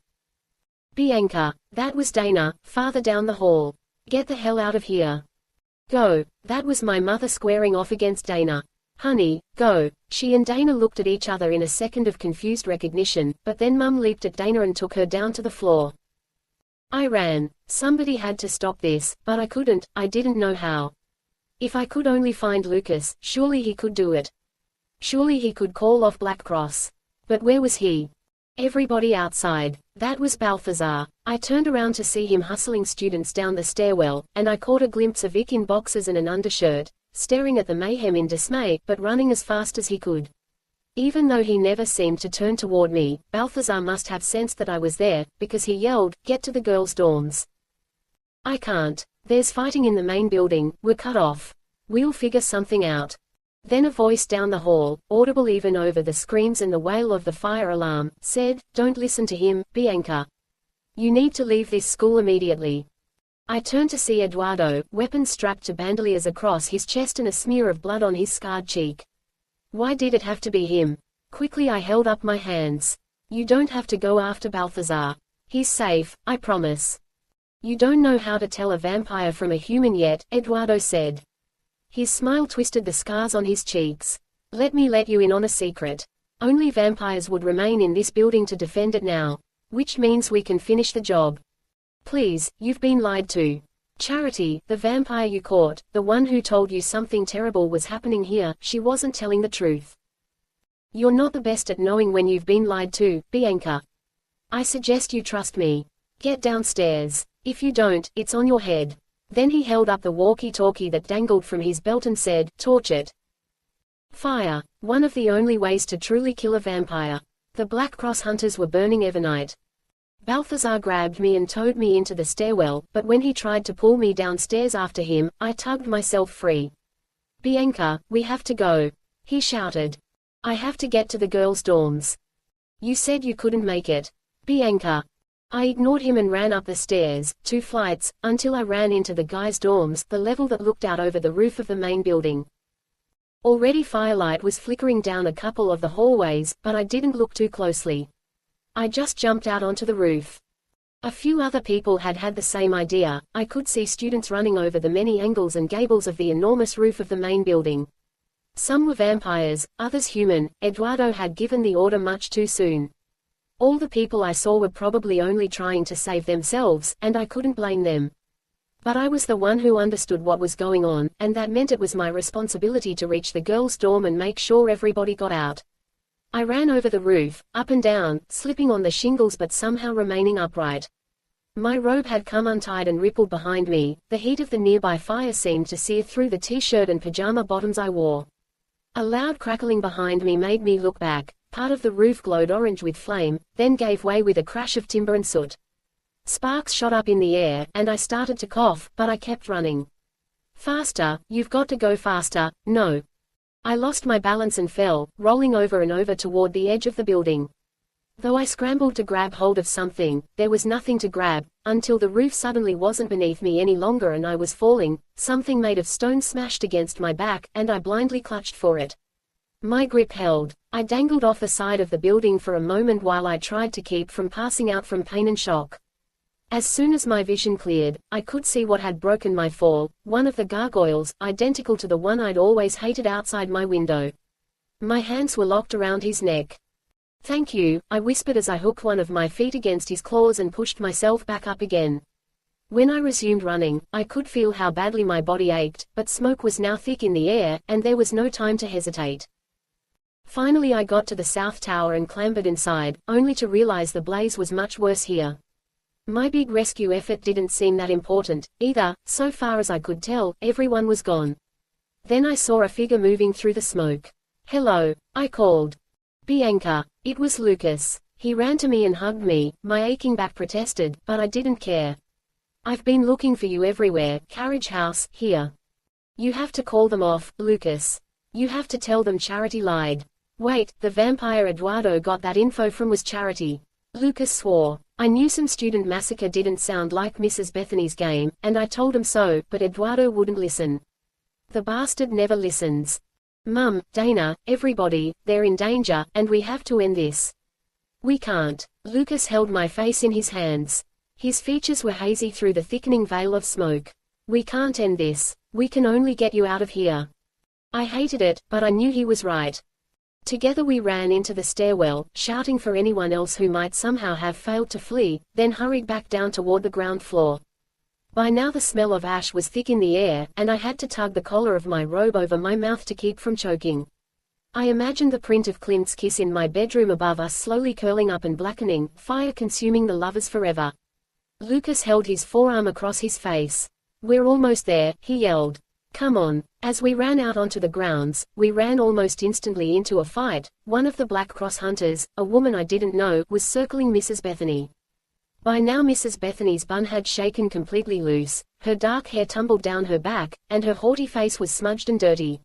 Bianca, that was Dana, farther down the hall. Get the hell out of here. Go. That was my mother squaring off against Dana. Honey, go. She and Dana looked at each other in a second of confused recognition, but then Mum leaped at Dana and took her down to the floor. I ran. Somebody had to stop this, but I couldn't, I didn't know how. If I could only find Lucas, surely he could do it. Surely he could call off Black Cross. But where was he? Everybody outside. That was Balthazar. I turned around to see him hustling students down the stairwell, and I caught a glimpse of Vic in boxers and an undershirt, staring at the mayhem in dismay, but running as fast as he could. Even though he never seemed to turn toward me, Balthazar must have sensed that I was there, because he yelled, "Get to the girls' dorms." I can't. There's fighting in the main building, we're cut off. We'll figure something out. Then a voice down the hall, audible even over the screams and the wail of the fire alarm, said, "Don't listen to him, Bianca. You need to leave this school immediately." I turned to see Eduardo, weapons strapped to bandoliers across his chest and a smear of blood on his scarred cheek. Why did it have to be him? Quickly I held up my hands. You don't have to go after Balthazar. He's safe, I promise. You don't know how to tell a vampire from a human yet, Eduardo said. His smile twisted the scars on his cheeks. Let me let you in on a secret. Only vampires would remain in this building to defend it now. Which means we can finish the job. Please, you've been lied to. Charity, the vampire you caught, the one who told you something terrible was happening here, she wasn't telling the truth. You're not the best at knowing when you've been lied to, Bianca. I suggest you trust me. Get downstairs. If you don't, it's on your head. Then he held up the walkie-talkie that dangled from his belt and said, "Torch it." Fire. One of the only ways to truly kill a vampire. The Black Cross hunters were burning Evernight. Balthazar grabbed me and towed me into the stairwell, but when he tried to pull me downstairs after him, I tugged myself free. Bianca, we have to go. He shouted. I have to get to the girls' dorms. You said you couldn't make it. Bianca. I ignored him and ran up the stairs, 2 flights, until I ran into the guys' dorms, the level that looked out over the roof of the main building. Already firelight was flickering down a couple of the hallways, but I didn't look too closely. I just jumped out onto the roof. A few other people had had the same idea. I could see students running over the many angles and gables of the enormous roof of the main building. Some were vampires, others human. Eduardo had given the order much too soon. All the people I saw were probably only trying to save themselves, and I couldn't blame them. But I was the one who understood what was going on, and that meant it was my responsibility to reach the girls' dorm and make sure everybody got out. I ran over the roof, up and down, slipping on the shingles but somehow remaining upright. My robe had come untied and rippled behind me. The heat of the nearby fire seemed to sear through the t-shirt and pajama bottoms I wore. A loud crackling behind me made me look back. Part of the roof glowed orange with flame, then gave way with a crash of timber and soot. Sparks shot up in the air, and I started to cough, but I kept running. Faster, you've got to go faster, no. I lost my balance and fell, rolling over and over toward the edge of the building. Though I scrambled to grab hold of something, there was nothing to grab, until the roof suddenly wasn't beneath me any longer and I was falling. Something made of stone smashed against my back, and I blindly clutched for it. My grip held. I dangled off the side of the building for a moment while I tried to keep from passing out from pain and shock. As soon as my vision cleared, I could see what had broken my fall, one of the gargoyles, identical to the one I'd always hated outside my window. My hands were locked around his neck. "Thank you," I whispered as I hooked one of my feet against his claws and pushed myself back up again. When I resumed running, I could feel how badly my body ached, but smoke was now thick in the air, and there was no time to hesitate. Finally I got to the south tower and clambered inside, only to realize the blaze was much worse here. My big rescue effort didn't seem that important, either. So far as I could tell, everyone was gone. Then I saw a figure moving through the smoke. "Hello," I called. "Bianca." It was Lucas. He ran to me and hugged me. My aching back protested, but I didn't care. "I've been looking for you everywhere, carriage house, here." "You have to call them off, Lucas. You have to tell them Charity lied." "Wait, the vampire Eduardo got that info from was Charity." Lucas swore. I knew some student massacre didn't sound like Mrs. Bethany's game, and I told him so, but Eduardo wouldn't listen. The bastard never listens. "Mum, Dana, everybody, they're in danger, and we have to end this." "We can't." Lucas held my face in his hands. His features were hazy through the thickening veil of smoke. "We can't end this. We can only get you out of here." I hated it, but I knew he was right. Together we ran into the stairwell, shouting for anyone else who might somehow have failed to flee, then hurried back down toward the ground floor. By now the smell of ash was thick in the air, and I had to tug the collar of my robe over my mouth to keep from choking. I imagined the print of Clint's kiss in my bedroom above us slowly curling up and blackening, fire consuming the lovers forever. Lucas held his forearm across his face. "We're almost there," he yelled. "Come on." As we ran out onto the grounds, we ran almost instantly into a fight. One of the Black Cross hunters, a woman I didn't know, was circling Mrs. Bethany. By now Mrs. Bethany's bun had shaken completely loose, her dark hair tumbled down her back, and her haughty face was smudged and dirty.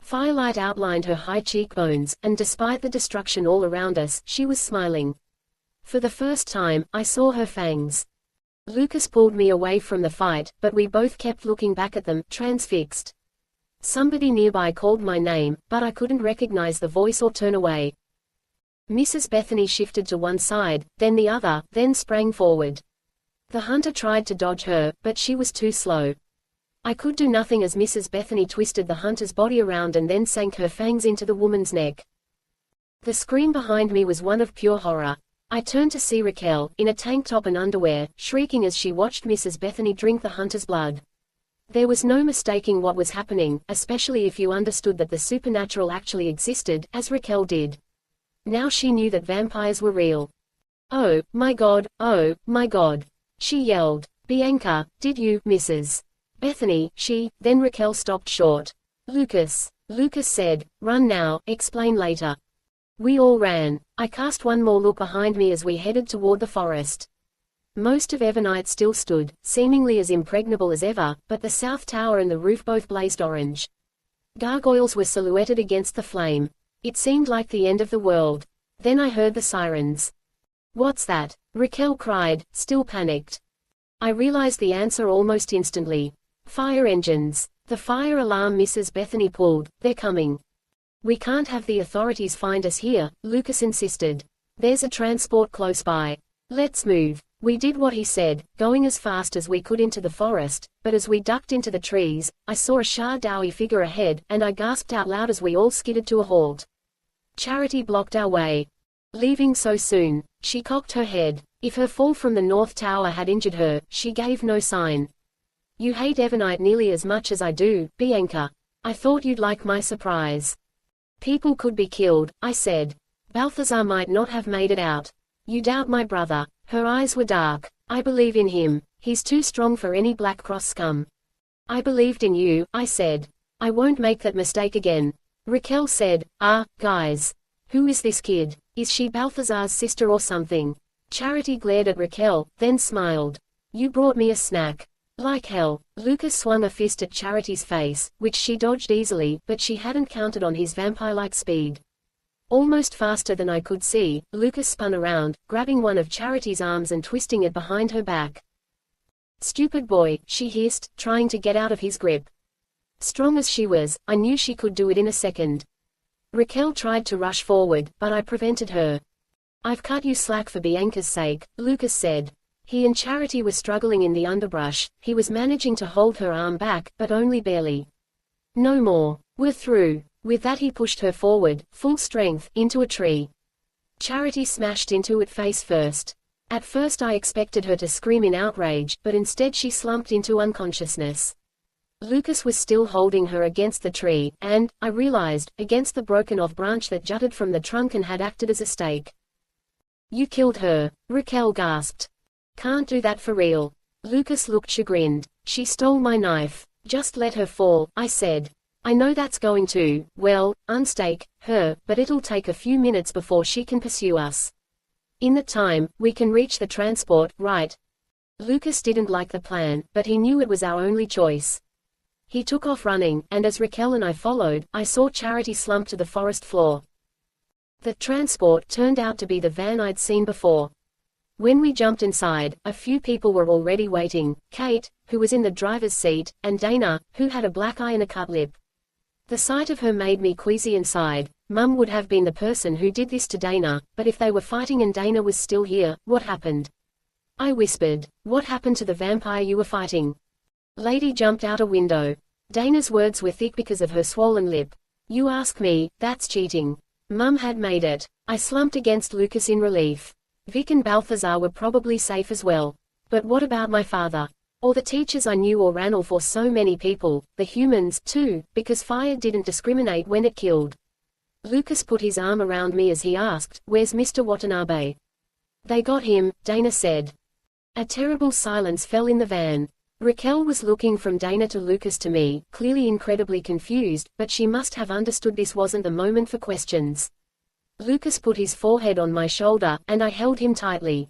Firelight outlined her high cheekbones, and despite the destruction all around us, she was smiling. For the first time, I saw her fangs. Lucas pulled me away from the fight, but we both kept looking back at them, transfixed. Somebody nearby called my name, but I couldn't recognize the voice or turn away. Mrs. Bethany shifted to one side, then the other, then sprang forward. The hunter tried to dodge her, but she was too slow. I could do nothing as Mrs. Bethany twisted the hunter's body around and then sank her fangs into the woman's neck. The scream behind me was one of pure horror. I turned to see Raquel, in a tank top and underwear, shrieking as she watched Mrs. Bethany drink the hunter's blood. There was no mistaking what was happening, especially if you understood that the supernatural actually existed, as Raquel did. Now she knew that vampires were real. "Oh, my God, oh, my God," she yelled. "Bianca, did you, Mrs. Bethany?" Then Raquel stopped short. Lucas said, "Run now, explain later." We all ran. I cast one more look behind me as we headed toward the forest. Most of Evernite still stood, seemingly as impregnable as ever, but the south tower and the roof both blazed orange. Gargoyles were silhouetted against the flame. It seemed like the end of the world. Then I heard the sirens. "What's that?" Raquel cried, still panicked. I realized the answer almost instantly. Fire engines. The fire alarm Mrs. Bethany pulled. "They're coming." "We can't have the authorities find us here," Lucas insisted. "There's a transport close by. Let's move." We did what he said, going as fast as we could into the forest, but as we ducked into the trees, I saw a shadowy figure ahead, and I gasped out loud as we all skidded to a halt. Charity blocked our way. "Leaving so soon?" She cocked her head. If her fall from the North Tower had injured her, she gave no sign. "You hate Evernite nearly as much as I do, Bianca. I thought you'd like my surprise." "People could be killed," I said. "Balthazar might not have made it out." "You doubt my brother." Her eyes were dark. "I believe in him. He's too strong for any Black Cross scum." "I believed in you," I said. "I won't make that mistake again." Raquel said, Guys. Who is this kid? Is she Balthazar's sister or something?" Charity glared at Raquel, then smiled. "You brought me a snack." Like hell. Lucas swung a fist at Charity's face, which she dodged easily, but she hadn't counted on his vampire-like speed. Almost faster than I could see, Lucas spun around, grabbing one of Charity's arms and twisting it behind her back. "Stupid boy," she hissed, trying to get out of his grip. Strong as she was, I knew she could do it in a second. Raquel tried to rush forward, but I prevented her. "I've cut you slack for Bianca's sake," Lucas said. He and Charity were struggling in the underbrush. He was managing to hold her arm back, but only barely. No more. We're through. With that he pushed her forward, full strength, into a tree. Charity smashed into it face first. At first I expected her to scream in outrage, but instead she slumped into unconsciousness. Lucas was still holding her against the tree, and, I realized, against the broken-off branch that jutted from the trunk and had acted as a stake. "You killed her," Raquel gasped. "Can't do that for real." Lucas looked chagrined. "She stole my knife. Just let her fall," I said. "I know that's going to, well, unstake her, but it'll take a few minutes before she can pursue us. In the time, we can reach the transport, right?" Lucas didn't like the plan, but he knew it was our only choice. He took off running, and as Raquel and I followed, I saw Charity slump to the forest floor. The transport turned out to be the van I'd seen before. When we jumped inside, a few people were already waiting: Kate, who was in the driver's seat, and Dana, who had a black eye and a cut lip. The sight of her made me queasy inside. Mum would have been the person who did this to Dana, but if they were fighting and Dana was still here, what happened? I whispered. "What happened to the vampire you were fighting?" Lady jumped out a window. Dana's words were thick because of her swollen lip. "You ask me, that's cheating. Mum had made it." I slumped against Lucas in relief. Vic and Balthazar were probably safe as well. But what about my father? Or the teachers I knew, or Ranulph, or so many people, the humans, too, because fire didn't discriminate when it killed. Lucas put his arm around me as he asked, "Where's Mr. Watanabe?" "They got him," Dana said. A terrible silence fell in the van. Raquel was looking from Dana to Lucas to me, clearly incredibly confused, but she must have understood this wasn't the moment for questions. Lucas put his forehead on my shoulder, and I held him tightly.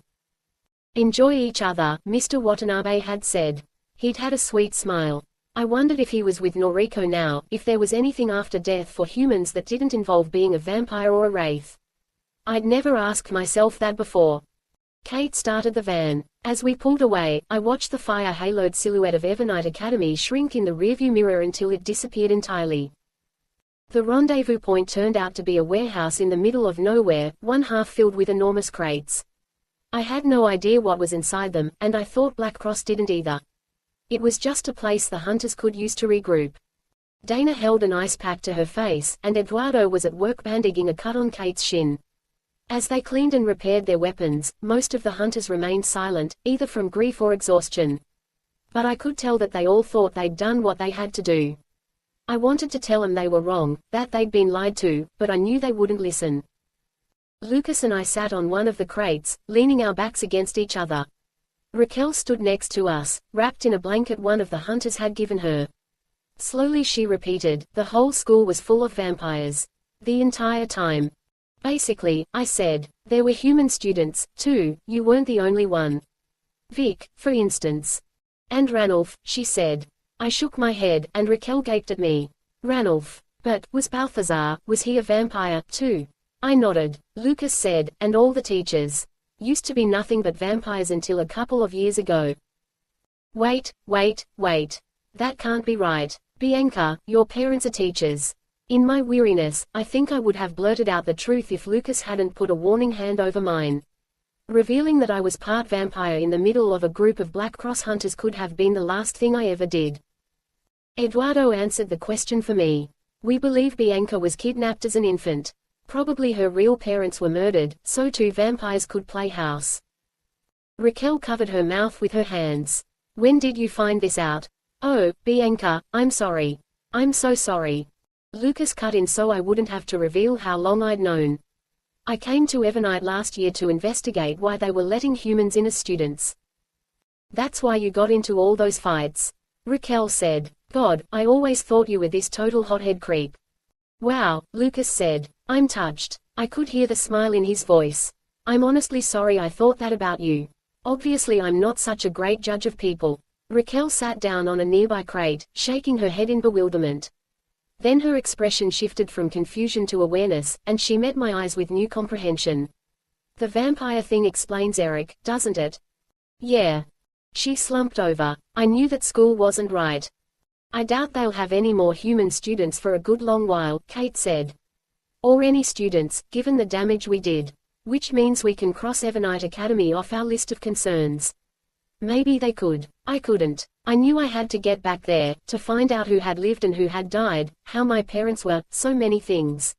"Enjoy each other," Mr. Watanabe had said. He'd had a sweet smile. I wondered if he was with Noriko now, if there was anything after death for humans that didn't involve being a vampire or a wraith. I'd never asked myself that before. Kate started the van. As we pulled away, I watched the fire-haloed silhouette of Evernight Academy shrink in the rearview mirror until it disappeared entirely. The rendezvous point turned out to be a warehouse in the middle of nowhere, one half filled with enormous crates. I had no idea what was inside them, and I thought Black Cross didn't either. It was just a place the hunters could use to regroup. Dana held an ice pack to her face, and Eduardo was at work bandaging a cut on Kate's shin. As they cleaned and repaired their weapons, most of the hunters remained silent, either from grief or exhaustion. But I could tell that they all thought they'd done what they had to do. I wanted to tell them they were wrong, that they'd been lied to, but I knew they wouldn't listen. Lucas and I sat on one of the crates, leaning our backs against each other. Raquel stood next to us, wrapped in a blanket one of the hunters had given her. Slowly she repeated, "The whole school was full of vampires. The entire time." "Basically," I said. "There were human students, too, you weren't the only one. Vic, for instance." "And Ranulph," she said. I shook my head, and Raquel gaped at me. "Ranulph. But, was Balthazar, was he a vampire, too?" I nodded. Lucas said, "And all the teachers. Used to be nothing but vampires until a couple of years ago." Wait. That can't be right. Bianca, your parents are teachers." In my weariness, I think I would have blurted out the truth if Lucas hadn't put a warning hand over mine. Revealing that I was part vampire in the middle of a group of Black Cross hunters could have been the last thing I ever did. Eduardo answered the question for me. "We believe Bianca was kidnapped as an infant. Probably her real parents were murdered, so two vampires could play house." Raquel covered her mouth with her hands. "When did you find this out?" "Oh, Bianca, I'm sorry. I'm so sorry." Lucas cut in so I wouldn't have to reveal how long I'd known. "I came to Evernight last year to investigate why they were letting humans in as students." "That's why you got into all those fights," Raquel said. "God, I always thought you were this total hothead creep." "Wow," Lucas said. "I'm touched." I could hear the smile in his voice. "I'm honestly sorry I thought that about you. Obviously I'm not such a great judge of people." Raquel sat down on a nearby crate, shaking her head in bewilderment. Then her expression shifted from confusion to awareness, and she met my eyes with new comprehension. "The vampire thing explains Eric, doesn't it?" "Yeah." She slumped over. "I knew that school wasn't right." "I doubt they'll have any more human students for a good long while," Kate said. "Or any students, given the damage we did. Which means we can cross Evernight Academy off our list of concerns." Maybe they could. I couldn't. I knew I had to get back there, to find out who had lived and who had died, how my parents were, so many things.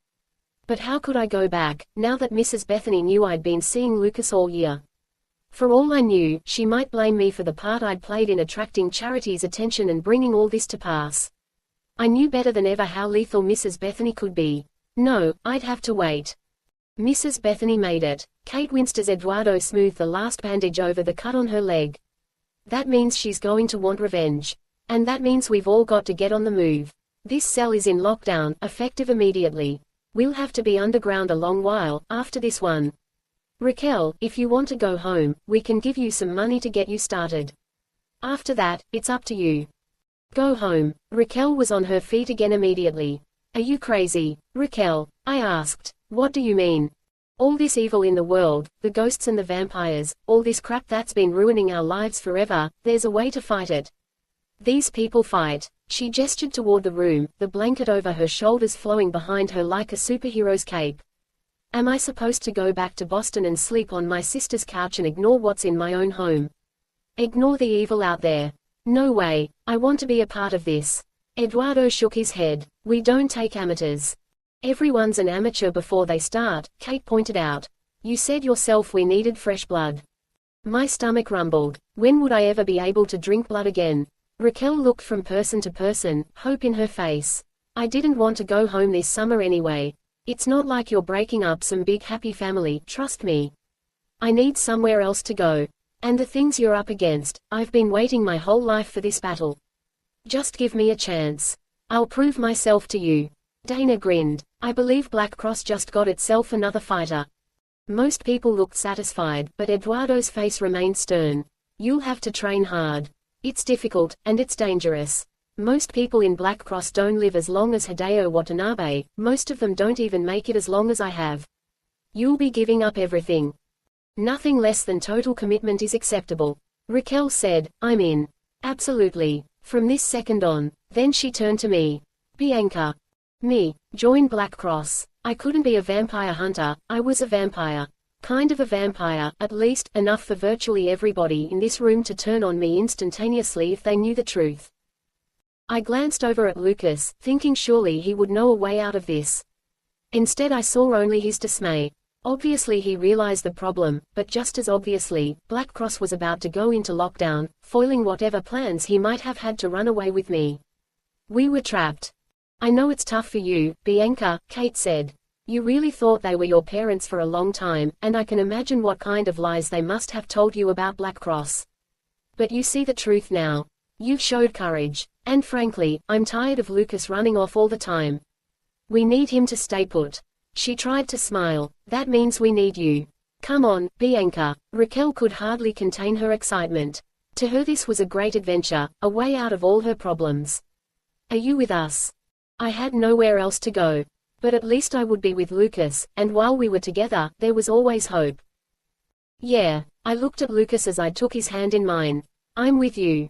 But how could I go back, now that Mrs. Bethany knew I'd been seeing Lucas all year? For all I knew, she might blame me for the part I'd played in attracting Charity's attention and bringing all this to pass. I knew better than ever how lethal Mrs. Bethany could be. No, I'd have to wait. Mrs. Bethany made it. Kate winced as Eduardo smoothed the last bandage over the cut on her leg. That means she's going to want revenge. And that means we've all got to get on the move. This cell is in lockdown, effective immediately. We'll have to be underground a long while, after this one. Raquel, if you want to go home, we can give you some money to get you started. After that, it's up to you. Go home. Raquel was on her feet again immediately. Are you crazy, Raquel? I asked. What do you mean? All this evil in the world, the ghosts and the vampires, all this crap that's been ruining our lives forever, there's a way to fight it. These people fight. She gestured toward the room, the blanket over her shoulders flowing behind her like a superhero's cape. Am I supposed to go back to Boston and sleep on my sister's couch and ignore what's in my own home? Ignore the evil out there? No way. I want to be a part of this. Eduardo shook his head. We don't take amateurs. Everyone's an amateur before they start, Kate pointed out. You said yourself we needed fresh blood. My stomach rumbled. When would I ever be able to drink blood again? Raquel looked from person to person, hope in her face. I didn't want to go home this summer anyway. It's not like you're breaking up some big happy family, trust me. I need somewhere else to go. And the things you're up against, I've been waiting my whole life for this battle. Just give me a chance. I'll prove myself to you. Dana grinned. I believe Black Cross just got itself another fighter. Most people looked satisfied, but Eduardo's face remained stern. You'll have to train hard. It's difficult, and it's dangerous. Most people in Black Cross don't live as long as Hideo Watanabe, most of them don't even make it as long as I have. You'll be giving up everything. Nothing less than total commitment is acceptable. Raquel said, I'm in. Absolutely. From this second on. Then she turned to me. Bianca. Me. Join Black Cross. I couldn't be a vampire hunter, I was a vampire. Kind of a vampire, at least, enough for virtually everybody in this room to turn on me instantaneously if they knew the truth. I glanced over at Lucas, thinking surely he would know a way out of this. Instead I saw only his dismay. Obviously he realized the problem, but just as obviously, Black Cross was about to go into lockdown, foiling whatever plans he might have had to run away with me. We were trapped. I know it's tough for you, Bianca, Kate said. You really thought they were your parents for a long time, and I can imagine what kind of lies they must have told you about Black Cross. But you see the truth now. You've showed courage. And frankly, I'm tired of Lucas running off all the time. We need him to stay put. She tried to smile. That means we need you. Come on, Bianca. Raquel could hardly contain her excitement. To her this was a great adventure, a way out of all her problems. Are you with us? I had nowhere else to go. But at least I would be with Lucas, and while we were together, there was always hope. Yeah. I looked at Lucas as I took his hand in mine. I'm with you.